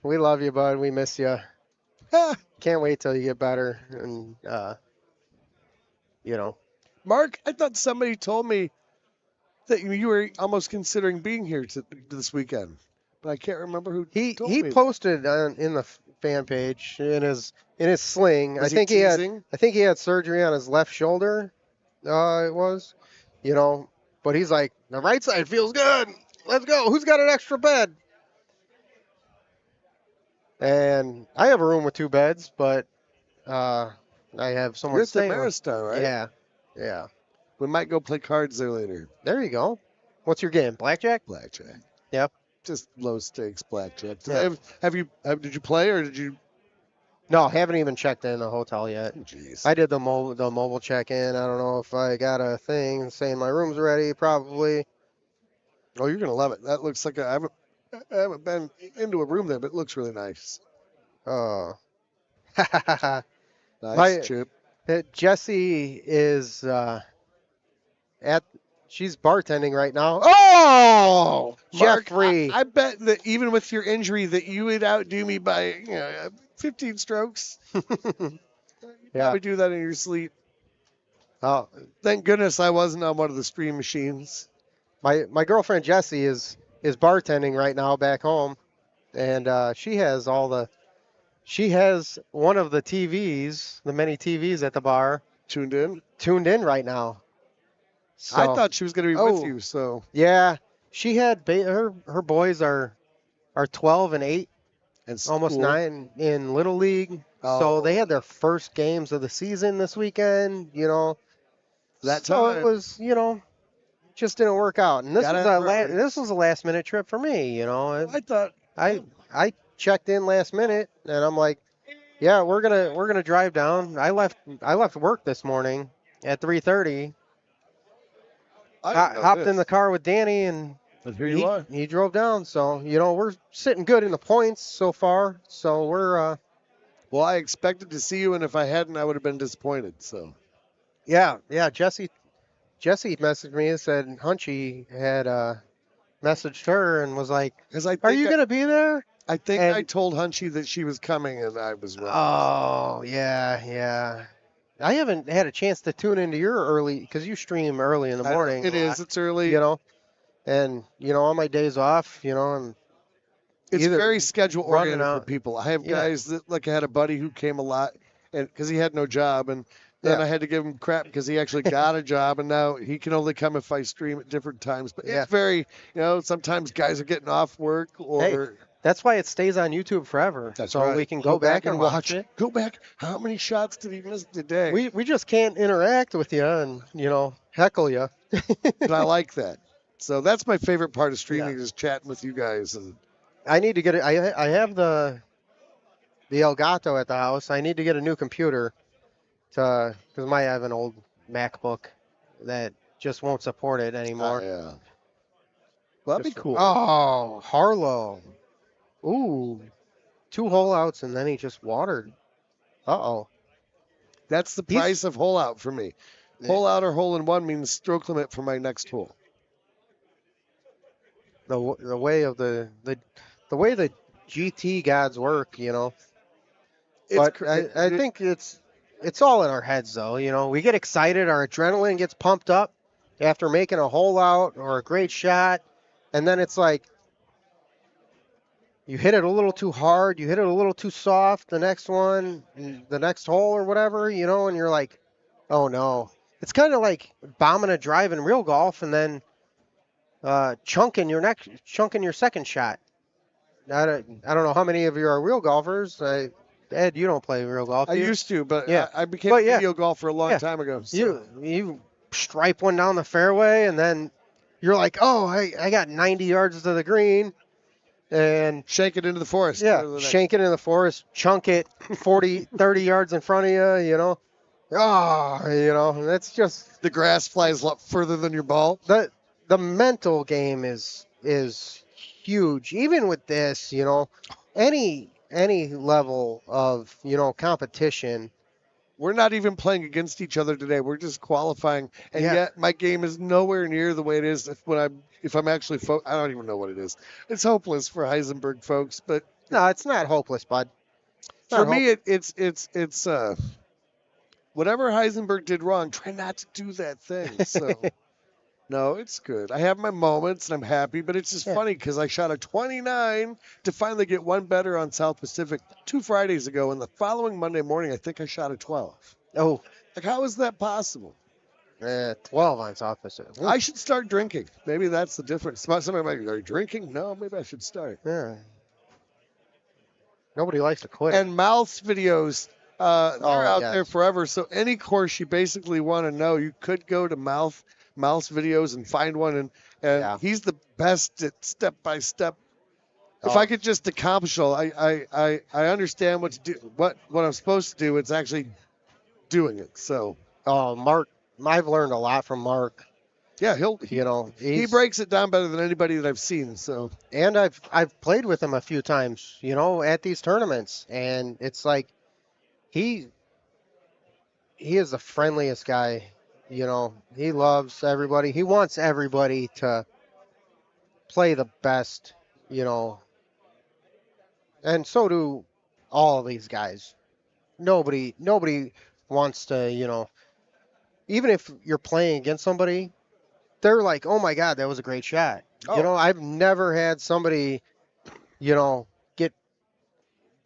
we love you, bud. We miss you. Can't wait till you get better. And, Mark, I thought somebody told me that you were almost considering being here this weekend, but I can't remember who told me. He posted in the fan page in his sling. Was I think he he had surgery on his left shoulder. It was, but he's like, the right side feels good. Let's go. Who's got an extra bed? And I have a room with 2 beds, but I have someone You're at the staying. Maristar, right? Yeah. We might go play cards there later. There you go. What's your game? Blackjack? Blackjack. Yep. Just low stakes blackjack. Yeah. Did you play or did you? No, haven't even checked in the hotel yet. Jeez. I did the mobile check-in. I don't know if I got a thing saying my room's ready. Probably. Oh, you're gonna love it. That looks like I haven't been into a room there, but it looks really nice. Oh. Nice, Chip. Jessie is she's bartending right now. Oh, Mark, Jeffrey. I bet that even with your injury, that you would outdo me by 15 strokes. Probably do that in your sleep. Oh, thank goodness I wasn't on one of the stream machines. My girlfriend Jessie is bartending right now back home, and she has one of the TVs, the many TVs at the bar, tuned in right now. So, I thought she was going to be with you, so yeah, she had her boys are 12 and 8, and almost school. 9 in Little League. So they had their first games of the season this weekend. That so time it was just didn't work out, and this was a last minute trip for me. I thought I checked in last minute, and I'm like, yeah, we're gonna drive down. I left work this morning at 3:30. I hopped in the car with Danny, and here you are. He drove down. So we're sitting good in the points so far. So we're well, I expected to see you, and if I hadn't, I would have been disappointed. So yeah. Jesse messaged me and said Hunchy had messaged her and was like, "Are you gonna be there?" I think I told Hunchy that she was coming, and I was wrong. Oh, yeah. I haven't had a chance to tune into your early, because you stream early in the morning. It's early. And, on my days off, and it's very schedule oriented for out. people. I have guys that, I had a buddy who came a lot, and because he had no job, and then I had to give him crap because he actually got a job, and now he can only come if I stream at different times. But it's very, sometimes guys are getting off work or. Hey, that's why it stays on YouTube forever. That's so right. we can go back and watch it. Go back. How many shots did he miss today? We just can't interact with you and, heckle you. But I like that. So that's my favorite part of streaming is chatting with you guys. And I need to get it. I have the Elgato at the house. I need to get a new computer because I have an old MacBook that just won't support it anymore. Yeah. Well, that'd be cool. Oh, Harlow. Ooh. 2 hole outs, and then he just watered. Uh-oh. That's the price of hole out for me. Hole out or hole in one means stroke limit for my next hole. The way the GT God's work, you know. It's But cr- I think it's all in our heads, though. You know, we get excited, our adrenaline gets pumped up after making a hole out or a great shot, and then it's like you hit it a little too hard, you hit it a little too soft, the next one, the next hole or whatever, you know, and you're like, oh no. It's kind of like bombing a drive in real golf and then chunking your second shot. I don't know how many of you are real golfers. Ed, you don't play real golf. I do you? used to, but Yeah. I became But a yeah. video golfer a long Yeah. time ago. So. You stripe one down the fairway, and then you're like, oh, I got 90 yards to the green, and shank it into the forest. Yeah, Go to the next. shank it in the forest, chunk it 40, 30 yards in front of you, you know. That's just the grass flies a lot further than your ball. The mental game is huge. Even with this, you know, any level of, you know, competition. We're not even playing against each other today. We're just qualifying, and Yeah. yet my game is nowhere near the way it is if I'm actually I don't even know what it is. It's hopeless for Heisenberg folks, but no, it's not hopeless, bud. For me, it's whatever Heisenberg did wrong. Try not to do that thing. So. No, it's good. I have my moments and I'm happy, but it's just funny because I shot a 29 to finally get one better on South Pacific 2 Fridays ago, and the following Monday morning, I think I shot a 12. Oh. Like, how is that possible? 12 on South Pacific. I should start drinking. Maybe that's the difference. Somebody might be, are you drinking? No, maybe I should start. Yeah. Nobody likes to quit. And Mouth's videos, they're out yes. there forever. So any course you basically want to know, you could go to Mouth's videos and find one, and he's the best at step by step. If I could just accomplish all, I understand what to do, what I'm supposed to do. It's actually doing it. So, Mark, I've learned a lot from Mark. Yeah, he breaks it down better than anybody that I've seen. So, and I've played with him a few times, you know, at these tournaments, and it's like he is the friendliest guy. You know, he loves everybody. He wants everybody to play the best, you know. And so do all of these guys. Nobody wants to, you know, even if you're playing against somebody, they're like, oh my God, that was a great shot. You know, I've never had somebody, you know,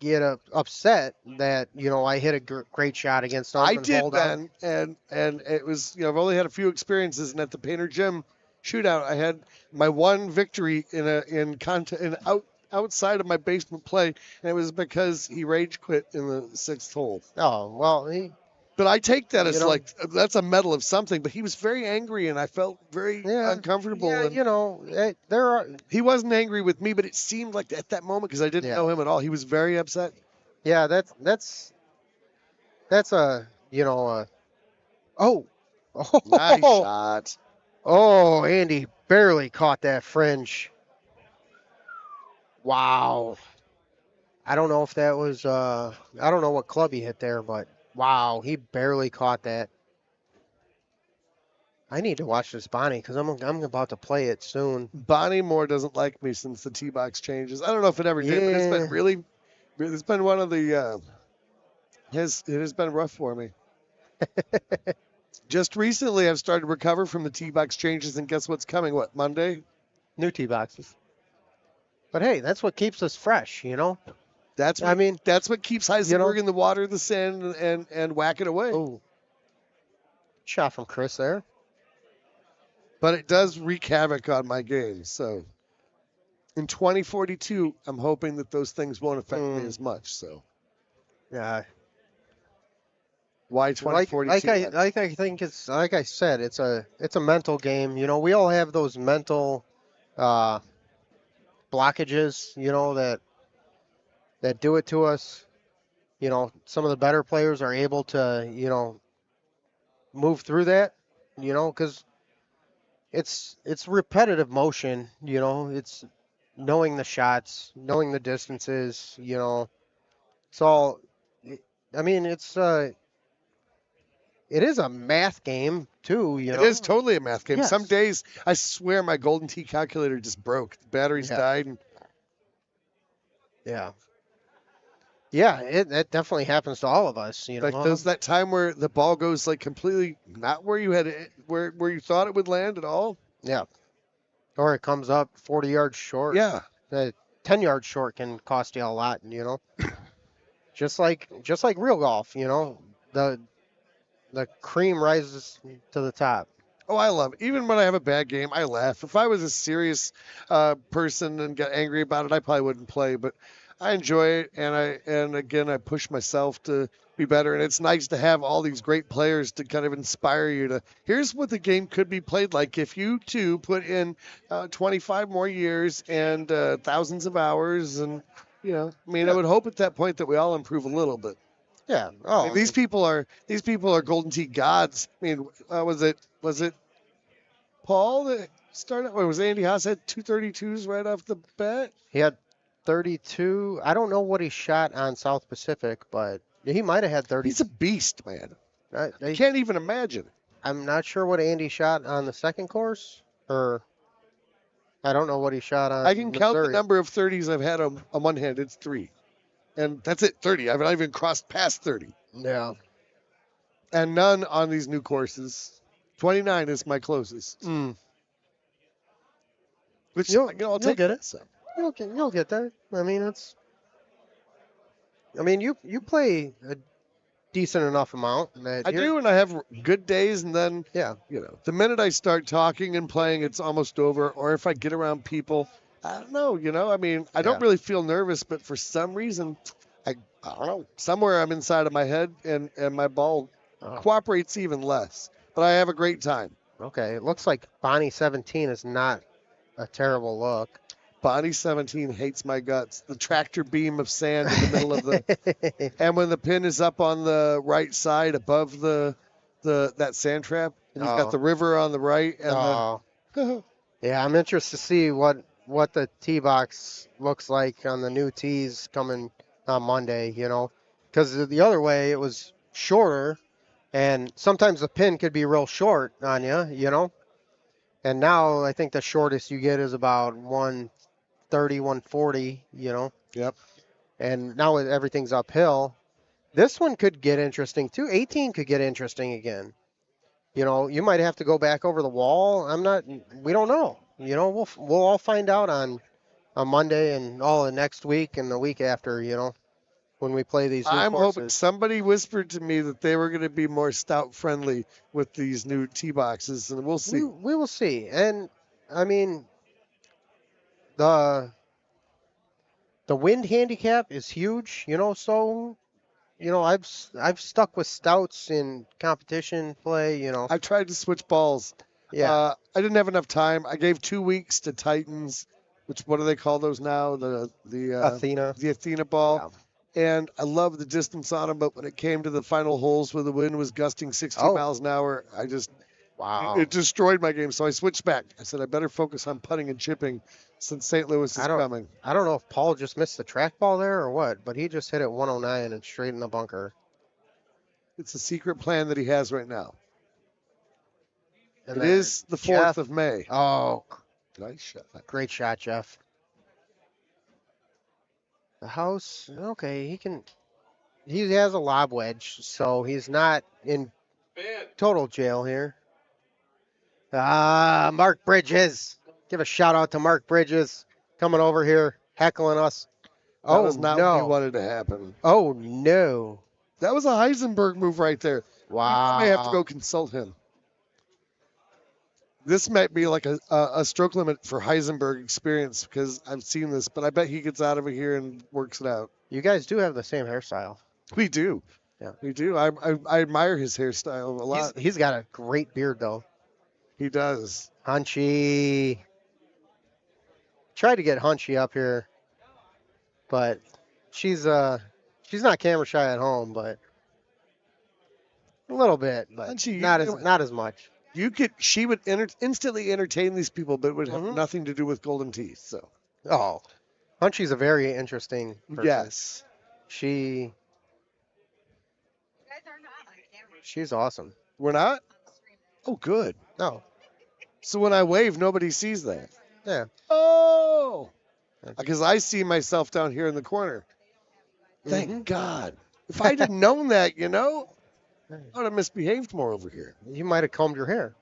get upset that, you know, I hit a great shot against them. I and did hold then, on. and it was, you know, I've only had a few experiences, and at the Painter Gym shootout, I had my one victory outside of my basement play, and it was because he rage quit in the 6th hole. Oh well, but I take that as you know, like that's a medal of something. But he was very angry, and I felt very uncomfortable. Yeah, and you know, he wasn't angry with me, but it seemed like at that moment because I didn't know him at all, he was very upset. Yeah, that's a, you know, Nice shot. Oh, Andy barely caught that fringe. Wow. I don't know if that was I don't know what club he hit there, but wow, he barely caught that. I need to watch this Bonnie because I'm about to play it soon. Bonnie Moore doesn't like me since the tee box changes. I don't know if it ever did, but it's been really, it's been one of the, it has been rough for me. Just recently, I've started to recover from the tee box changes, and guess what's coming? What, Monday? New tee boxes. But hey, that's what keeps us fresh, you know. That's what keeps Heisenberg in the water, the sand, and whack it away. Oh, shot from Chris there. But it does wreak havoc on my game. So in 2042, I'm hoping that those things won't affect me as much. So yeah. Why 2042? Like I think it's like I said, it's a mental game. You know, we all have those mental blockages, you know, that do it to us. You know, some of the better players are able to, you know, move through that, you know, because it's repetitive motion, you know, it's knowing the shots, knowing the distances, you know, it's all, I mean, it is a math game too, you know. It is totally a math game. Yes. Some days, I swear my Golden Tee calculator just broke. The batteries died. And Yeah. Yeah, it definitely happens to all of us, you Like know. there's that time where the ball goes like completely not where you had it, where you thought it would land at all. Yeah. Or it comes up 40 yards short. Yeah. 10 yards short can cost you a lot, you know. Just like real golf, you know. The cream rises to the top. Oh, I love it. Even when I have a bad game, I laugh. If I was a serious person and got angry about it, I probably wouldn't play. But I enjoy it, and again, I push myself to be better. And it's nice to have all these great players to kind of inspire you to. Here's what the game could be played like if you two put in 25 more years and thousands of hours, and I mean, I would hope at that point that we all improve a little bit. Yeah. I Oh, mean, these people are Golden Tee gods. I mean, was it Paul that started? Or was Andy Haas had 232s right off the bat? he had 32. I don't know what he shot on South Pacific, but he might have had 30. He's a beast, man. I Can't even imagine. I'm not sure what Andy shot on the second course, or I don't know what he shot on. I can count the Missouri. number of 30s I've had on one hand. It's 3. And that's it, 30. I've not even crossed past 30. Yeah. And none on these new courses. 29 is my closest. Which You'll I'll take get it. So. You'll get there. I mean, you play a decent enough amount. That I do, and I have good days, and then yeah, the minute I start talking and playing, it's almost over. Or if I get around people, I don't know. I mean, I don't really feel nervous, but for some reason, I don't know. Somewhere I'm inside of my head, and my ball cooperates even less. But I have a great time. Okay, it looks like Bonnie 17 is not a terrible look. Bonnie 17 hates my guts. The tractor beam of sand in the middle of the, and when the pin is up on the right side above that sand trap, and you've got the river on the right, and yeah, I'm interested to see what the tee box looks like on the new tees coming on Monday. You know, because the other way it was shorter, and sometimes the pin could be real short on you. You know, and now I think the shortest you get is about 130, 140, you know. Yep. And now everything's uphill. This one could get interesting too. 18 could get interesting again. You know, you might have to go back over the wall. We don't know. You know, we'll all find out on Monday and all the next week and the week after, you know, when we play these new I'm courses. hoping somebody whispered to me that they were going to be more stout friendly with these new tee boxes, and we'll see. We will see. And I mean, the wind handicap is huge, you know, so you know, I've stuck with stouts in competition play, you know. I tried to switch balls. Yeah. I didn't have enough time. I gave 2 weeks to Titans, which what do they call those now? The Athena. The Athena ball. And I love the distance on them, but when it came to the final holes where the wind was gusting 60 miles an hour, it destroyed my game. So I switched back. I said I better focus on putting and chipping since St. Louis is coming. I don't know if Paul just missed the trackball there or what, but he just hit it 109 and straight in the bunker. It's a secret plan that he has right now. And it then is the 4th of May. Oh, nice shot. Great shot, Jeff. The house, okay, he has a lob wedge, so he's not in total jail here. Mark Bridges. Give a shout out to Mark Bridges coming over here, heckling us. That was not what he wanted to happen. Oh, no. That was a Heisenberg move right there. Wow. I may have to go consult him. This might be like a stroke limit for Heisenberg experience because I've seen this, but I bet he gets out of it here and works it out. You guys do have the same hairstyle. We do. Yeah. We do. I admire his hairstyle a lot. He's got a great beard, though. He does. Hunchy. Tried to get Hunchy up here, but she's not camera shy at home, but a little bit, but Hunchy, not as much. She would instantly entertain these people, but it would have nothing to do with golden teeth. So. Oh, Hunchy's a very interesting person. Yes. She's awesome. We're not? Oh, good. No. So when I wave, nobody sees that. Yeah. Oh. because I see myself down here in the corner. Thank Mhm. God. If I'd have known that, I would have misbehaved more over here. You might have combed your hair.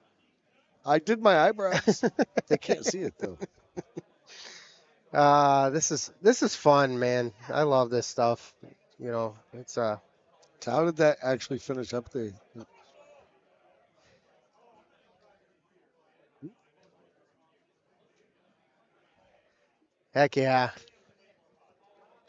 I did my eyebrows. They can't see it though. This is fun, man. I love this stuff. It's So how did that actually finish up the? heck yeah.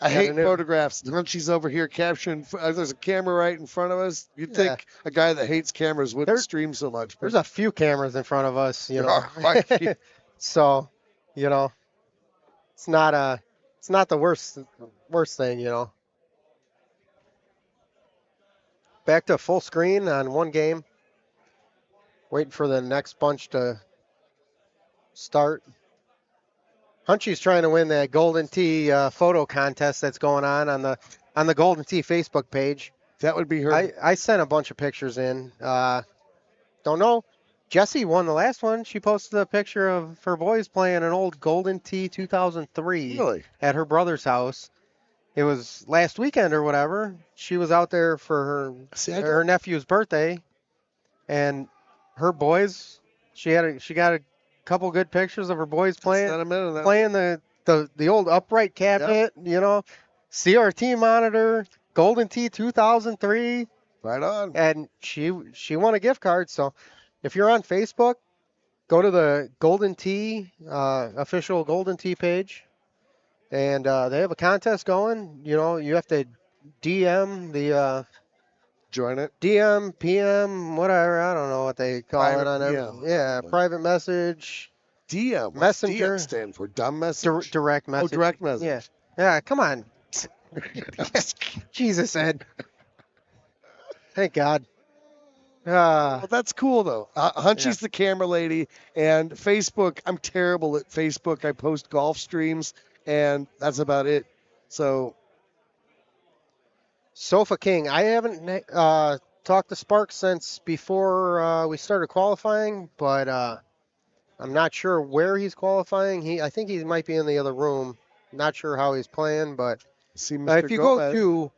I Got hate a new- photographs. Hunchy's over here capturing. There's a camera right in front of us. You'd Yeah. think a guy that hates cameras wouldn't There- stream so much. There's a few cameras in front of us, There are quite a few. So, it's not the worst thing, Back to full screen on one game. Waiting for the next bunch to start. Hunchy's trying to win that Golden Tee photo contest that's going on the Golden Tee Facebook page. That would be her. I sent a bunch of pictures in. Don't know. Jessie won the last one. She posted a picture of her boys playing an old Golden Tee 2003 Really? at her brother's house. It was last weekend or whatever. She was out there for her nephew's birthday, and her boys. She got a couple good pictures of her boys playing the old upright cabinet. CRT monitor, Golden Tee 2003. Right on. And she won a gift card. So if you're on Facebook, go to the Golden Tee official Golden Tee page, and they have a contest going. You have to DM the join it. DM, PM, whatever. I don't know what they call it on there. Private, Yeah, private message. DM. What's Messenger. DM stand for? Dumb message. Direct message. Oh, direct message. Yeah. Yeah. Come on. Jesus, Ed. Thank God. Well, that's cool though. Hunchy's the camera lady, and Facebook. I'm terrible at Facebook. I post golf streams, and that's about it. So, Sofa King. I haven't talked to Sparks since before we started qualifying, but I'm not sure where he's qualifying. I think he might be in the other room. Not sure how he's playing, but see Mr. if you Gomez. go to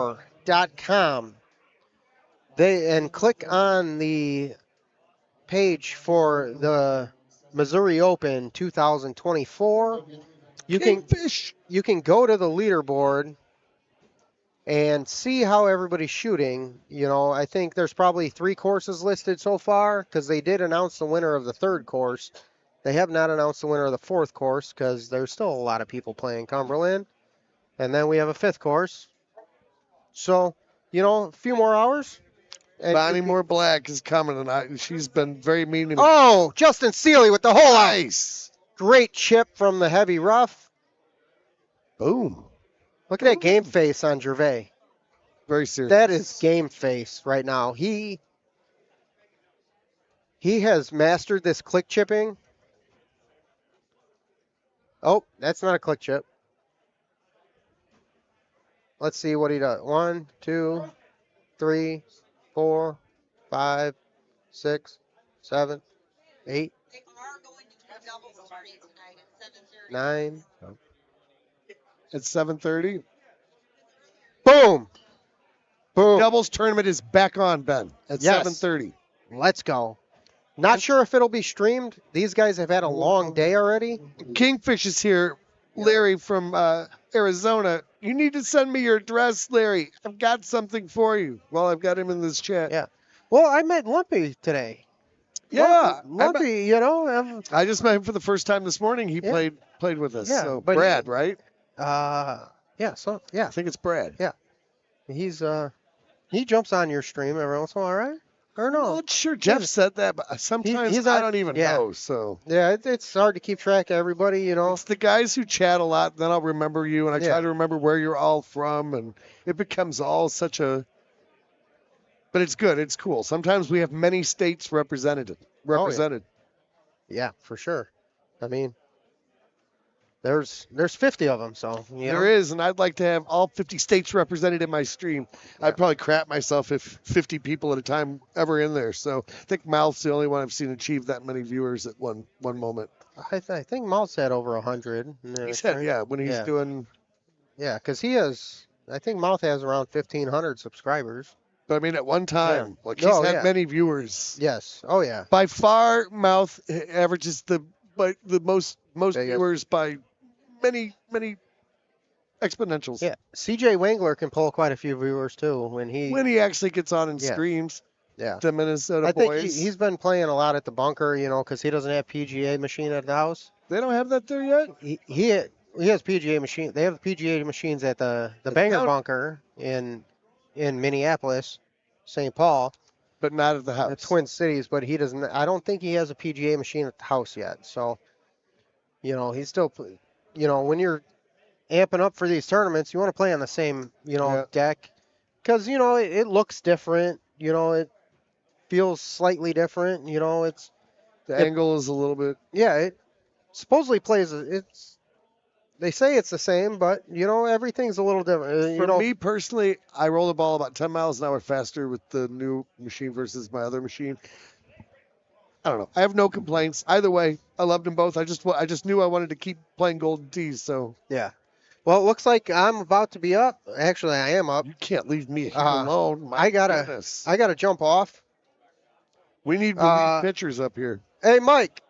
pegttour.com and click on the page for the Missouri Open 2024, you can go to the leaderboard and see how everybody's shooting. I think there's probably 3 courses listed so far because they did announce the winner of the 3rd course. They have not announced the winner of the 4th course because there's still a lot of people playing Cumberland. And then we have a 5th course. So, a few more hours. Bonnie Moore Black is coming tonight. She's been very mean to me. Oh, Justin Seeley with the hole out. Nice. Great chip from the heavy rough. Boom. Look at that game face on Gervais. Very serious. That is game face right now. He has mastered this click chipping. Oh, that's not a click chip. Let's see what he does. 1, 2, 3, 4, 5, 6, 7, 8, 9. At 7:30. Boom. Boom. Doubles tournament is back on, Ben, at Yes. 7:30. Let's go. Not sure if it'll be streamed. These guys have had a long day already. Kingfish is here. Larry from Arizona. You need to send me your address, Larry. I've got something for you. Well, I've got him in this chat. Yeah. Well, I met Lumpy today. Yeah. Lumpy, I just met him for the first time this morning. He Yeah. played with us. Yeah, So but Brad, right? Yeah, I think it's Brad. Yeah. He's he jumps on your stream every once in a while, right? Or no? Well, sure, Jeff said that, but sometimes I don't even know. So yeah, it's hard to keep track of everybody, It's the guys who chat a lot. Then I'll remember you, and I try to remember where you're all from, and it becomes all such a. But it's good. It's cool. Sometimes we have many states represented. Yeah, for sure. I mean, there's 50 of them, so you know. There is, and I'd like to have all 50 states represented in my stream. I'd probably crap myself if 50 people at a time ever in there. So I think Mouth's the only one I've seen achieve that many viewers at one moment. I think Mouth's had over 100. He said, yeah, when he's doing. Yeah, because he has. I think Mouth has around 1,500 subscribers. But I mean, at one time, like he's Oh, had yeah. many viewers. Yes. Oh yeah. By far, Mouth averages the most viewers by many exponentials. Yeah. CJ Wangler can pull quite a few viewers too when he actually gets on and Yeah. streams. Yeah. The Minnesota I think boys. he's been playing a lot at the bunker, you know, because he doesn't have PGA machine at the house. They don't have that there yet. He has PGA machine. They have PGA machines at the Banger bunker in Minneapolis, St. Paul. But not at the house. The Twin Cities, but he doesn't. I don't think he has a PGA machine at the house yet. So, you know, he's still, you know, when you're amping up for these tournaments, you want to play on the same, you know, deck, because you know it looks different. You know, it feels slightly different. You know, the angle is a little bit. Yeah, it supposedly plays. They say it's the same, but you know everything's a little different. For me personally, I roll the ball about 10 miles an hour faster with the new machine versus my other machine. I don't know. I have no complaints either way. I loved them both. I just knew I wanted to keep playing Golden Tees. So yeah. Well, it looks like I'm about to be up. Actually, I am up. You can't leave me here alone. I gotta jump off. We need relief pitchers up here. Hey, Mike.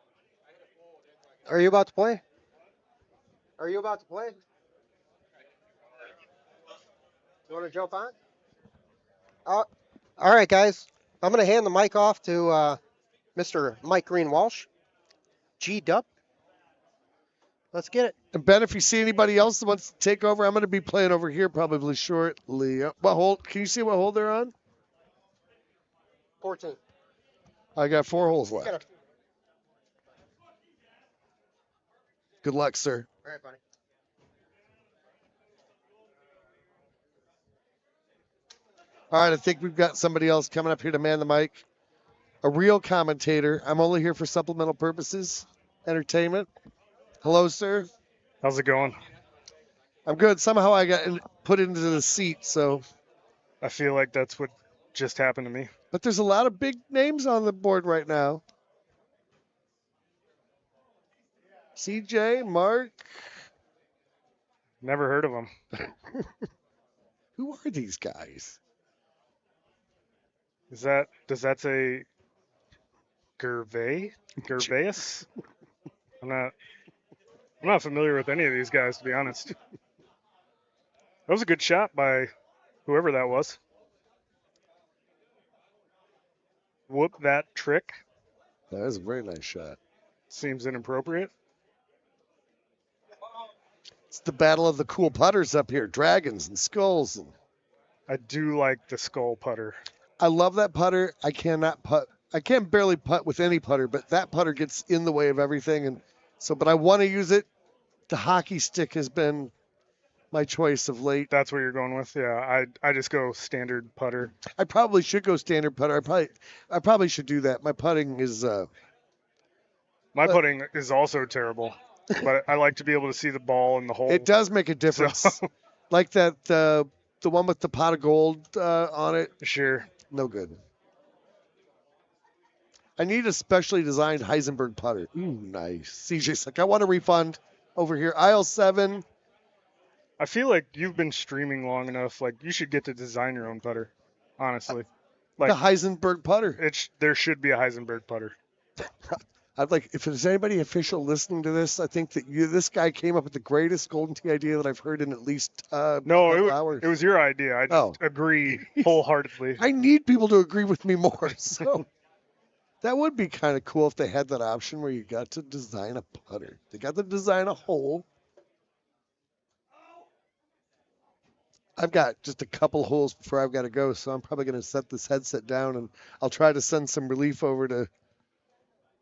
Are you about to play? Are you about to play? You want to jump on? All right, guys. I'm going to hand the mic off to Mr. Mike Green Walsh. G-Dub. Let's get it. And Ben, if you see anybody else that wants to take over, I'm going to be playing over here probably shortly. What hole? Can you see what hole they're on? 14. I got 4 holes left. Good luck, sir. All right, buddy. All right, I think we've got somebody else coming up here to man the mic. A real commentator. I'm only here for supplemental purposes, entertainment. Hello, sir. How's it going? I'm good. Somehow I got put into the seat, so. I feel like that's what just happened to me. But there's a lot of big names on the board right now. CJ, Mark. Never heard of them. Who are these guys? Does that say Gervais? I'm not familiar with any of these guys, to be honest. That was a good shot by whoever that was. Whoop that trick. That is a very nice shot. Seems inappropriate. It's the battle of the cool putters up here. Dragons and skulls. I do like the skull putter. I love that putter. I cannot putt. I can barely putt with any putter, but that putter gets in the way of everything. And so, but I want to use it. The hockey stick has been my choice of late. That's what you're going with? Yeah, I just go standard putter. I probably should go standard putter. I probably should do that. My putting is my putting is also terrible, but I like to be able to see the ball in the hole. It does make a difference. So. Like that the one with the pot of gold on it. Sure. No good. I need a specially designed Heisenberg putter. Ooh, nice. CJ's like, I want a refund over here. Aisle 7. I feel like you've been streaming long enough. Like, you should get to design your own putter, honestly. Like the Heisenberg putter. There should be a Heisenberg putter. I'd like, if there's anybody official listening to this, I think that this guy came up with the greatest Golden Tee idea that I've heard in at least hours. It was your idea. I just agree wholeheartedly. I need people to agree with me more. So that would be kind of cool if they had that option where you got to design a putter. They got to design a hole. I've got just a couple holes before I've got to go, so I'm probably going to set this headset down, and I'll try to send some relief over to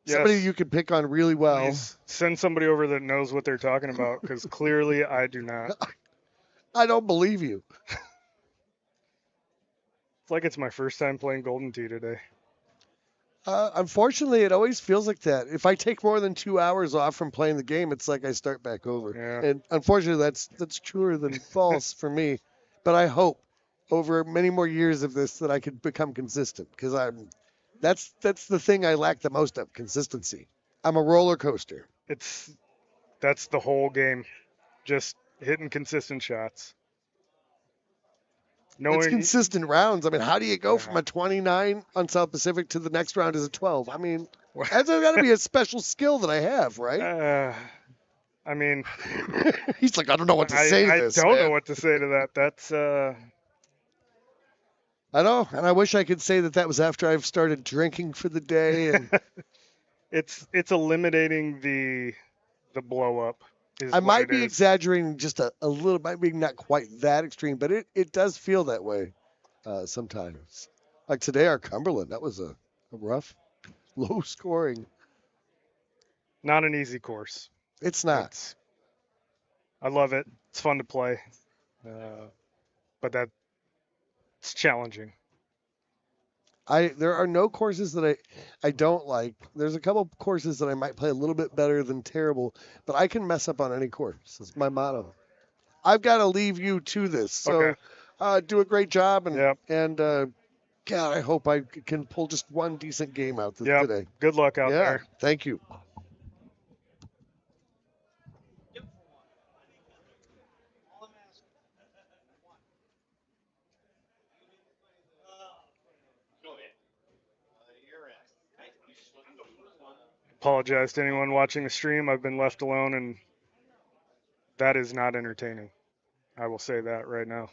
somebody you can pick on really well. Please send somebody over that knows what they're talking about, because clearly I do not. I don't believe you. It's like it's my first time playing Golden Tee today. Unfortunately, it always feels like that. If I take more than 2 hours off from playing the game, it's like I start back over. Yeah. And unfortunately, that's truer than false for me. But I hope over many more years of this that I could become consistent because that's the thing I lack the most of, consistency. I'm a roller coaster. That's the whole game, just hitting consistent shots. It's consistent rounds. I mean, how do you go from a 29 on South Pacific to the next round as a 12? I mean, that's got to be a special skill that I have, right? I mean, he's like, I don't know what to say to this. I don't man. know what to say to that. That's I know, and I wish I could say that was after I've started drinking for the day. And it's eliminating the blow up. I might be exaggerating just a little, might be not quite that extreme, but it does feel that way sometimes. Like today, our Cumberland, that was a rough, low scoring. Not an easy course. It's not. I love it. It's fun to play, but it's challenging. There are no courses that I don't like. There's a couple courses that I might play a little bit better than terrible, but I can mess up on any course. That's my motto. I've got to leave you to this. So do a great job, and God, I hope I can pull just one decent game out today. Good luck out there. Thank you. Apologize to anyone watching the stream. I've been left alone, and that is not entertaining. I will say that right now.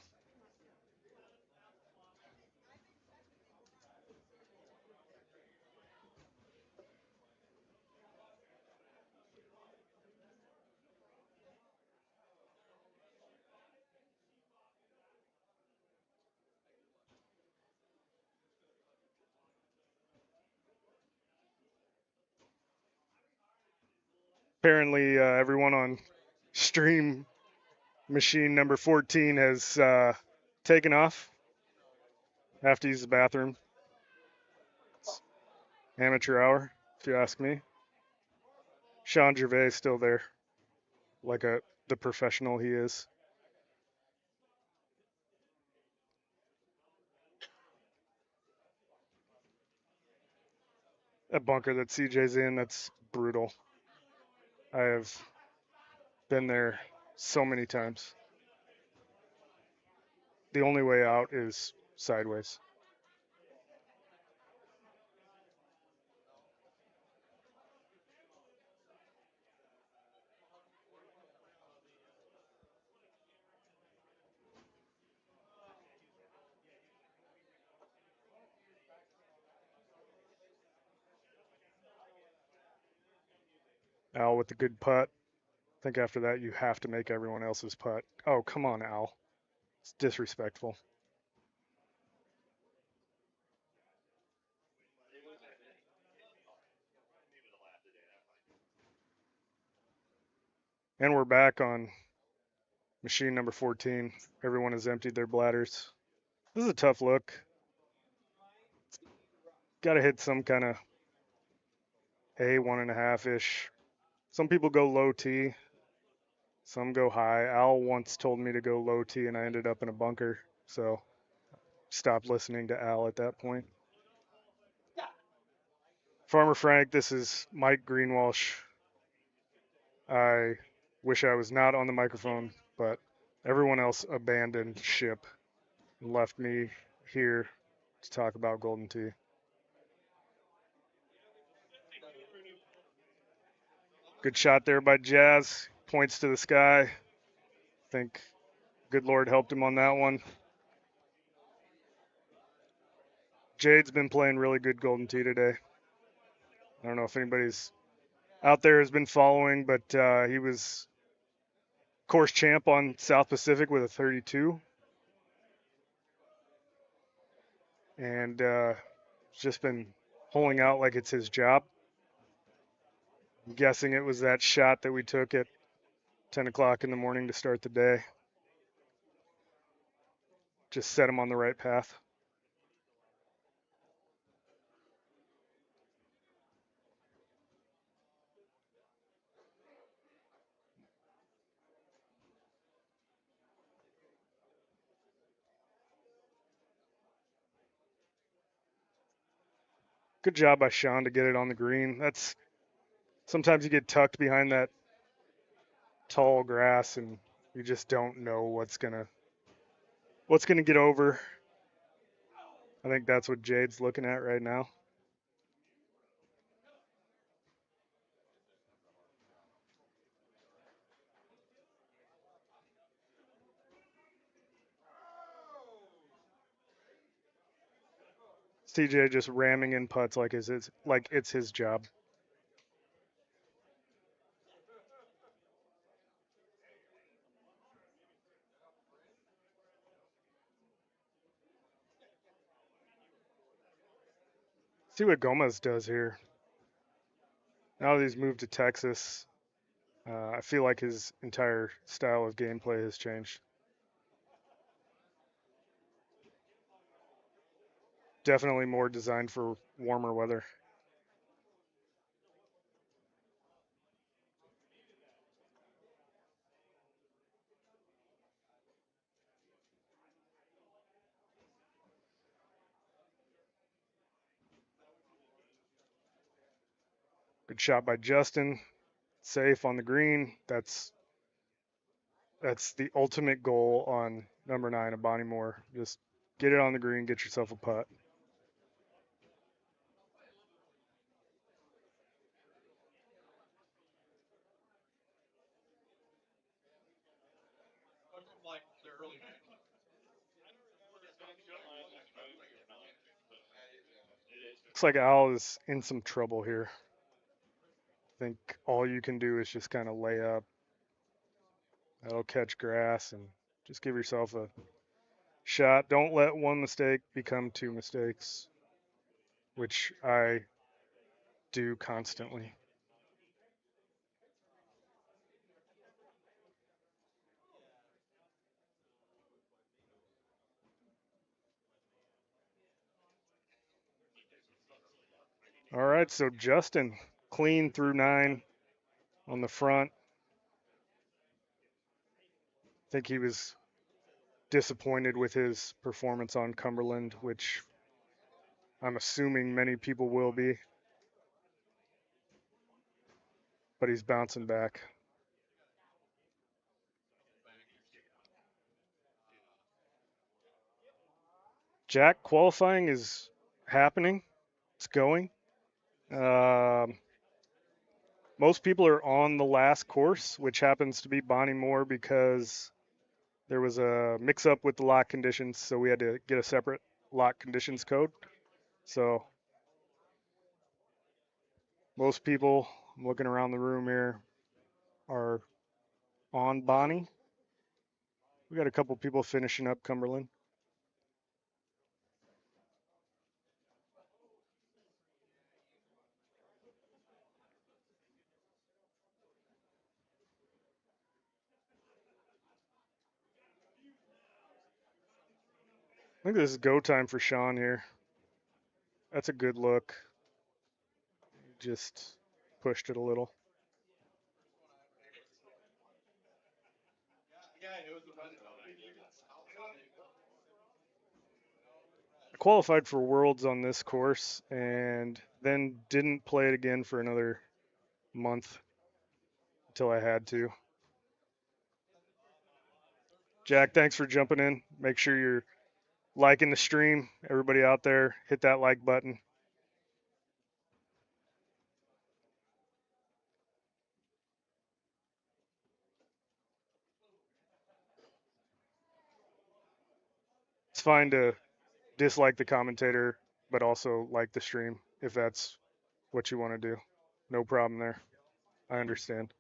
Apparently, everyone on stream machine number 14 has taken off. Have to use the bathroom. It's amateur hour, if you ask me. Sean Gervais is still there, like the professional he is. A bunker that CJ's in, that's brutal. I have been there so many times. The only way out is sideways. Al with the good putt. I think after that you have to make everyone else's putt. Oh, come on, Al. It's disrespectful. And we're back on machine number 14. Everyone has emptied their bladders. This is a tough look. Got to hit some kind of A 1.5-ish. Some people go low T. Some go high. Al once told me to go low T, and I ended up in a bunker. So stopped listening to Al at that point. Farmer Frank, this is Mike Greenwalsh. I wish I was not on the microphone, but everyone else abandoned ship and left me here to talk about Golden Tee. Good shot there by Jazz. Points to the sky. I think good Lord helped him on that one. Jade's been playing really good Golden Tee today. I don't know if anybody's out there has been following, but he was course champ on South Pacific with a 32. And just been holing out like it's his job. I'm guessing it was that shot that we took at 10 o'clock in the morning to start the day. Just set him on the right path. Good job by Sean to get it on the green. That's sometimes you get tucked behind that tall grass and you just don't know what's gonna get over. I think that's what Jade's looking at right now. CJ just ramming in putts like it's his job. See what Gomez does here. Now that he's moved to Texas, I feel like his entire style of gameplay has changed. Definitely more designed for warmer weather. Good shot by Justin. Safe on the green. That's the ultimate goal on number 9 of Bonnie Moore. Just get it on the green, get yourself a putt. Looks like Al is in some trouble here. I think all you can do is just kind of lay up. That'll catch grass and just give yourself a shot. Don't let one mistake become 2 mistakes, which I do constantly. All right, so Justin clean through 9 on the front. I think he was disappointed with his performance on Cumberland, which I'm assuming many people will be. But he's bouncing back. Jack, qualifying is happening. It's going. Most people are on the last course, which happens to be Bonnie Moore because there was a mix-up with the lock conditions, so we had to get a separate lock conditions code. So most people, I'm looking around the room here, are on Bonnie. We got a couple people finishing up Cumberland. I think this is go time for Sean here. That's a good look. Just pushed it a little. I qualified for Worlds on this course and then didn't play it again for another month until I had to. Jack, thanks for jumping in. Make sure you're liking the stream. Everybody out there, hit that like button. It's fine to dislike the commentator, but also like the stream if that's what you want to do. No problem there. I understand.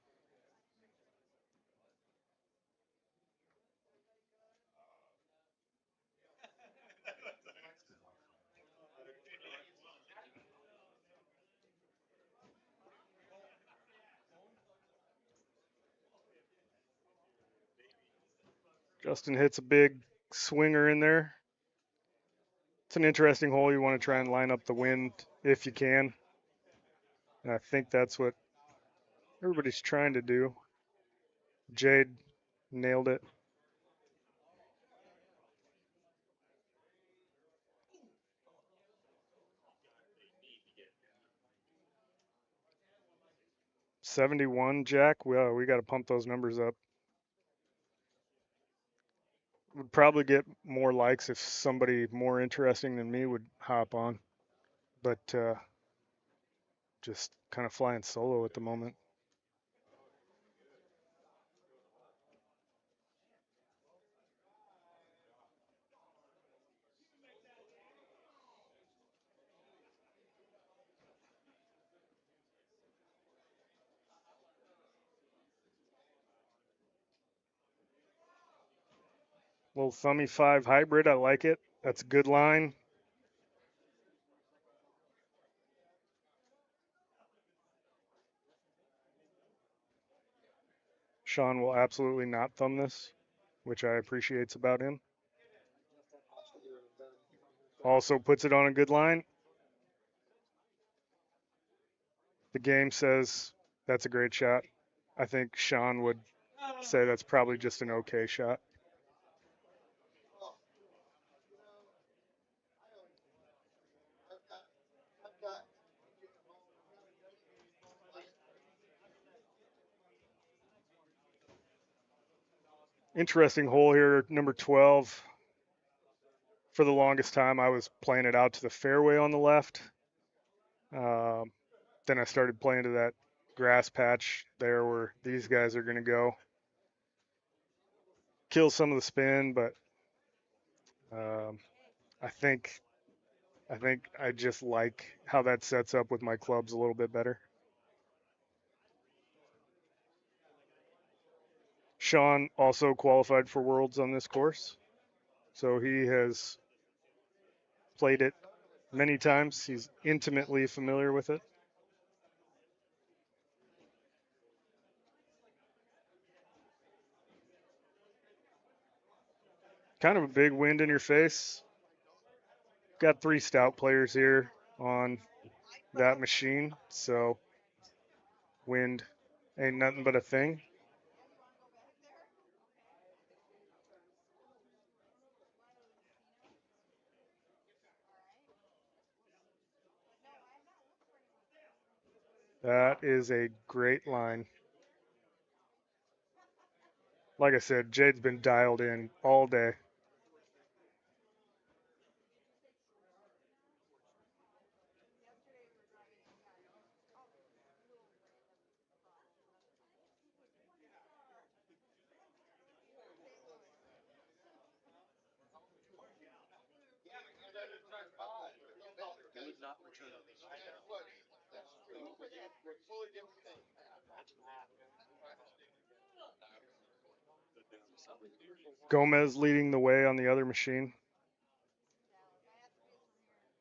Justin hits a big swinger in there. It's an interesting hole. You want to try and line up the wind if you can. And I think that's what everybody's trying to do. Jade nailed it. 71, Jack. Well, we got to pump those numbers up. Would probably get more likes if somebody more interesting than me would hop on, but just kind of flying solo at the moment. Little Thummy 5 hybrid, I like it. That's a good line. Sean will absolutely not thumb this, which I appreciates about him. Also puts it on a good line. The game says that's a great shot. I think Sean would say that's probably just an okay shot. Interesting hole here, number 12. For the longest time, I was playing it out to the fairway on the left. Then I started playing to that grass patch there where these guys are going to go. Kill some of the spin, but I think I just like how that sets up with my clubs a little bit better. Sean also qualified for Worlds on this course, so he has played it many times. He's intimately familiar with it. Kind of a big wind in your face. Got 3 stout players here on that machine, so wind ain't nothing but a thing. That is a great line. Like I said, Jade's been dialed in all day. Gomez leading the way on the other machine.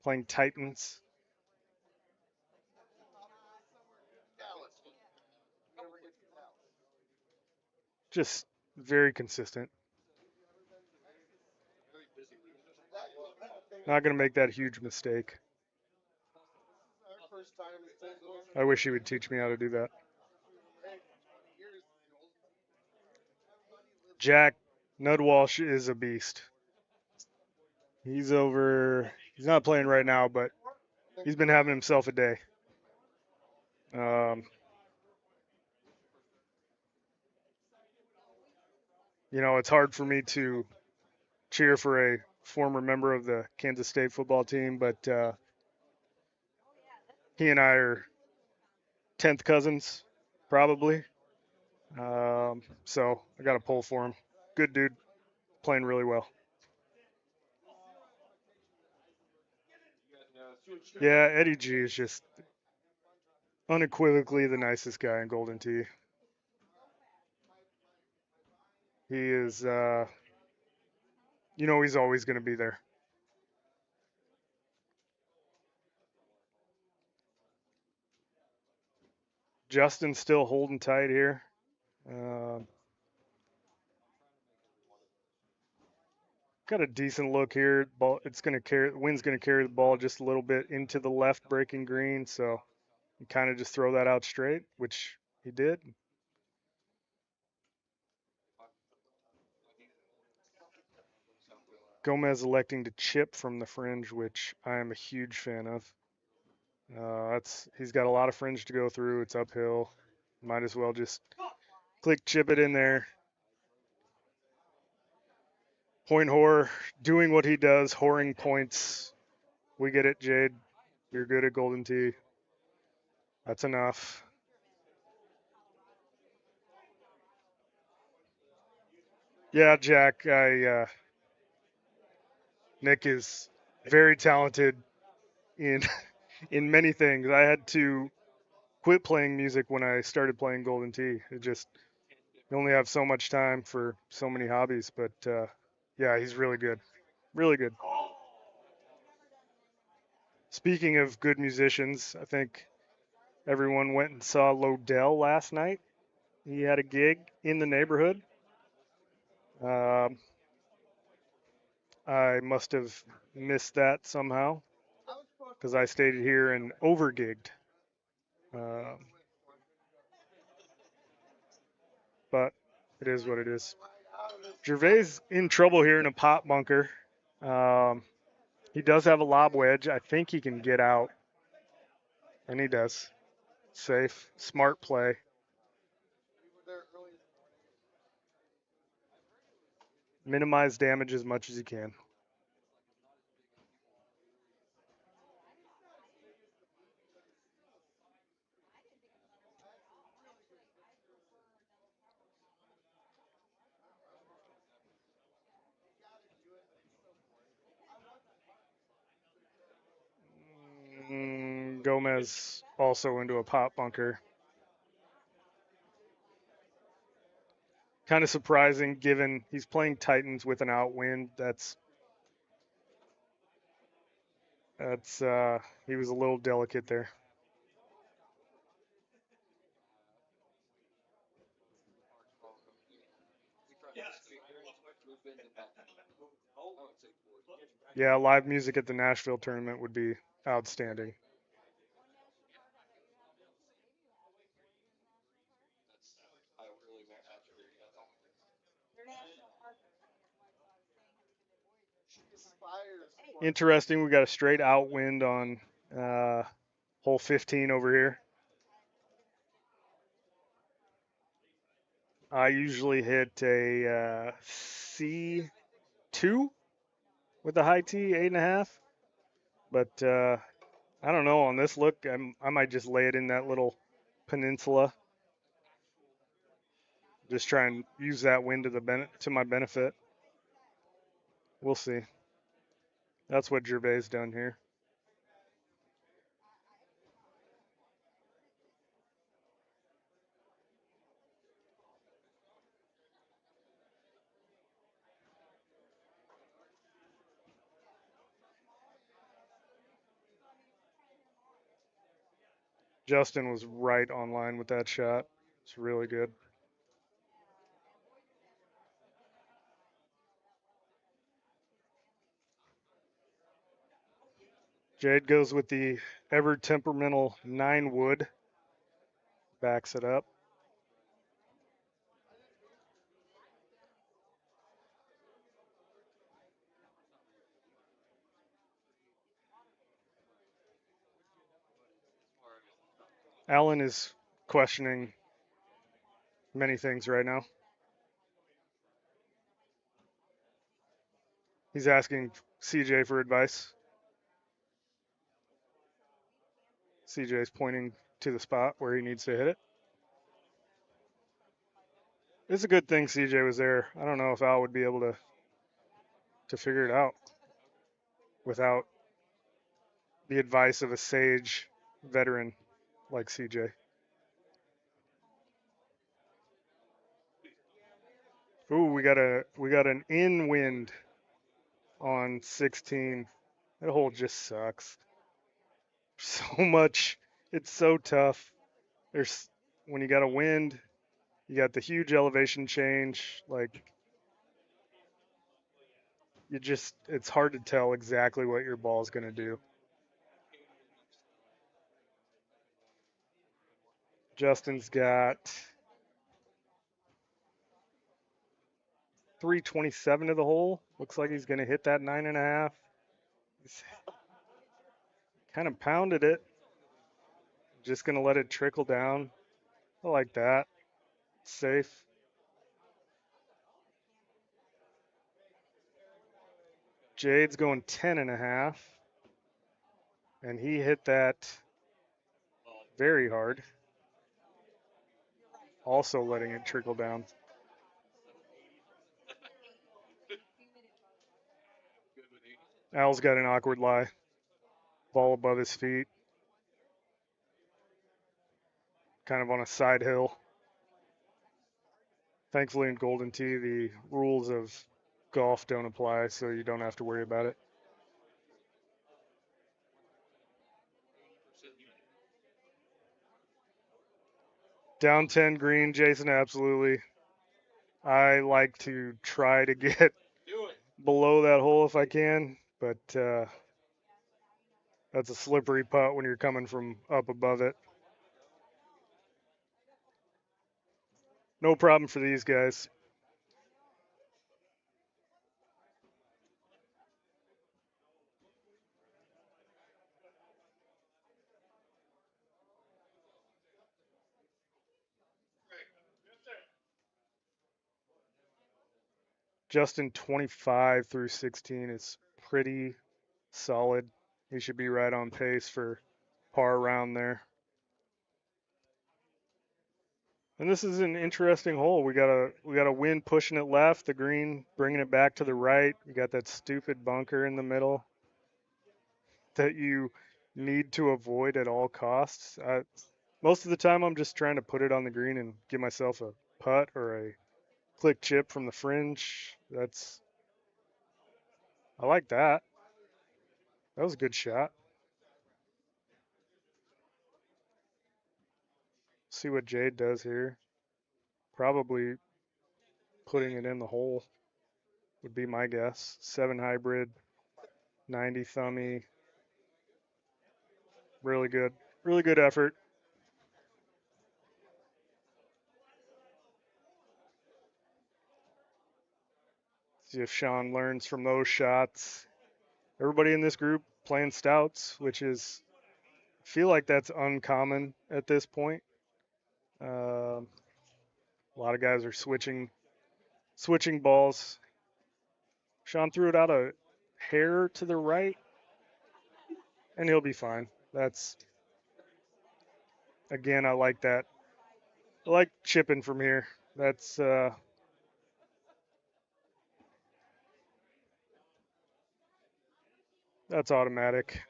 Playing Titans. Just very consistent. Not going to make that huge mistake. I wish he would teach me how to do that. Jack Nudwalsh is a beast. He's not playing right now, but he's been having himself a day. It's hard for me to cheer for a former member of the Kansas State football team, but he and I are 10th cousins, probably. So I got to pull for him. Good dude, playing really well. Yeah, Eddie G is just unequivocally the nicest guy in Golden Tee. He is, he's always going to be there. Justin's still holding tight here. Got a decent look here. Wind's going to carry the ball just a little bit into the left breaking green, so you kind of just throw that out straight, which he did. Gomez electing to chip from the fringe, which I am a huge fan of. He's got a lot of fringe to go through. It's uphill. Might as well just click chip it in there. Point whore doing what he does, whoring points. We get it, Jade. You're good at Golden Tee. That's enough. Yeah, Jack. Nick is very talented in in many things. I had to quit playing music when I started playing Golden Tee. It just you only have so much time for so many hobbies. But yeah, he's really good. Really good. Speaking of good musicians, I think everyone went and saw Lodell last night. He had a gig in the neighborhood. I must have missed that somehow because I stayed here and overgigged. But it is what it is. Gervais in trouble here in a pop bunker. He does have a lob wedge. I think he can get out. And he does. Safe, smart play. Minimize damage as much as you can. Gomez also into a pop bunker. Kind of surprising given he's playing Titans with an outwind. That's he was a little delicate there. Yeah, live music at the Nashville tournament would be outstanding. Interesting. We got a straight outwind on hole 15 over here. I usually hit a C2 with a high T, 8.5. But I don't know. On this look, I might just lay it in that little peninsula. Just try and use that wind to my benefit. We'll see. That's what Gervais done here. Justin was right on line with that shot. It's really good. Jade goes with the ever temperamental 9 wood. Backs it up. Alan is questioning many things right now. He's asking CJ for advice. CJ's pointing to the spot where he needs to hit it. It's a good thing CJ was there. I don't know if Al would be able to figure it out without the advice of a sage veteran like CJ. Ooh, we got an in wind on 16. That hole just sucks. So much. It's so tough. There's when you got a wind, you got the huge elevation change. Like it's hard to tell exactly what your ball's gonna do. Justin's got 327 to the hole. Looks like he's gonna hit that 9.5. He's kind of pounded it. Just gonna let it trickle down. I like that. Safe. Jade's going 10.5. And he hit that very hard. Also letting it trickle down. Al's got an awkward lie. Ball above his feet. Kind of on a side hill. Thankfully in Golden Tee, the rules of golf don't apply, so you don't have to worry about it. Down 10 green, Jason, absolutely. I like to try to get below that hole if I can, but that's a slippery putt when you're coming from up above it. No problem for these guys. Justin 25 through 16 is pretty solid. He should be right on pace for par around there. And this is an interesting hole. We got a wind pushing it left, the green bringing it back to the right. You got that stupid bunker in the middle that you need to avoid at all costs. Most of the time, I'm just trying to put it on the green and give myself a putt or a click chip from the fringe. I like that. That was a good shot. See what Jade does here. Probably putting it in the hole would be my guess. 7 hybrid, 90 thummy. Really good. Really good effort. See if Sean learns from those shots. Everybody in this group playing stouts, which is, I feel like that's uncommon at this point. A lot of guys are switching balls. Sean threw it out a hair to the right, and he'll be fine. Again, I like that. I like chipping from here. That's automatic.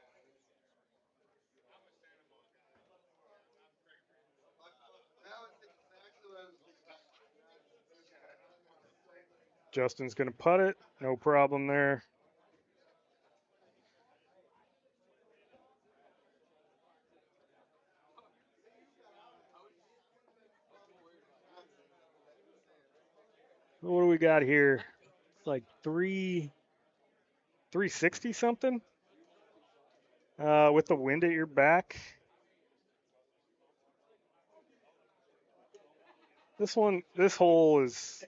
Justin's going to putt it. No problem there. What do we got here? It's like 360 something with the wind at your back. This hole's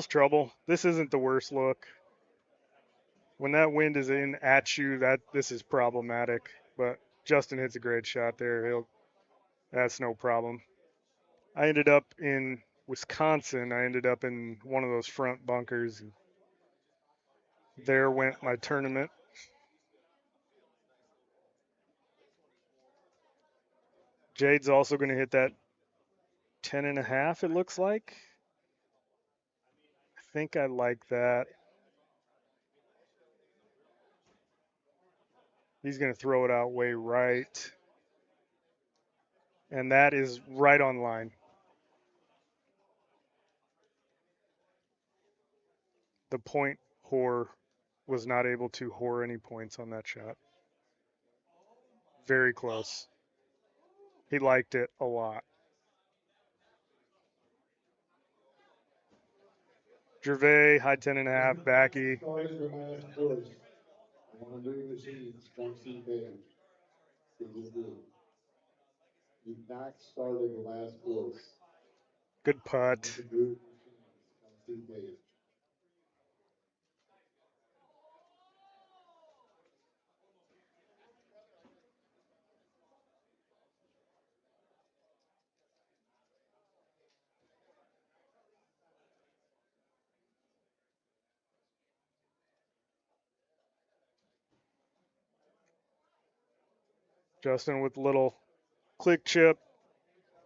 trouble. This isn't the worst look. When that wind is in at you, this is problematic. But Justin hits a great shot there. That's no problem. I ended up in Wisconsin. I ended up in one of those front bunkers. And there went my tournament. Jade's also going to hit that 10.5, it looks like. I think I like that. He's going to throw it out way right. And that is right on line. The point whore was not able to whore any points on that shot. Very close. He liked it a lot. Gervais, high 10.5, backy. Good putt. Justin with a little click chip.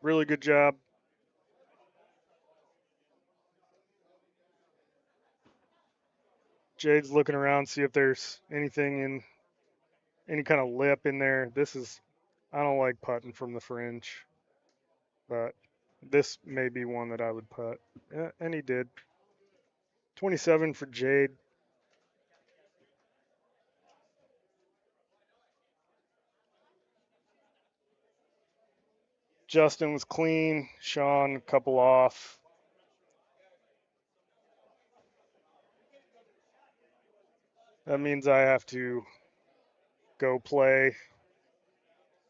Really good job. Jade's looking around, see if there's anything in any kind of lip in there. I don't like putting from the fringe, but this may be one that I would putt. Yeah, and he did. 27 for Jade. Justin was clean. Sean, a couple off. That means I have to go play.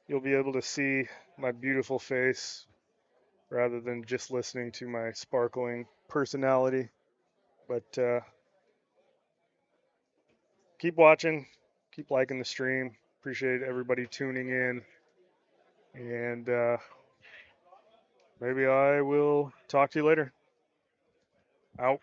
You'll be able to see my beautiful face rather than just listening to my sparkling personality. But keep watching, keep liking the stream. Appreciate everybody tuning in. And maybe I will talk to you later. Out.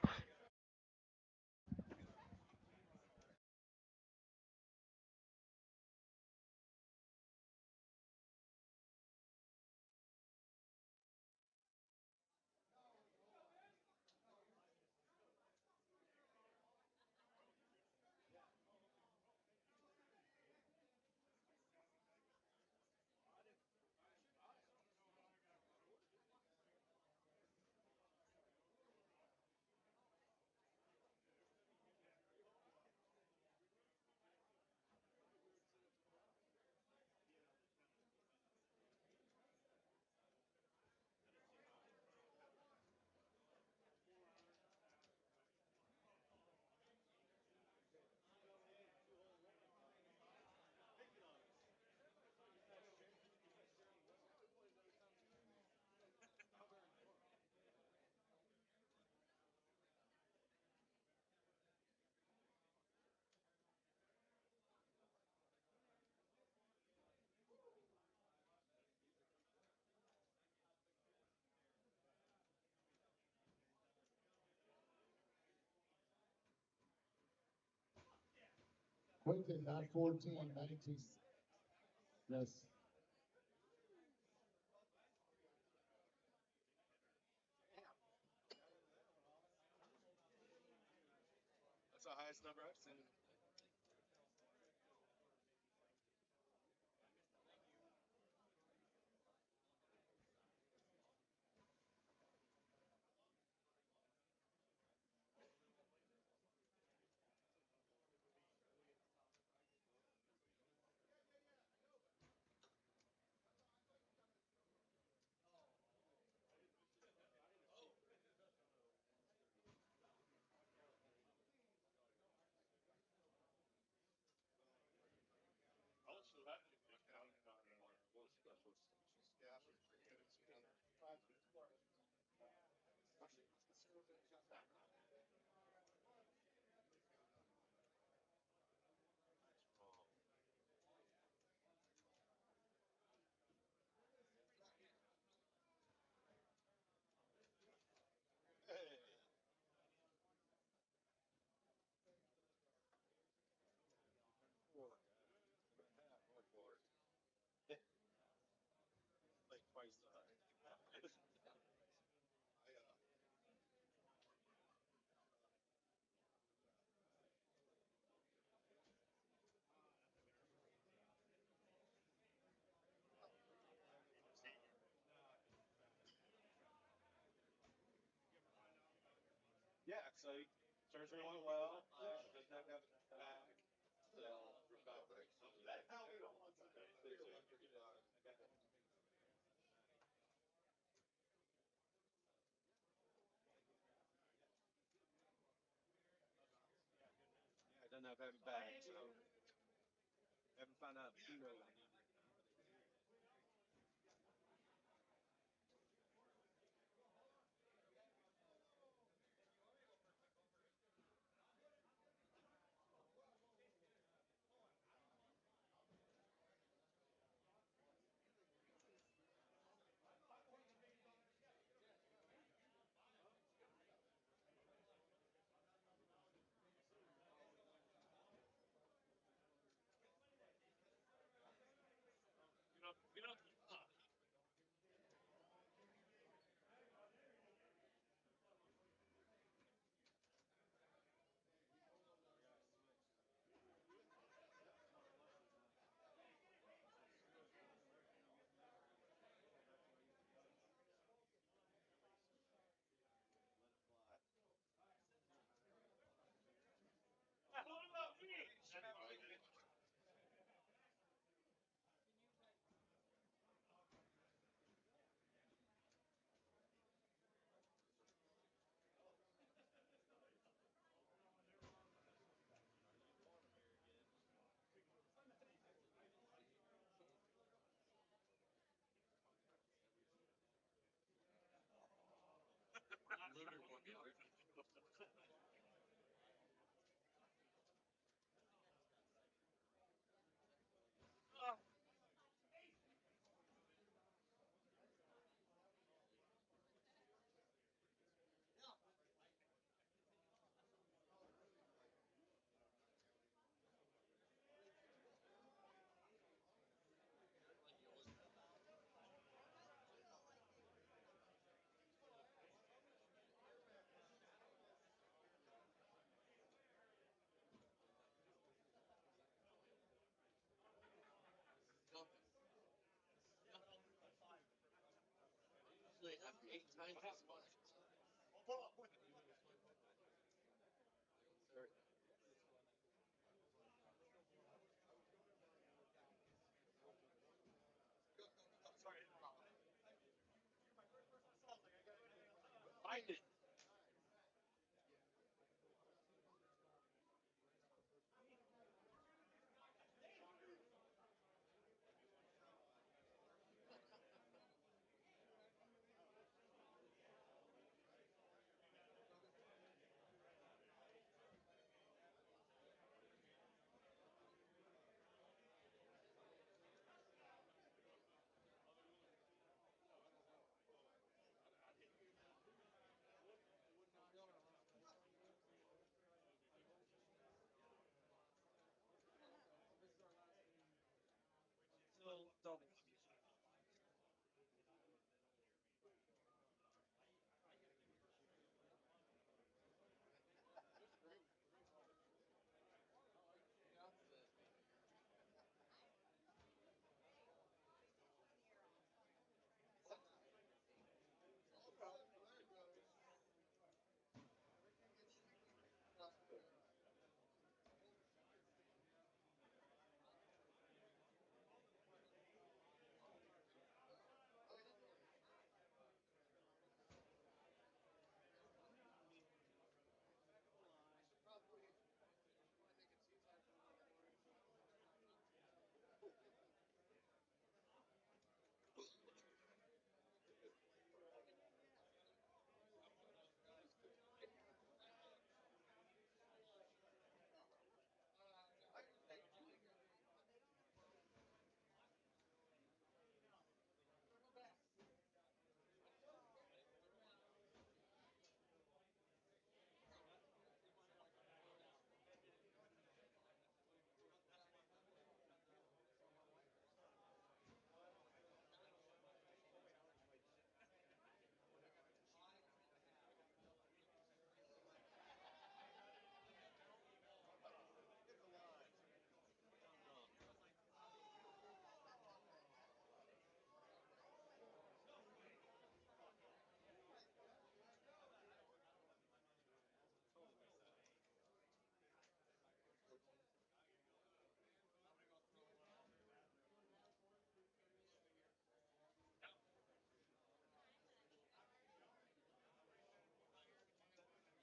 Quentin, not 14, 19. Yes. That's the highest number I've seen. Like twice the height. Yeah, so surgery went well. Doesn't have to have it back. So recovery. Yeah, doesn't have to have it back. So haven't found out. 8 times as much. Find it.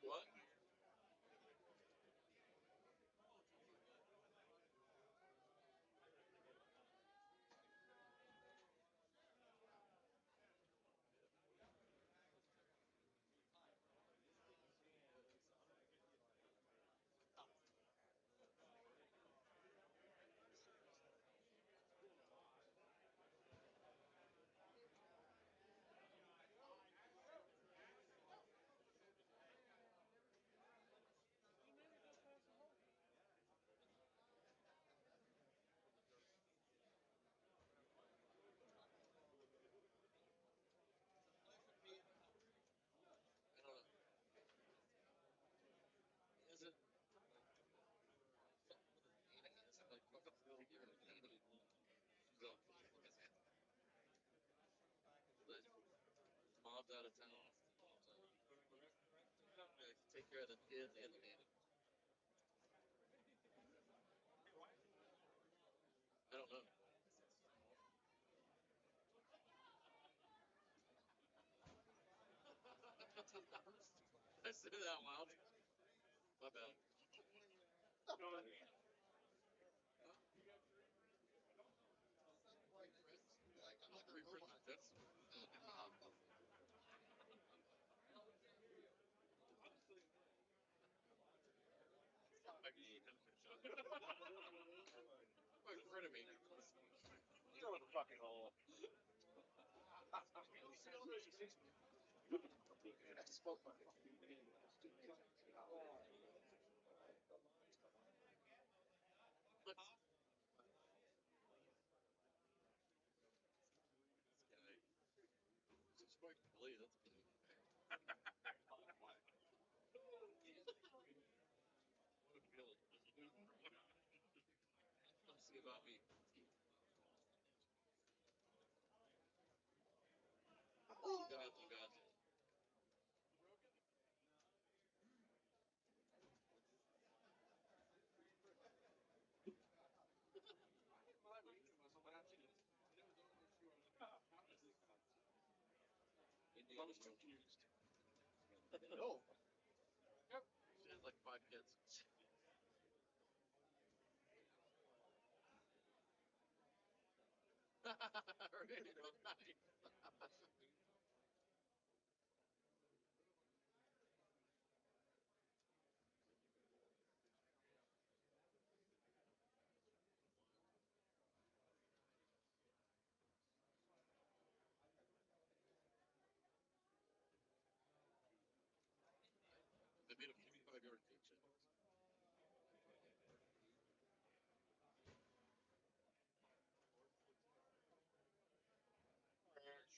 What? I don't know. Is it? Is it like fuck up the you're in a candy? So, but mom's out of town. So, I take care of the kids and the nanny. I don't know. I said it out loud. My bad. Like, I'm not reprinting this. Right in front of me. Throw in the fucking hole. I spoke my Just quite believe that's Let's see about me. Oh, God, oh, God. I was confused. No. Yep. She had like 5 kids. Right. They made a 45-yard pitch.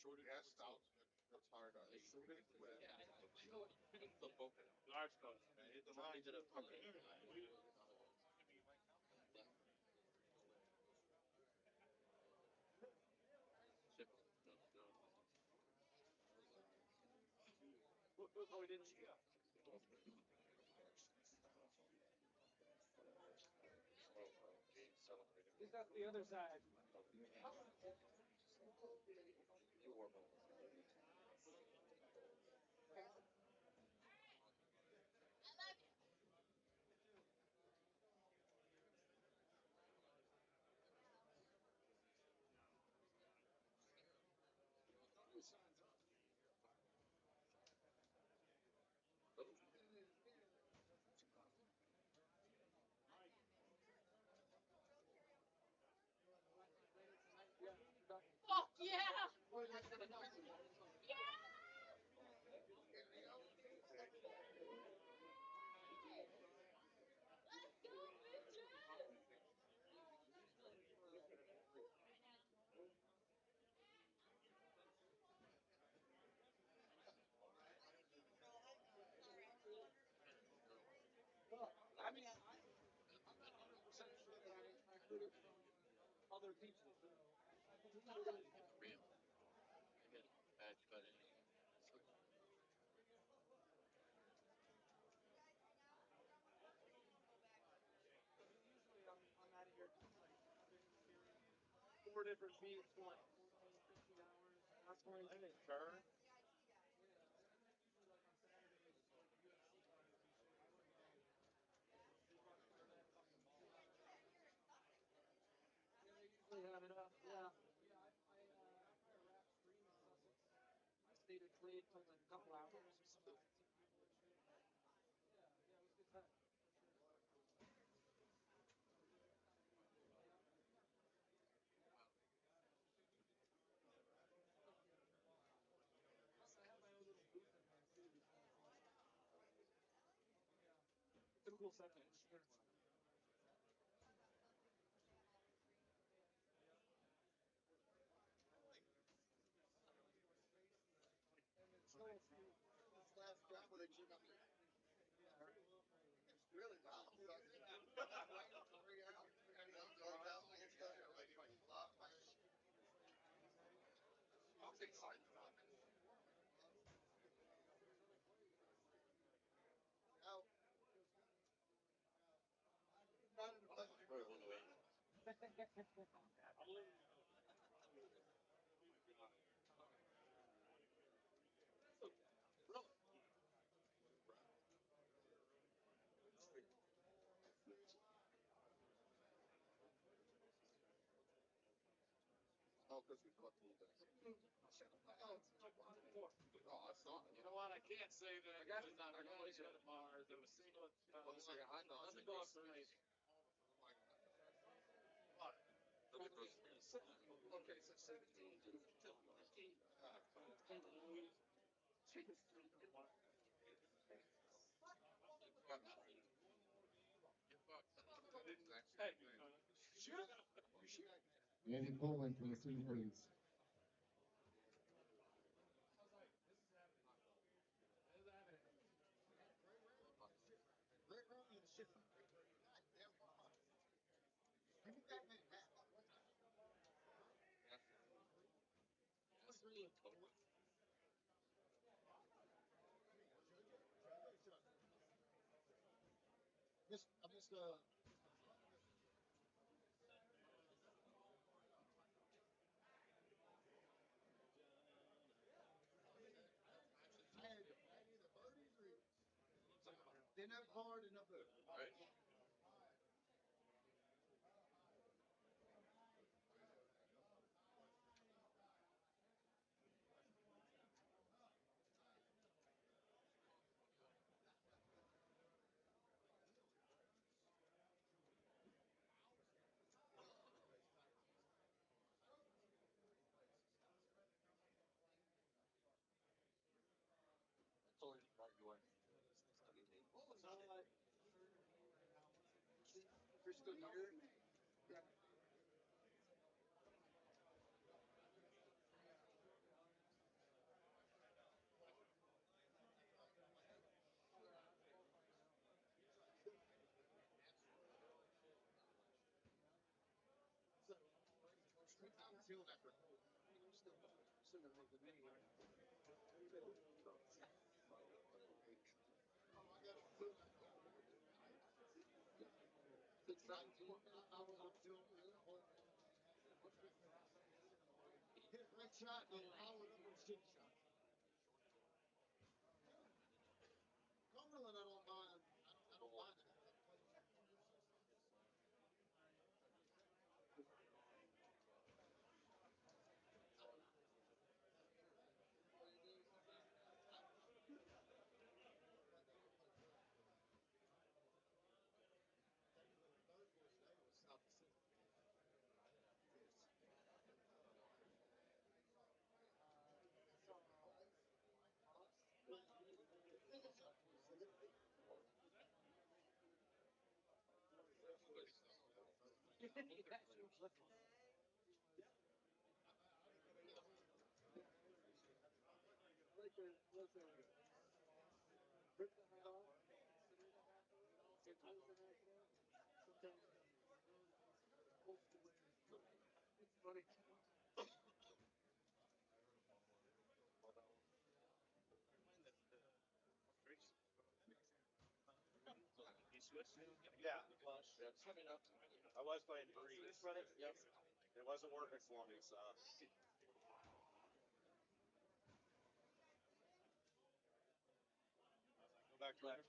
Short gas out. That's hard. Short it. Yeah. The boat. Large coach. The line did a Oh, we didn't see that. He's got the other side. Oh, yeah. I mean, I'm not 100% sure that I heard it from other people. Real. I get bad cut in. Usually I'm out of here like 4 different beats, what, 14, 15 hours. That's when I didn't turn. Usually like on Saturdays, like UFC cards and shit. I would they run for that fucking 2 hours. Yeah, they usually have it up. Yeah. Yeah, I had a rap stream in Sussex. I stayed at Clay for like a couple hours or something. People and shit. Yeah, yeah, it was a good time. For sure. Plus, I have my own little booth in there too. Yeah, it's a cool setup for sure. And it's no This last drop where they check out your yeah, right. really well. So I think I'm right over here. And I'm going down like it's like I'll take side about it. Now, not in a pleasant way. Oh, because we got the Oh, it's not. You know what? I can't say that. I got it. I got it at Mars. It was single. That's a dog race. What? Okay, so 17 to 15. Hey, shoot. Andy Poland for the St. Mary's. I'm just in that hard and up there. Right. Sorry, right away. What was that? You're still here? Yeah. I'm feeling after. I'm still sitting there with me. It's 19. I'm feeling. Hit right shot and followed up with a shit shot. Cumberland, I don't mind. I don't mind it. You switched? Yeah, well, I was playing three. Yep. It wasn't working for me, so. Go back to left.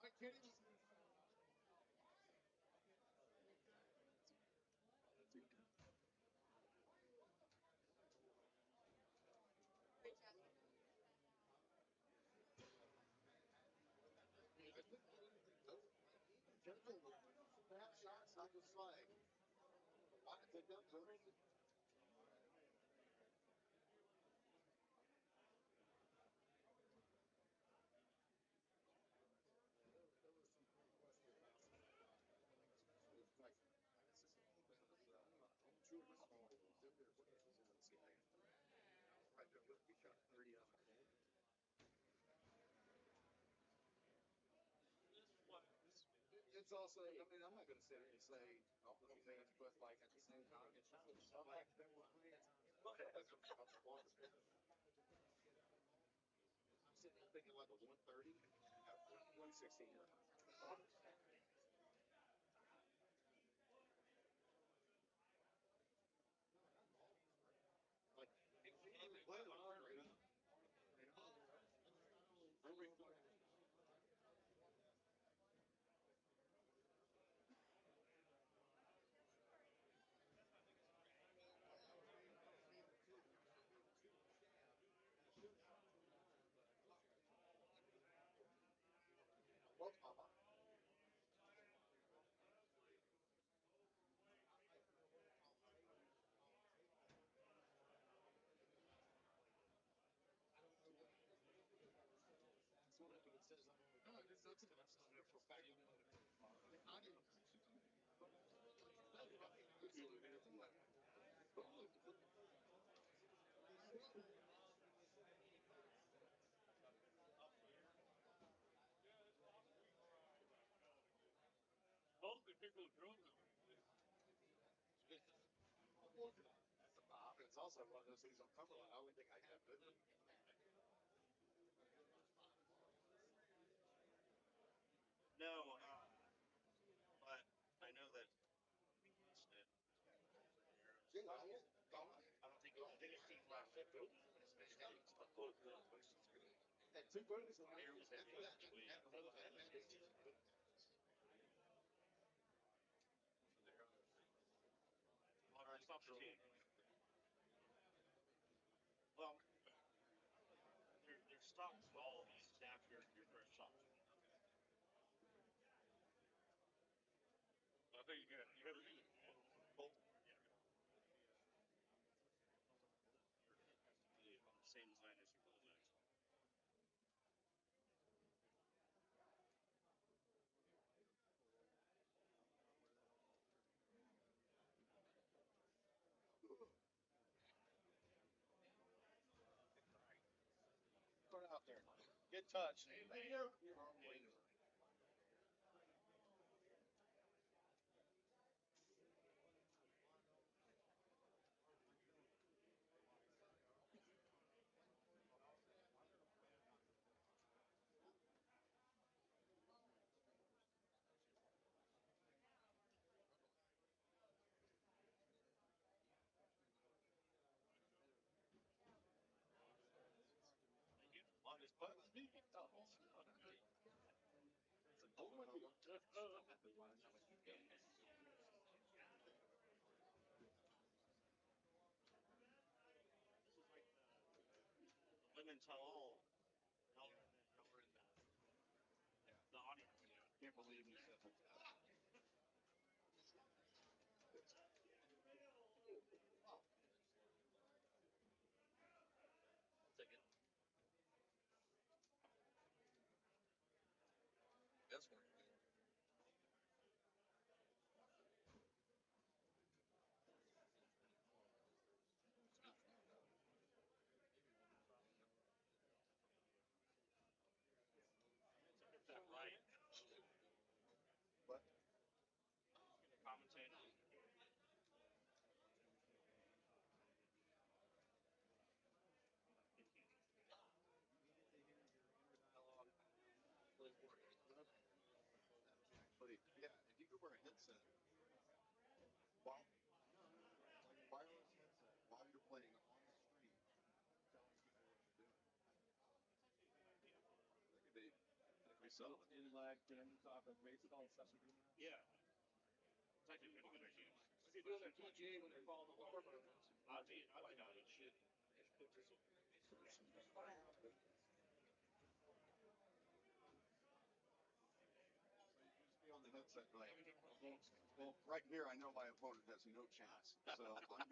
I can't even. Bad shots, I was like, why did they not do it? It's also, I mean, I'm not going to sit here and say, oh, little fans, but like at the same time, it's like, I'm sitting here thinking like a 130, 116. Like, if you even play the hard right now, you know, It's also one of those things on Cumberland. I don't think I have it. No, but I know that. I don't think it was the biggest team left. Well, it's not the team. Well, their stock's all these after your first shot. I think you got both. Yeah. On the same line as your bullseye. Put it out there. Get touched. Thank you. Longest putt was me. Oh, it's a old one. Women tell all. Y'all are in the audience. Can't believe you said that. Take it. That's one. Get that right. What? Commentate. Actually, yeah, if you could wear a headset while like a wireless headset while you're playing on the screen, telling people what you're doing. That could be something. In like, talk of baseball stuff. Yeah. It's actually a pretty good idea. If you're doing a PGA when they're calling the ball. I'd be down with shit. Just be on the headset like, well, right here I know my opponent has no chance, so I'm gonna.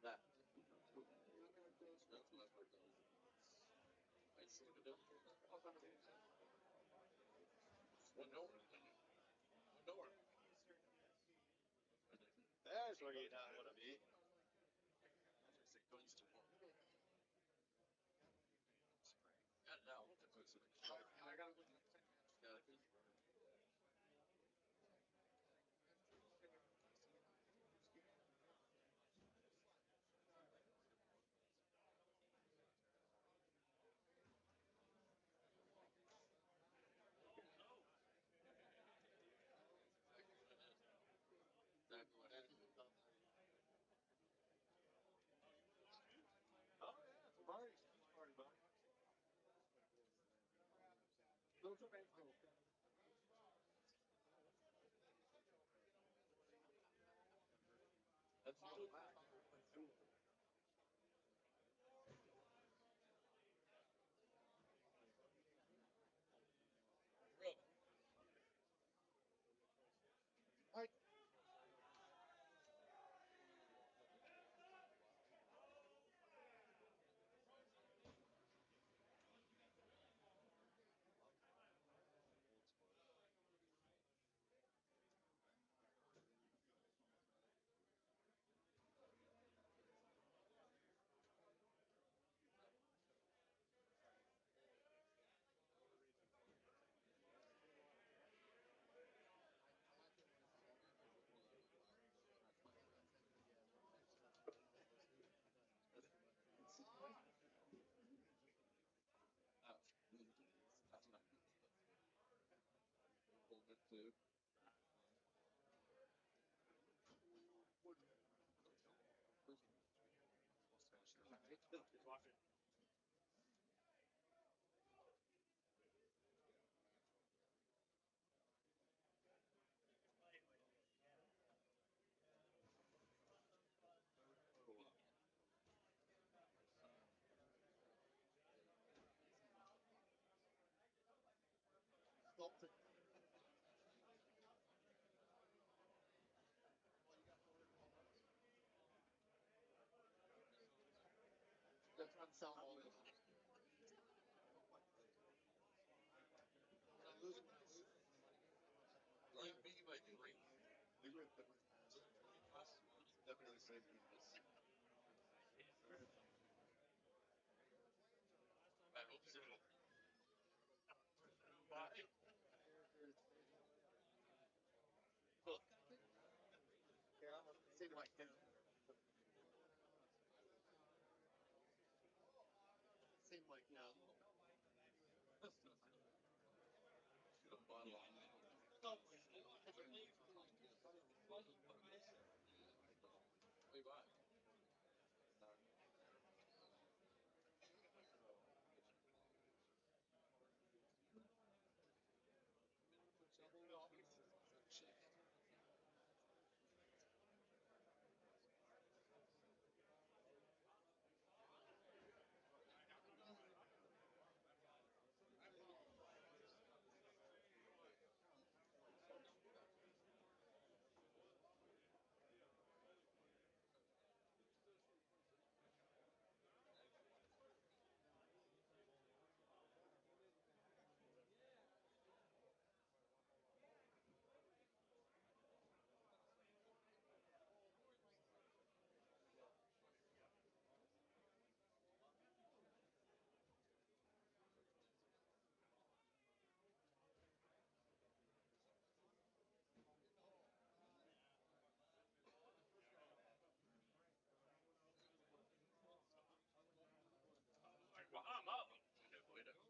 That. That's my first time. I see the devil. One door. One door. That's where you not want to be. That's a ghost of one. Got it out. I got it. Got it. Exactly what happened. Oh yeah, it's a party. Party, buddy. Those are baseball. They're trying to sell all this. Like me, my dream. Definitely same thing. I hope so. Bye. Seem like him. Seem like him. I'm up. Wait a minute.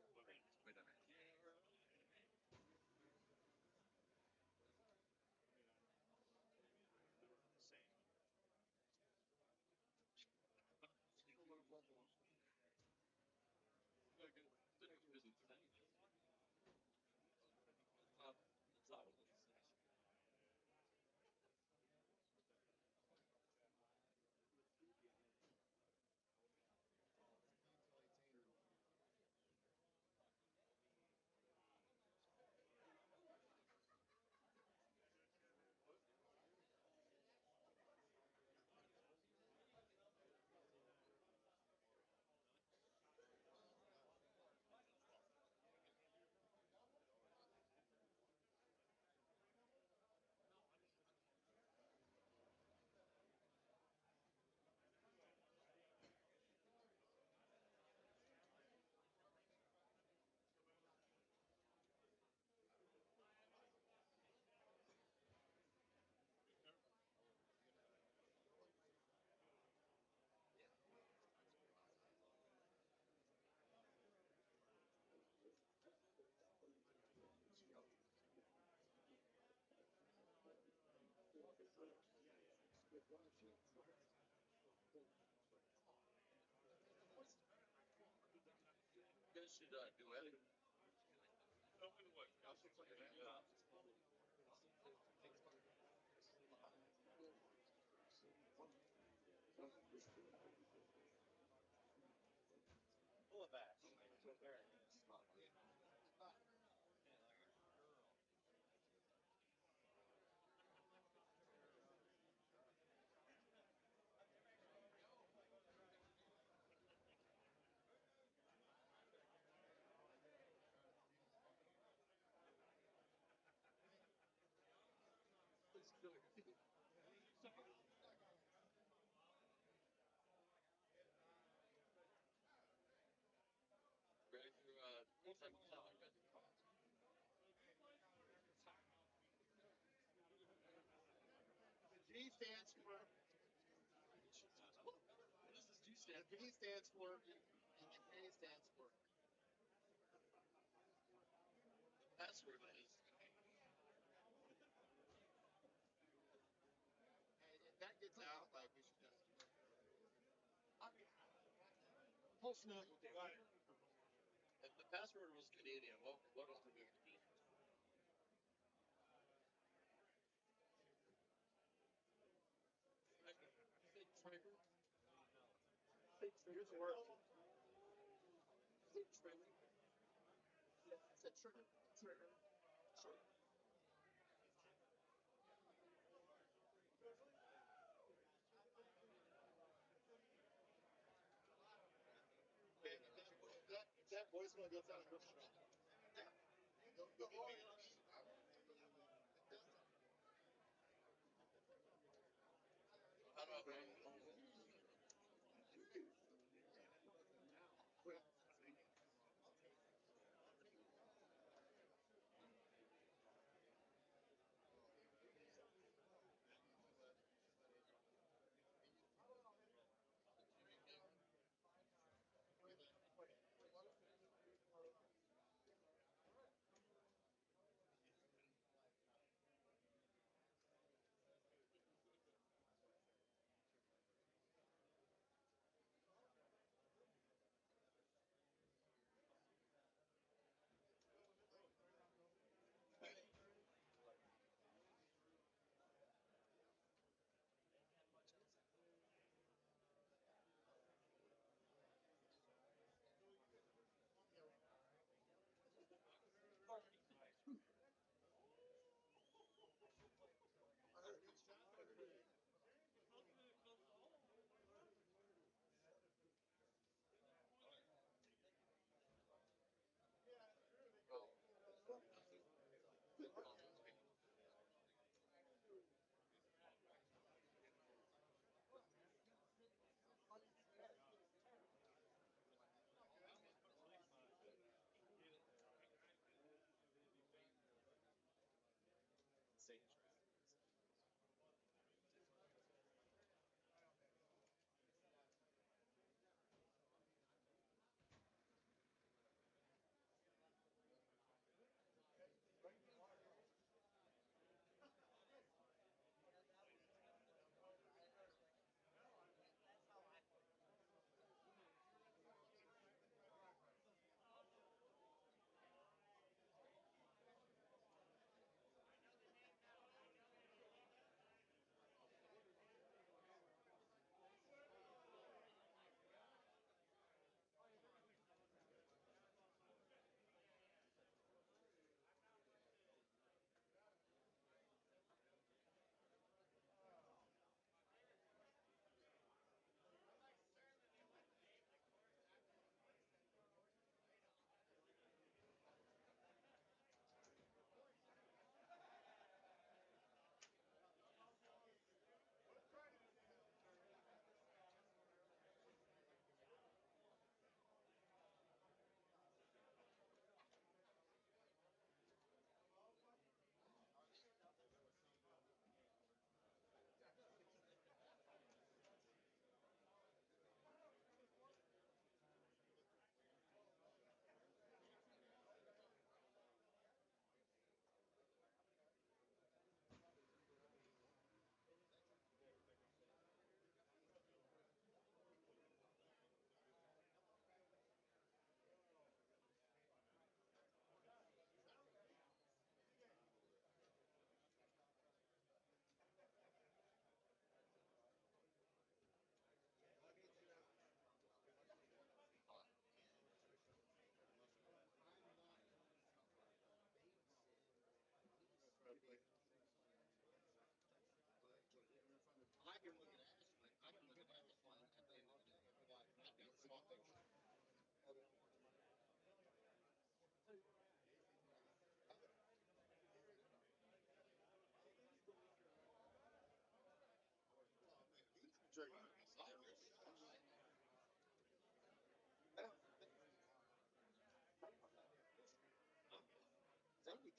Yes, you done. Do it. G stands for. This is G stands. The P stands for, and the K stands for. Password is. And if that gets out, like we should just. Whole snap will do. If the password was Canadian, what else would we be? Big trigger. Big trigger. Big trigger. It's a trigger. Trigger. Trigger. If that voicemail gets out of control. How do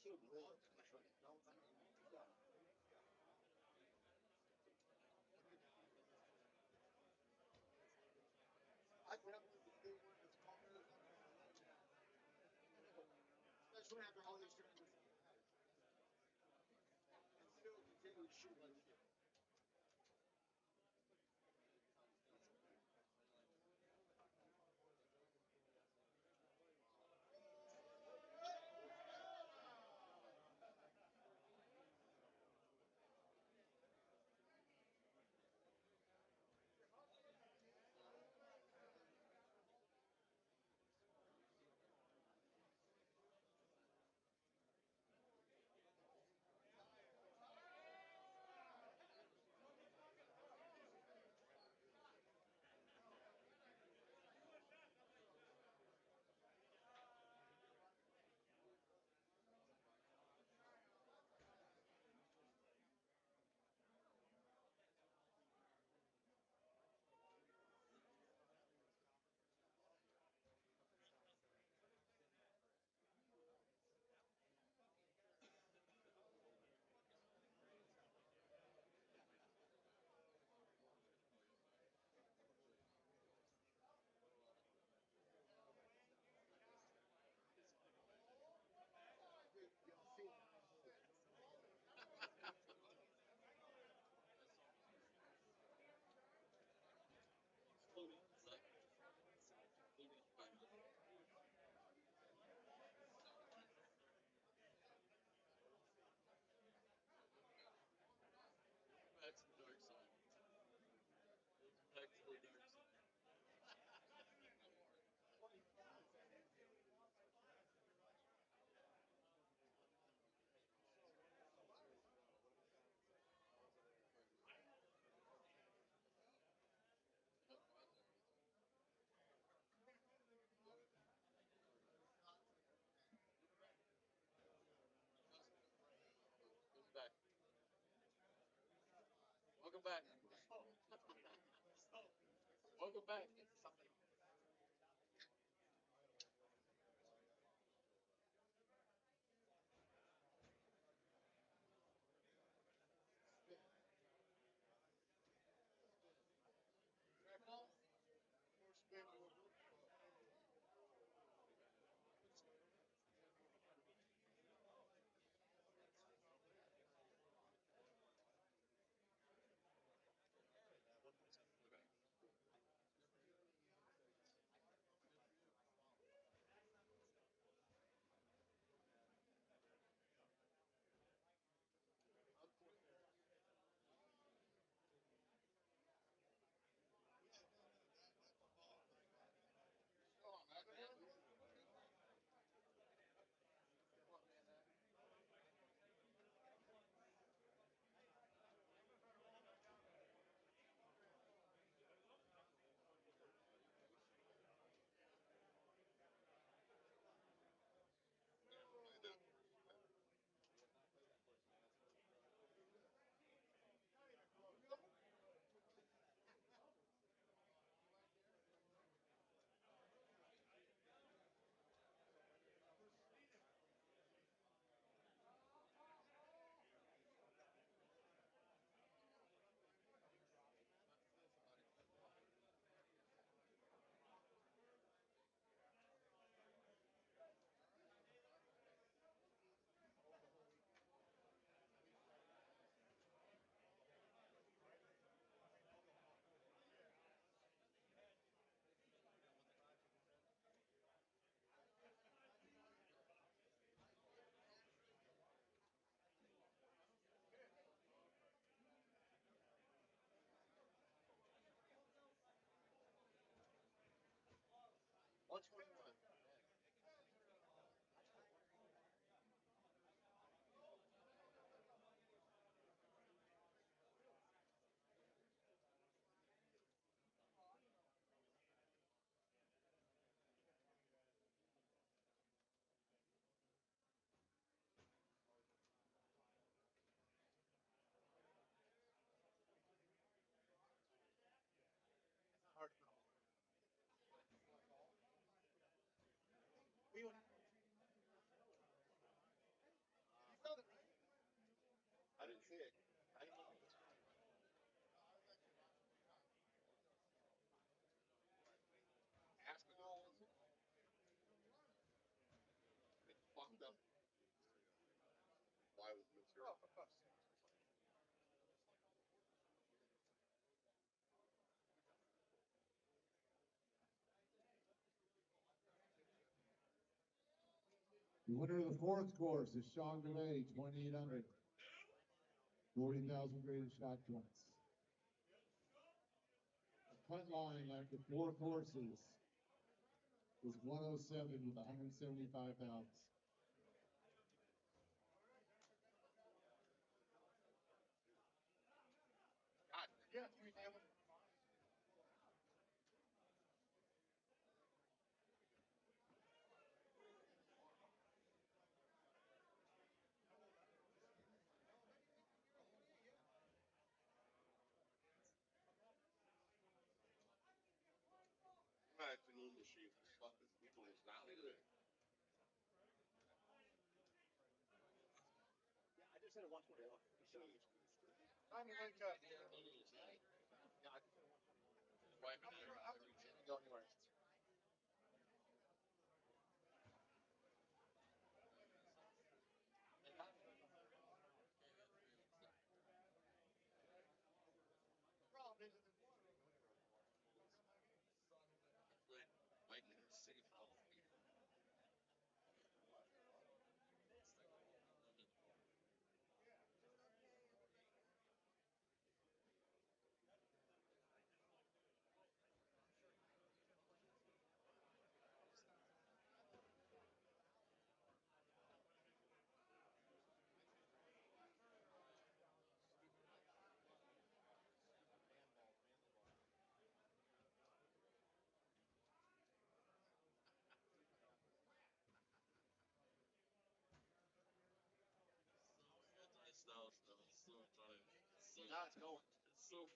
I can't believe the day one is calmer than especially after all these tournaments. And still continue to shoot like shit. Back to the dark side. Back to the dark side. Welcome back. Welcome back. Welcome back. see it. Aspinall is it? It's fucked up. Why was Mr. The winner of the fourth course is Sean Gervais, 2,800. 40,000 graded shot points. The cut line after 4 courses is 107 with 175 pounds. God, yeah, we have it. Afternoon machine. Fucking people is not good. Yeah, I just had a 121. I mean, like, yeah. Wipe it I'm go anywhere. Problem is, Mike never saved all of me. Anti-style stuff is so funny. It's so, now it's going. it's so